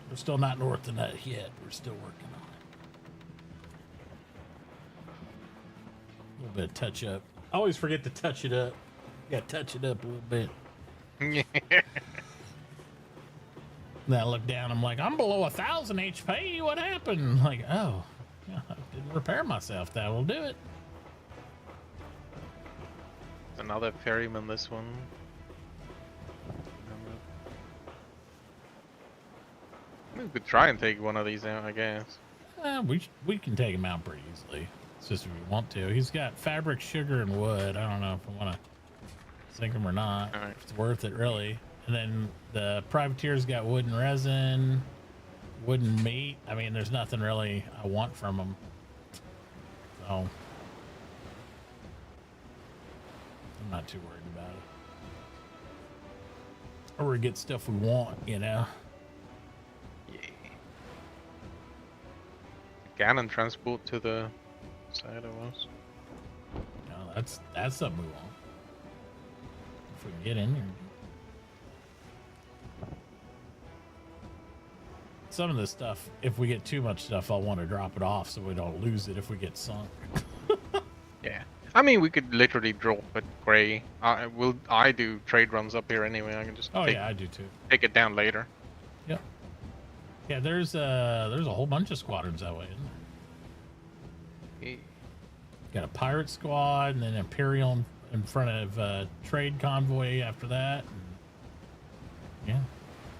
Speaker 1: We're still not north of that yet. We're still working on it. A little bit of touch up. I always forget to touch it up. Got to touch it up a little bit.
Speaker 3: Yeah.
Speaker 1: Then I look down. I'm like, I'm below 1,000 HP. What happened? Like, oh, yeah, I didn't repair myself. That will do it.
Speaker 3: Another ferryman, this one. We could try and take one of these out, I guess.
Speaker 1: We can take him out pretty easily. It's just if we want to. He's got fabric, sugar, and wood. I don't know if I want to sink him or not.
Speaker 3: All right.
Speaker 1: If it's worth it, really. And then the privateer's got wood and resin, wood and meat. I mean, there's nothing really I want from him. So I'm not too worried about it. Or we get stuff we want, you know.
Speaker 3: Yeah. Cannon transport to the side of us.
Speaker 1: No, that's something we want. If we can get in there. Some of this stuff, if we get too much stuff, I'll want to drop it off so we don't lose it if we get sunk.
Speaker 3: Yeah. I mean, we could literally drop it gray. I do trade runs up here anyway. I can just
Speaker 1: Oh yeah, I do too.
Speaker 3: take it down later.
Speaker 1: Yep. Yeah, there's a whole bunch of squadrons that way, isn't there?
Speaker 3: Yeah.
Speaker 1: Got a pirate squad and then Imperial in front of trade convoy after that. And, yeah.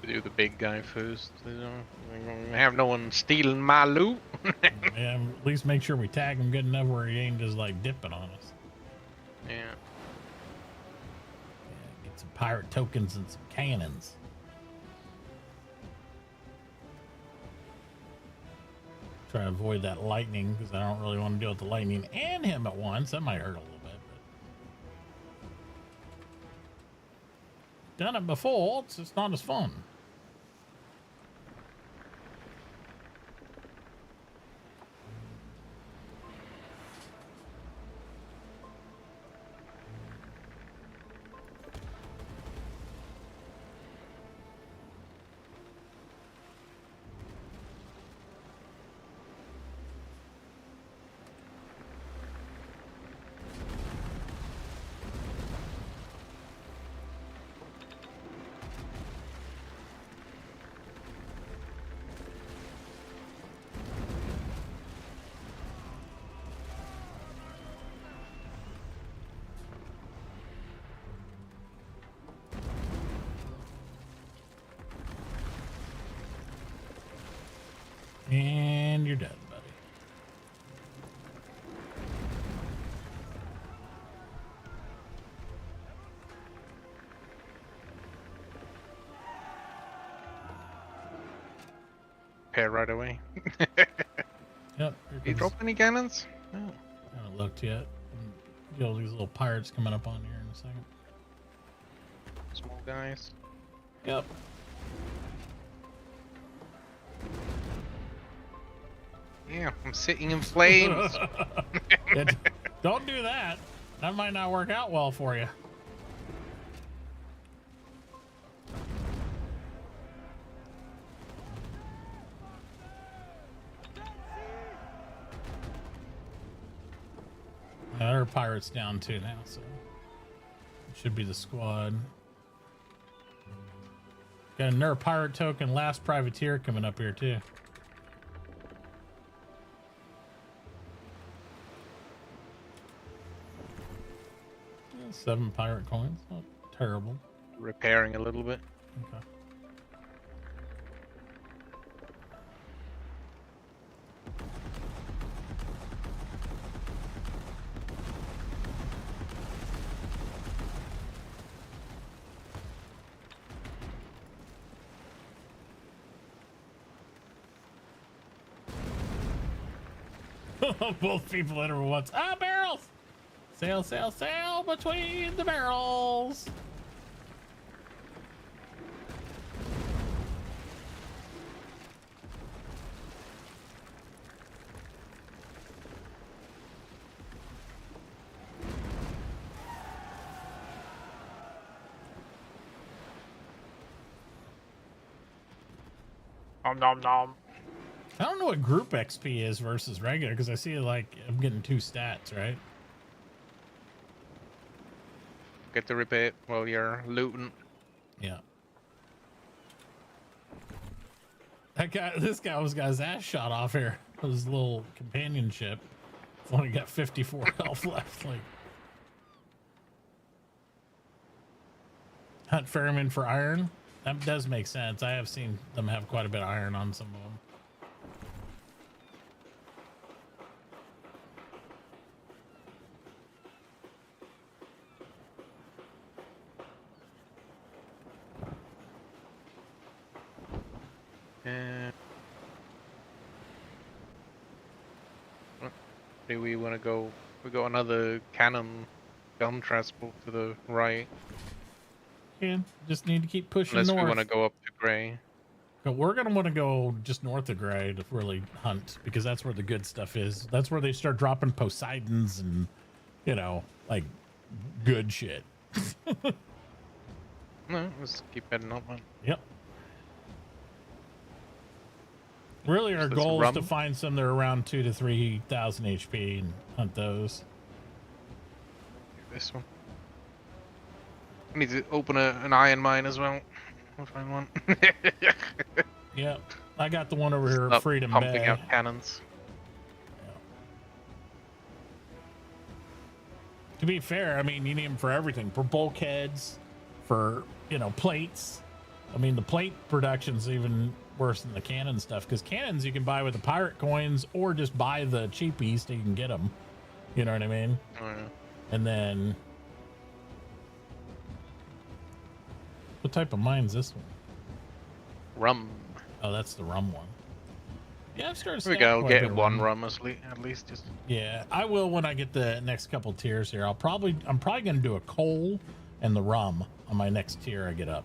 Speaker 3: Do the big guy first. You know, we don't have no one stealing my loot.
Speaker 1: Yeah, at least make sure we tag him good enough where he ain't just like dipping on us.
Speaker 3: Yeah.
Speaker 1: Yeah, get some pirate tokens and some cannons. Try to avoid that lightning because I don't really want to deal with the lightning and him at once. That might hurt a little bit. But done it before. It's just not as fun. And you're done, buddy.
Speaker 3: repair right away.
Speaker 1: Yep.
Speaker 3: Did you drop any cannons? No.
Speaker 1: I haven't looked yet. Get all these little pirates coming up on here in a second.
Speaker 3: Small guys.
Speaker 1: Yep.
Speaker 3: Yeah, I'm sitting in flames.
Speaker 1: Don't do that. That might not work out well for you. There are pirates down too now, so it should be the squad. Got another pirate token, last privateer coming up here too. Yeah, 7 pirate coins, not terrible.
Speaker 3: Repairing a little bit.
Speaker 1: Okay. Both people enter once. Ah, barrels! Sail, sail, sail between the barrels.
Speaker 3: Nom nom nom.
Speaker 1: I don't know what group XP is versus regular because I see like I'm getting 2 stats, right?
Speaker 3: Get to repair it while you're looting.
Speaker 1: Yeah. This guy was got his ass shot off here. His little companionship. It's only got 54 health left. Like, hunt ferryman for iron. That does make sense. I have seen them have quite a bit of iron on some of them.
Speaker 3: Do we want to go? We got another cannon gun transport to the right.
Speaker 1: Yeah, just need to keep pushing
Speaker 3: Unless
Speaker 1: north.
Speaker 3: we want to go up to Gray.
Speaker 1: But we're gonna want to go just north of Gray to really hunt because that's where the good stuff is. That's where they start dropping Poseidons and, you know, like good shit.
Speaker 3: No, let's keep heading up, man.
Speaker 1: Yep. Really, our
Speaker 3: Just
Speaker 1: goal is
Speaker 3: rum?
Speaker 1: to find some that are around 2,000 to 3,000 HP and hunt those.
Speaker 3: This one. I need to open an iron mine as well. I'll find one.
Speaker 1: Yep. I got the one over here
Speaker 3: Stop
Speaker 1: at Freedom
Speaker 3: pumping
Speaker 1: Bay.
Speaker 3: out cannons.
Speaker 1: To be fair, I mean, you need them for everything. For bulkheads, for, you know, plates. I mean, the plate production's even worse than the cannon stuff because cannons you can buy with the pirate coins or just buy the cheapies so you can get them. You know what I mean?
Speaker 3: Oh, yeah.
Speaker 1: And then, what type of mine's this one?
Speaker 3: Rum.
Speaker 1: Oh, that's the rum one. Yeah, I've started.
Speaker 3: We
Speaker 1: stacking
Speaker 3: go
Speaker 1: quite a bit
Speaker 3: get
Speaker 1: of
Speaker 3: one rum at least. Just
Speaker 1: Yeah, I will when I get the next couple tiers here. I'm probably gonna do a coal and the rum on my next tier I get up.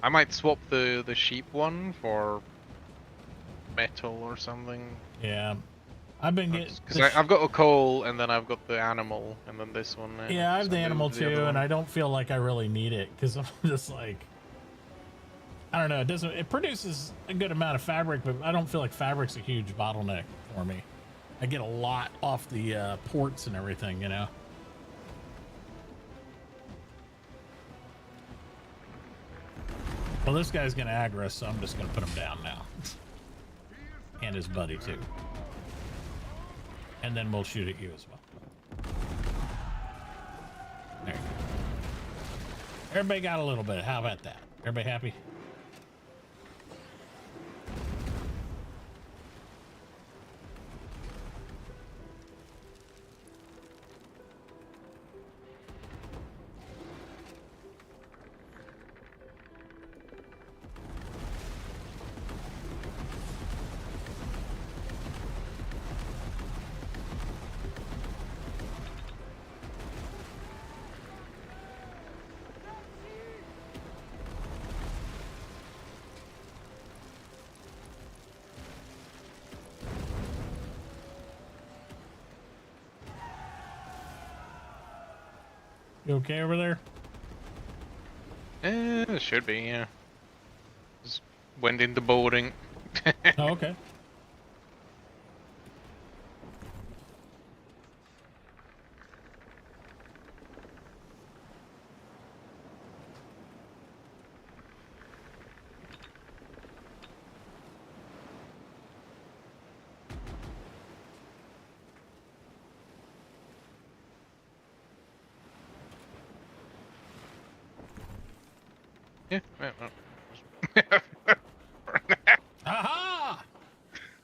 Speaker 3: I might swap the sheep one for metal or something.
Speaker 1: Yeah, I've been getting.
Speaker 3: Because I've got a coal and then I've got the animal and then this one.
Speaker 1: Yeah, I have
Speaker 3: so
Speaker 1: the
Speaker 3: move
Speaker 1: animal
Speaker 3: to the
Speaker 1: too,
Speaker 3: other
Speaker 1: and
Speaker 3: one.
Speaker 1: I don't feel like I really need it because I'm just like, I don't know. It doesn't. It produces a good amount of fabric, but I don't feel like fabric's a huge bottleneck for me. I get a lot off the ports and everything, you know. Well, this guy's gonna aggro us, so I'm just gonna put him down now, and his buddy too, and then we'll shoot at you as well. There you go. Everybody got a little bit. How about that? Everybody happy? You okay over there?
Speaker 3: It should be, yeah. Just went into boarding.
Speaker 1: Oh, okay.
Speaker 3: Yeah.
Speaker 1: Aha!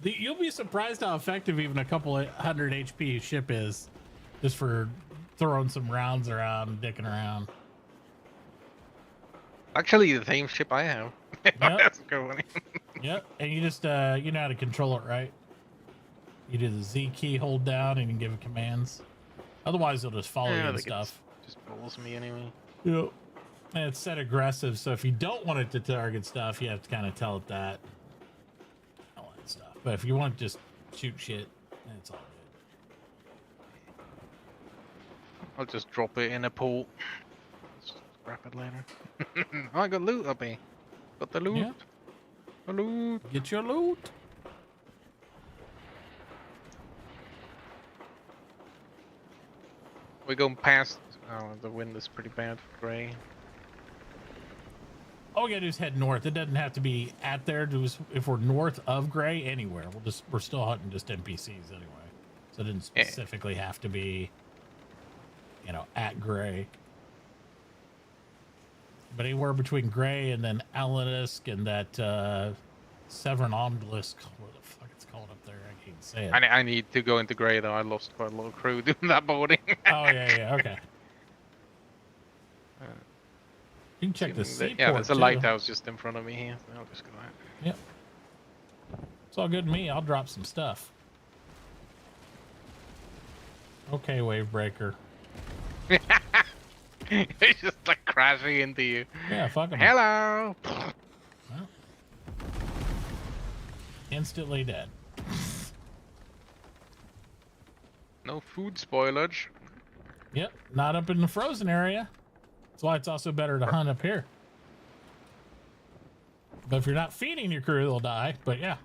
Speaker 1: You'll be surprised how effective even a couple of 100 HP ship is, just for throwing some rounds around, dicking around.
Speaker 3: Actually, the same ship I have. That's a good one.
Speaker 1: Yep, and you just you know how to control it, right? You do the Z key, hold down, and you give it commands. Otherwise, it'll just follow you
Speaker 3: I
Speaker 1: and
Speaker 3: think
Speaker 1: stuff.
Speaker 3: just bulls me anyway.
Speaker 1: Yep. And it's set aggressive, so if you don't want it to target stuff, you have to kind of tell it that. All that stuff. But if you want to just shoot shit, then it's all good.
Speaker 3: I'll just drop it in a pool. Scrap it later. Oh, I got loot up here. Got the loot.
Speaker 1: Yeah.
Speaker 3: The loot.
Speaker 1: Get your loot.
Speaker 3: We're going past. Oh, the wind is pretty bad for Gray.
Speaker 1: All we gotta do is head north. It doesn't have to be at there. If we're north of Gray, anywhere, we're still hunting just NPCs anyway. So it didn't specifically have to be, you know, at Gray. But anywhere between Gray and then Alanisk and that Severn Omblisk, what the fuck it's called up there, I can't say it.
Speaker 3: I need to go into Gray though. I lost quite a lot of crew doing that boarding.
Speaker 1: Oh yeah, okay. You can check the seaport.
Speaker 3: Yeah, there's a
Speaker 1: too.
Speaker 3: lighthouse just in front of me here. So I'll just go out.
Speaker 1: Yep. It's all good to me. I'll drop some stuff. Okay, wave breaker.
Speaker 3: He's just like crashing into you.
Speaker 1: Yeah, fuck him.
Speaker 3: Hello.
Speaker 1: Well, instantly dead.
Speaker 3: No food spoilage.
Speaker 1: Yep, not up in the frozen area. That's why it's also better to hunt up here. But if you're not feeding your crew, they'll die. But yeah.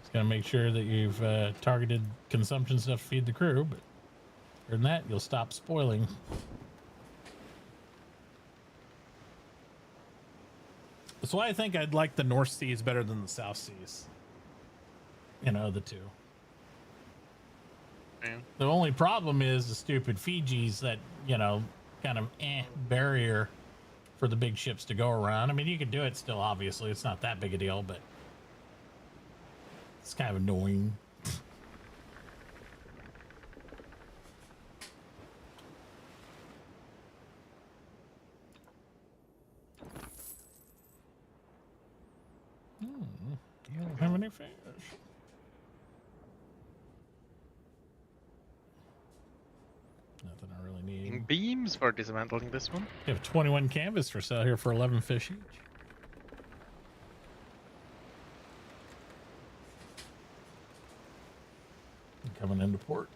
Speaker 1: Just gotta make sure that you've targeted consumption stuff to feed the crew. But other than that, you'll stop spoiling. That's why I think I'd like the North Seas better than the South Seas. You know, the two.
Speaker 3: Yeah.
Speaker 1: The only problem is the stupid Fijis that, you know, kind of barrier for the big ships to go around. I mean, you could do it still, obviously. It's not that big a deal, but it's kind of annoying. You don't have any fish. Nothing I really need.
Speaker 3: Beams for dismantling this one.
Speaker 1: You have 21 canvas for sale here for 11 fish each. Coming into port.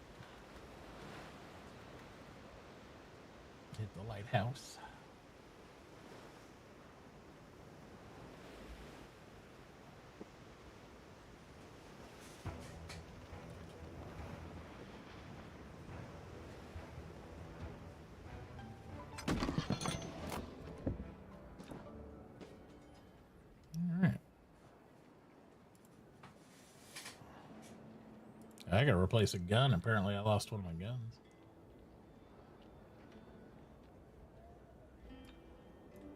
Speaker 1: Hit the lighthouse. I gotta replace a gun. Apparently, I lost one of my guns.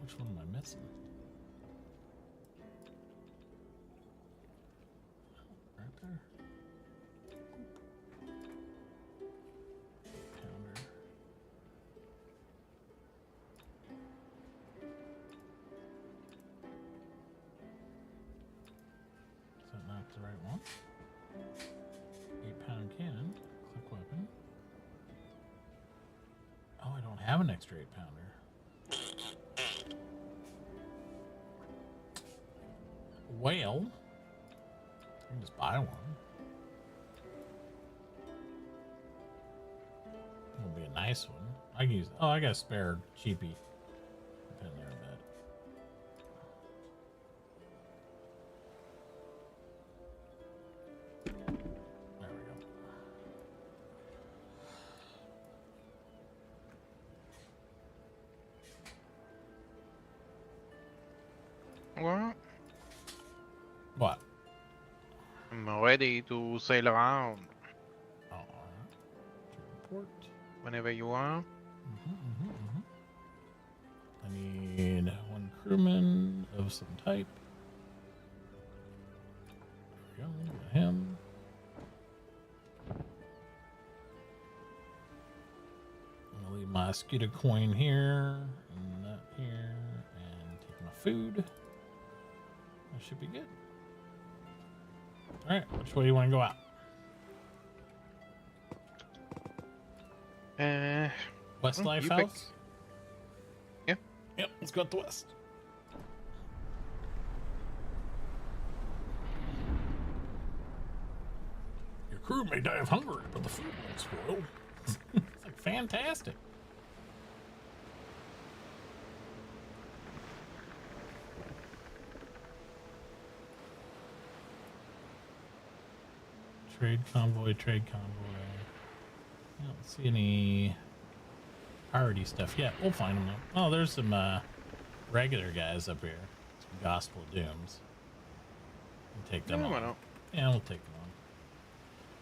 Speaker 1: Which one am I missing? Right there. Pounder. Is that not the right one? 8-pound cannon, click weapon. Oh, I don't have an extra 8-pounder. Well, I can just buy one. It'll be a nice one. I can use. Oh, I got a spare cheapie. Put in there a bit. There we go.
Speaker 3: Well,
Speaker 1: What?
Speaker 3: I'm ready to sail around
Speaker 1: Oh, report.
Speaker 3: whenever you are.
Speaker 1: I need one crewman of some type. There we go. Got him. I'm gonna leave my scooter coin here and that here, and take my food. That should be good. All right, which way do you want to go out? West
Speaker 3: you
Speaker 1: Life
Speaker 3: pick.
Speaker 1: House?
Speaker 3: Yeah.
Speaker 1: Yep, let's go out the west. Your crew may die of hunger, but the food won't spoil. It's like fantastic. Trade convoy, trade convoy. I don't see any priority stuff yet. We'll find them though. Oh, there's some regular guys up here. Some Gospel Dooms. We'll take them
Speaker 3: No, why
Speaker 1: on.
Speaker 3: not?
Speaker 1: Yeah, we'll take them on.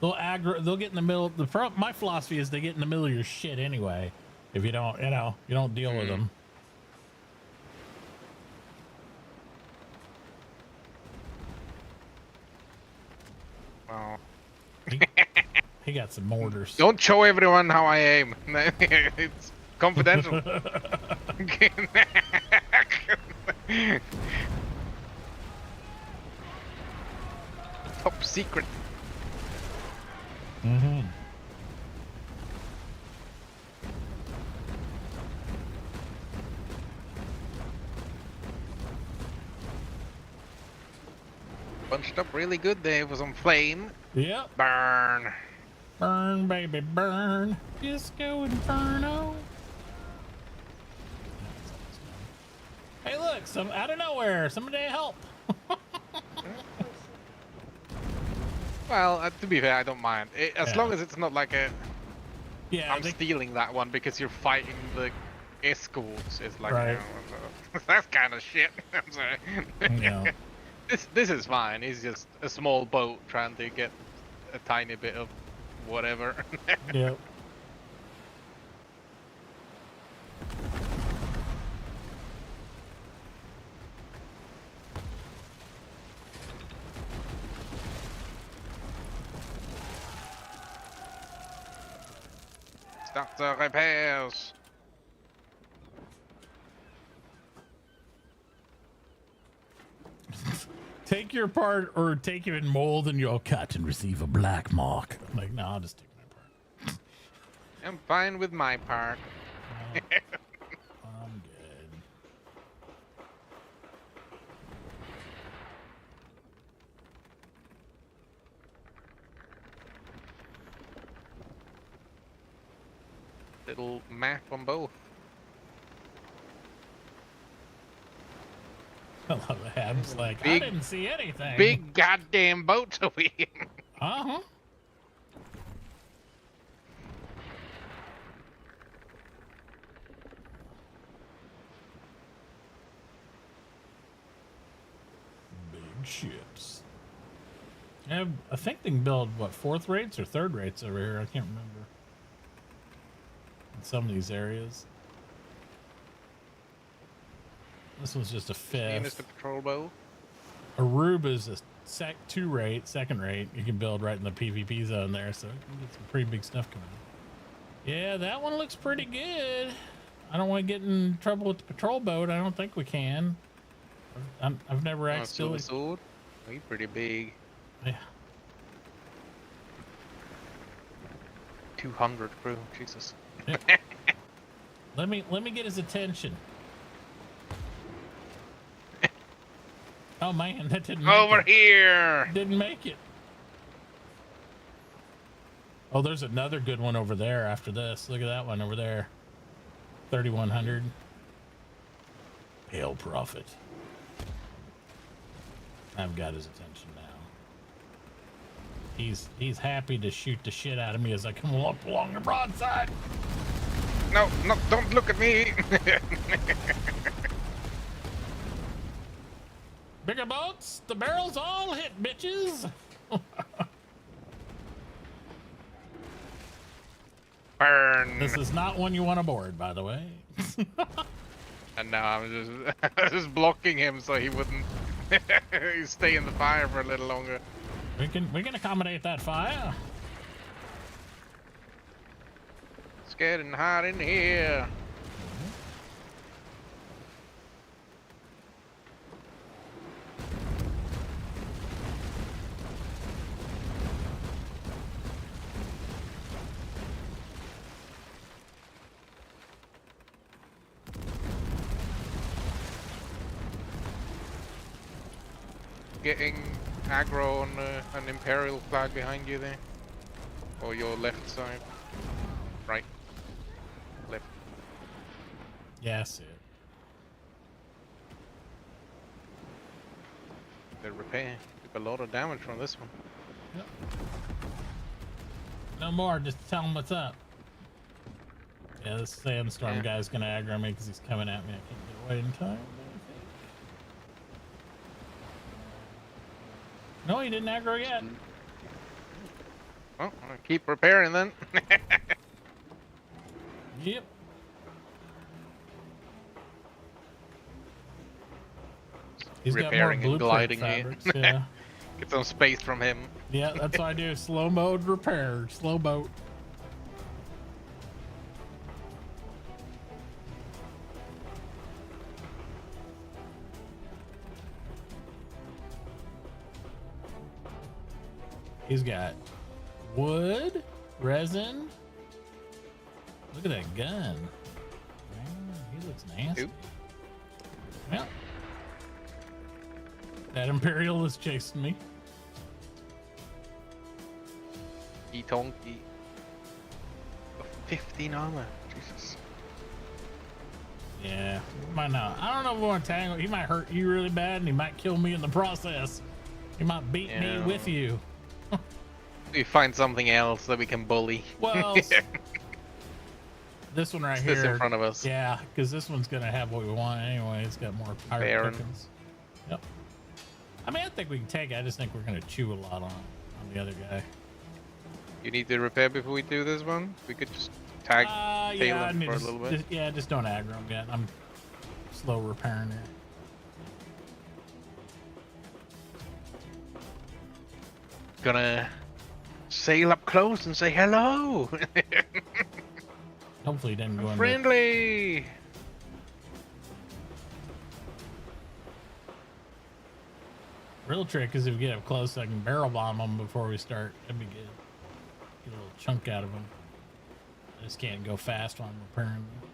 Speaker 1: They'll aggro. They'll get in the middle. My philosophy is they get in the middle of your shit anyway. If you don't, you don't deal with them.
Speaker 3: Well,
Speaker 1: He got some mortars.
Speaker 3: don't show everyone how I aim. It's confidential. Top secret.
Speaker 1: Mm-hmm.
Speaker 3: Bunched up really good there with some flame.
Speaker 1: Yep.
Speaker 3: Burn.
Speaker 1: Burn, baby, burn. Disco Inferno. Hey, look, some out of nowhere, somebody help.
Speaker 3: Well, to be fair, I don't mind. As
Speaker 1: Yeah.
Speaker 3: long as it's not like a
Speaker 1: Yeah,
Speaker 3: I'm
Speaker 1: they,
Speaker 3: stealing that one because you're fighting the escorts. It's like,
Speaker 1: Right.
Speaker 3: that's kind of shit. I'm sorry.
Speaker 1: yeah.
Speaker 3: This is fine. It's just a small boat trying to get a tiny bit of whatever.
Speaker 1: Yep.
Speaker 3: Start the repairs.
Speaker 1: Take your part or take it in mold and you'll cut and receive a black mark. I'm like, no, I'll just take my part.
Speaker 3: I'm fine with my part.
Speaker 1: I'm good.
Speaker 3: Little map on both.
Speaker 1: I love it. Hab's like, I
Speaker 3: Big-
Speaker 1: didn't see anything.
Speaker 3: Big goddamn boat to win.
Speaker 1: Uh-huh. Big ships. I think they can build, what, fourth rates or third rates over here? I can't remember. In some of these areas. This one's just a
Speaker 3: Venus
Speaker 1: fifth.
Speaker 3: the patrol boat.
Speaker 1: Aruba's a second rate. You can build right in the PvP zone there, so you can get some pretty big stuff coming in. Yeah, that one looks pretty good. I don't want to get in trouble with the patrol boat. I don't think we can. I've never
Speaker 3: Silver
Speaker 1: actually.
Speaker 3: sword. We pretty big.
Speaker 1: Yeah.
Speaker 3: 200 crew. Jesus.
Speaker 1: Let me get his attention. Oh man, that didn't make
Speaker 3: Over
Speaker 1: it.
Speaker 3: here.
Speaker 1: Didn't make it. Oh, there's another good one over there after this. Look at that one over there. 3,100. Pale Prophet. I've got his attention now. He's happy to shoot the shit out of me as I come up along the broadside.
Speaker 3: No, no, don't look at me.
Speaker 1: Bigger boats, the barrels all hit, bitches.
Speaker 3: Burn.
Speaker 1: This is not one you want aboard, by the way.
Speaker 3: And now I'm just blocking him so he wouldn't stay in the fire for a little longer.
Speaker 1: We can accommodate that fire.
Speaker 3: It's getting hot in here. Getting aggro on an Imperial flag behind you there. Or your left side. Right. Left.
Speaker 1: Yeah, I see it.
Speaker 3: The repair. Took a lot of damage from this one.
Speaker 1: Yep. No more, just tell him what's up. Yeah, this sandstorm guy's gonna aggro me because he's coming at me. I can't get away in time. No, he didn't aggro yet.
Speaker 3: Well, I'll keep repairing then.
Speaker 1: Yep. He's
Speaker 3: Repairing
Speaker 1: got more
Speaker 3: and gliding
Speaker 1: fabrics,
Speaker 3: here.
Speaker 1: yeah.
Speaker 3: Get some space from him.
Speaker 1: Yeah, that's what I do. Slow mode repair. Slow boat. He's got wood, resin. Look at that gun. Man, he looks nasty.
Speaker 3: Oop.
Speaker 1: Well, that Imperial is chasing me.
Speaker 3: Tonky. 15 armor. Jesus.
Speaker 1: Yeah, might not. I don't know if we want to tangle. He might hurt you really bad, and he might kill me in the process. He might beat me with you.
Speaker 3: We find something else that we can bully.
Speaker 1: Well, this one right here.
Speaker 3: This in front of us.
Speaker 1: Yeah, because this one's gonna have what we want anyway. It's got more pirate
Speaker 3: Baron.
Speaker 1: tokens. Yep. I mean, I think we can take it. I just think we're gonna chew a lot on the other guy.
Speaker 3: You need to repair before we do this one? We could just tag tail
Speaker 1: Yeah,
Speaker 3: him for a little bit.
Speaker 1: Just don't aggro him yet. I'm slow repairing it.
Speaker 3: Gonna sail up close and say hello.
Speaker 1: Hopefully, he didn't go in.
Speaker 3: Friendly.
Speaker 1: Real trick is if we get up close, I can barrel bomb them before we start. That'd be good. Get a little chunk out of them. I just can't go fast while I'm repairing them.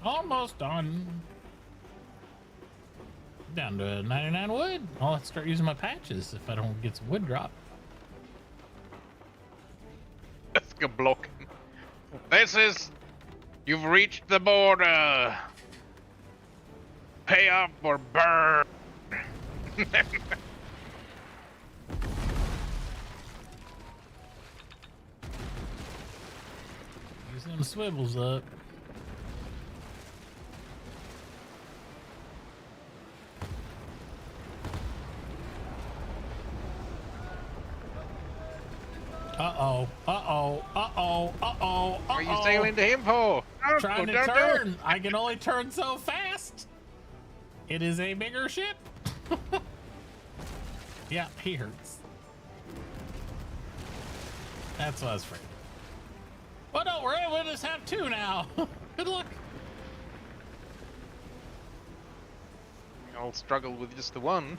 Speaker 1: Almost done. Down to 99 wood. I'll have to start using my patches if I don't get some wood drop.
Speaker 3: Let's go block him. This is... You've reached the border. Pay up or burn.
Speaker 1: Use them swivels up. Uh-oh, uh-oh, uh-oh, uh-oh, uh-oh.
Speaker 3: Are you sailing to him for?
Speaker 1: Trying to turn. I can only turn so fast. It is a bigger ship. Yeah, he hurts. That's what I was afraid of. Well, don't worry, we'll just have two now. Good luck.
Speaker 3: I'll struggle with just the one.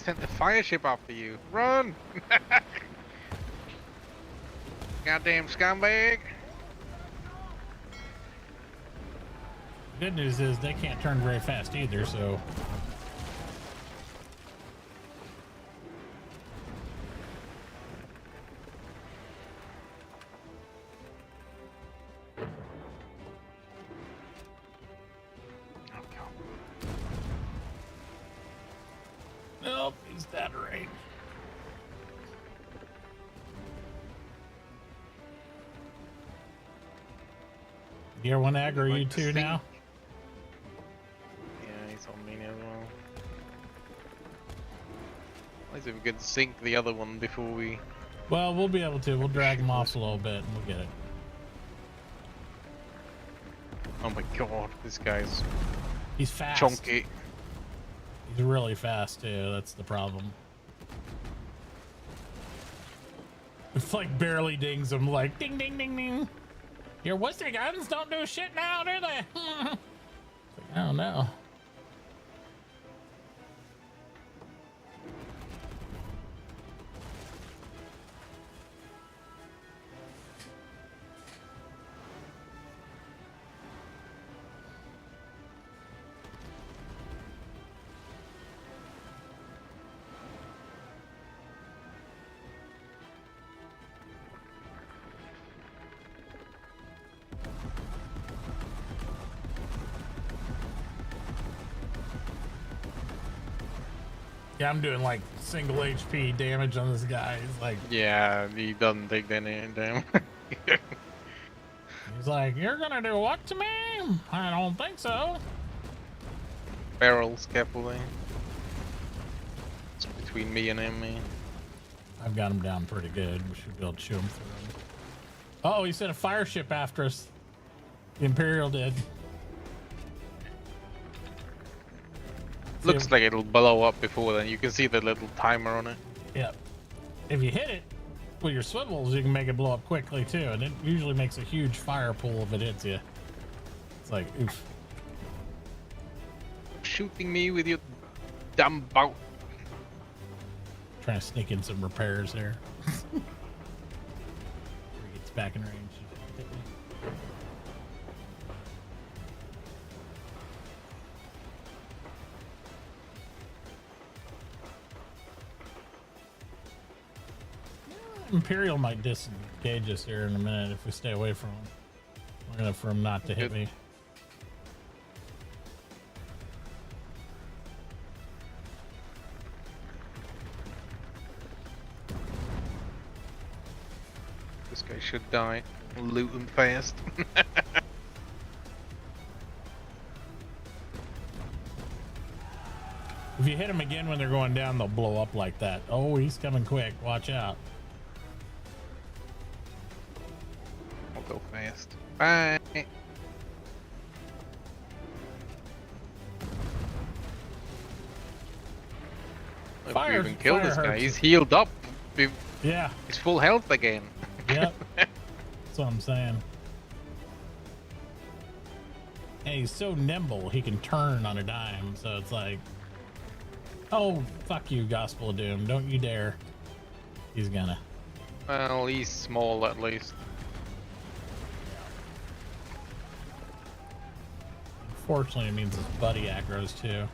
Speaker 3: sent the fire ship after you. Run! Goddamn scumbag!
Speaker 1: Good news is they can't turn very fast either, so. Nope, he's dead right. You ever want to aggro you two now?
Speaker 3: Yeah, he's on me as well. At least if we could sink the other one before we...
Speaker 1: Well, we'll be able to. We'll drag him off a little bit and we'll get it.
Speaker 3: Oh my god, this guy's
Speaker 1: He's fast.
Speaker 3: chunky.
Speaker 1: He's really fast too. That's the problem. It's like barely dings him, like ding, ding, ding, ding. Your wussy guns don't do shit now, do they? I don't know. Yeah, I'm doing like single HP damage on this guy. He's like,
Speaker 3: Yeah, he doesn't take any damage.
Speaker 1: he's like, you're gonna do what to me? I don't think so.
Speaker 3: Barrels, careful there. It's between me and him, man.
Speaker 1: I've got him down pretty good. We should be able to shoot him through. Oh, he sent a fire ship after us. The Imperial did.
Speaker 3: Looks like it'll blow up before then. You can see the little timer on it.
Speaker 1: Yep. If you hit it with your swivels, you can make it blow up quickly too, and it usually makes a huge fire pool if it hits you. It's like, oof.
Speaker 3: Shooting me with your dumb boat.
Speaker 1: Trying to sneak in some repairs there. He gets back in range. Hit me. Imperial might disengage us here in a minute if we stay away from him. We're gonna for him not to hit me.
Speaker 3: This guy should die. Loot him fast.
Speaker 1: If you hit them again when they're going down, they'll blow up like that. Oh, he's coming quick. Watch out.
Speaker 3: I'll go fast. Bye. If we even kill this guy, he's healed up.
Speaker 1: Yeah.
Speaker 3: He's full health again.
Speaker 1: Yep. That's what I'm saying. And he's so nimble, he can turn on a dime. So it's like, oh, fuck you, Gospel of Doom. Don't you dare. He's gonna.
Speaker 3: Well, he's small at least.
Speaker 1: Unfortunately, it means his buddy aggros too.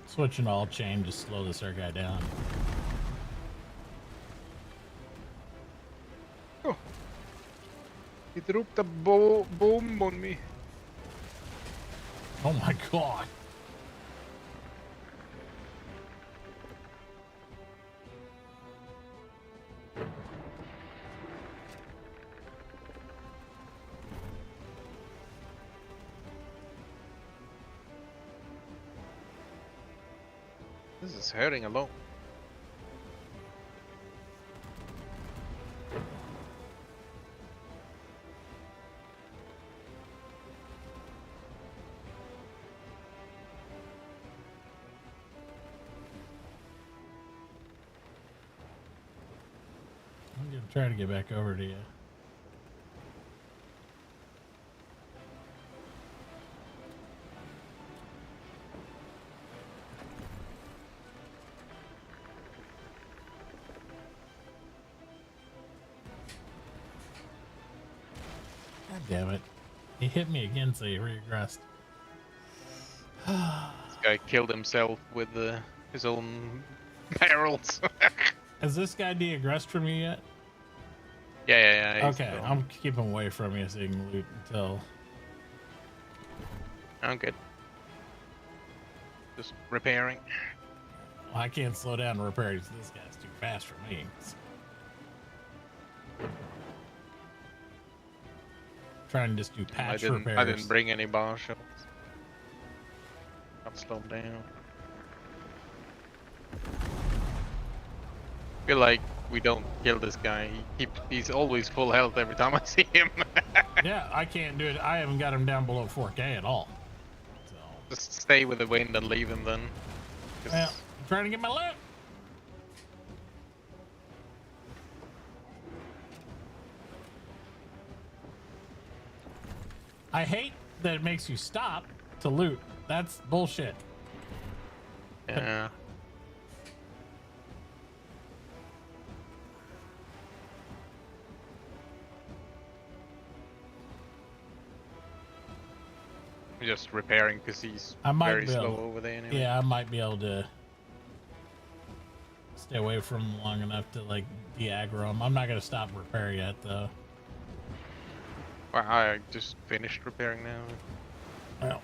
Speaker 1: Switching all chain to slow this other guy down.
Speaker 3: Oh. He dropped a bomb on me.
Speaker 1: Oh my god.
Speaker 3: This is hurting a lot.
Speaker 1: try to get back over to you. God damn it. He hit me again, so he regressed.
Speaker 3: This guy killed himself with his own barrels.
Speaker 1: Has this guy de-aggressed from you yet?
Speaker 3: Yeah.
Speaker 1: Okay, I'm keeping away from you so you can loot until...
Speaker 3: I'm good. Just repairing.
Speaker 1: Well, I can't slow down and repair these. This guy's too fast for me. Trying to just do patch repairs.
Speaker 3: I didn't bring any bar shells. I'll slow him down. Feel like we don't kill this guy. He's always full health every time I see him.
Speaker 1: Yeah, I can't do it. I haven't got him down below 4K at all. So.
Speaker 3: Just stay with the wind and leave him then.
Speaker 1: Well, I'm trying to get my loot. I hate that it makes you stop to loot. That's bullshit.
Speaker 3: Yeah. I'm just repairing because he's very slow over there anyway.
Speaker 1: Yeah, I might be able to stay away from him long enough to like de-aggro him. I'm not gonna stop repair yet though.
Speaker 3: Well, I just finished repairing now.
Speaker 1: Well,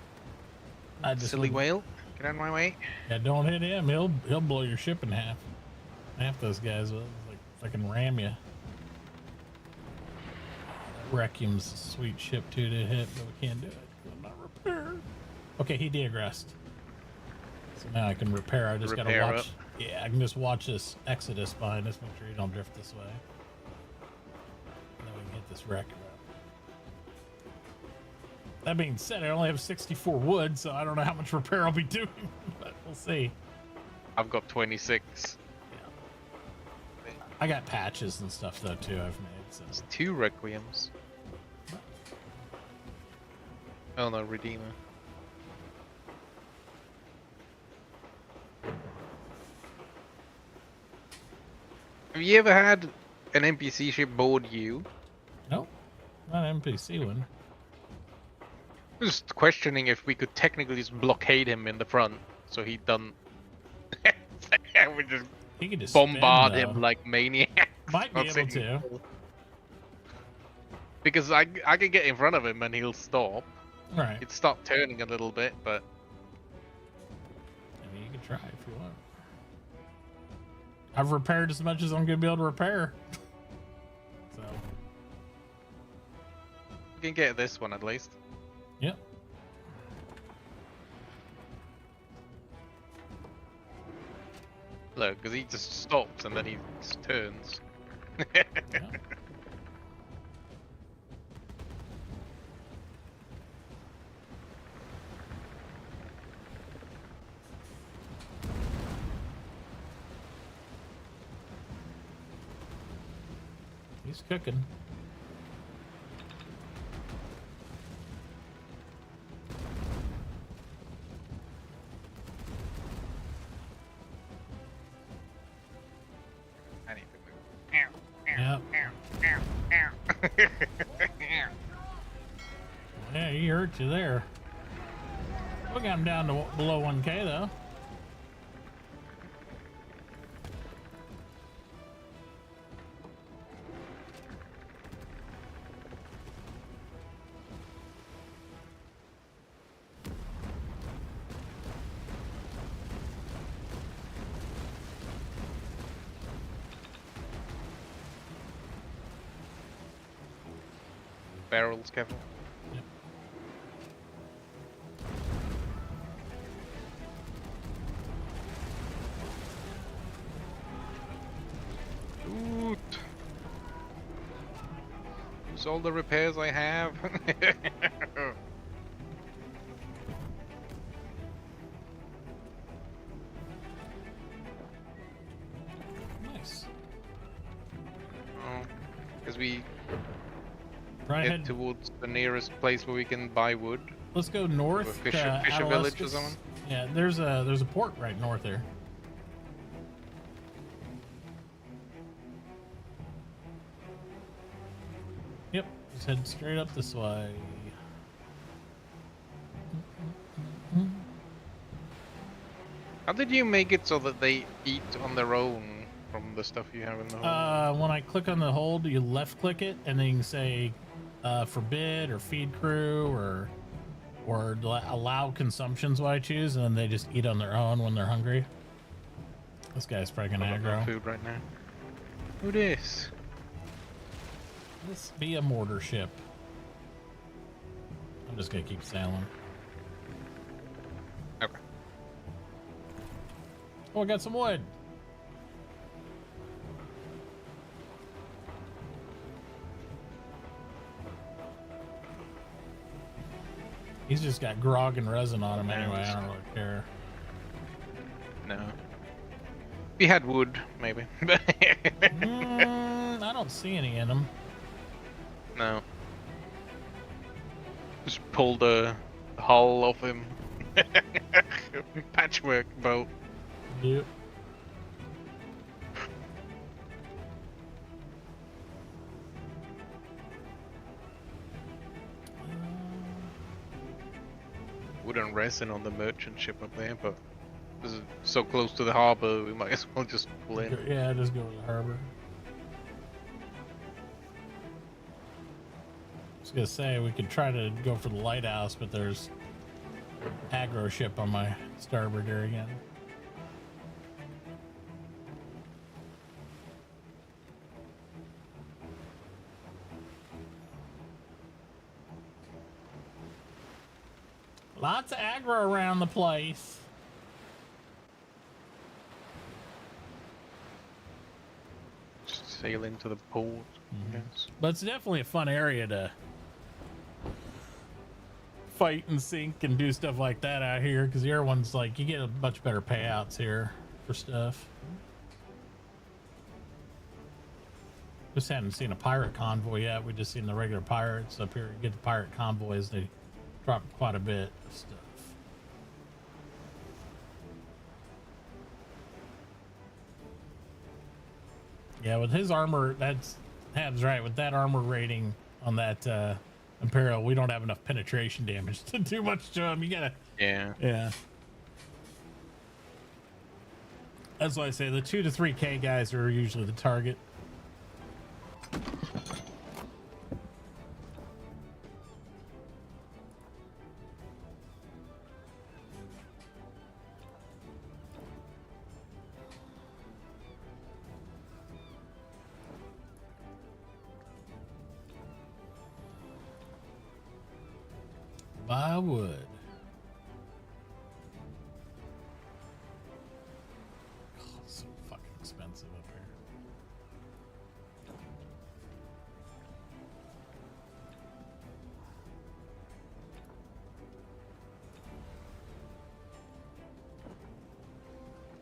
Speaker 1: I just
Speaker 3: Silly whale, get out of my way.
Speaker 1: Yeah, don't hit him. He'll blow your ship in half. Half those guys will like fucking ram you. That Requiem's a sweet ship too to hit, but we can't do it. I'm not repaired. Okay, he de-aggressed. So now I can repair. I just gotta watch. Yeah, I can just watch this Exodus behind us. Make sure you don't drift this way. And then we can hit this wreck. That being said, I only have 64 wood, so I don't know how much repair I'll be doing, but we'll see.
Speaker 3: I've got 26.
Speaker 1: Yeah. I got patches and stuff though too. I've made. So.
Speaker 3: It's 2 Requiems. Oh no, Redeemer. Have you ever had an NPC ship board you?
Speaker 1: Nope, not an NPC one.
Speaker 3: Just questioning if we could technically just blockade him in the front, so he doesn't. We just
Speaker 1: He could just
Speaker 3: bombard
Speaker 1: spin,
Speaker 3: him like maniacs.
Speaker 1: Might be able to.
Speaker 3: Because I can get in front of him and he'll stop.
Speaker 1: Right.
Speaker 3: He'd stop turning a little bit, but
Speaker 1: I mean, you can try if you want. I've repaired as much as I'm gonna be able to repair. So.
Speaker 3: we can get this one at least.
Speaker 1: Yep.
Speaker 3: Look, because he just stops and then he just turns.
Speaker 1: Yeah. He's cooking.
Speaker 3: I need to move.
Speaker 1: Yep. Yeah, he hurt you there. We got him down to below 1K though.
Speaker 3: Barrels, Kevin.
Speaker 1: Yep.
Speaker 3: Shoot. Use all the repairs I have.
Speaker 1: Nice.
Speaker 3: Oh.
Speaker 1: I
Speaker 3: head
Speaker 1: head?
Speaker 3: towards the nearest place where we can buy wood?
Speaker 1: Let's go north.
Speaker 3: Or Fisher Village or
Speaker 1: Adolescus.
Speaker 3: something?
Speaker 1: Yeah, there's a port right north there. Yep, just head straight up this way.
Speaker 3: How did you make it so that they eat on their own from the stuff you have in the hole?
Speaker 1: When I click on the hold, you left click it, and then you can say forbid or feed crew or allow consumption's what I choose, and then they just eat on their own when they're hungry. This guy's freaking
Speaker 3: I've got no
Speaker 1: aggro.
Speaker 3: food right now. Who this?
Speaker 1: This be a mortar ship. I'm just gonna keep sailing.
Speaker 3: Okay.
Speaker 1: Oh, I got some wood. He's just got grog and resin on him anyway. I don't really care.
Speaker 3: No. If you had wood, maybe.
Speaker 1: I don't see any in him.
Speaker 3: No. Just pull the hull off him. Patchwork boat.
Speaker 1: Yep.
Speaker 3: Wood and resin on the merchant ship up there, but this is so close to the harbor, we might as well just pull in.
Speaker 1: Yeah, just go to the harbor. I was gonna say we could try to go for the lighthouse, but there's aggro ship on my starboard there again. Lots of aggro around the place.
Speaker 3: Just sail into the port. Yes.
Speaker 1: But it's definitely a fun area to fight and sink and do stuff like that out here, because the other one's like you get a much better payouts here for stuff. Just haven't seen a pirate convoy yet. We just seen the regular pirates up here. You get the pirate convoys, they drop quite a bit of stuff. Yeah, with his armor, that's Hab's right. With that armor rating on that Imperial, we don't have enough penetration damage to do much to him. You gotta, yeah. That's why I say the 2 to 3K guys are usually the target. Buy wood. Oh, it's so fucking expensive up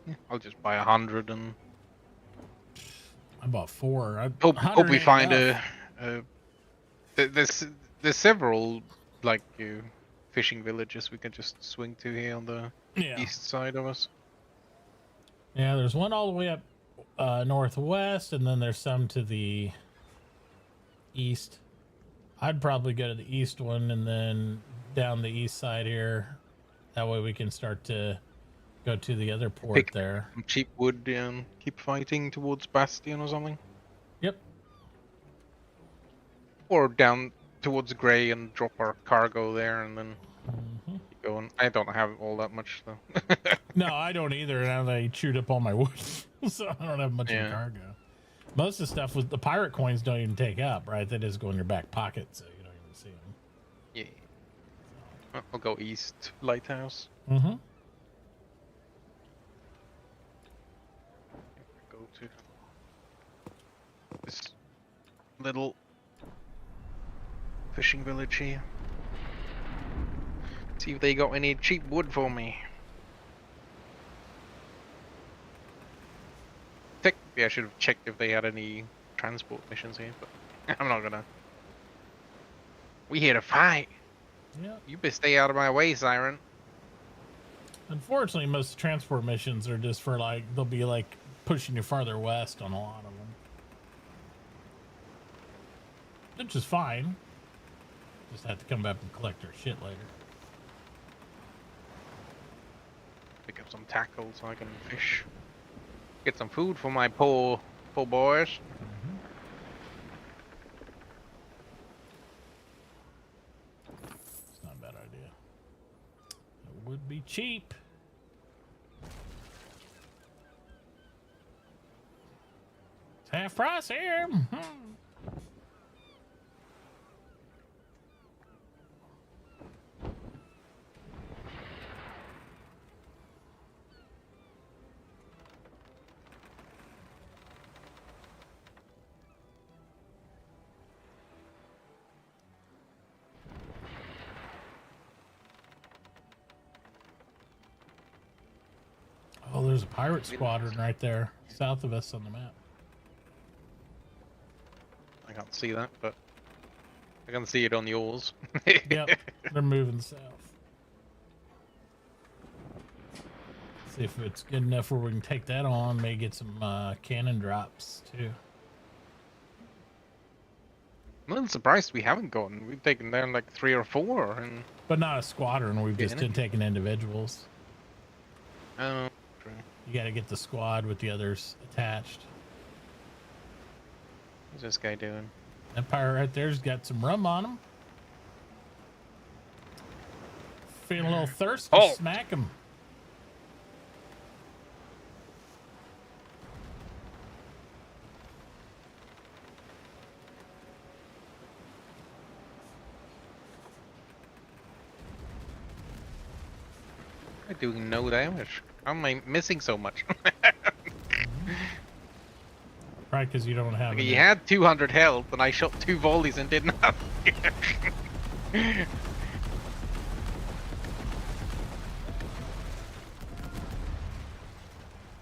Speaker 1: here.
Speaker 3: I'll just buy 100 and
Speaker 1: I bought 4.
Speaker 3: hope we find there's several like fishing villages we can just swing to here on the east side of us.
Speaker 1: Yeah, there's one all the way up northwest, and then there's some to the east. I'd probably go to the east one and then down the east side here. That way we can start to go to the other port
Speaker 3: Pick
Speaker 1: there.
Speaker 3: some cheap wood and keep fighting towards Bastion or something.
Speaker 1: Yep.
Speaker 3: Or down towards Grey and drop our cargo there and then keep going. I don't have all that much though.
Speaker 1: No, I don't either. Now they chewed up all my wood, so I don't have much in cargo. Most of the stuff with the pirate coins don't even take up, right? They just go in your back pocket, so you don't even see them.
Speaker 3: Yeah. I'll go east lighthouse.
Speaker 1: Mm-hmm.
Speaker 3: Go to this little fishing village here. See if they got any cheap wood for me. Technically, I should have checked if they had any transport missions here, but I'm not gonna. We here to fight.
Speaker 1: Yeah.
Speaker 3: You better stay out of my way, Siren.
Speaker 1: Unfortunately, most transport missions are just for like, they'll be like pushing you farther west on a lot of them. Which is fine. Just have to come back and collect our shit later.
Speaker 3: Pick up some tackle so I can fish. Get some food for my poor boys.
Speaker 1: It's not a bad idea. It would be cheap. It's half price here. Oh, there's a pirate squadron right there, south of us on the map.
Speaker 3: I can't see that, but I can see it on yours.
Speaker 1: Yep, they're moving south. See if it's good enough where we can take that on. May get some cannon drops too.
Speaker 3: I'm a little surprised we haven't gotten. We've taken down like 3 or 4, and
Speaker 1: But not a squadron. We've just
Speaker 3: Getting
Speaker 1: been taking individuals.
Speaker 3: oh,
Speaker 1: You got to get the squad with the others attached.
Speaker 3: what's this guy doing?
Speaker 1: That pirate right there's got some rum on him. Feeling a little thirsty,
Speaker 3: Oh.
Speaker 1: smack him.
Speaker 3: I'm doing no damage. How am I missing so much?
Speaker 1: Right, because you don't have
Speaker 3: Like,
Speaker 1: any-
Speaker 3: he had 200 health, and I shot 2 volleys and did nothing.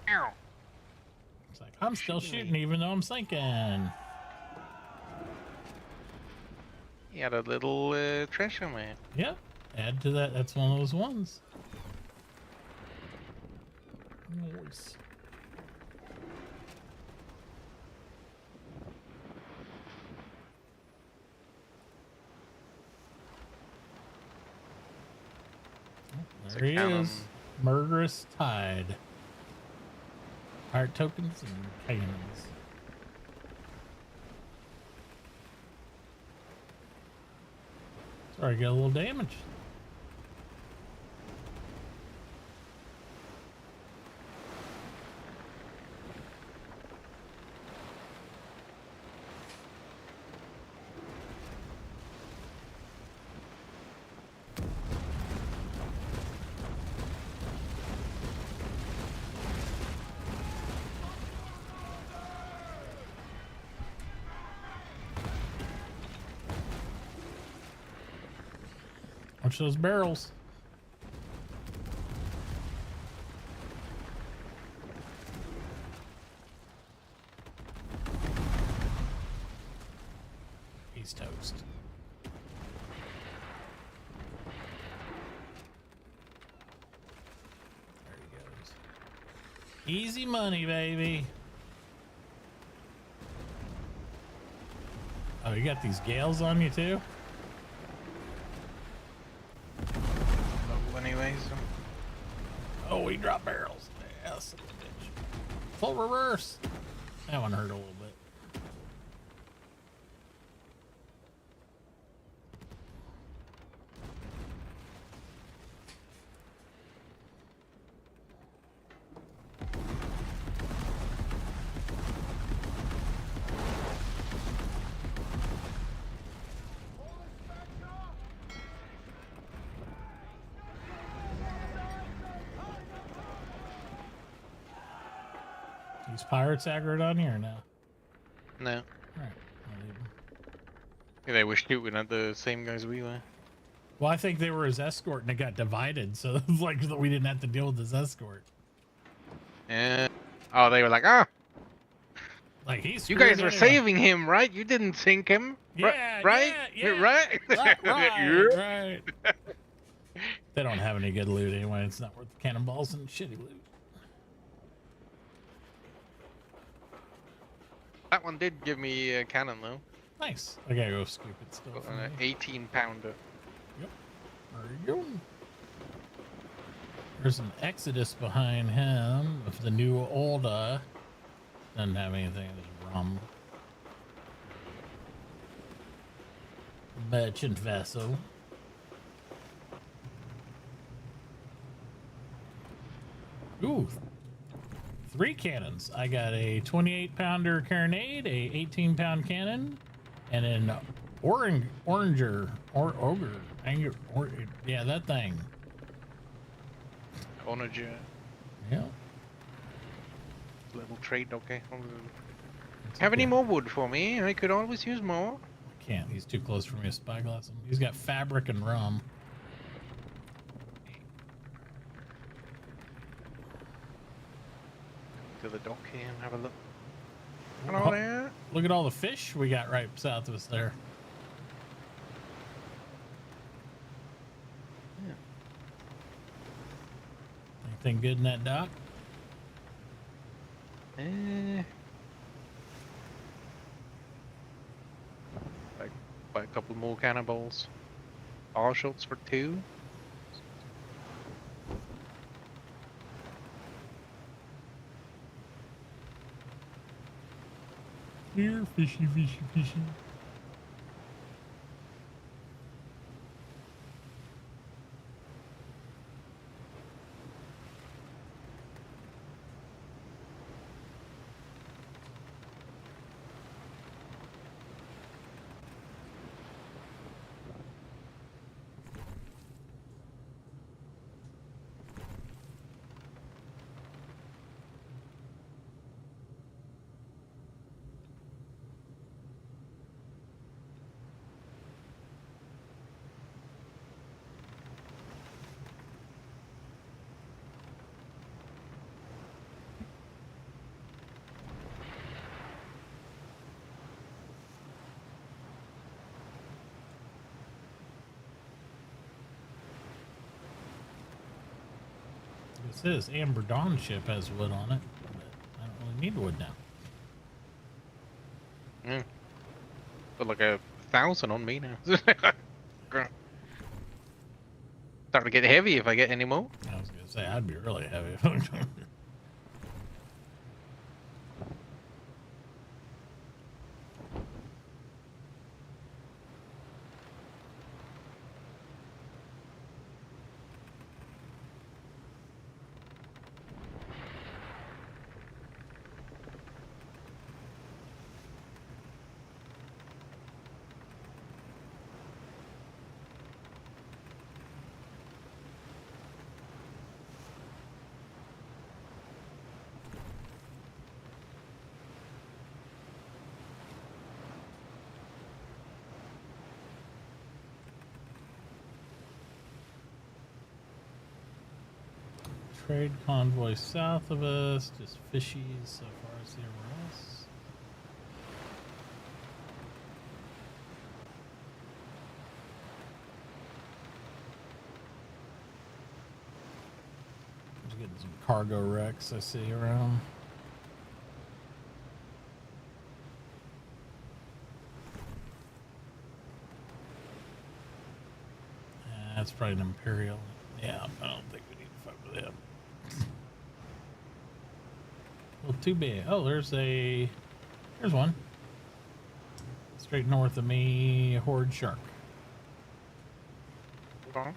Speaker 3: Ow.
Speaker 1: It's like, I'm still
Speaker 3: Shooting me.
Speaker 1: shooting even though I'm sinking.
Speaker 3: He had a little treasure man.
Speaker 1: Yep. Add to that. That's one of those ones. Nice.
Speaker 3: It's
Speaker 1: There
Speaker 3: a
Speaker 1: he
Speaker 3: cannon.
Speaker 1: is. Murderous Tide. Heart tokens and cannons. Sorry, got a little damage. Watch those barrels. He's toast. There he goes. Easy money, baby. Oh, you got these gales on you too?
Speaker 3: Low anyways.
Speaker 1: Oh, we dropped barrels. Yeah, son of a bitch. Full reverse. That one hurt a little bit. These pirates aggroed on you or no?
Speaker 3: No.
Speaker 1: Alright, I'll leave 'em.
Speaker 3: Yeah, they were shooting at the same guys we were.
Speaker 1: Well, I think they were his escort and it got divided, so it was like we didn't have to deal with his escort.
Speaker 3: Yeah. Oh, they were like, ah!
Speaker 1: Like he's
Speaker 3: You guys
Speaker 1: screwed
Speaker 3: were
Speaker 1: anyway.
Speaker 3: saving him, right? You didn't sink him.
Speaker 1: Yeah,
Speaker 3: Right?
Speaker 1: yeah, yeah.
Speaker 3: Right?
Speaker 1: Right. They don't have any good loot anyway. It's not worth the cannonballs and shitty loot.
Speaker 3: That one did give me a cannon though.
Speaker 1: Nice. I gotta go scoop it still.
Speaker 3: Got
Speaker 1: For
Speaker 3: an
Speaker 1: me.
Speaker 3: 18-pounder.
Speaker 1: Yep. There you go. There's an Exodus behind him of the new old doesn't have anything. There's rum. Merchant vessel. Ooh. 3 cannons. I got a 28-pounder carronade, a 18-pound cannon, and an ogre. Yeah, that thing.
Speaker 3: Onager.
Speaker 1: Yeah.
Speaker 3: Little trade, okay.
Speaker 1: It's
Speaker 3: Have any
Speaker 1: okay.
Speaker 3: more wood for me? I could always use more.
Speaker 1: Can't. He's too close for me to spyglass him. He's got fabric and rum.
Speaker 3: To the dock here and have a look. Hello there.
Speaker 1: Look at all the fish we got right south of us there.
Speaker 3: Yeah.
Speaker 1: Anything good in that dock?
Speaker 3: Buy a couple more cannonballs. All shots for 2.
Speaker 1: Here, fishy, fishy, fishy. It says Amber Dawn ship has wood on it, but I don't really need wood now.
Speaker 3: Put like 1,000 on me now. Starting to get heavy if I get any more.
Speaker 1: I was gonna say I'd be really heavy. Trade convoy south of us, just fishies so far as anywhere else. Just getting some cargo wrecks I see around. That's probably an Imperial. Yeah, I don't think we need to fuck with them. Well, too bad. Oh, there's one. Straight north of me, horde shark.
Speaker 3: Hold on.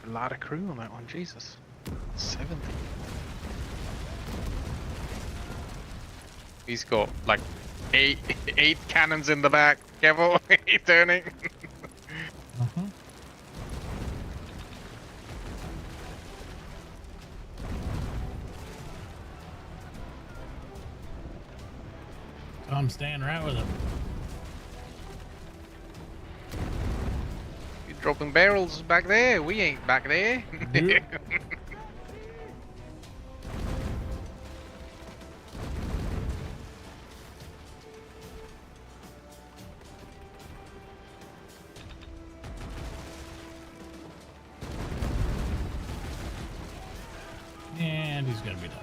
Speaker 3: A lot of crew on that one, Jesus. 70. He's got like eight cannons in the back. Careful, he's turning.
Speaker 1: I'm staying right with him.
Speaker 3: Dropping barrels back there. We ain't back there.
Speaker 1: Nope. And he's gonna be done.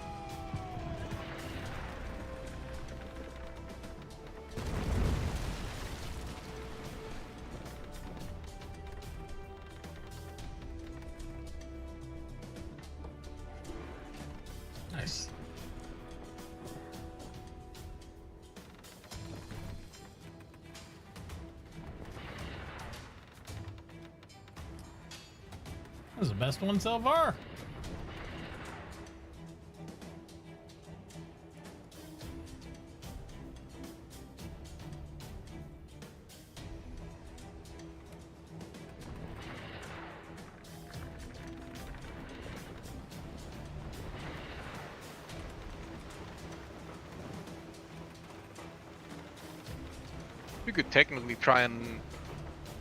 Speaker 1: Nice. That was the best one so far.
Speaker 3: We could technically try and,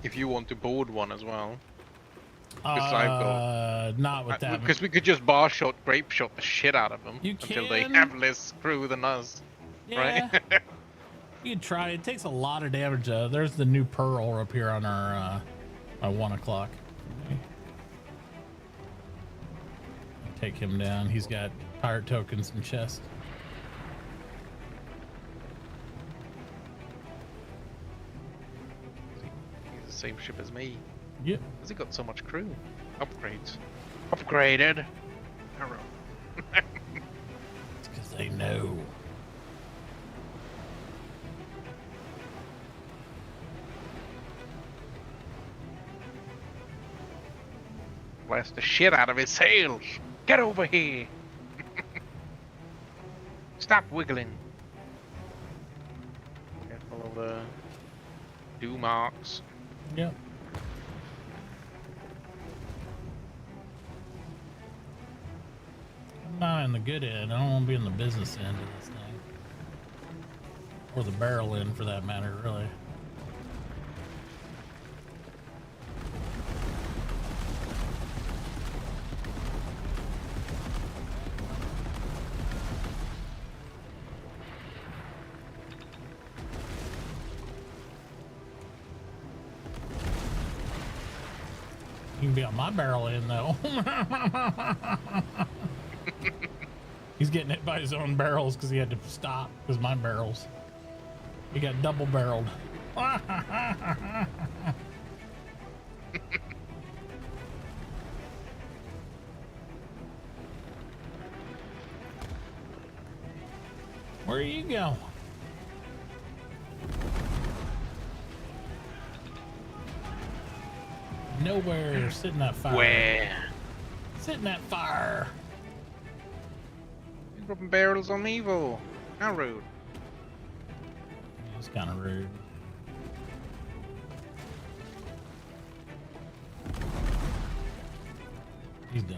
Speaker 3: if you want to board one as well. Because I've got,
Speaker 1: not with that.
Speaker 3: because we could just bar shot, grape shot the shit out of them
Speaker 1: You
Speaker 3: until they
Speaker 1: can.
Speaker 3: have less crew than us.
Speaker 1: Yeah.
Speaker 3: Right?
Speaker 1: You can try. It takes a lot of damage. There's the new pearl up here on our 1 o'clock. Okay. Take him down. He's got pirate tokens and chest.
Speaker 3: He's the same ship as me.
Speaker 1: Yep.
Speaker 3: Has he got so much crew? Upgrades. Upgraded. Arrow.
Speaker 1: It's because they know.
Speaker 3: Blast the shit out of his sails. Get over here. Stop wiggling. Careful of the dew marks.
Speaker 1: Yep. I'm not in the good end. I don't want to be in the business end of this thing. Or the barrel end for that matter, really. You can be on my barrel end though. He's getting hit by his own barrels because he had to stop because my barrels. He got double barreled. Where you go? Nowhere. Sit in that fire.
Speaker 3: Where?
Speaker 1: Sit in that fire.
Speaker 3: You're dropping barrels on evil. How rude.
Speaker 1: It's kind of rude. He's done.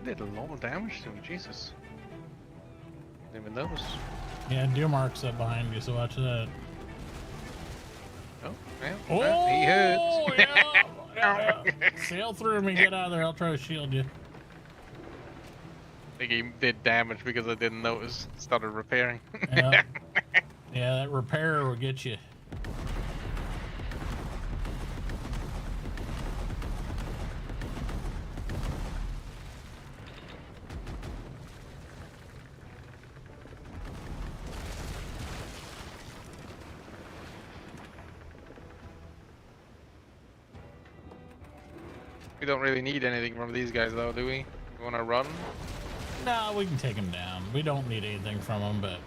Speaker 3: Did a lot of damage to him, Jesus. Didn't even notice.
Speaker 1: Yeah, deer marks up behind you, so watch that.
Speaker 3: Oh, well,
Speaker 1: Oh,
Speaker 3: well, he hurts.
Speaker 1: yeah. Sail through me, get out of there. I'll try to shield you.
Speaker 3: I think he did damage because I didn't notice. Started repairing.
Speaker 1: Yeah, yeah, that repair will get you.
Speaker 3: We don't really need anything from these guys though, do we? We want to run?
Speaker 1: No, we can take him down. We don't need anything from him, but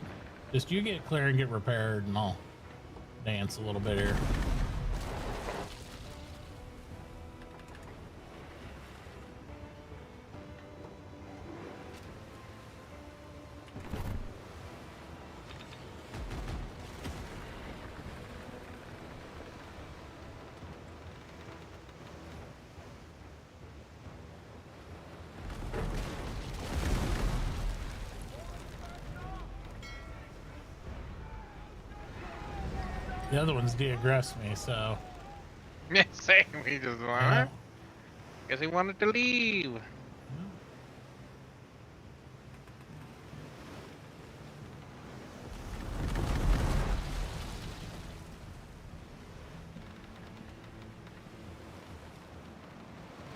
Speaker 1: just you get clear and get repaired, and I'll dance a little bit here. The other ones de-aggressed me, so
Speaker 3: Yeah, same. He just
Speaker 1: Yeah.
Speaker 3: guess he wanted to leave.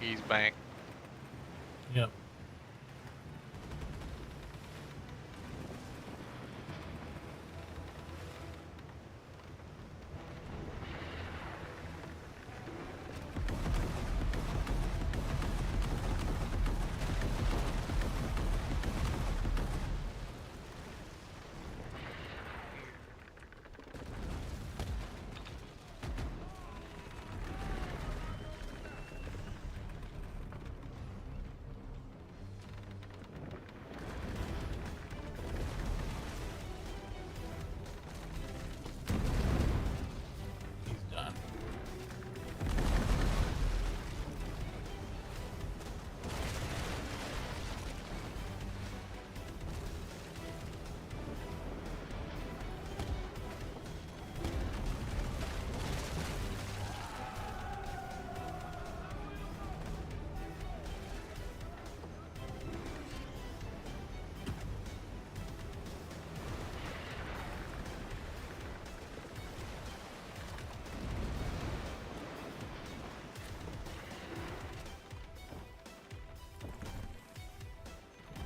Speaker 3: He's back.
Speaker 1: Yep. He's done.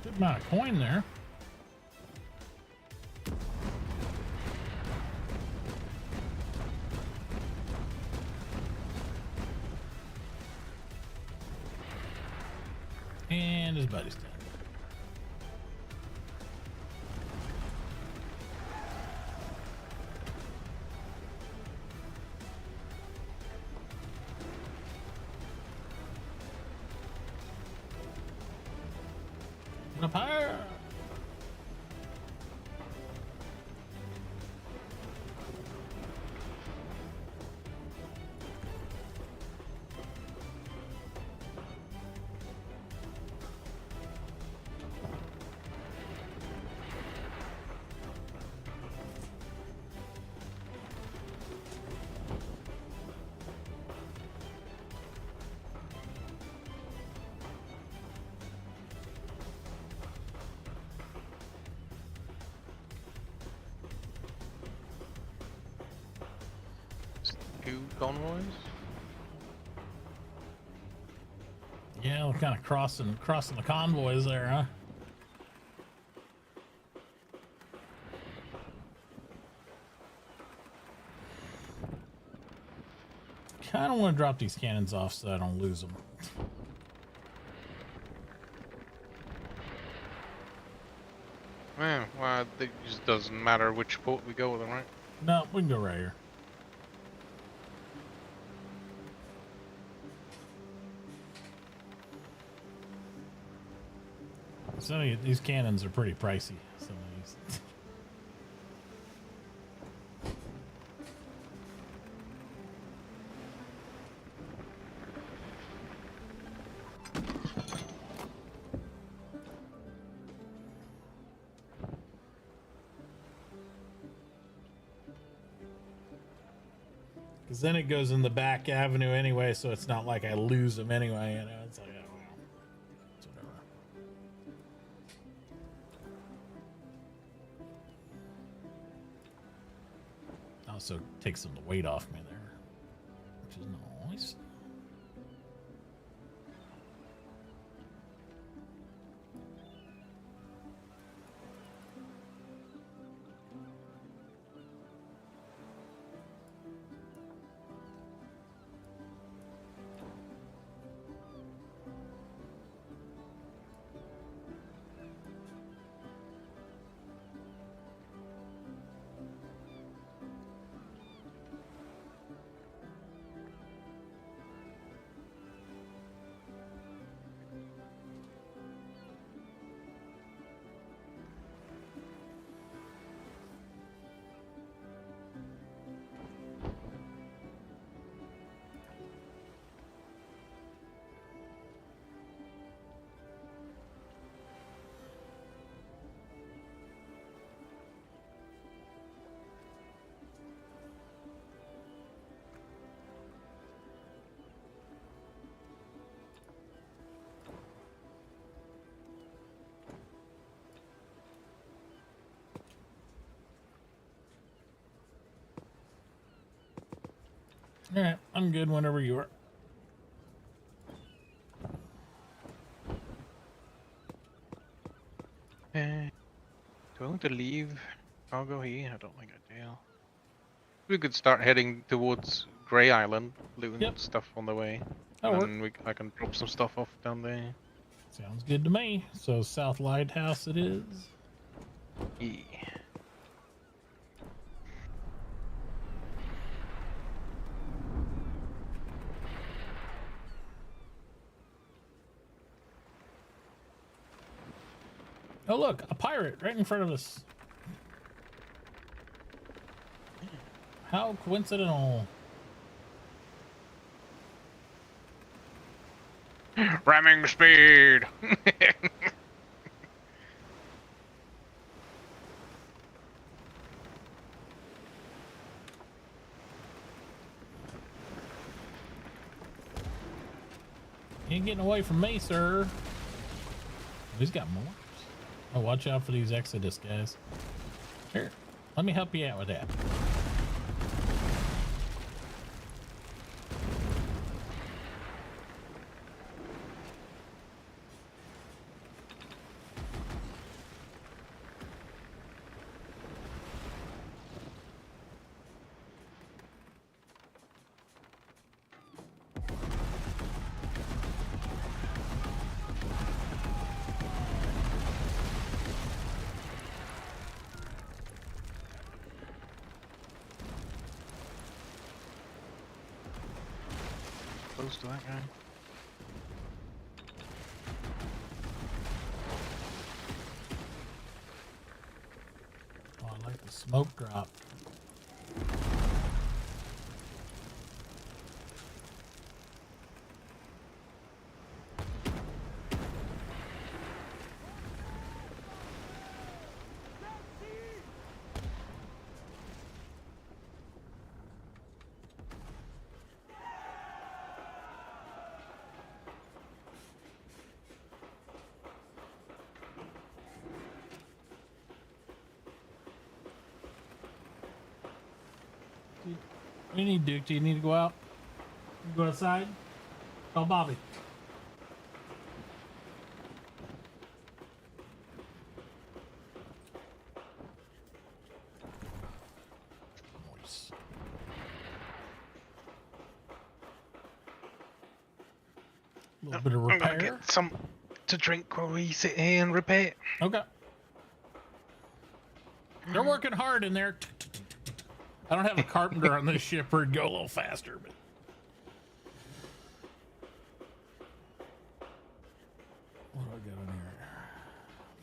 Speaker 1: Good amount of coin there. And his buddy's dead. Up higher.
Speaker 3: Two convoys.
Speaker 1: Yeah, we're kind of crossing the convoys there, huh? Kind of want to drop these cannons off so I don't lose them.
Speaker 3: Yeah, well, it just doesn't matter which port we go with them, right?
Speaker 1: No, we can go right here. Some of these cannons are pretty pricey. Some of these. Because then it goes in the back avenue anyway, so it's not like I lose them anyway. You know, it's like, oh well, it's whatever. Also takes some of the weight off me there, which is nice. All right, I'm good whenever you are.
Speaker 3: Do I want to leave cargo here? I don't think I do. We could start heading towards Grey Island, looting
Speaker 1: Yep.
Speaker 3: stuff on the way.
Speaker 1: That'll
Speaker 3: And then I can drop some stuff off down there.
Speaker 1: Sounds good to me. So South Lighthouse it is.
Speaker 3: Yeah.
Speaker 1: Oh look, a pirate right in front of us. How coincidental.
Speaker 3: Ramming speed!
Speaker 1: You ain't getting away from me, sir. He's got more. Oh, watch out for these Exodus guys. Here, let me help you out with that.
Speaker 3: Close to that guy.
Speaker 1: Oh, I like the smoke drop. What do you need, Duke? Do you need to go out? You go outside? Call Bobby. Nice. A little bit of
Speaker 3: I'm gonna
Speaker 1: repair.
Speaker 3: get some to drink while we sit here and repair.
Speaker 1: Okay. They're working hard in there. I don't have a carpenter on this ship or it'd go a little faster, but what do I got in here?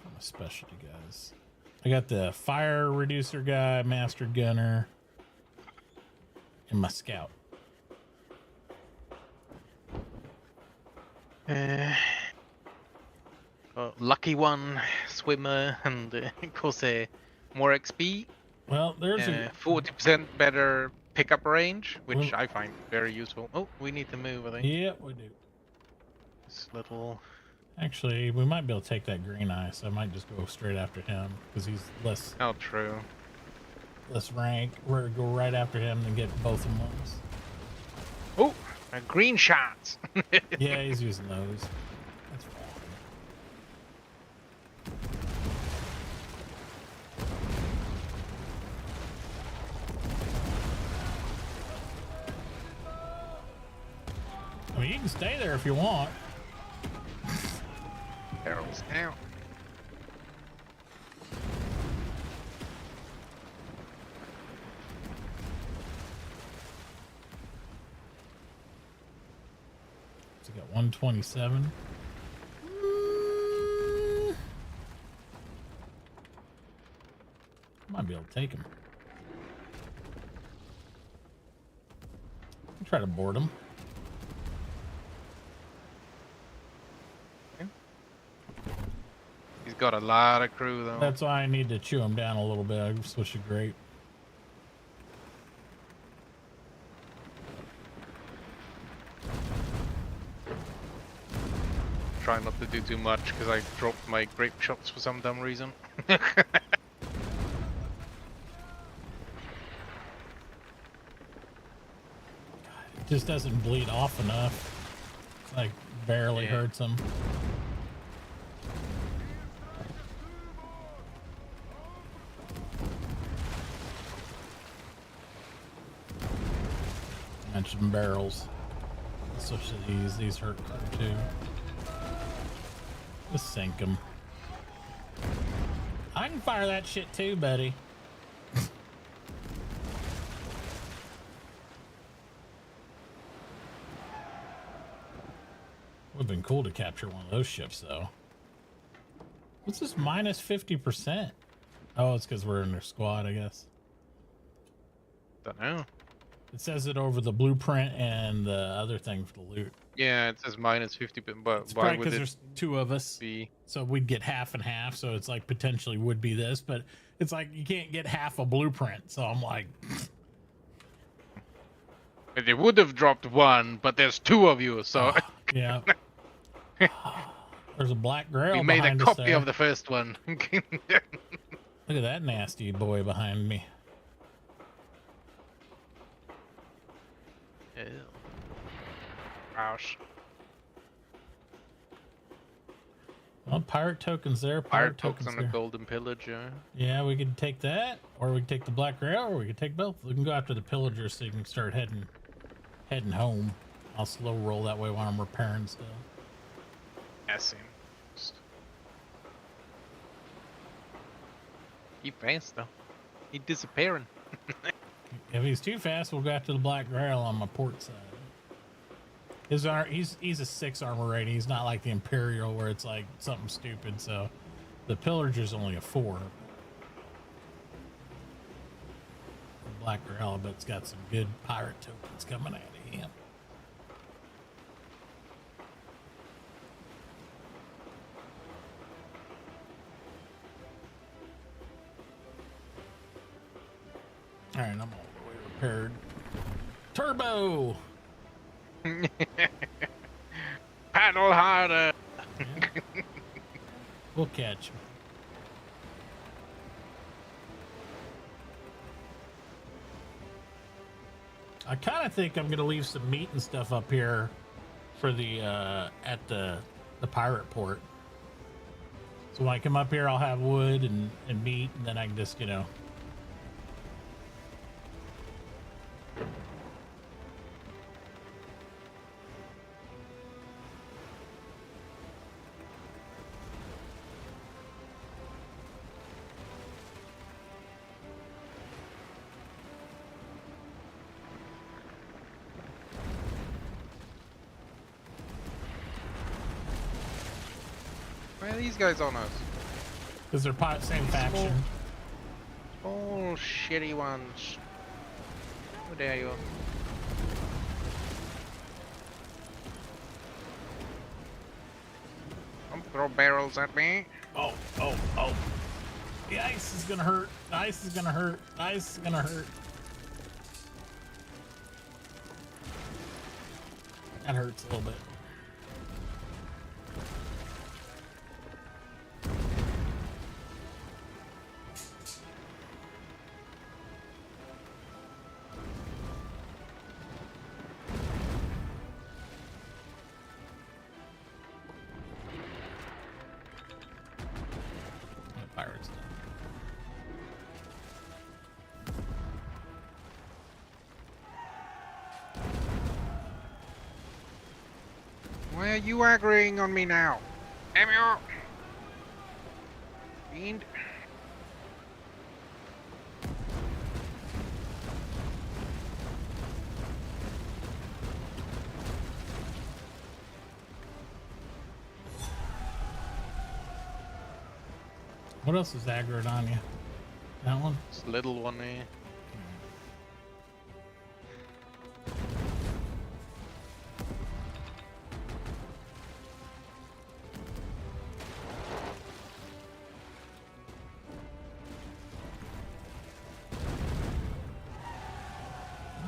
Speaker 1: My specialty guys. I got the fire reducer guy, master gunner, and my scout.
Speaker 3: Lucky one, swimmer, and of course more XP.
Speaker 1: Well, there's a
Speaker 3: 40% better pickup range, which
Speaker 1: Well-
Speaker 3: I find very useful. Oh, we need to move, I think.
Speaker 1: yeah, we do.
Speaker 3: This little...
Speaker 1: Actually, we might be able to take that green eye, so I might just go straight after him because he's less
Speaker 3: Oh, true.
Speaker 1: rank. We're gonna go right after him and get both of them.
Speaker 3: Oh, green shots.
Speaker 1: Yeah, he's using those. That's fine. I mean, you can stay there if you want.
Speaker 3: Barrels out.
Speaker 1: So we got 127. Might be able to take him. Try to board him.
Speaker 3: He's got a lot of crew, though.
Speaker 1: That's why I need to chew him down a little bit. I switched to grape.
Speaker 3: Try not to do too much because I dropped my grape shots for some dumb reason.
Speaker 1: Just doesn't bleed off enough. It's like barely hurts him. Mentioned barrels. Especially these hurt too. Just sink them. I can fire that shit too, buddy. Would have been cool to capture one of those ships, though. What's this minus 50%? Oh, it's because we're in their squad, I guess.
Speaker 3: Don't know.
Speaker 1: It says it over the blueprint and the other thing for the loot.
Speaker 3: Yeah, it says minus 50, but
Speaker 1: It's
Speaker 3: why
Speaker 1: probably
Speaker 3: would
Speaker 1: because
Speaker 3: it
Speaker 1: there's two of us,
Speaker 3: be?
Speaker 1: so we'd get half and half. So it's like potentially would be this, but it's like you can't get half a blueprint. So I'm like,
Speaker 3: They would have dropped one, but there's two of you, so
Speaker 1: yeah. There's a black grail
Speaker 3: we made a
Speaker 1: behind us
Speaker 3: copy
Speaker 1: there.
Speaker 3: of the first one.
Speaker 1: Look at that nasty boy behind me.
Speaker 3: Ew. Ouch.
Speaker 1: Well, pirate tokens there.
Speaker 3: Pirate tokens
Speaker 1: tokens
Speaker 3: on the
Speaker 1: there.
Speaker 3: golden pillager.
Speaker 1: Yeah, we could take that, or we could take the black grail, or we could take both. We can go after the pillagers so you can start heading home. I'll slow roll that way while I'm repairing stuff.
Speaker 3: Yeah, same. Keep fast though. He disappearing.
Speaker 1: If he's too fast, we'll go after the black grail on my port side. He's a 6 armor rating. He's not like the Imperial where it's like something stupid. So the pillager's only a 4. The black grail, but it's got some good pirate tokens coming out of him. All right, I'm all the way repaired. Turbo.
Speaker 3: Paddle harder.
Speaker 1: We'll catch him. I kind of think I'm gonna leave some meat and stuff up here for the at the pirate port. So when I come up here, I'll have wood and meat, and then I can just, you know.
Speaker 3: Why are these guys on us?
Speaker 1: Because they're same faction.
Speaker 3: Oh, shitty ones. How dare you? Don't throw barrels at me.
Speaker 1: Oh. The ice is gonna hurt. The ice is gonna hurt. The ice is gonna hurt. That hurts a little bit. Pirates.
Speaker 3: Why are you aggroing on me now? Damn you! Fiend.
Speaker 1: What else is aggroed on you? That one?
Speaker 3: This little one there.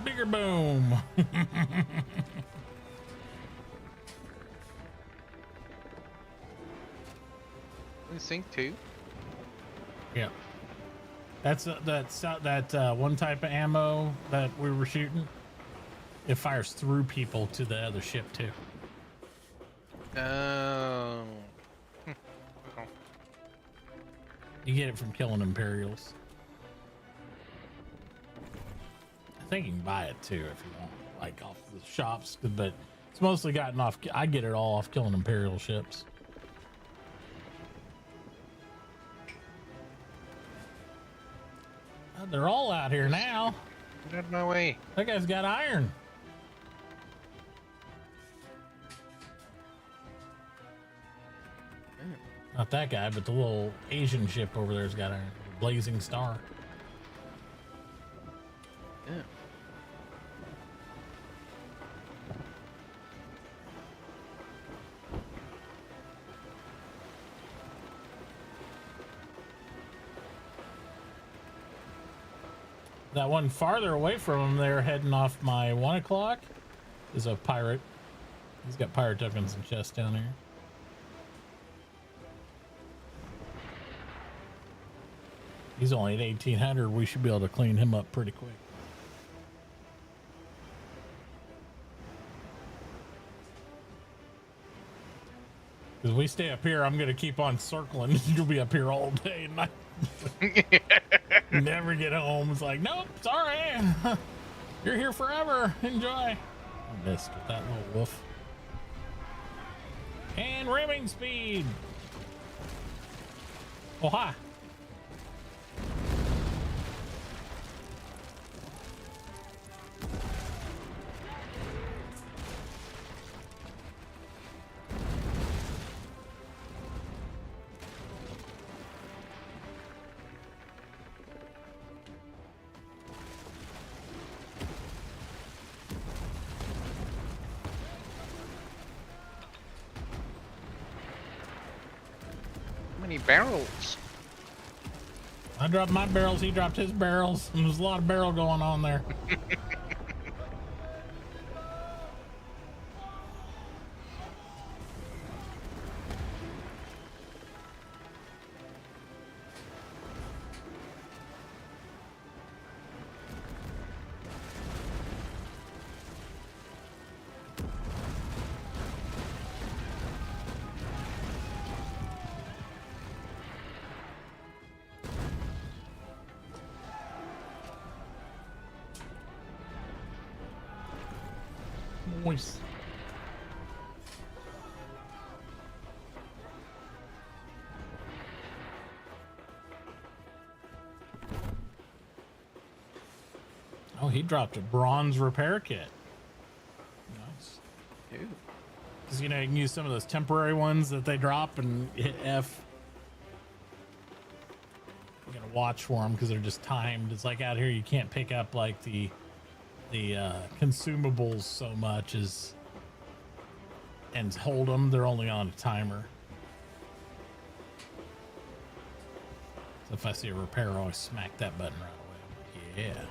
Speaker 1: Bigger boom.
Speaker 3: We sink too.
Speaker 1: Yeah. That's that one type of ammo that we were shooting. It fires through people to the other ship too.
Speaker 3: Oh.
Speaker 1: You get it from killing Imperials. I think you can buy it too if you want, like off the shops, but it's mostly gotten off. I get it all off killing Imperial ships. Oh, they're all out here now.
Speaker 3: Get out of my way.
Speaker 1: That guy's got iron. Not that guy, but the little Asian ship over there's got a blazing star.
Speaker 3: Yeah.
Speaker 1: That one farther away from him there, heading off my 1 o'clock, is a pirate. He's got pirate tokens and chests down here. He's only at 1800. We should be able to clean him up pretty quick. Because we stay up here, I'm going to keep on circling. You'll be up here all day and night. Never get home. It's like, nope, sorry. You're here forever. Enjoy. I missed with that little wolf. And rimming speed. Oh, hi.
Speaker 3: Many barrels.
Speaker 1: I dropped my barrels, he dropped his barrels, and there's a lot of barrel going on there. Moist. Oh, he dropped a bronze repair kit. Nice.
Speaker 3: Ew.
Speaker 1: Because, you know, you can use some of those temporary ones that they drop and hit F. You gotta watch for them because they're just timed. It's like out here you can't pick up like the consumables so much as and hold them. They're only on a timer. So if I see a repair, I always smack that button right away. Yeah.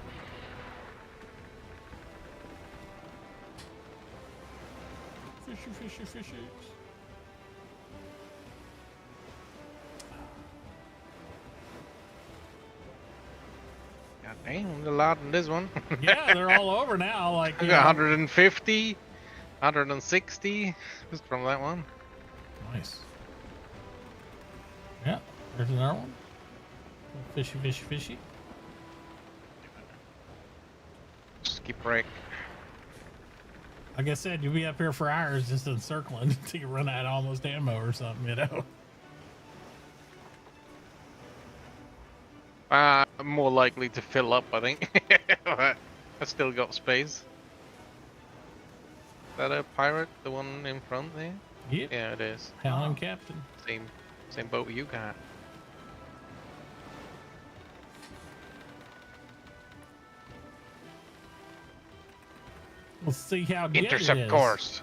Speaker 1: Fishy, fishy, fishy.
Speaker 3: God damn, there's a lot in this one.
Speaker 1: Yeah, they're all over now. Like,
Speaker 3: I
Speaker 1: you
Speaker 3: got
Speaker 1: know.
Speaker 3: 150, 160 just from that one.
Speaker 1: Nice. Yeah, there's another one. Fishy, fishy, fishy.
Speaker 3: Skip break.
Speaker 1: Like I said, you'll be up here for hours just encircling until you run out of almost ammo or something, you know?
Speaker 3: I'm more likely to fill up, I think. I still got space. Is that a pirate? The one in front there?
Speaker 1: Yep.
Speaker 3: Yeah, it is.
Speaker 1: Howling Captain.
Speaker 3: Same boat you got.
Speaker 1: Let's see how good it
Speaker 3: Intercept
Speaker 1: is.
Speaker 3: course.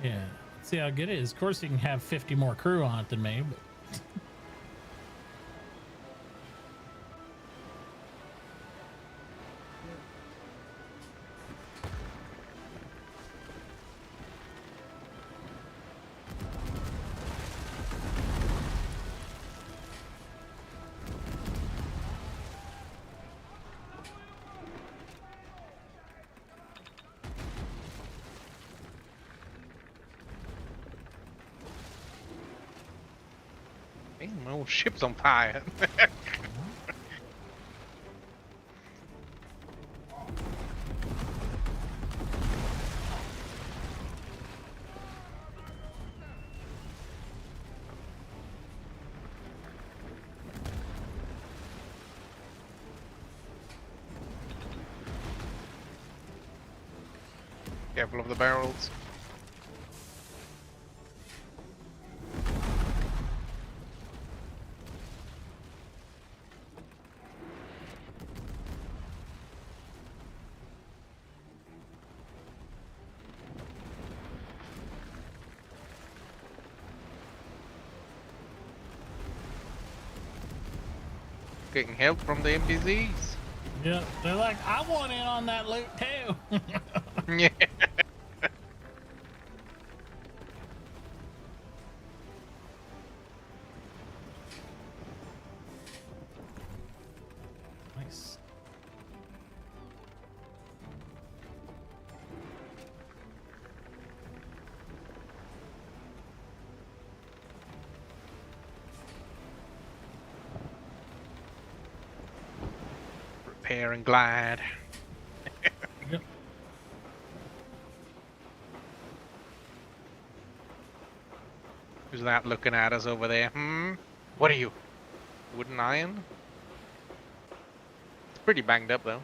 Speaker 1: Yeah. Let's see how good it is. Of course, you can have 50 more crew on it than me, but.
Speaker 3: Damn, my whole ship's on fire. Careful of the barrels. Getting help from the NPCs.
Speaker 1: Yeah, they're like, I want in on that loot too.
Speaker 3: Yeah.
Speaker 1: Nice.
Speaker 3: Repair and glide.
Speaker 1: Yep.
Speaker 3: Who's that looking at us over there? Hmm? What are you? Wooden iron? It's pretty banged up though.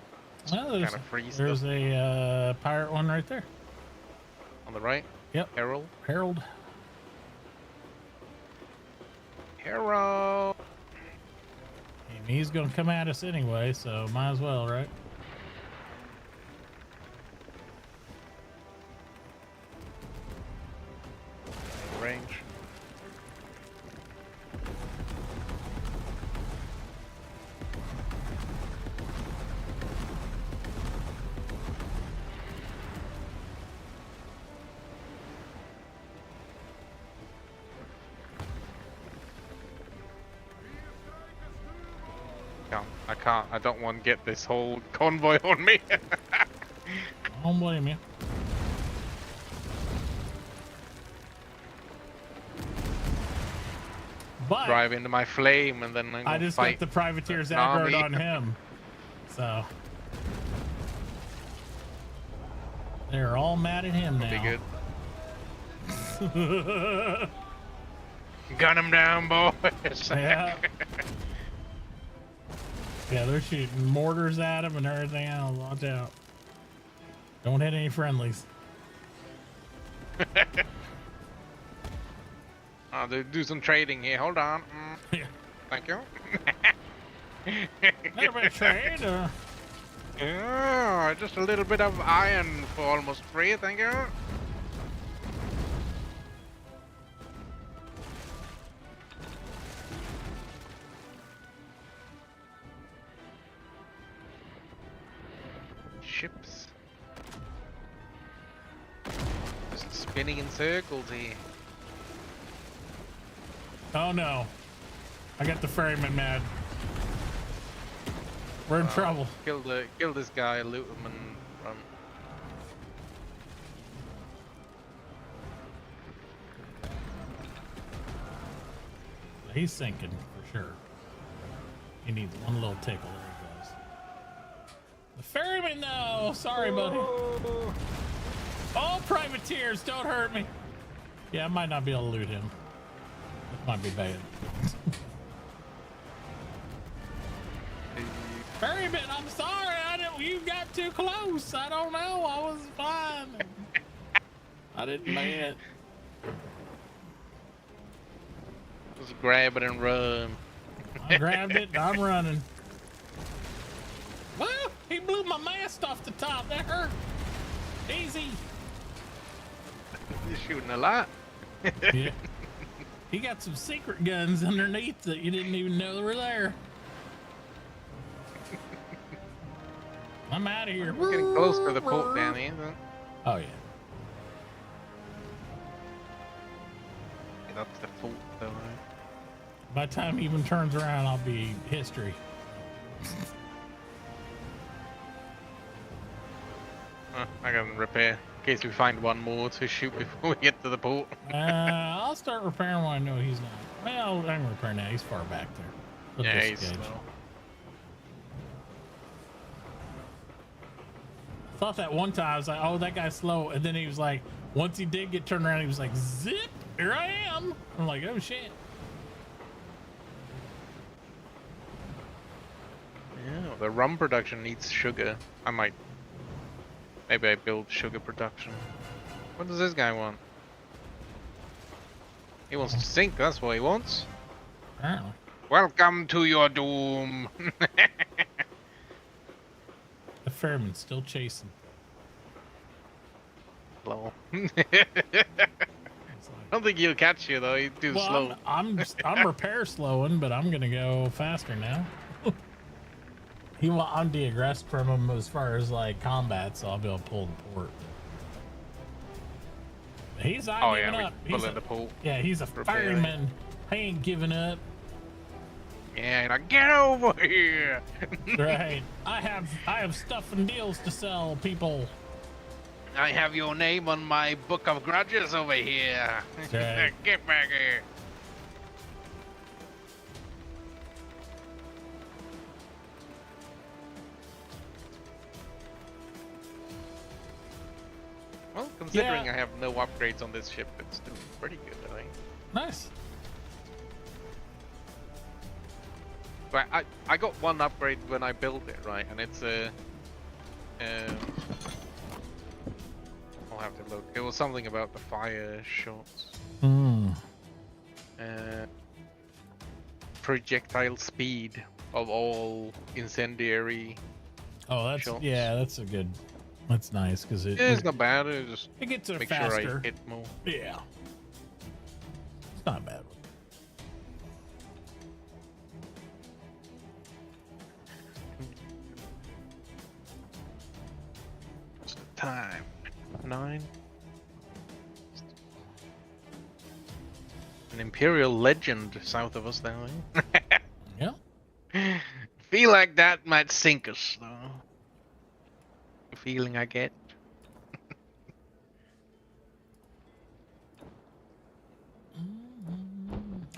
Speaker 1: Well,
Speaker 3: Kind of freeze
Speaker 1: there's
Speaker 3: stuff.
Speaker 1: a pirate one right there.
Speaker 3: On the right?
Speaker 1: Yep.
Speaker 3: Herald?
Speaker 1: Harold.
Speaker 3: Herald!
Speaker 1: And he's gonna come at us anyway, so might as well, right?
Speaker 3: Range. I don't want to get this whole convoy on me.
Speaker 1: I don't blame you. But
Speaker 3: Drive into my flame and then I'm
Speaker 1: I
Speaker 3: gonna
Speaker 1: just
Speaker 3: fight.
Speaker 1: got the privateers
Speaker 3: an army.
Speaker 1: aggroed on him. So they're all mad at him
Speaker 3: Be
Speaker 1: now.
Speaker 3: good. Gun him down, boys.
Speaker 1: Yeah. Yeah, they're shooting mortars at him and everything else. Watch out. Don't hit any friendlies.
Speaker 3: Oh, they do some trading here. Hold on.
Speaker 1: Yeah.
Speaker 3: Thank you.
Speaker 1: Little bit of trade, or...
Speaker 3: Yeah, just a little bit of iron for almost free. Thank you. Ships. Just spinning in circles here.
Speaker 1: Oh no. I got the ferryman mad. We're in trouble.
Speaker 3: Kill this guy, loot him, and run.
Speaker 1: He's sinking for sure. He needs one little tickle. There he goes. The ferryman, though. Sorry, buddy. Oh, privateers, don't hurt me. Yeah, I might not be able to loot him. It might be bad. Ferryman, I'm sorry. You got too close. I don't know. I was fine. I didn't mean it.
Speaker 3: Just grab it and run.
Speaker 1: I grabbed it. I'm running. Well, he blew my mast off the top. That hurt. Easy.
Speaker 3: You're shooting a lot.
Speaker 1: Yeah. He got some secret guns underneath that you didn't even know were there. I'm out of here.
Speaker 3: We're getting close to the port down here.
Speaker 1: Oh, yeah.
Speaker 3: Get up to the fort though. Right?
Speaker 1: By the time he even turns around, I'll be history.
Speaker 3: I gotta repair. case we find one more to shoot before we get to the port.
Speaker 1: I'll start repairing when I know he's not. Well, I can repair now. He's far back there. He'll
Speaker 3: Yeah, he's
Speaker 1: disengage.
Speaker 3: slow.
Speaker 1: I thought that one time I was like, oh, that guy's slow, and then he was like, once he did get turned around, he was like, zip, here I am. I'm like, oh shit.
Speaker 3: Yeah, the rum production needs sugar. Maybe I build sugar production. What does this guy want? He wants to sink, that's what he wants.
Speaker 1: Apparently.
Speaker 3: Welcome to your doom.
Speaker 1: The ferryman's still chasing.
Speaker 3: Slow.
Speaker 1: It's like,
Speaker 3: I don't think he'll catch you though. He's too
Speaker 1: well,
Speaker 3: slow.
Speaker 1: I'm repair slowing, but I'm gonna go faster now. I'm de-aggressed from him as far as like combat, so I'll be able to pull the port. He's not giving
Speaker 3: we
Speaker 1: up.
Speaker 3: pull in the pool.
Speaker 1: Yeah, he's a
Speaker 3: Repairing.
Speaker 1: fireman. He ain't giving up.
Speaker 3: Yeah, like, get over here.
Speaker 1: Right. I have stuff and deals to sell, people.
Speaker 3: I have your name on my book of grudges over here.
Speaker 1: That's right.
Speaker 3: Get back here. Well, considering
Speaker 1: Yeah.
Speaker 3: I have no upgrades on this ship, it's doing pretty good, I think.
Speaker 1: Nice.
Speaker 3: But I got one upgrade when I built it, right? And it's a... I'll have to look. It was something about the fire shots.
Speaker 1: Hmm.
Speaker 3: Projectile speed of all incendiary.
Speaker 1: Oh, that's
Speaker 3: Shots.
Speaker 1: that's a good. That's nice because
Speaker 3: Yeah, it's not bad. It just
Speaker 1: it gets it
Speaker 3: make
Speaker 1: faster.
Speaker 3: sure I hit more.
Speaker 1: Yeah. It's not bad.
Speaker 3: What's the time? 9. An Imperial legend south of us now.
Speaker 1: Yeah.
Speaker 3: Feel like that might sink us, though. The feeling I get.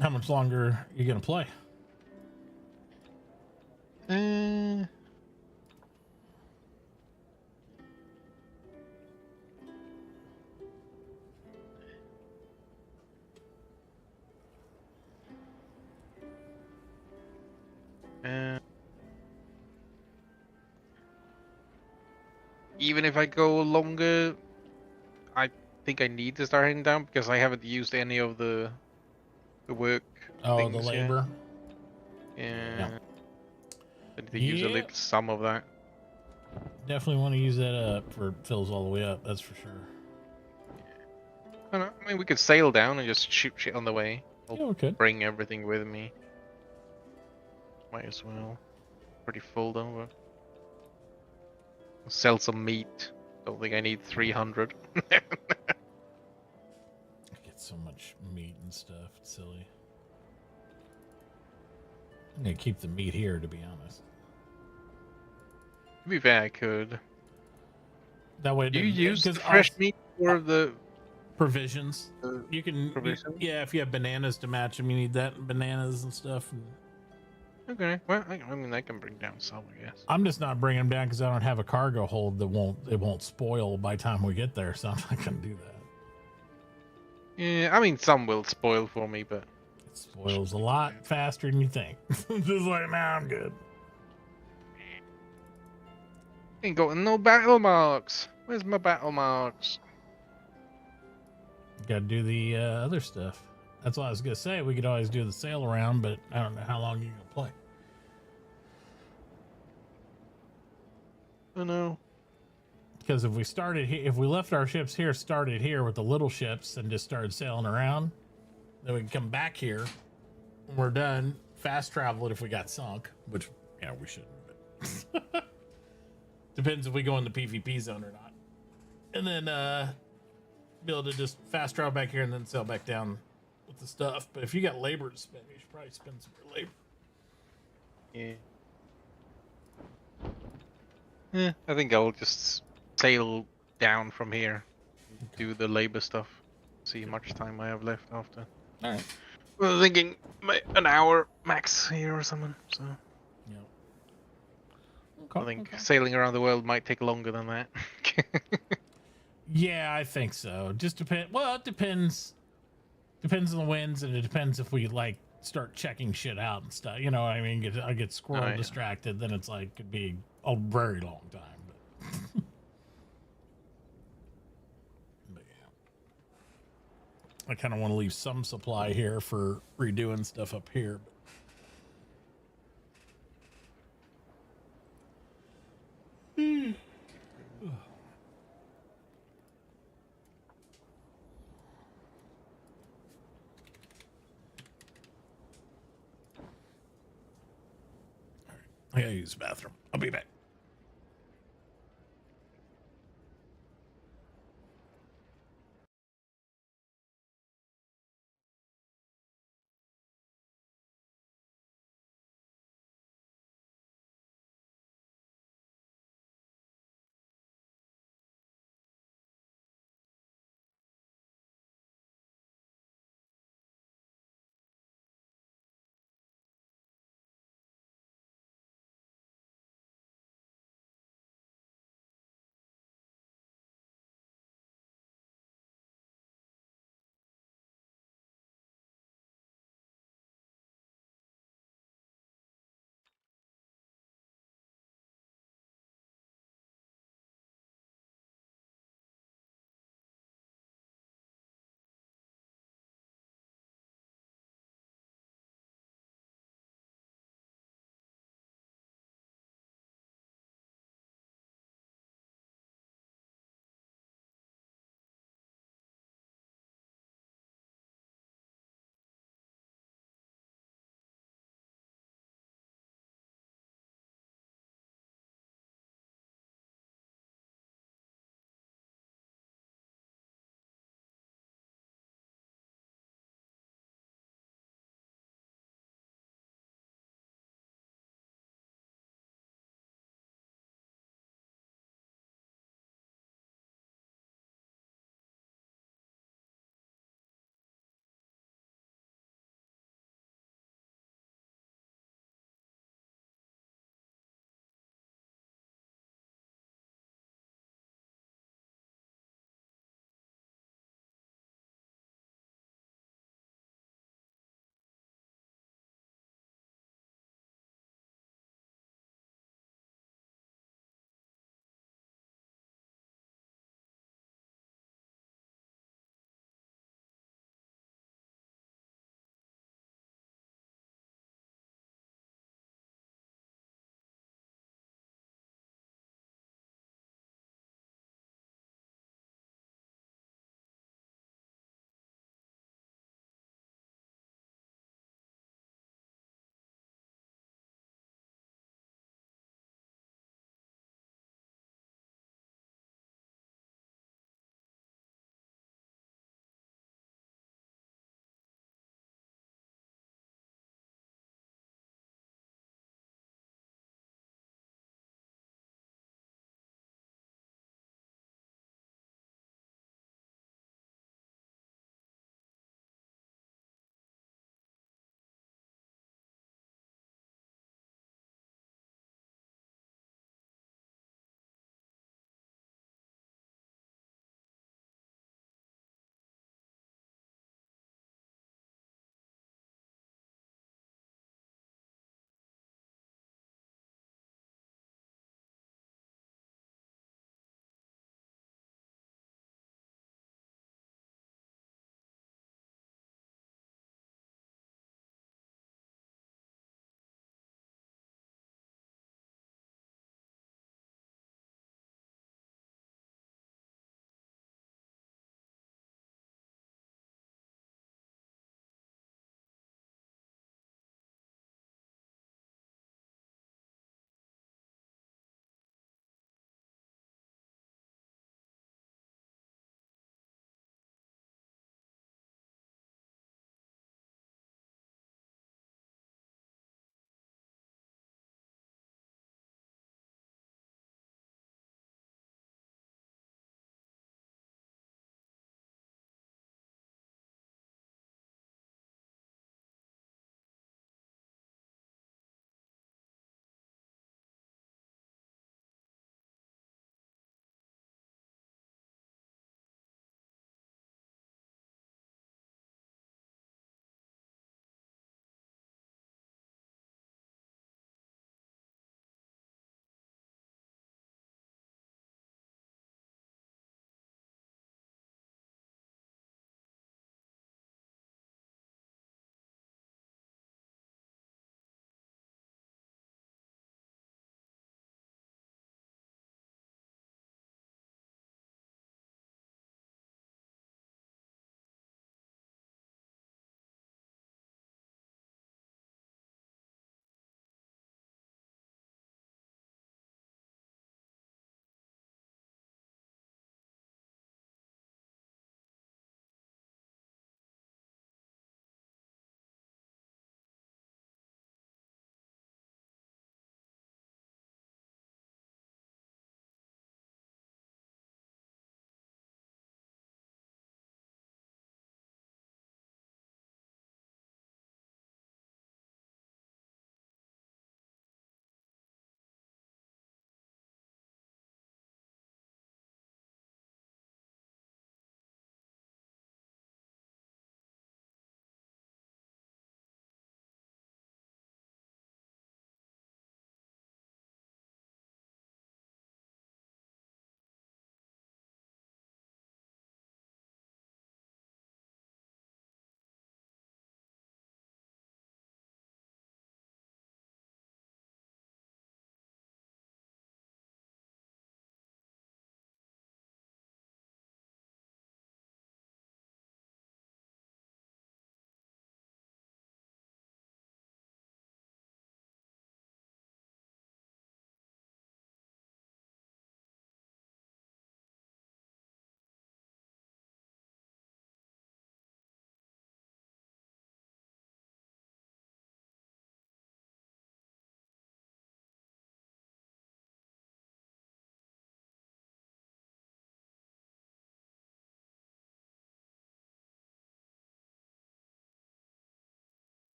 Speaker 1: How much longer are you gonna play?
Speaker 3: Even if I go longer, I think I need to start heading down because I haven't used any of the work.
Speaker 1: Oh, the
Speaker 3: things yet.
Speaker 1: labor.
Speaker 3: Yeah. I need to use a little some of that.
Speaker 1: Definitely want to use that up for fills all the way up. That's for sure.
Speaker 3: I mean, we could sail down and just shoot shit on the way. I'll
Speaker 1: Yeah, we could.
Speaker 3: bring everything with me. Might as well. Pretty full though. But... sell some meat. Don't think I need 300.
Speaker 1: I get so much meat and stuff. It's silly. I'm gonna keep the meat here, to be honest.
Speaker 3: To be fair, I could.
Speaker 1: That way, it
Speaker 3: Do you
Speaker 1: didn't-
Speaker 3: use
Speaker 1: 'cause
Speaker 3: fresh
Speaker 1: I'll-
Speaker 3: meat for the
Speaker 1: provisions?
Speaker 3: uh,
Speaker 1: You can,
Speaker 3: provisions?
Speaker 1: yeah. If you have bananas to match them, you need that bananas and stuff. And
Speaker 3: Okay, well, I mean, I can bring down some, I guess.
Speaker 1: I'm just not bringing them down because I don't have a cargo hold that won't spoil by the time we get there. So I'm not gonna do that.
Speaker 3: Yeah, I mean, some will spoil for me, but
Speaker 1: It spoils a lot faster than you think. Just like, nah, I'm good.
Speaker 3: ain't got no battle marks. Where's my battle marks?
Speaker 1: Got to do the other stuff. That's what I was gonna say. We could always do the sail around, but I don't know how long you're gonna play.
Speaker 3: I know.
Speaker 1: Because if we started here, if we left our ships here, started here with the little ships, and just started sailing around, then we can come back here when we're done. Fast travel it if we got sunk, which we shouldn't. But depends if we go in the PvP zone or not. And then be able to just fast travel back here and then sail back down with the stuff. But if you got labor to spend, you should probably spend some more labor.
Speaker 3: Yeah. Yeah, I think I'll just sail down from here. do the labor stuff. See how much time I have left after.
Speaker 1: All right.
Speaker 3: I was thinking an hour max here or something. So
Speaker 1: Yeah.
Speaker 3: I think sailing around the world might take longer than that.
Speaker 1: Yeah, I think so. Just depend. Well, it depends. Depends on the winds, and it depends if we like start checking shit out and stuff. You know what I mean? I get squirrel
Speaker 3: Oh, yeah.
Speaker 1: distracted, then it's like could be a very long time. But yeah, I kind of want to leave some supply here for redoing stuff up here. I gotta use the bathroom. I'll be back.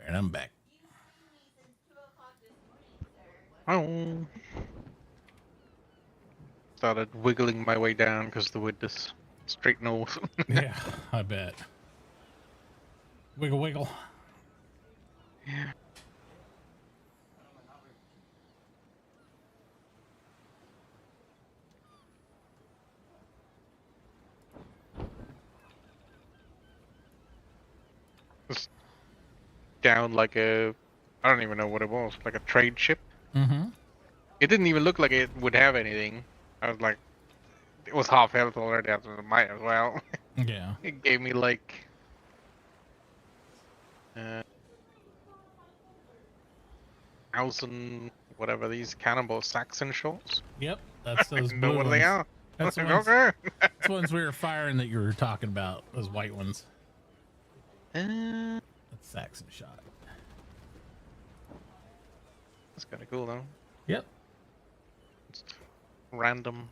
Speaker 1: right, I'm back.
Speaker 2: You've seen me since 2 o'clock this morning, sir.
Speaker 3: Oh. Started wiggling my way down because the wind is straight north.
Speaker 1: Yeah, I bet. Wiggle, wiggle.
Speaker 3: Yeah. It's down like a, I don't even know what it was, like a trade ship.
Speaker 1: Mm-hmm.
Speaker 3: It didn't even look like it would have anything. I was like, it was half health already. I was like, might as well.
Speaker 1: Yeah.
Speaker 3: It gave me like, uh, 1,000 whatever these cannibal Saxon shots.
Speaker 1: Yep. That's
Speaker 3: I
Speaker 1: those
Speaker 3: don't
Speaker 1: blue
Speaker 3: know what
Speaker 1: ones.
Speaker 3: they are.
Speaker 1: That's the
Speaker 3: Like,
Speaker 1: ones.
Speaker 3: okay.
Speaker 1: That's the ones we were firing that you were talking about. Those white ones.
Speaker 3: That's
Speaker 1: That's Saxon shot.
Speaker 3: kind of cool though.
Speaker 1: Yep.
Speaker 3: It's random.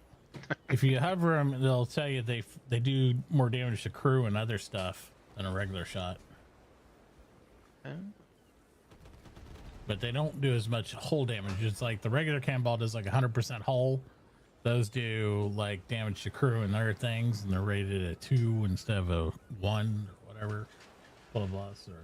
Speaker 1: If you hover them, they'll tell you they do more damage to crew and other stuff than a regular shot. But they don't do as much hull damage. It's like the regular cannonball does like 100% hull. Those do like damage to crew and other things, and they're rated at 2 instead of a 1 or whatever. Blah blah. Or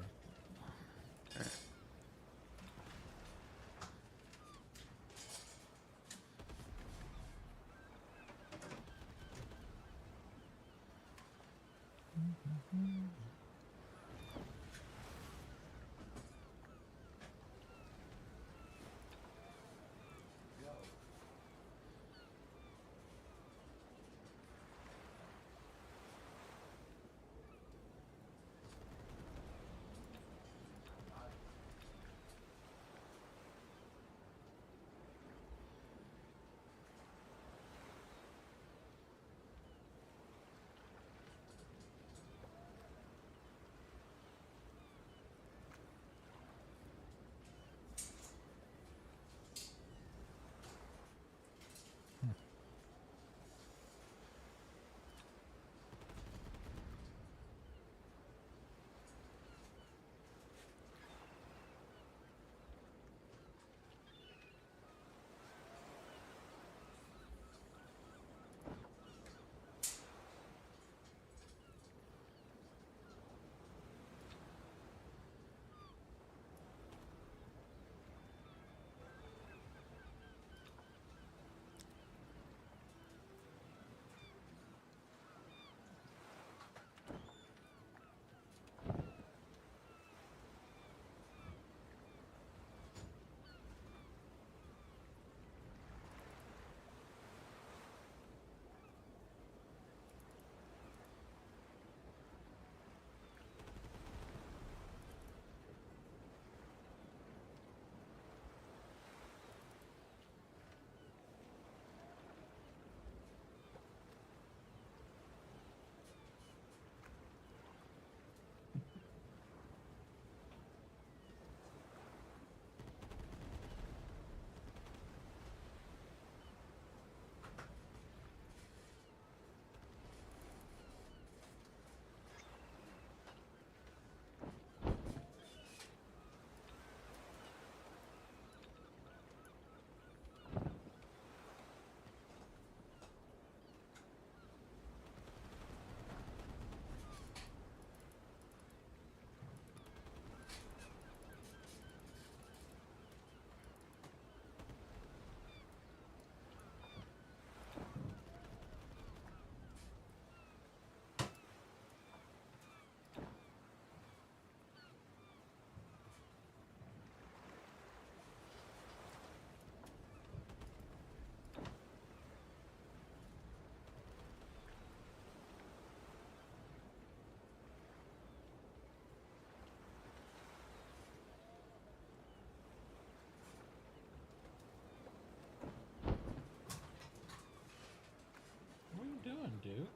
Speaker 1: what are you doing, dude?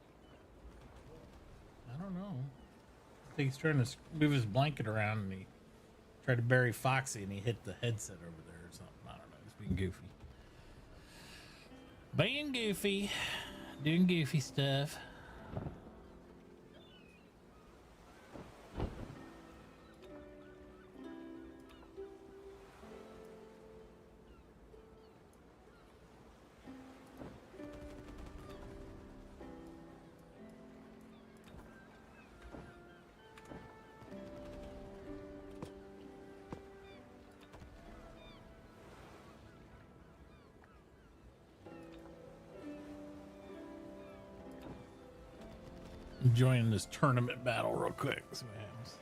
Speaker 1: I don't know. I think he's trying to move his blanket around, and he tried to bury Foxy, and he hit the headset over there or something. I don't know. He's being goofy. Being goofy. Doing goofy stuff. I'm joining this tournament battle real quick. See what happens.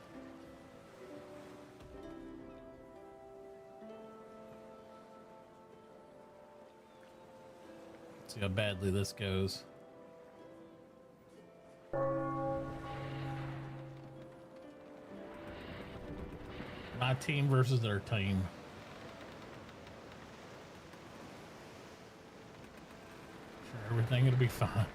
Speaker 1: See how badly this goes. My team versus their team. Sure, everything will be fine.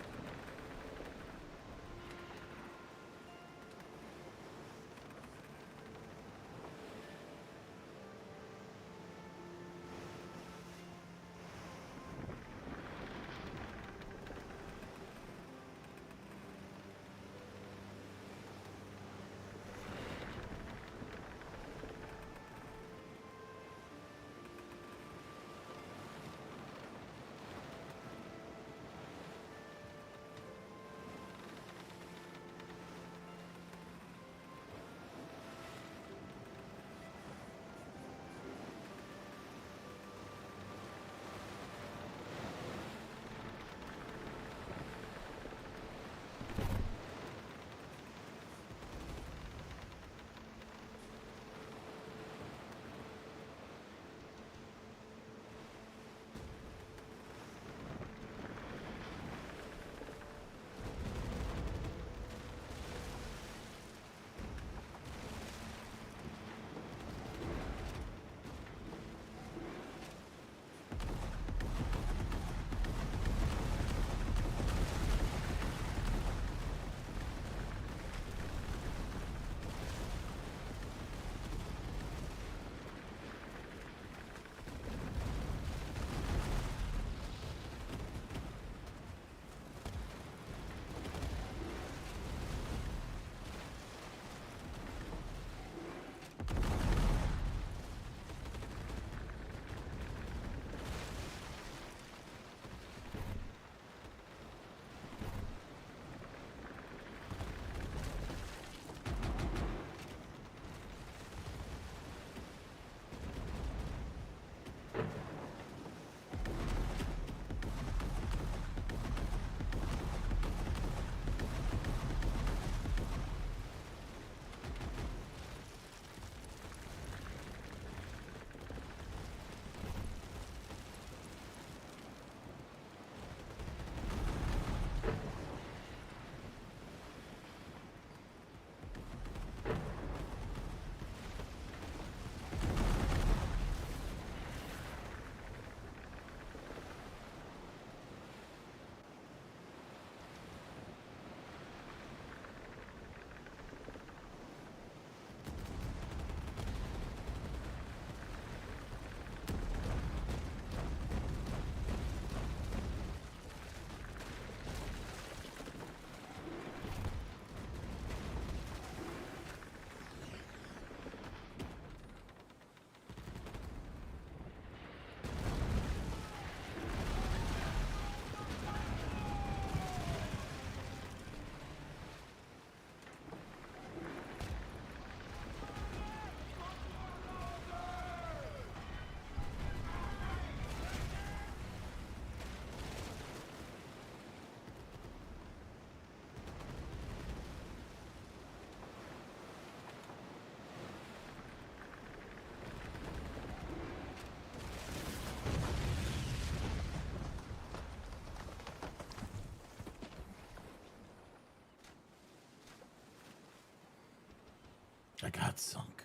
Speaker 1: I got sunk.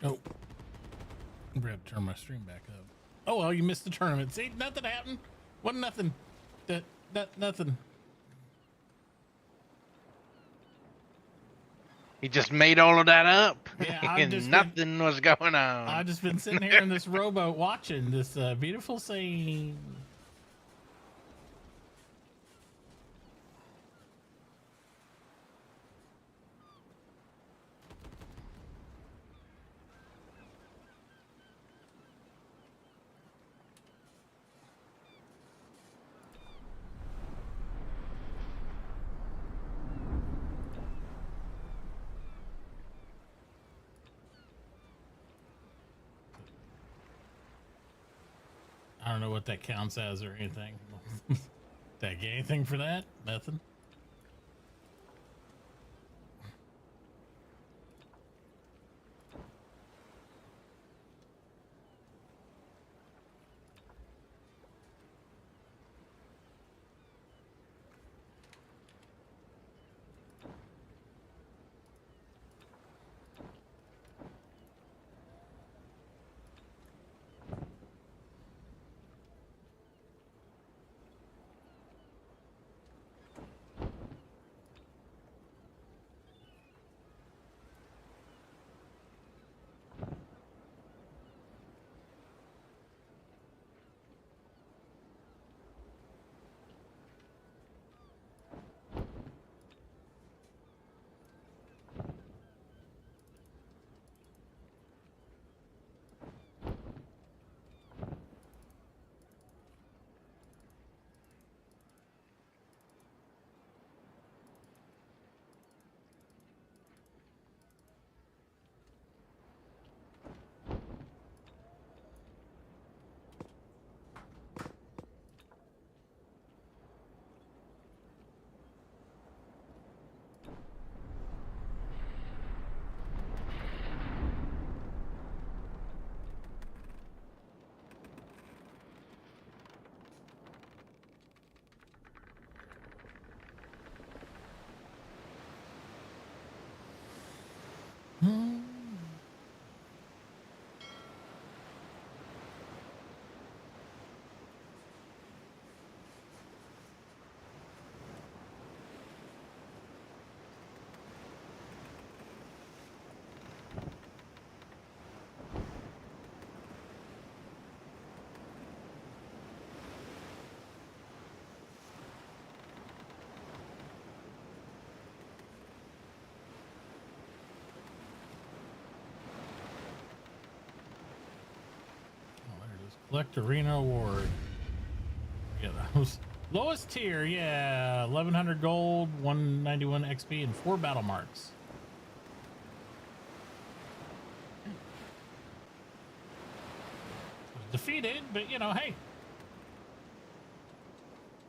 Speaker 1: Oh. I'm gonna have to turn my stream back up. Oh, well, you missed the tournament. See, nothing happened. Wasn't nothing. Nothing.
Speaker 3: He just made all of that up.
Speaker 1: Yeah,
Speaker 3: and nothing was going on.
Speaker 1: I've just been sitting here in this rowboat watching this beautiful scene. I don't know what that counts as or anything. Did I get anything for that? Nothing. Collect Arena Award. Yeah, that was lowest tier. Yeah, 1100 gold, 191 XP, and 4 battle marks. Defeated, but you know, hey,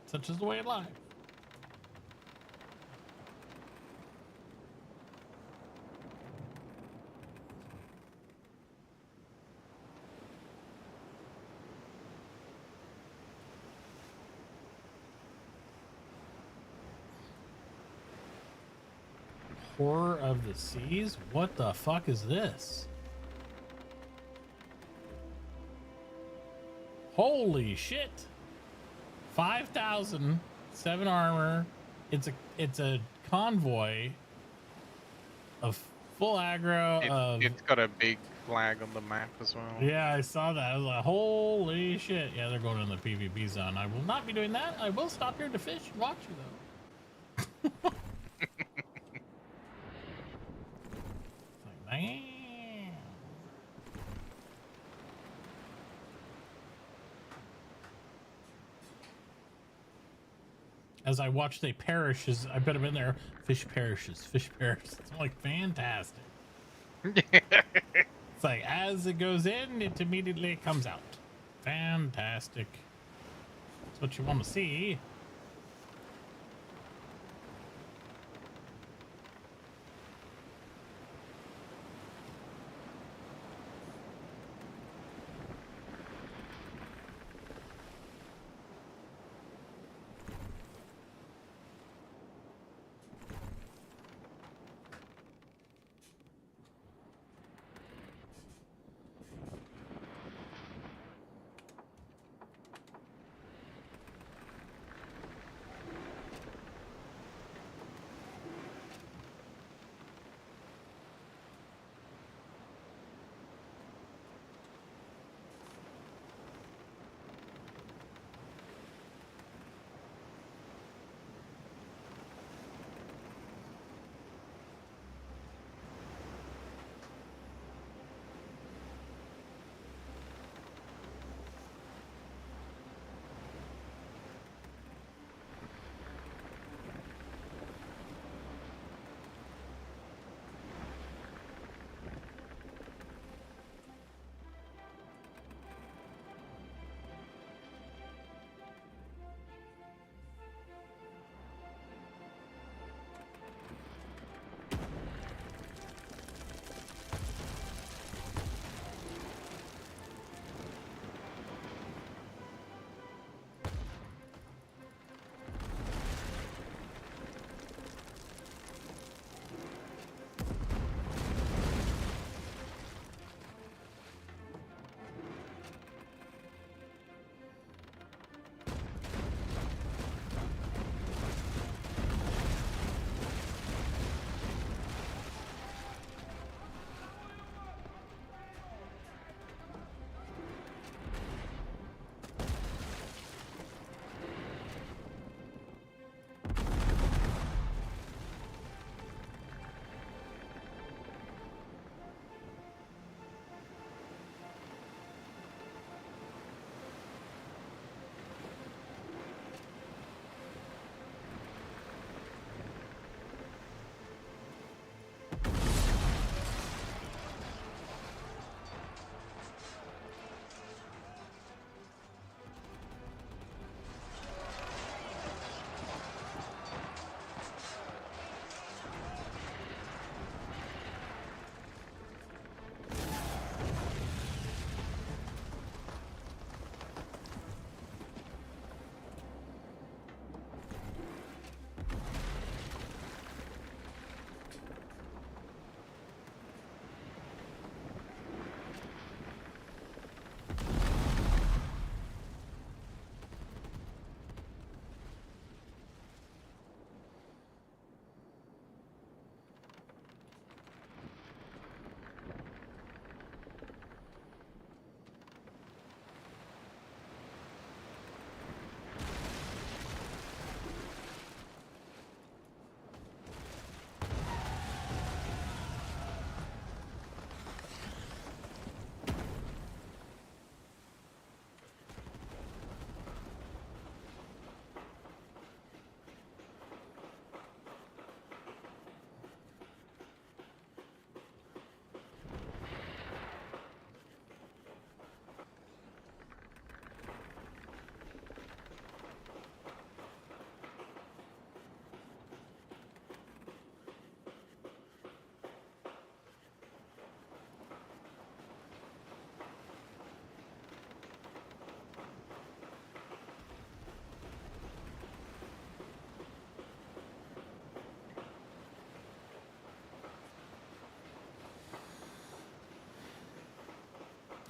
Speaker 1: such is the way of life. Horror of the Seas? What the fuck is this? Holy shit. 5,000, 7 armor. It's a convoy of full aggro
Speaker 3: It's got a big flag on the map as well.
Speaker 1: Yeah, I saw that. I was like, holy shit. Yeah, they're going in the PvP zone. I will not be doing that. I will stop here to fish and watch you though. Damn. As I watch they perish, as I bet I'm in there, fish perishes. It's like fantastic. It's like as it goes in, it immediately comes out. Fantastic. That's what you want to see.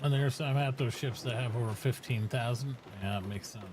Speaker 1: And there's some at those ships that have over 15,000. Yeah, that makes sense.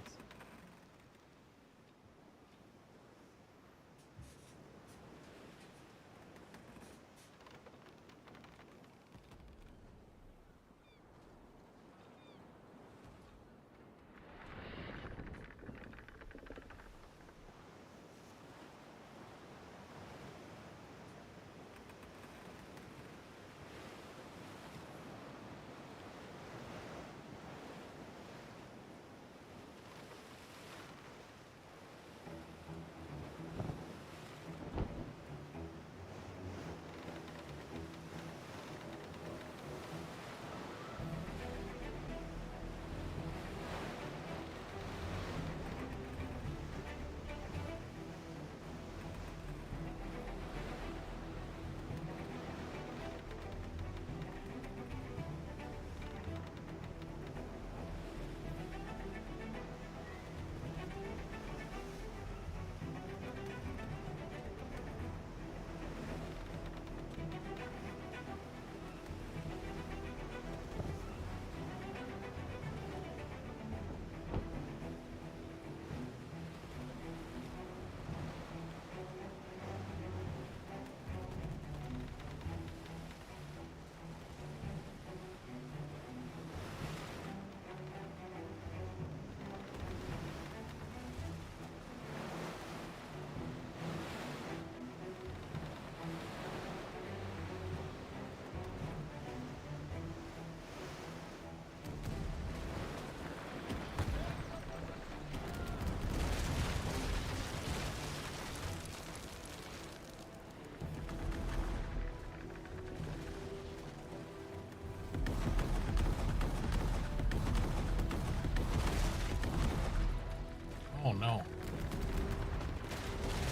Speaker 1: Oh no.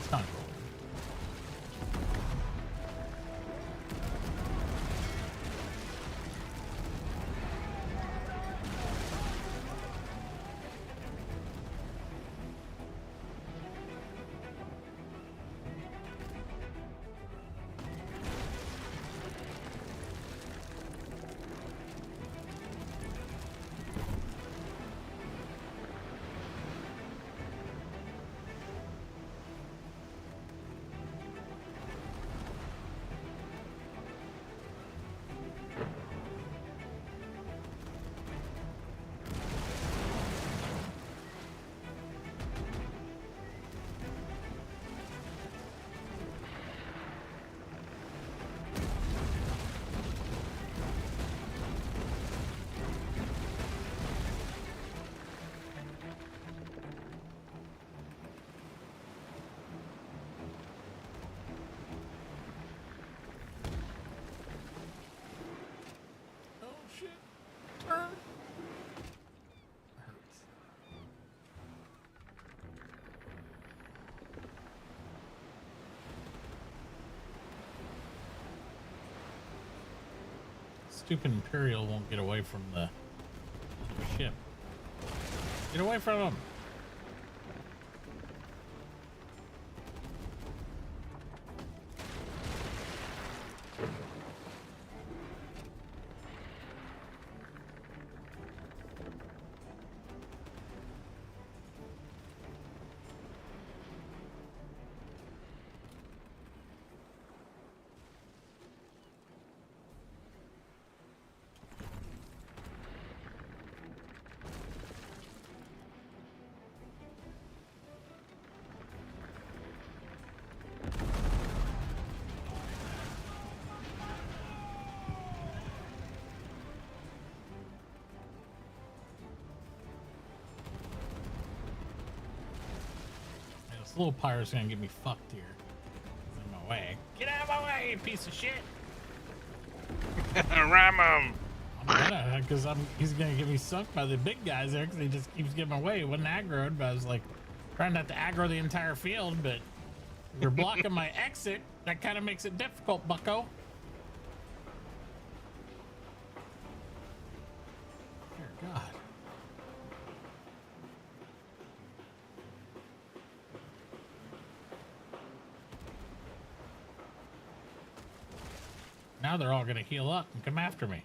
Speaker 1: It's not cool. Oh shit. Turn. Hurts. Stupid Imperial won't get away from the other ship. Get away from him. This little pirate's gonna get me fucked here. He's in my way. Get out of my way, you piece of shit.
Speaker 3: Ram him.
Speaker 1: I'm gonna, because he's gonna get me sucked by the big guys there, because he just keeps getting my way. He wasn't aggroed, but I was like trying not to aggro the entire field, but you're blocking my exit. That kind of makes it difficult, bucko. Dear God. Now they're all gonna heal up and come after me.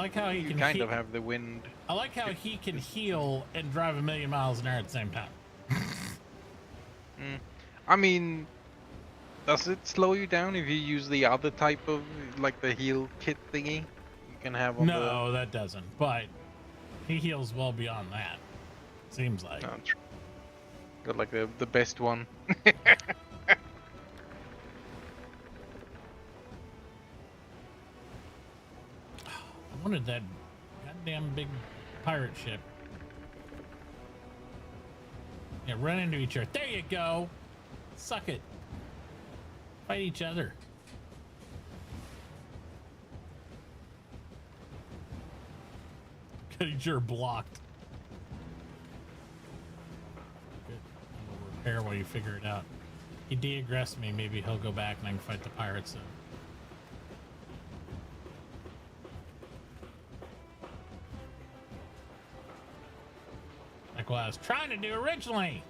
Speaker 1: like how he
Speaker 3: You
Speaker 1: can
Speaker 3: kind of have the wind.
Speaker 1: I like how he can heal and drive 1,000,000 miles an hour at the same time.
Speaker 3: I mean, does it slow you down if you use the other type of, like the heal kit thingy? You can have on
Speaker 1: No, that doesn't. But he heals well beyond that. Seems like.
Speaker 3: No, true. Got like the best one.
Speaker 1: I wanted that goddamn big pirate ship. Yeah, run into each other. There you go. Suck it. Fight each other. Get each other blocked. Good. I'll repair while you figure it out. He de-aggressed me. Maybe he'll go back and I can fight the pirates then. Like what I was trying to do originally.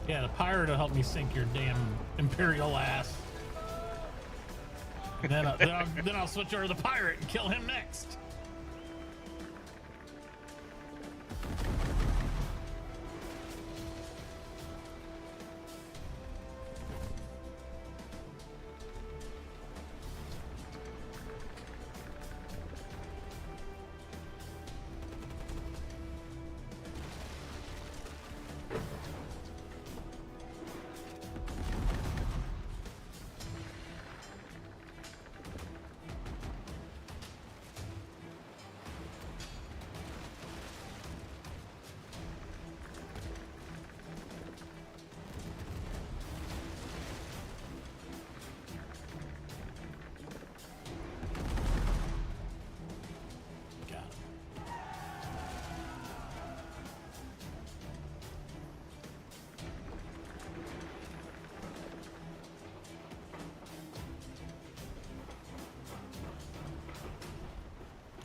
Speaker 1: Yeah, the pirate will help me sink your damn Imperial ass. And then I'll switch over to the pirate and kill him next.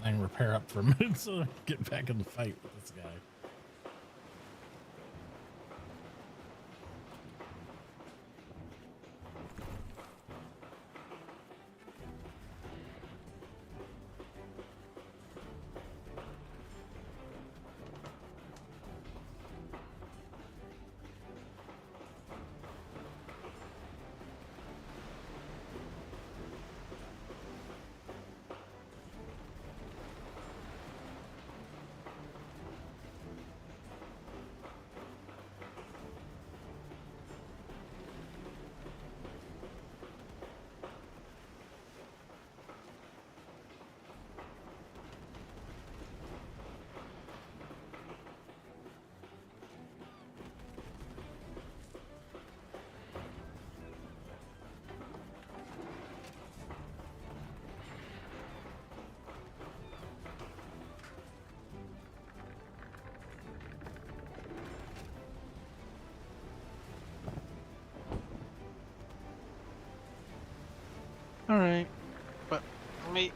Speaker 1: I can repair up for a minute so I can get back in the fight with this guy.
Speaker 3: All right, but let me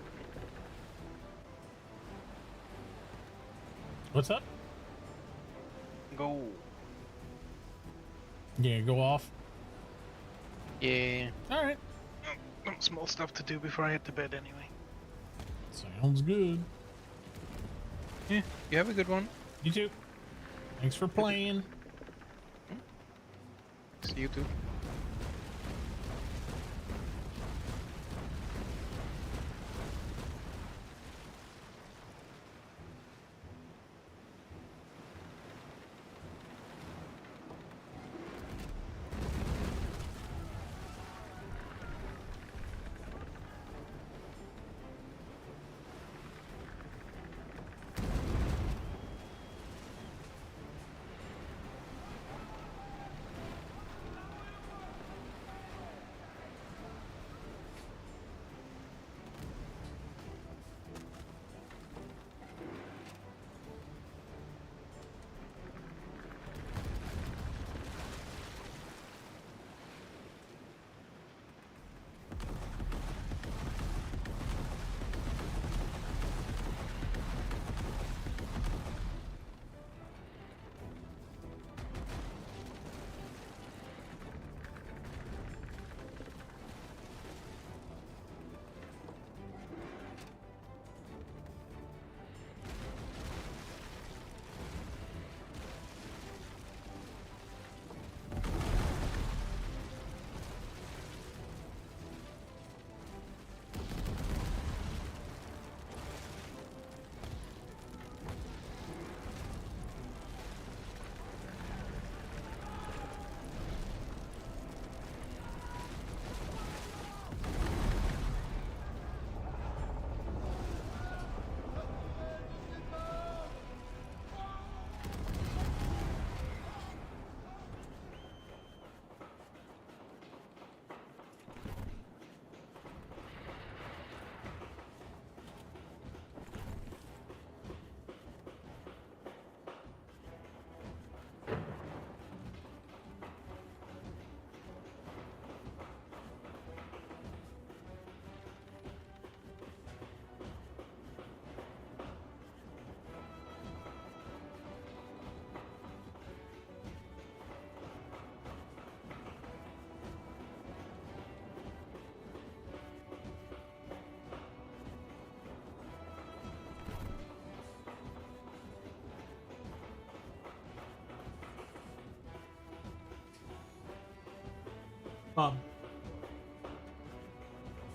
Speaker 1: What's up?
Speaker 3: go.
Speaker 1: Yeah, go off.
Speaker 3: Yeah,
Speaker 1: All right.
Speaker 3: small stuff to do before I head to bed anyway.
Speaker 1: Sounds good.
Speaker 3: Yeah, you have a good one.
Speaker 1: You too. Thanks for playing.
Speaker 3: See you too.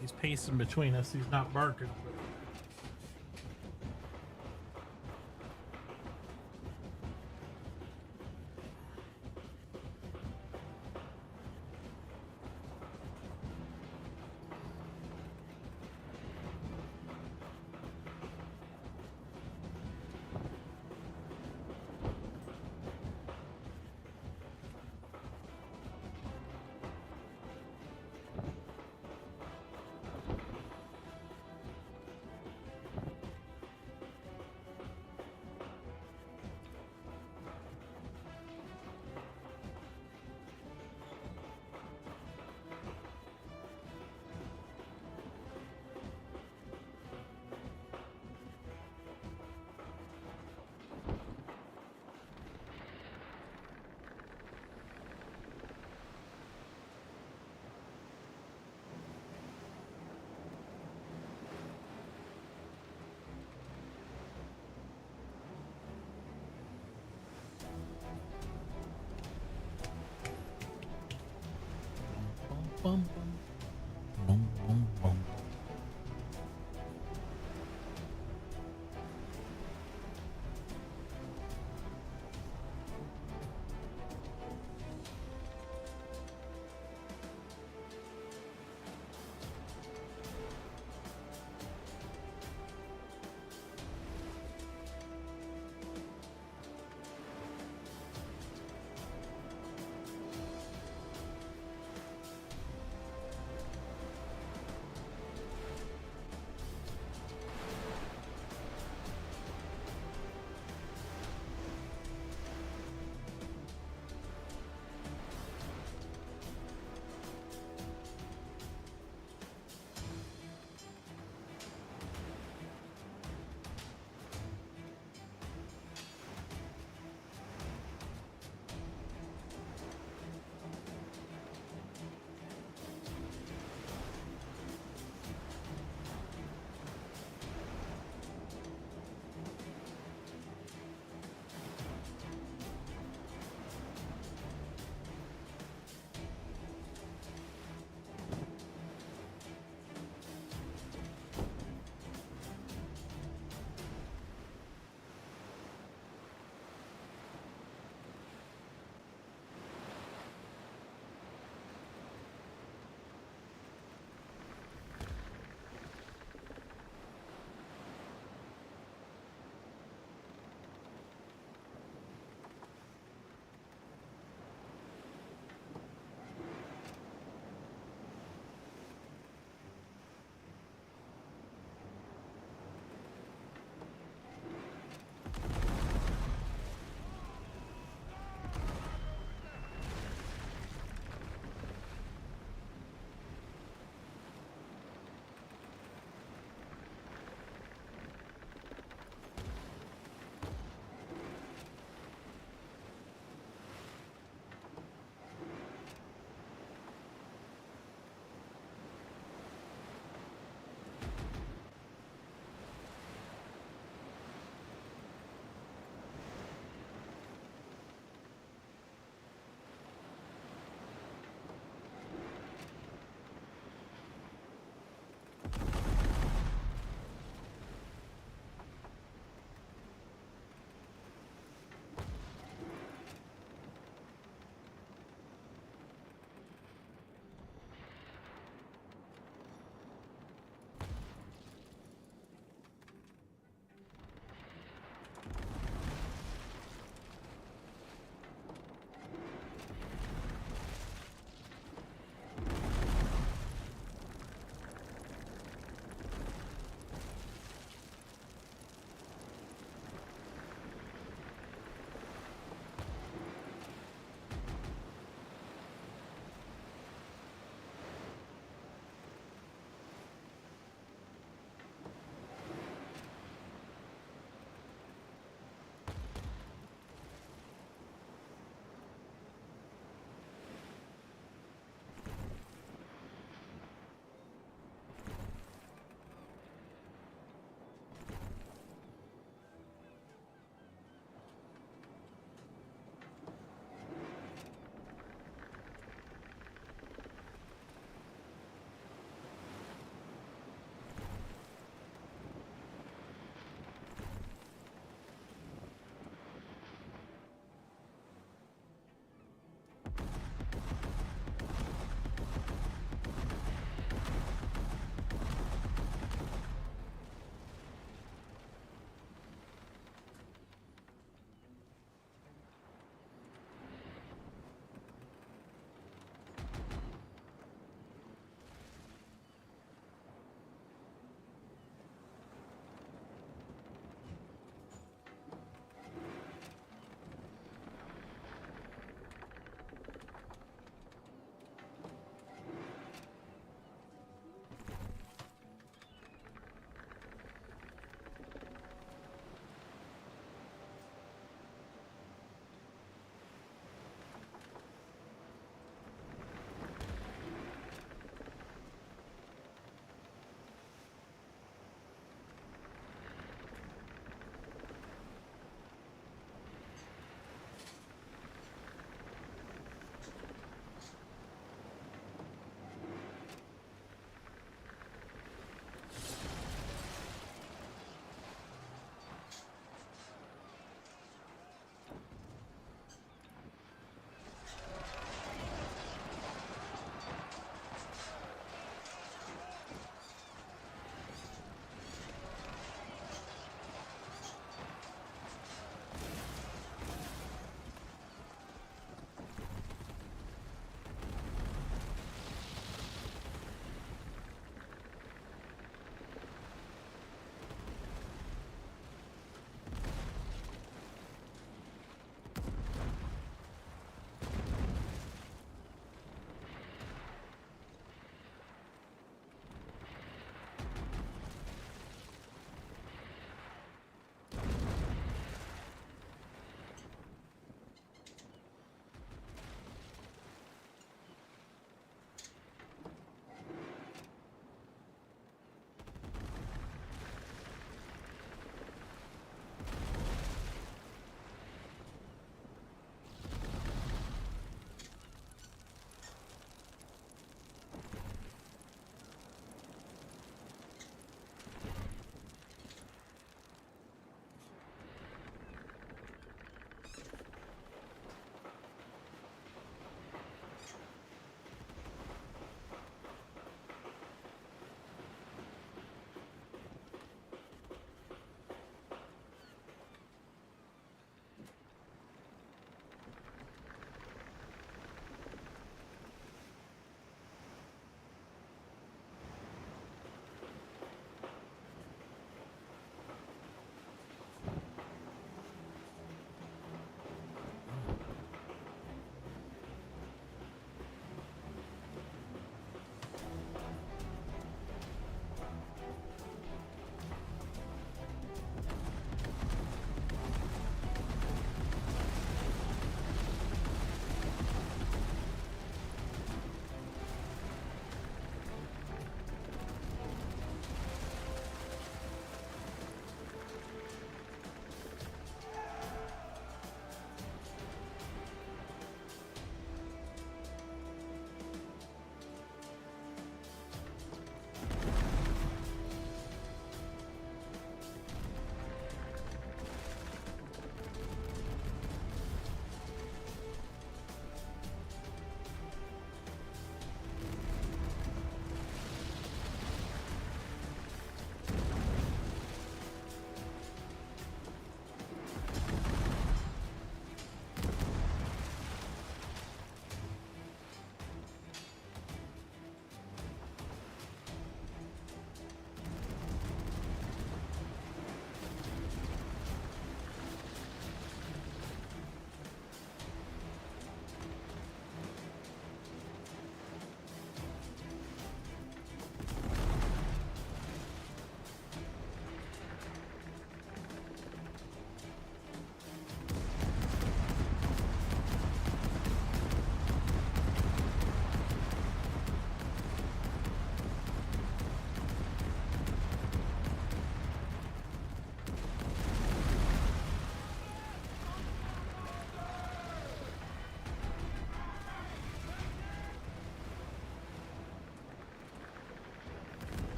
Speaker 1: He's pacing between us. He's not barking. Bum, bum. Bum, bum, bum.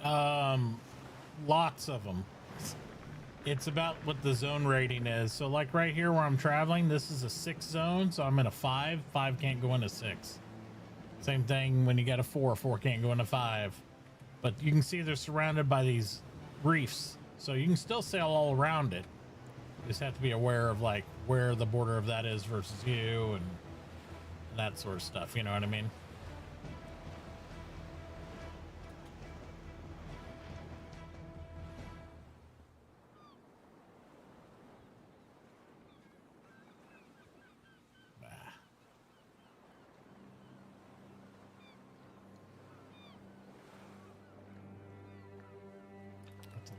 Speaker 1: Lots of them. It's about what the zone rating is. So like right here where I'm traveling, this is a 6 zone, so I'm in a 5. 5 can't go into 6. Same thing when you got a 4. 4 can't go into 5. But you can see they're surrounded by these reefs, so you can still sail all around it. You just have to be aware of like where the border of that is versus you and that sort of stuff. You know what I mean?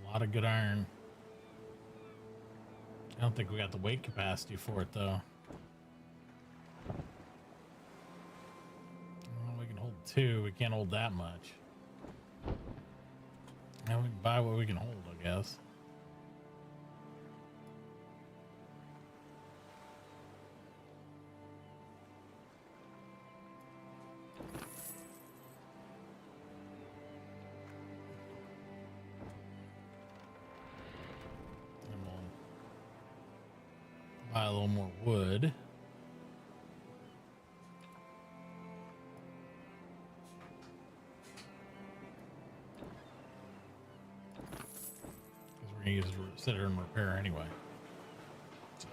Speaker 1: A lot of good iron. I don't think we got the weight capacity for it though. Well, we can hold 2. We can't hold that much. Now we can buy what we can hold, I guess. Buy a little more wood. Because we're going to use it to sit here and repair anyway. So.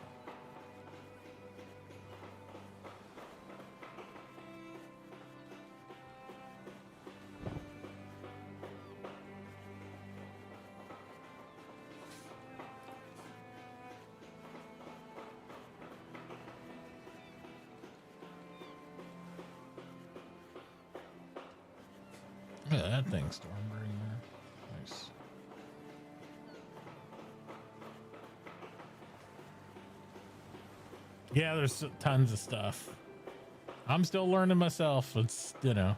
Speaker 1: Look at that thing, Stormbird in there. Nice. Yeah, there's tons of stuff. I'm still learning myself. It's, you know.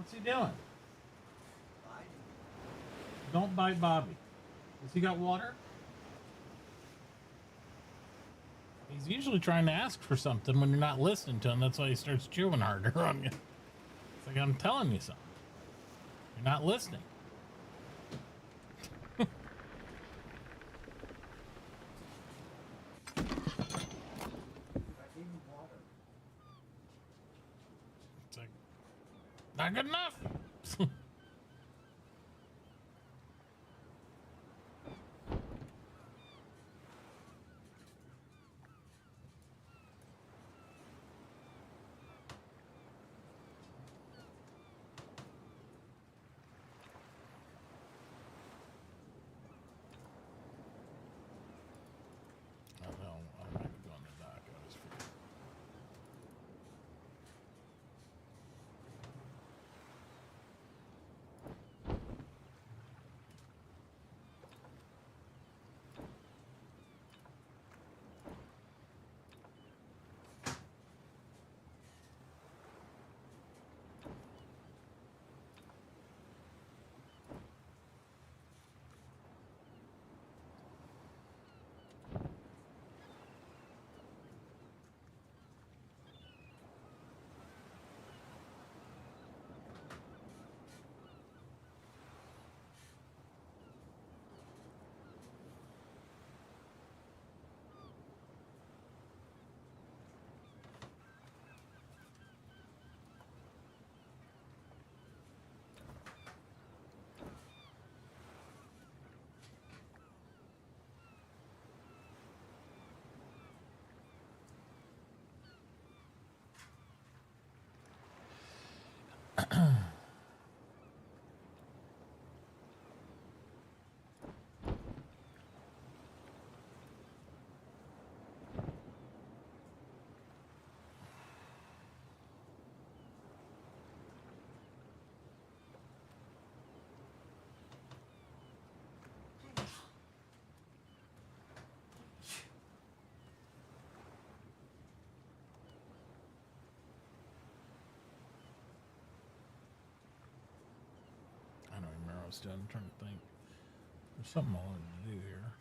Speaker 1: What's he doing?
Speaker 4: Bye.
Speaker 1: Don't bite Bobby. Has he got water? He's usually trying to ask for something when you're not listening to him. That's why he starts chewing harder on you. It's like I'm telling you something. You're not listening.
Speaker 4: I gave him water.
Speaker 1: It's like, not good enough. Oh, no, I'm not going to dock. I was free. I don't even remember what I was doing. I'm trying to think. There's something I wanted to do here.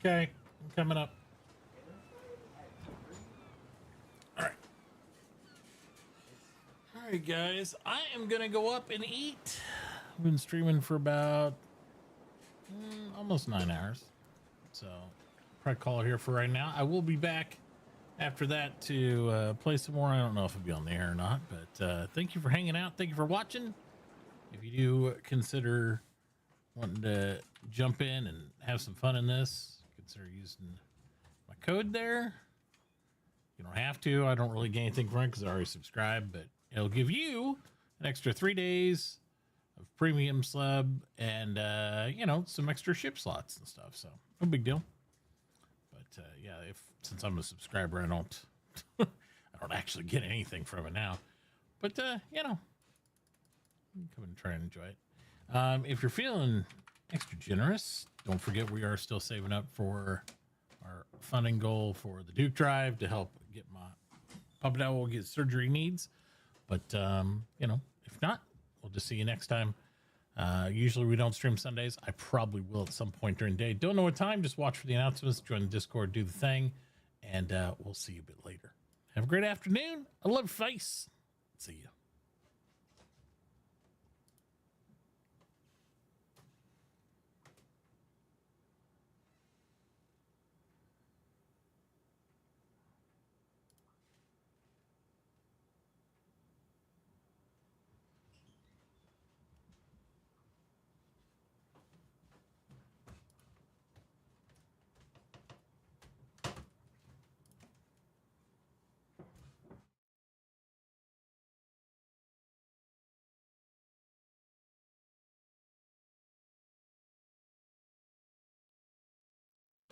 Speaker 1: Okay, I'm coming up. All right. All right, guys. I am going to go up and eat. I've been streaming for about almost 9 hours. So, probably call it here for right now. I will be back after that to play some more. I don't know if it'll be on the air or not, but thank you for hanging out. Thank you for watching. If you do consider wanting to jump in and have some fun in this, consider using my code there. You don't have to. I don't really gain anything from it because I already subscribed, but it'll give you an extra 3 days of premium slab and, you know, some extra ship slots and stuff. So no big deal. But yeah, since I'm a subscriber, I don't actually get anything from it now. But you know, you can come and try and enjoy it. If you're feeling extra generous, don't forget we are still saving up for our funding goal for the Duke Drive to help get my Puppet Owl get surgery needs. But you know, if not, we'll just see you next time. Usually we don't stream Sundays. I probably will at some point during the day. Don't know what time. Just watch for the announcements. Join the Discord. Do the thing. And we'll see you a bit later. Have a great afternoon. I love your face. See you.